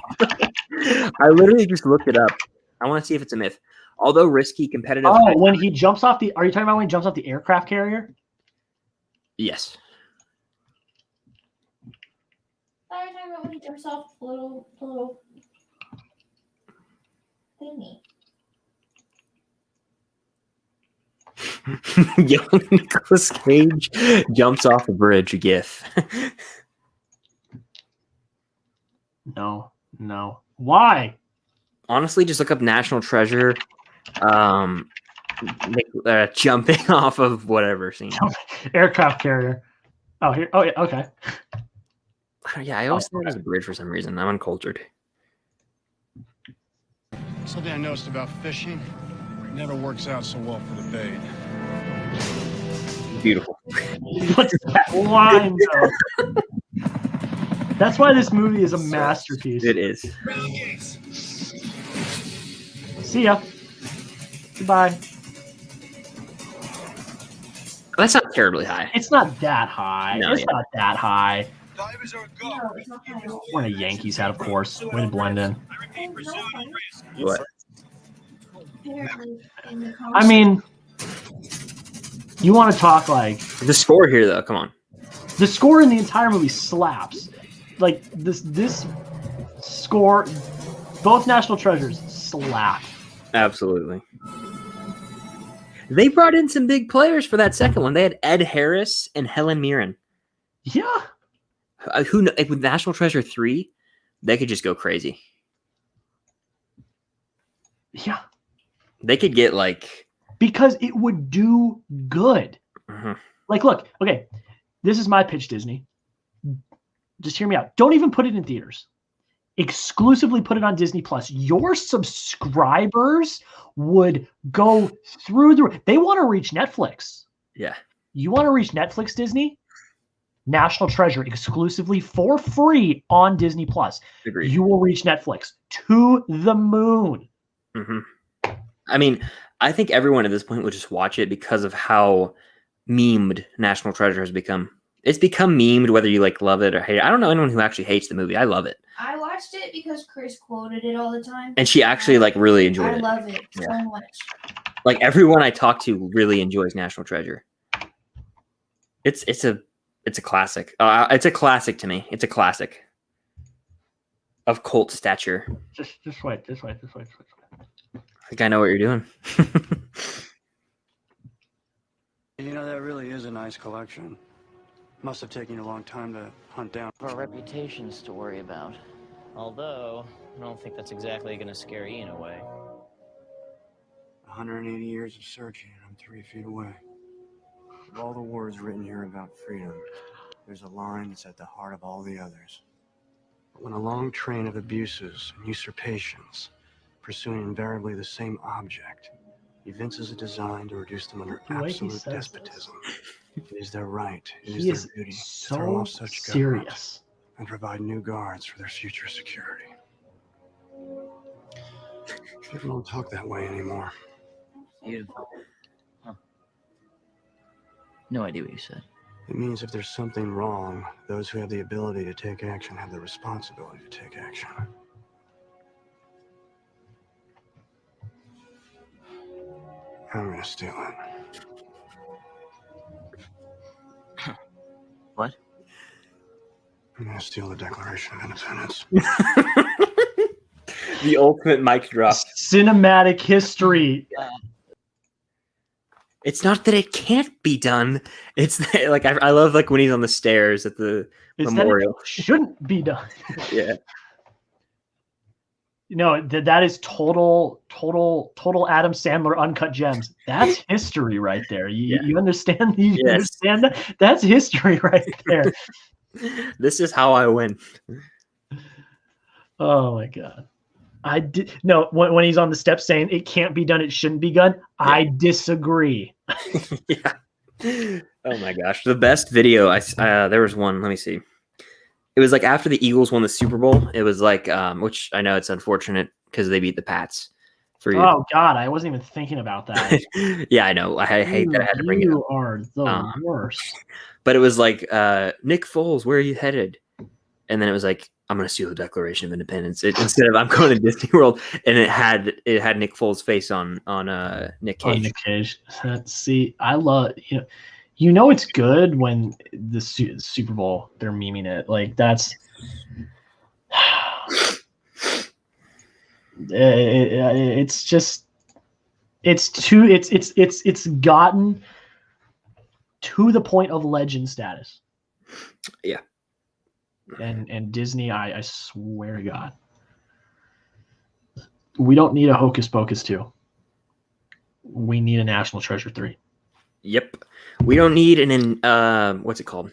I literally just looked it up. I want to see if it's a myth. Although risky, competitive. Oh, when he jumps off are you talking about when he jumps off the aircraft carrier? Yes. I was talking about when he jumps off the little thingy. Young Nicolas Cage jumps off a bridge. GIF. No. Why? Honestly, just look up National Treasure. Jumping off of whatever scene. Aircraft carrier. Oh, here. Oh, yeah. Okay. Yeah, I always thought it was a bridge for some reason. I'm uncultured. Something I noticed about fishing, it never works out so well for the bait. Beautiful. What's that line, though? That's why this movie is a masterpiece. It is. See ya. Goodbye. That's not terribly high. It's not that high. No, it's not that high. Divers are go. No, it's not high at all. We're in a Yankees hat, of course. Way to blend in. What? Apparently, in the I mean, you want to talk like The score here, though. Come on. the score in the entire movie slaps. Like this score, both National Treasures slap. Absolutely. They brought in some big players for that second one. They had Ed Harris and Helen Mirren. Yeah. With National Treasure 3, they could just go crazy. Yeah. They could get like... Because it would do good. Uh-huh. Like, look, okay, this is my pitch, Disney. Just hear me out. Don't even put it in theaters. Exclusively put it on Disney Plus. Your subscribers would go through the... They want to reach Netflix. Yeah. You want to reach Netflix, Disney? National Treasure exclusively for free on Disney Plus. Agreed. You will reach Netflix to the moon. Mm-hmm. I mean, I think everyone at this point would just watch it because of how memed National Treasure has become. It's become memed whether you like love it or hate it. I don't know anyone who actually hates the movie. I love it. I watched it because Chris quoted it all the time. And she actually like really enjoyed I it. love it so much. Like everyone I talk to really enjoys National Treasure. It's a classic. It's a classic to me. It's a classic. of cult stature. Just wait. I think I know what you're doing. You know, that really is a nice collection. Must have taken you a long time to hunt down. Our reputations to worry about. Although, I don't think that's exactly going to scare Ian away. 180 years of searching, and I'm 3 feet away. Of all the words written here about freedom, there's a line that's at the heart of all the others. But when a long train of abuses and usurpations, pursuing invariably the same object, evinces a design to reduce them under The way he absolute says despotism, it is their right, it He is is their duty to throw so off such government serious. and provide new guards for their future security. People don't talk that way anymore. Beautiful. Huh. No idea what you said. It means if there's something wrong, those who have the ability to take action have the responsibility to take action. I'm gonna steal it. What? I'm gonna steal the Declaration of Independence. The ultimate mic drop. Cinematic history. It's not that it can't be done. It's that, like I love like when he's on the stairs at the It's memorial. that it shouldn't be done. Yeah. You know, that is total Adam Sandler uncut gems. That's history right there. You understand? You Yes. understand that? That's history right there. This is how I win. Oh my god. I did no when he's on the steps saying it can't be done, it shouldn't be done. Yeah. I disagree. Yeah. Oh my gosh, the best video there was one. Let me see. It was like after the Eagles won the Super Bowl. It was like, which I know it's unfortunate because they beat the Pats. For you. Oh God, I wasn't even thinking about that. Yeah, I know. I hate that I had to bring it up. You are the worst. But it was like, Nick Foles, where are you headed? And then it was like, I'm going to steal the Declaration of Independence instead of I'm going to Disney World. And it had Nick Foles' face on Nick Cage. On Nick Cage. See, I love you know it's good when the Super Bowl they're memeing it like that's. It's just it's gotten to the point of legend status. Yeah. And Disney, I swear to God, we don't need a Hocus Pocus 2. We need a National Treasure 3. Yep. We don't need what's it called?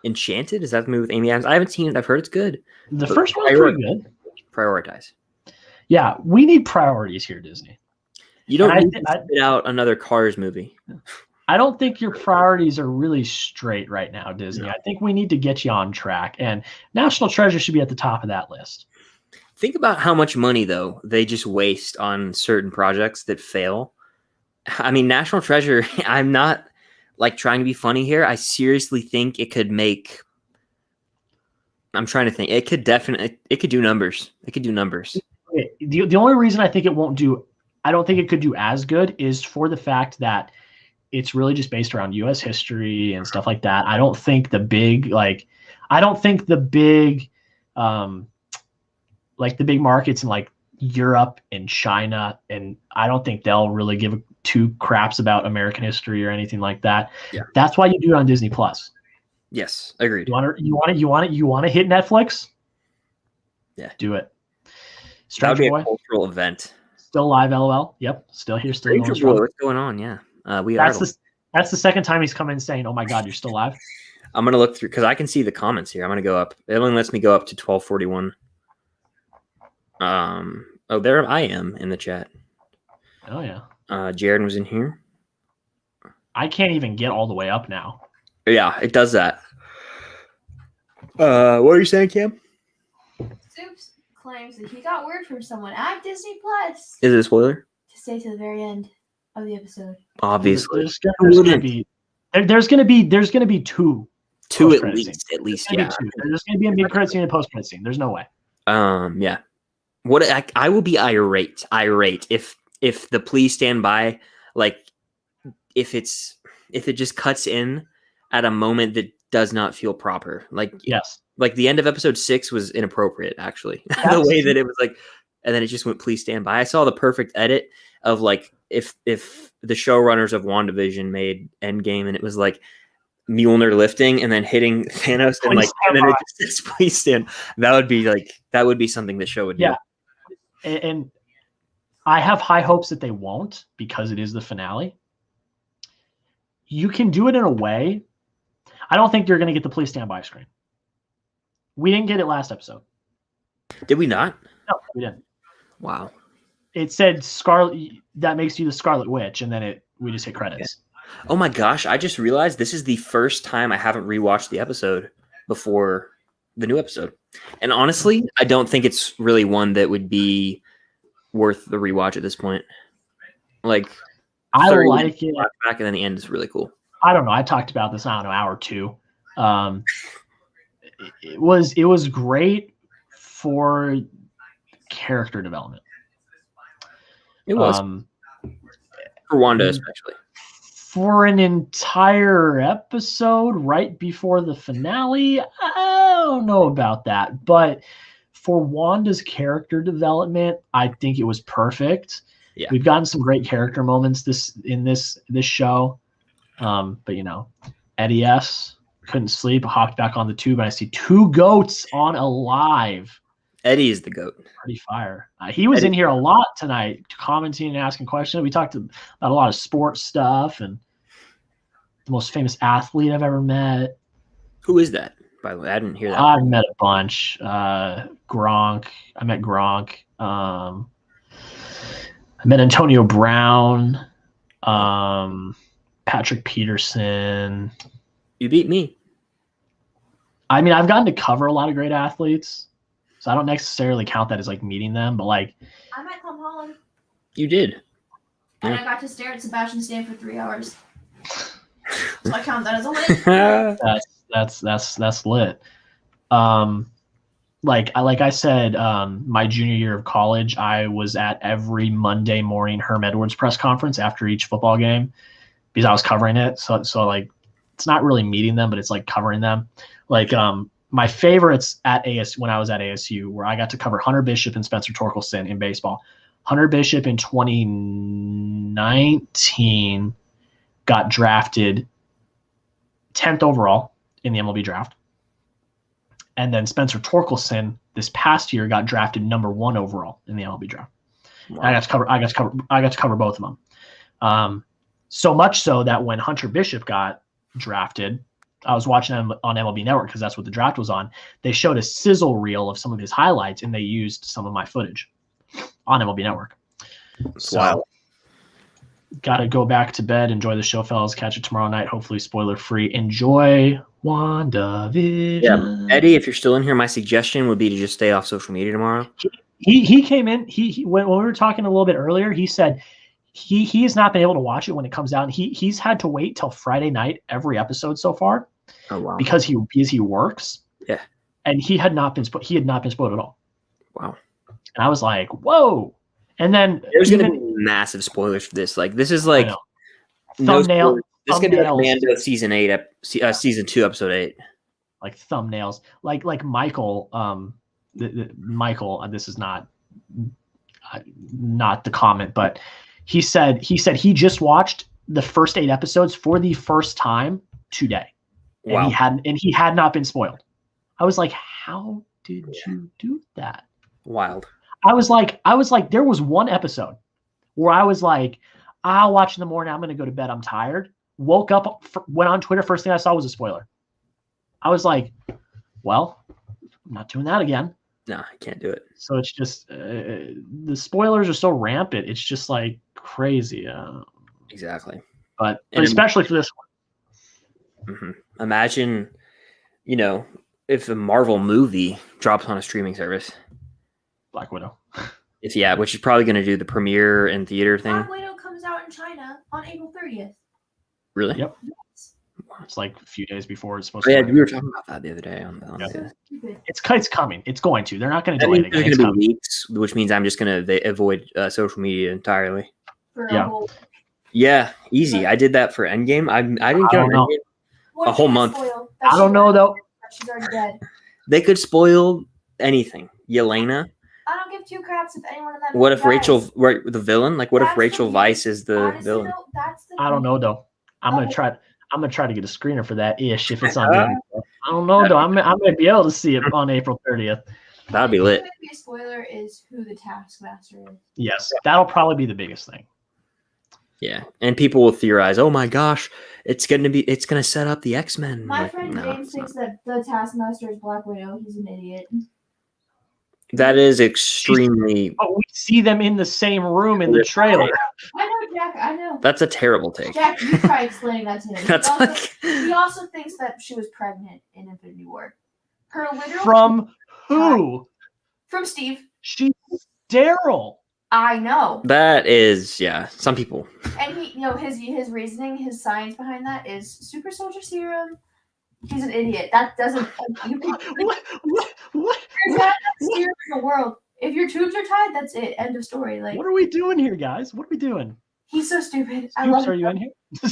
Enchanted? Is that the movie with Amy Adams? I haven't seen it. I've heard it's good. The first one's pretty good. Prioritize. Yeah, we need priorities here, Disney. You don't need to spit out another Cars movie. I don't think your priorities are really straight right now, Disney. No. I think we need to get you on track, and National Treasure should be at the top of that list. Think about how much money, though, they just waste on certain projects that fail. I mean, National Treasure, I'm not like trying to be funny here. I seriously think it could make. I'm trying to think. It could do numbers. It could do numbers. Okay. The only reason I think it won't do, I don't think it could do as good is for the fact that it's really just based around U.S. history and stuff like that. I don't think the big markets in like Europe and China, and I don't think they'll really give two craps about American history or anything like that. Yeah. That's why you do it on Disney Plus. Yes, agreed. You want to hit Netflix? Yeah. Do it. Stranger Boy, a cultural event. Still live, LOL. Yep, still here, still Stranger Boy, what's going on? Yeah. That's the second time he's come in saying, "Oh my God, you're still live." I'm gonna look through because I can see the comments here. I'm gonna go up. It only lets me go up to 1241. Oh, there I am in the chat. Oh yeah. Jared was in here. I can't even get all the way up now. Yeah, it does that. What are you saying, Cam? Soups claims that he got word from someone at Disney Plus Is it a spoiler? to stay to the very end of the episode. Obviously, there's going to be two at least. Yeah, there's going to be a mid-credit scene and a post-credit scene. There's no way. Yeah. What I will be irate if the please stand by, like if it just cuts in at a moment that does not feel proper. Like yes, Like the end of episode 6 was inappropriate, actually. The way that it was like, and then it just went, please stand by. I saw the perfect edit of like if the showrunners of WandaVision made Endgame and it was like Mjolnir lifting and then hitting Thanos and like, and then it just says, please stand. That would be something the show would do. Yeah. And I have high hopes that they won't because it is the finale. You can do it in a way. I don't think you're going to get the please stand by screen. We didn't get it last episode. Did we not? No, we didn't. Wow. It said Scarlet, that makes you the Scarlet Witch, and then we just hit credits. Oh my gosh, I just realized this is the first time I haven't rewatched the episode before the new episode. And honestly, I don't think it's really one that would be worth the rewatch at this point. Like, I like it. Back and then the end is really cool. I don't know. I talked about this, I don't know, hour or two. It was great for character development. It was for Wanda especially. For an entire episode right before the finale, I don't know about that. But for Wanda's character development, I think it was perfect. Yeah. We've gotten some great character moments this show. But Eddie S. couldn't sleep, hopped back on the tube, and I see 2 goats on Alive. Eddie is the goat. Pretty fire. He was in here a lot tonight, commenting and asking questions. We talked about a lot of sports stuff and the most famous athlete I've ever met. Who is that, by the way? I didn't hear that. I've met a bunch. Gronk. I met Gronk. I met Antonio Brown. Patrick Peterson. You beat me. I mean, I've gotten to cover a lot of great athletes, so I don't necessarily count that as like meeting them, but like I met Tom Holland. You did. And I got to stare at Sebastian Stan for 3 hours. So I count that as a win. That's lit. Like I said, my junior year of college, I was at every Monday morning Herm Edwards press conference after each football game because I was covering it. So like, it's not really meeting them, but it's like covering them. Like, my favorites at when I was at ASU, where I got to cover Hunter Bishop and Spencer Torkelson in baseball. Hunter Bishop in 2019 got drafted 10th overall in the MLB draft. And then Spencer Torkelson this past year got drafted number 1 overall in the MLB draft. Wow. I got to cover both of them. So much so that when Hunter Bishop got drafted, I was watching them on MLB Network because that's what the draft was on. They showed a sizzle reel of some of his highlights, and they used some of my footage on MLB Network. So, wow. Got to go back to bed. Enjoy the show, fellas. Catch it tomorrow night. Hopefully spoiler-free. Enjoy WandaVision. Yeah, Eddie, if you're still in here, my suggestion would be to just stay off social media tomorrow. He came in. He when we were talking a little bit earlier, he said he has not been able to watch it when it comes out. And he's had to wait till Friday night every episode so far. Oh wow! Because he works. Yeah. And he had not been spoiled at all. Wow. And I was like, whoa. And then there's going to be massive spoilers for this. Like this is like thumbnail. This is going to be like Mando season 8, season 2, episode 8. Like thumbnails, like Michael. Michael. This is not the comment, but he said he just watched the first 8 episodes for the first time today. Wow. And he had not been spoiled. I was like, how did you do that? Wild. I was like, there was one episode where I was like, I'll watch in the morning. I'm going to go to bed. I'm tired. Woke up, went on Twitter. First thing I saw was a spoiler. I was like, well, I'm not doing that again. No, I can't do it. So it's just, the spoilers are so rampant. It's just like crazy. Exactly. But especially for this one. Mm-hmm. Imagine, if a Marvel movie drops on a streaming service. Black Widow. Which is probably going to do the premiere and theater thing. Black Widow comes out in China on April 30th. Really? Yep. It's like a few days before it's supposed to. Yeah, we were talking about that the other day. It's coming. It's going to. They're not going to delay it. There's going to be weeks, which means I'm just going to avoid social media entirely. Yeah, easy. I did that for Endgame. I didn't get on Endgame a whole month. I don't know though. She's already dead. They could spoil anything. Yelena. I don't give two craps if anyone in that. What movie if Rachel, dies. right, the villain? Like, what if That's the Rachel thing. Weisz is the Honestly, villain? though, that's the I don't thing. know though. I'm Oh. gonna try. I'm gonna try to get a screener for that ish if it's on Disney. I don't know though. I'm gonna be able to see it on April 30th. That'd be The lit. only thing that could be a spoiler is who the Taskmaster is. Yes, that'll probably be the biggest thing. Yeah, and people will theorize, "Oh my gosh, it's gonna set up the X-Men." My Like, friend no, James it's not. thinks that the Taskmaster is Black Widow. He's an idiot. That is extremely. Oh, we see them in the same room in the trailer. I know, Jack. I know. That's a terrible take. Jack, you try explaining that to him. That's He also thinks that she was pregnant in Infinity War. Her literal From who? from Steve. She's Daryl. I know. That is, yeah. Some people. And he, his reasoning, his science behind that is super soldier serum. He's an idiot. That doesn't. You can, What? there's not enough serum in the world. If your tubes are tied, that's it. End of story. Like, What are we doing here, guys? What are we doing? he's so stupid. I Oops, love are you him. in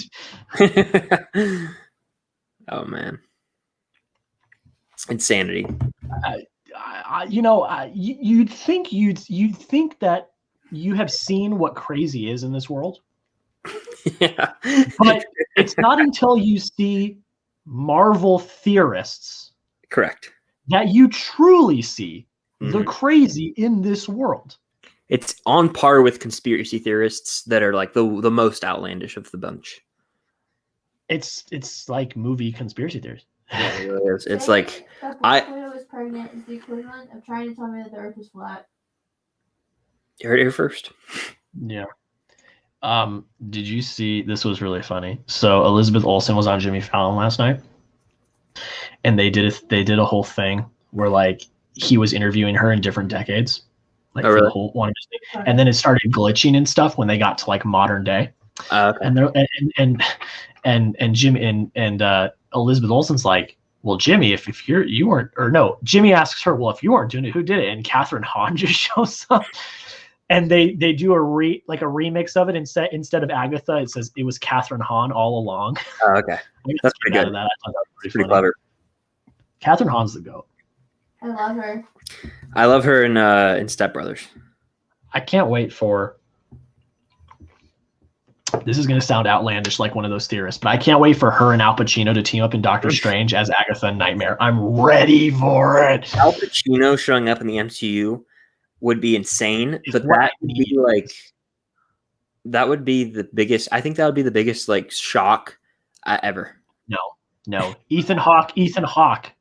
here? Oh man, insanity. You'd think that you have seen what crazy is in this world, Yeah, but it's not until you see Marvel theorists correct. that you truly see the Mhm. crazy in this world. It's on par with conspiracy theorists that are like the most outlandish of the bunch. It's like movie conspiracy theories. Yeah, it really is. It's Saying like that I- Black Widow is pregnant is the equivalent of trying to tell me that the Earth is flat. you heard it here first. Yeah. Did you see this was really funny? So Elizabeth Olsen was on Jimmy Fallon last night, and they did a whole thing where like he was interviewing her in different decades, like Oh, for the really? whole one of his things. And then it started glitching and stuff when they got to like modern day. Okay. And there and Jim and Elizabeth Olsen's like, well, Jimmy, if you weren't, or no, Jimmy asks her, well, if you weren't doing it, who did it? And Catherine Hahn just shows up, and they do a remix of it. Instead of Agatha, it says it was Catherine Hahn all along. Oh, okay. That's pretty good. That. I thought that was Pretty funny. clever. Catherine Hahn's the goat. I love her. I love her in Step Brothers. I can't wait for. This is going to sound outlandish, like one of those theorists, but I can't wait for her and Al Pacino to team up in Doctor Strange as Agatha and Nightmare. I'm ready for it. Al Pacino showing up in the MCU would be insane, but What that I would be like that would be the biggest. I think that would be the biggest like shock ever. No. Ethan Hawke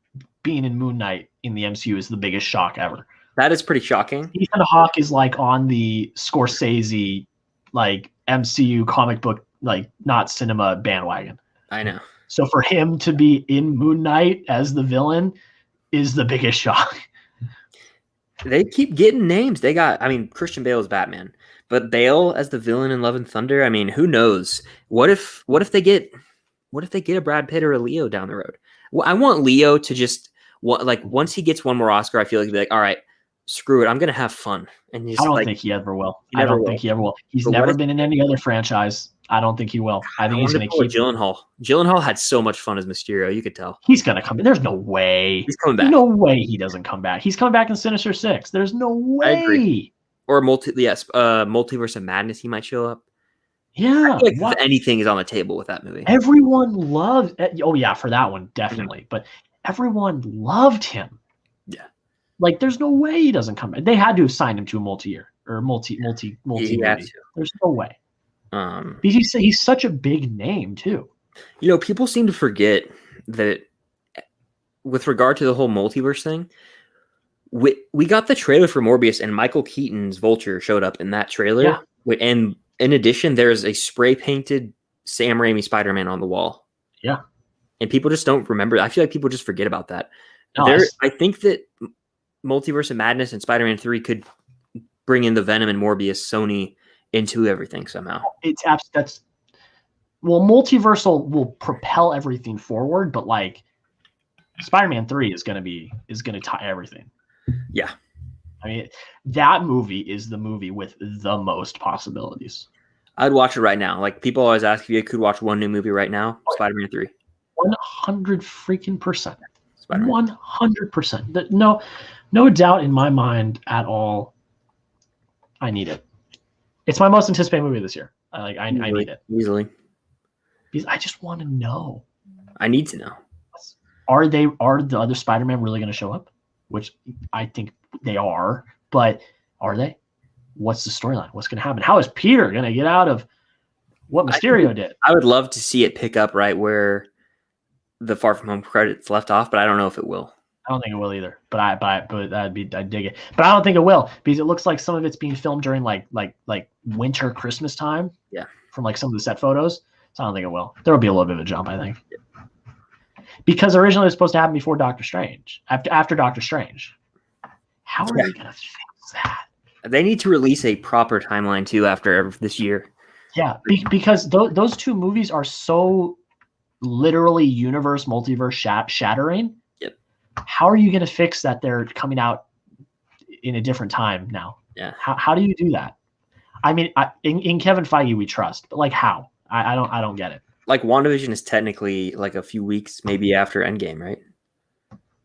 being in Moon Knight in the MCU is the biggest shock ever. That is pretty shocking. Ethan Hawke is like on the Scorsese like MCU comic book, like not cinema bandwagon. I know. So for him to be in Moon Knight as the villain is the biggest shock. They keep getting names. They got, I mean, Christian Bale is Batman, but Bale as the villain in Love and Thunder. I mean, who knows? What if they get a Brad Pitt or a Leo down the road? Well, I want Leo to just like once he gets one more Oscar, I feel like he'd be like, all right, screw it, I'm gonna have fun. And he's I don't like, think he ever will. He never will. think he ever will. He's But what never if- been in any other franchise. I don't think he will. I think he's going to keep. Gyllenhaal. Gyllenhaal had so much fun as Mysterio. You could tell. He's going to come. There's no way. He's coming back. No way he doesn't come back. He's coming back in Sinister Six. There's no way. I agree. Or Multiverse of Madness. He might show up. Yeah. I feel like what? anything is on the table with that movie. Everyone loved. Oh yeah, for that one definitely. But everyone loved him. Yeah. Like there's no way he doesn't come back. They had to have signed him to a multi-year or multi He had movie. to. There's no way. Because He's such a big name too. You know, people seem to forget that with regard to the whole multiverse thing, we got the trailer for Morbius and Michael Keaton's Vulture showed up in that trailer. Yeah. And in addition, there's a spray painted Sam Raimi Spider-Man on the wall. Yeah. And people just don't remember. I feel like people just forget about that. No, I think that Multiverse of Madness and Spider-Man 3 could bring in the Venom and Morbius Sony into everything somehow. That's multiversal will propel everything forward, but like Spider-Man 3 is going to tie everything. Yeah. I mean, that movie is the movie with the most possibilities. I'd watch it right now. Like people always ask if you could watch one new movie right now, Spider-Man 3. 100 freaking %. Spider-Man. 100%. No doubt in my mind at all. I need it. It's my most anticipated movie this year. I need it Easily. because I just want to know. I need to know. Are the other Spider-Man really going to show up? Which I think they are, but are they? What's the storyline? What's going to happen? How is Peter going to get out of what Mysterio did? I would love to see it pick up right where the Far From Home credits left off, but I don't know if it will. I don't think it will either. But I'd dig it. But I don't think it will because it looks like some of it's being filmed during like winter Christmas time. Yeah. From like some of the set photos. So I don't think it will. There will be a little bit of a jump, I think. Because originally it was supposed to happen before Doctor Strange. After Doctor Strange. How are they going to fix that? They need to release a proper timeline too after this year. Yeah, because those two movies are so literally multiverse shattering. Yep. How are you going to fix that they're coming out in a different time now? Yeah. How do you do that? I mean, in Kevin Feige we trust, but like how? I don't get it. Like WandaVision is technically like a few weeks maybe after Endgame, right?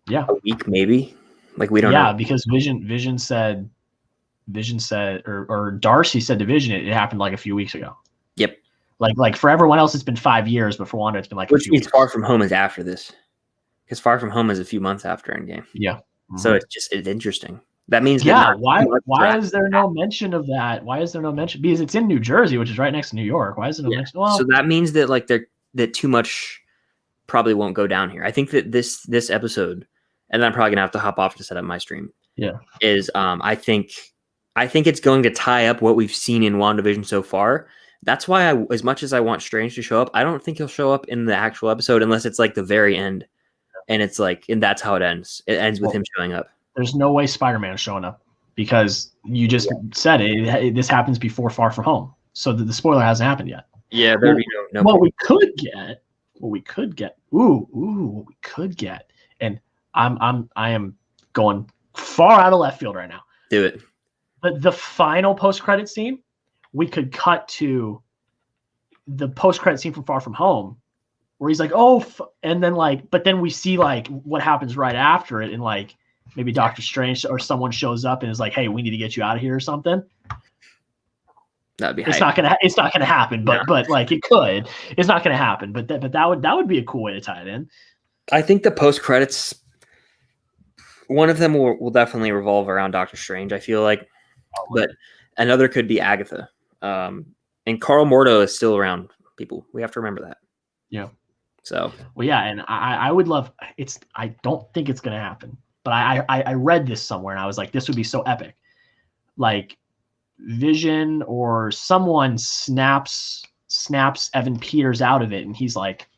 Yeah. A week maybe. Like we don't know. Yeah, because Vision said or Darcy said to Vision it happened like a few weeks ago. Yep. Like for everyone else it's been 5 years, but for Wanda it's been like which a few means weeks. Far From Home is after this. Because Far From Home is a few months after Endgame. Yeah. Mm-hmm. So it's interesting. That means why is there no mention of that? Why is there no mention? Because it's in New Jersey, which is right next to New York. Why is there no mention? Well, so that means that like that too much probably won't go down here. I think that this episode, and then I'm probably gonna have to hop off to set up my stream. Yeah. Is I think it's going to tie up what we've seen in WandaVision so far. That's why as much as I want Strange to show up, I don't think he'll show up in the actual episode unless it's like the very end. And it's like, and that's how it ends. It ends with him showing up. There's no way Spider-Man is showing up because you just said it. This happens before Far From Home, so the spoiler hasn't happened yet. Yeah, there'd be no. What we could get, and I am going far out of left field right now. Do it. But the final post-credit scene, we could cut to the post-credit scene from Far From Home, where he's like, and then but then we see like what happens right after it, and like maybe Doctor Strange or someone shows up and is like, "Hey, we need to get you out of here" or something. That'd be. It's not gonna happen, but like it could. It's not gonna happen, but that would be a cool way to tie it in. I think the post credits, one of them will definitely revolve around Doctor Strange. I feel like, but another could be Agatha. And Carl Mordo is still around. People, we have to remember that. Yeah. So. Well, yeah, and I would love. I don't think it's gonna happen, but I read this somewhere and I was like, this would be so epic. Like Vision or someone snaps Evan Peters out of it, and he's like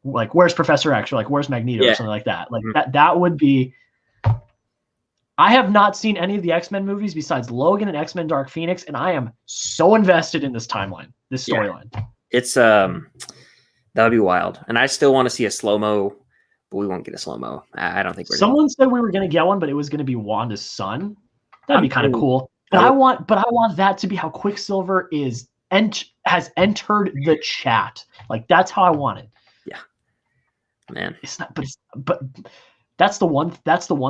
where's Professor X, or like where's Magneto, or something like that. Like that would be. I have not seen any of the X-Men movies besides Logan and X-Men Dark Phoenix, and I am so invested in this timeline, this storyline. It's that would be wild, and I still want to see a slow-mo, but we won't get a slow-mo. I don't think we're. Someone said we were going to get one, but it was going to be Wanda's son. That'd be kind of cool. But I want that to be how Quicksilver has entered the chat. Like that's how I want it. Yeah, man. It's not, but that's the one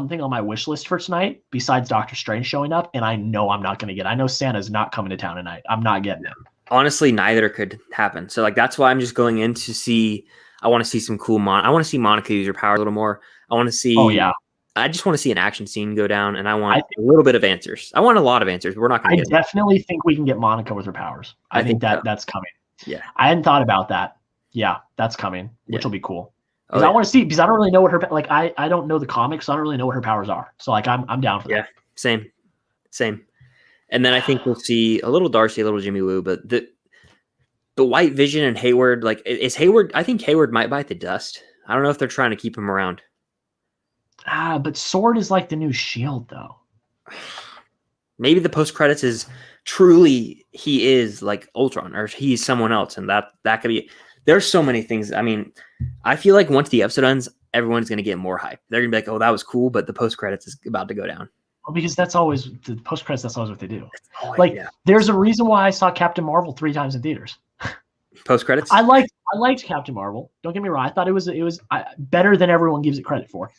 thing on my wish list for tonight. Besides Doctor Strange showing up, and I know I'm not going to get. I know Santa's not coming to town tonight. I'm not getting him. Honestly, neither could happen. So like that's why I'm just going in to see. I want to see some cool I want to see Monica use her power a little more. I want to see. Oh yeah. I just want to see an action scene go down, and I want a little bit of answers. I want a lot of answers. We're not going to get. I definitely think we can get Monica with her powers. I think that's coming. Yeah. I hadn't thought about that. Yeah, that's coming, which will be cool. Because I want to see, because I don't really know what her I don't know the comics, so I don't really know what her powers are. So like I'm down for that. Yeah, same. And then I think we'll see a little Darcy, a little Jimmy Woo, but the White Vision and Hayward, like is Hayward. I think Hayward might bite the dust. I don't know if they're trying to keep him around. But Sword is like the new Shield, though. Maybe the post credits is truly he is like Ultron, or he's someone else, and that could be. There's so many things. I mean, I feel like once the episode ends, everyone's gonna get more hype. They're gonna be like, "Oh, that was cool," but the post credits is about to go down. Well, because that's always the post credits. That's always what they do. There's a reason why I saw Captain Marvel 3 times in theaters. Post credits. I liked Captain Marvel. Don't get me wrong. I thought it was better than everyone gives it credit for,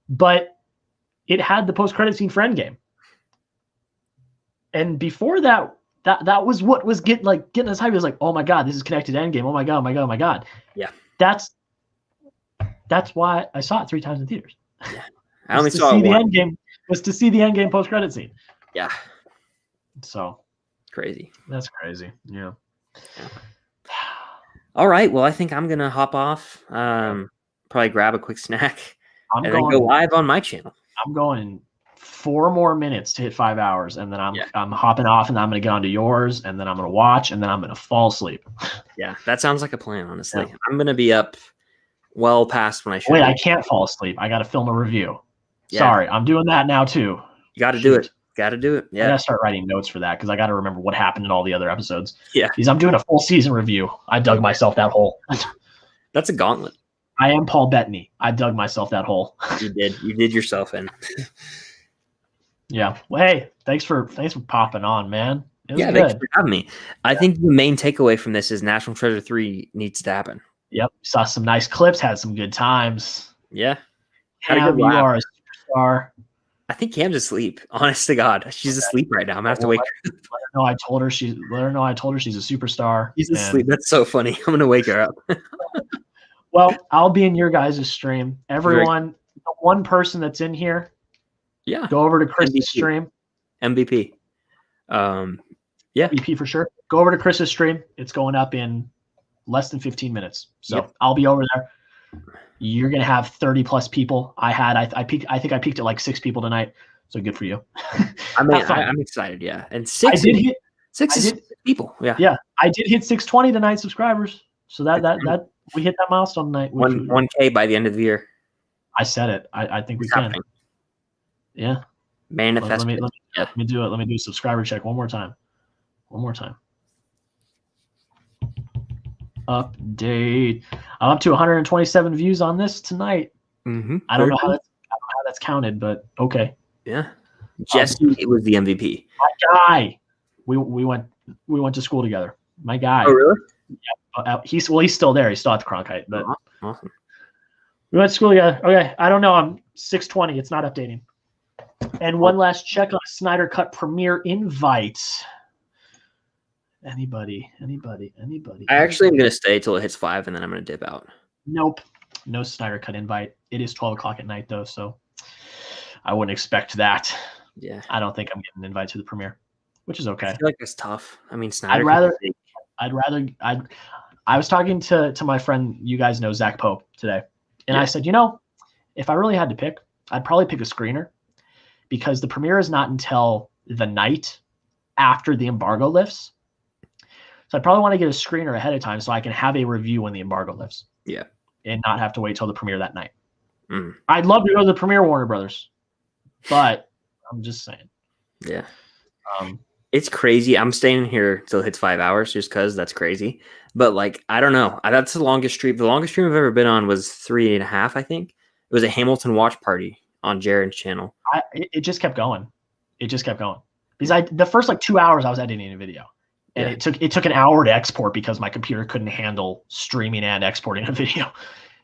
but it had the post credit scene for Endgame, and before that was what was getting us hyped. It was like, oh my god, this is connected to Endgame. Oh my god, oh my god, oh my god. Yeah. That's why I saw it 3 times in theaters. Yeah. I only to saw see it the once. Endgame. Was to see the Endgame post credit scene. Yeah. So Crazy. that's crazy. Yeah. All right. Well, I think I'm gonna hop off. Probably grab a quick snack I'm and going then go live on my channel. I'm going 4 more minutes to hit 5 hours, and then I'm hopping off, and I'm gonna get onto yours, and then I'm gonna watch, and then I'm gonna fall asleep. Yeah, that sounds like a plan. Honestly, Yeah. I'm gonna be up well past when I should. Wait, be. I can't fall asleep. I got to film a review. Yeah. Sorry, I'm doing that now too. You got to do Shoot. it. Got to do it. I Yeah. gotta start writing notes for that because I gotta remember what happened in all the other episodes. Yeah. Because I'm doing a full season review. I dug myself that hole. That's a gauntlet. I am Paul Bettany. I dug myself that hole. You did. You did yourself in. Yeah. Well, hey, thanks for popping on, man. It was Yeah. good. Thanks for having me. I think the main takeaway from this is National Treasure 3 needs to happen. Yep. Saw some nice clips. Had some good times. Yeah. Had a Cam, good you laugh. are a superstar. I think Cam's asleep. Honest to God, she's asleep right now. I'm gonna have to wake her. Let her know I told her she's a superstar. She's And- asleep. That's so funny. I'm gonna wake her up. Well, I'll be in your guys' stream. Everyone, the one person that's in here, Yeah. go over to Chris's MVP. stream. MVP. Yeah. EP for sure. Go over to Chris's stream. It's going up in less than 15 minutes. So Yep. I'll be over there. You're gonna have 30 plus people. I think I peaked at like 6 people tonight. So good for you. I mean, Have fun. I'm excited. Yeah. And I six did hit is I did- people. Yeah. yeah, I did hit 620 tonight subscribers. So that we hit that milestone tonight. which- 1K by the end of the year. I said it. I think we It's can. happening. Yeah. Manifest. Let Yeah. me do it. Let me do a subscriber check one more time. Update. I'm up to 127 views on this tonight. Mm-hmm. I don't know how that's counted, but okay. Yeah. Jesse was the MVP. My guy. We went to school together. My guy. Oh, really? He's still there. He's still at the Cronkite, but Awesome. we went to school together. Okay. I don't know. I'm 620. It's not updating. And one last check on a Snyder Cut premiere invite. Anybody? I actually am gonna stay till it hits 5, and then I'm gonna dip out. Nope. No Snyder Cut invite. It is 12 o'clock at night, though, so I wouldn't expect that. Yeah. I don't think I'm getting an invite to the premiere, which is okay. I feel like it's tough. I mean, Snyder. I was talking to my friend, you guys know Zach Pope today, and Yeah. I said, if I really had to pick, I'd probably pick a screener because the premiere is not until the night after the embargo lifts. So I'd probably want to get a screener ahead of time so I can have a review when the embargo lifts. Yeah. And not have to wait till the premiere that night. Mm. I'd love to go to the premiere, Warner Brothers, but I'm just saying. Yeah. Um, It's crazy. I'm staying here till it hits 5 hours just because that's crazy. But like, I don't know. That's the longest stream. The longest stream I've ever been on was 3.5, I think. It was a Hamilton watch party on Jared's channel. it just kept going. Because the first 2 hours I was editing a video. And Yeah. it took an hour to export because my computer couldn't handle streaming and exporting a video.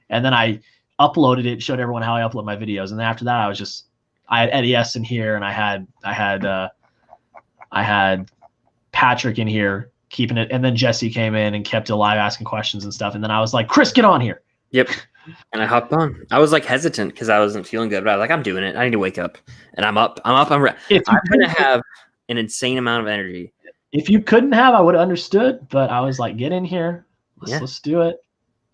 And then I uploaded it, showed everyone how I upload my videos. And then after that, I had Eddie S in here, and I had Patrick in here keeping it. And then Jesse came in and kept it live asking questions and stuff. And then I was like, Chris, get on here. Yep. And I hopped on. I was like hesitant because I wasn't feeling good, but I was like, I'm doing it. I need to wake up. And I'm up. I'm going to have an insane amount of energy. If you couldn't have, I would have understood, but I was like, get in here. Let's do it.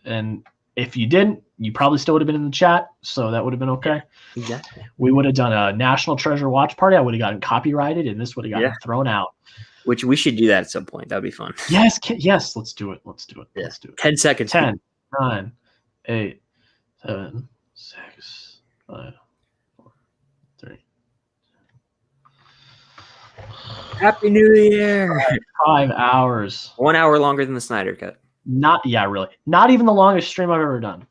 And if you didn't, you probably still would have been in the chat. So that would have been okay. Exactly. We would have done a National Treasure watch party. I would have gotten copyrighted and this would have gotten thrown out. Which we should do that at some point. That'd be fun. Yes. Let's do it. Let's do it. Yeah. Let's do it. 10 seconds. 10, 9, 8, 7, 6, 5, 4, 3. Happy New Year. 5 hours. 1 hour longer than the Snyder Cut. Not even the longest stream I've ever done.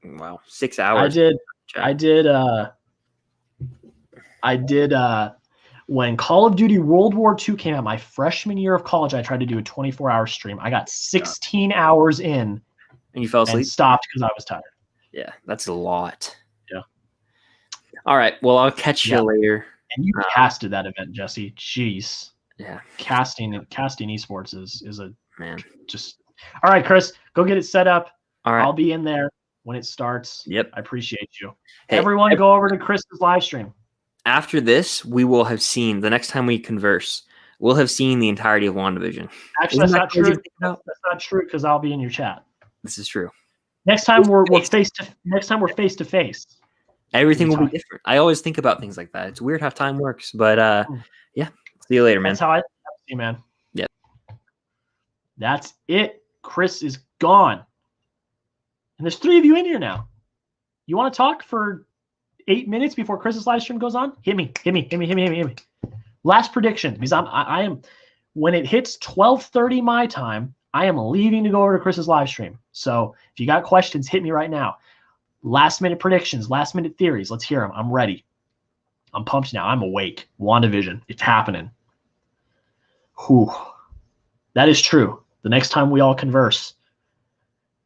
Wow. 6 hours. When Call of Duty World War II came out, my freshman year of college, I tried to do a 24-hour stream. I got 16 hours in And you fell asleep? and stopped because I was tired. Yeah, that's a lot. Yeah. All right. Well, I'll catch you later. And you casted that event, Jesse. Jeez. Yeah. Casting esports is a Man. just all right, Chris. Go get it set up. All right. I'll be in there when it starts. Yep. I appreciate you. Hey, Everyone, go over to Chris's live stream. After this, we will have seen the next time we converse. We'll have seen the entirety of WandaVision. Actually, Isn't that's that not crazy true. to think about? That's not true because I'll be in your chat. This is true. Next time we're face to face. Everything will be different. I always think about things like that. It's weird how time works, but yeah. See you later, man. That's how I see you, man. Yeah. That's it. Chris is gone. And there's 3 of you in here now. You want to talk for 8 minutes before Chris's live stream goes on? Hit me. Last prediction, because I am when it hits 12:30 my time, I am leaving to go over to Chris's live stream. So if you got questions, hit me right now. Last minute predictions, last minute theories. Let's hear them. I'm ready. I'm pumped now. I'm awake. WandaVision. It's happening. Whew. That is true. The next time we all converse,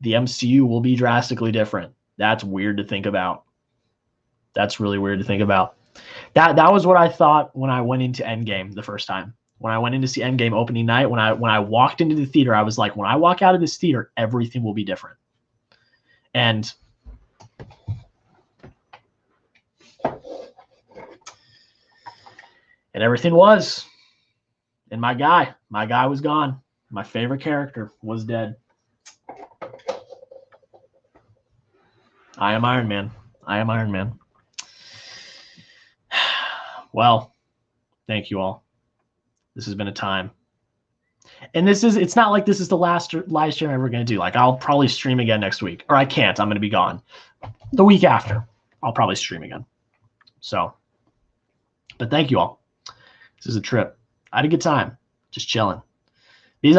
the MCU will be drastically different. That's weird to think about. That's really weird to think about. That was what I thought when I went into Endgame the first time. When I went in to see Endgame opening night, when I walked into the theater, I was like, when I walk out of this theater, everything will be different. And everything was. And my guy was gone. My favorite character was dead. I am Iron Man. Well, thank you all. This has been a time. And it's not like this is the last live stream I'm ever going to do. Like, I'll probably stream again next week. Or I can't. I'm going to be gone. The week after, I'll probably stream again. So, but thank you all. This is a trip. I had a good time. Just chilling. Because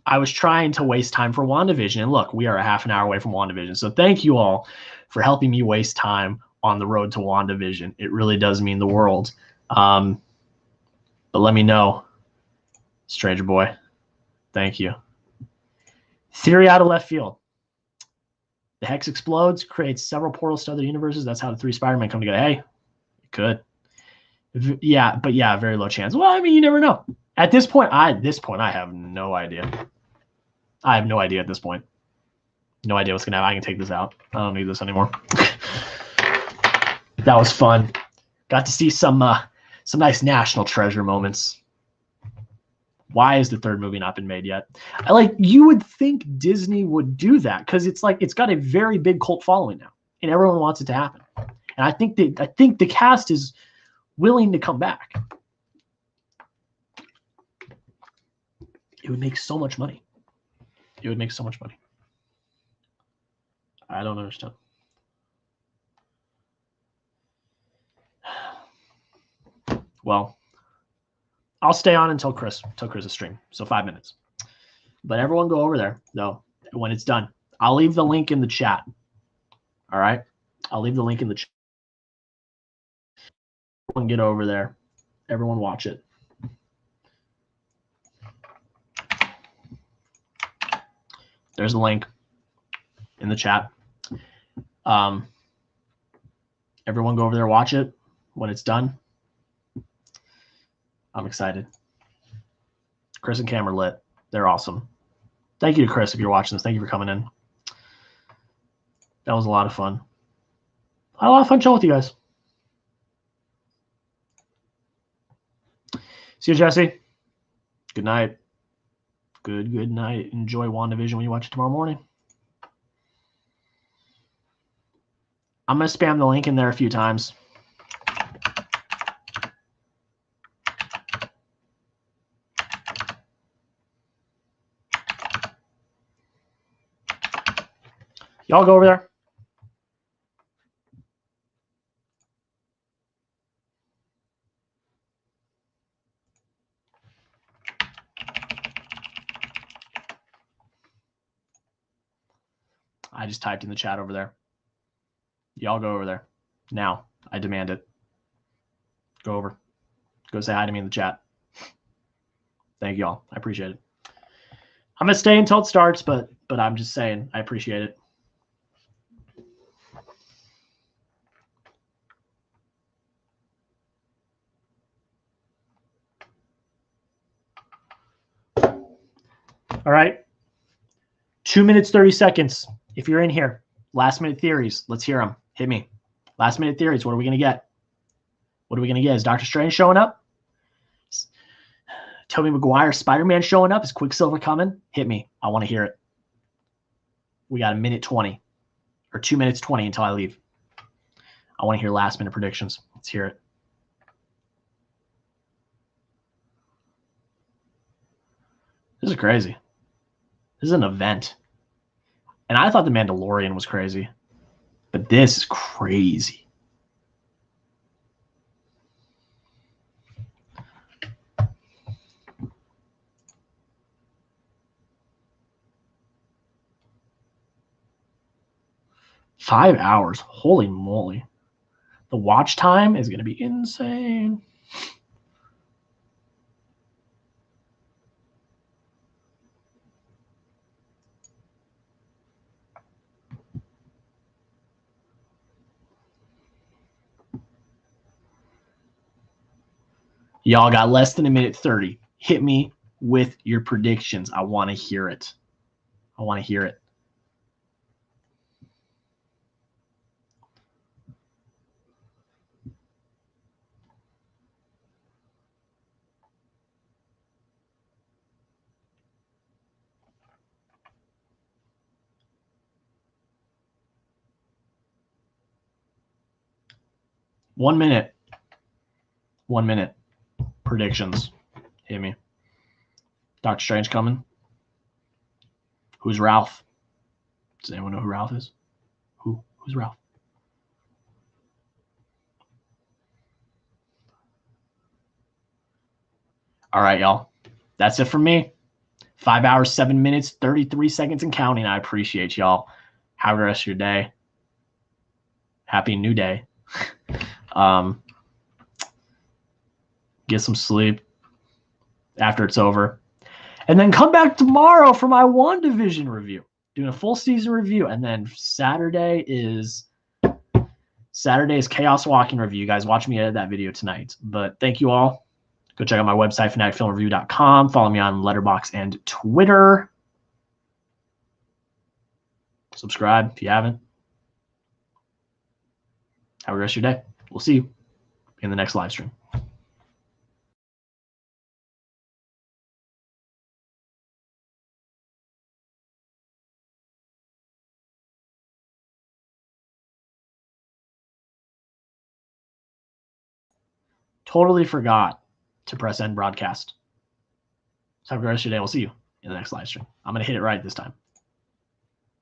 I was trying to waste time for WandaVision. And look, we are a half an hour away from WandaVision. So thank you all for helping me waste time on the road to WandaVision. It really does mean the world. But let me know, Stranger Boy. Thank you. Theory out of left field. The Hex explodes, creates several portals to other universes. That's how the 3 Spider-Men come together. Hey, it could. Yeah, but yeah, very low chance. Well, I mean, you never know. At this point, I have no idea. I have no idea at this point. No idea what's gonna happen. I can take this out. I don't need this anymore. That was fun. Got to see some nice national treasure moments. Why has the 3rd movie not been made yet? You would think Disney would do that because it's got a very big cult following now, and everyone wants it to happen. And I think the cast is willing to come back. It would make so much money. I don't understand. Well, I'll stay on until Chris's stream. So 5 minutes. But everyone go over there, though, when it's done. I'll leave the link in the chat. All right? I'll leave the link in the chat. Everyone get over there. Everyone watch it. There's a link in the chat. Everyone go over there, watch it when it's done. I'm excited. Chris and Cam are lit. They're awesome. Thank you to Chris if you're watching this. Thank you for coming in. That was a lot of fun. I had a lot of fun chilling with you guys. See you, Jesse. Good night. Good night. Enjoy WandaVision when you watch it tomorrow morning. I'm going to spam the link in there a few times. Y'all go over there. I just typed in the chat over there. Y'all go over there. Now. I demand it. Go over. Go say hi to me in the chat. Thank you all. I appreciate it. I'm gonna stay until it starts, but I'm just saying I appreciate it. All right. 2 minutes, 30 seconds. If you're in here, last minute theories. Let's hear them. Hit me. Last minute theories. What are we going to get? What are we going to get? Is Doctor Strange showing up? Is Tobey Maguire, Spider-Man showing up? Is Quicksilver coming? Hit me. I want to hear it. We got 1:20 or 2 minutes 20 until I leave. I want to hear last minute predictions. Let's hear it. This is crazy. This is an event. And I thought The Mandalorian was crazy. But this is crazy. Five hours. Holy moly. The watch time is going to be insane. Y'all got less than 1:30. Hit me with your predictions. I want to hear it. I want to hear it. One minute. 1 minute. Predictions. Hit me. Doctor Strange coming. Who's Ralph? Does anyone know who Ralph is? Who's Ralph? All right, y'all. That's it from me. 5 hours, 7 minutes, 33 seconds and counting. I appreciate y'all. Have a good rest of your day. Happy new day. Get some sleep after it's over. And then come back tomorrow for my WandaVision review. Doing a full season review. And then Saturday is Chaos Walking review. You guys watch me edit that video tonight. But thank you all. Go check out my website, FinaticFilmReview.com. Follow me on Letterboxd and Twitter. Subscribe if you haven't. Have a good rest of your day. We'll see you in the next live stream. Totally forgot to press end broadcast. So have a good rest of your day. We'll see you in the next live stream. I'm going to hit it right this time.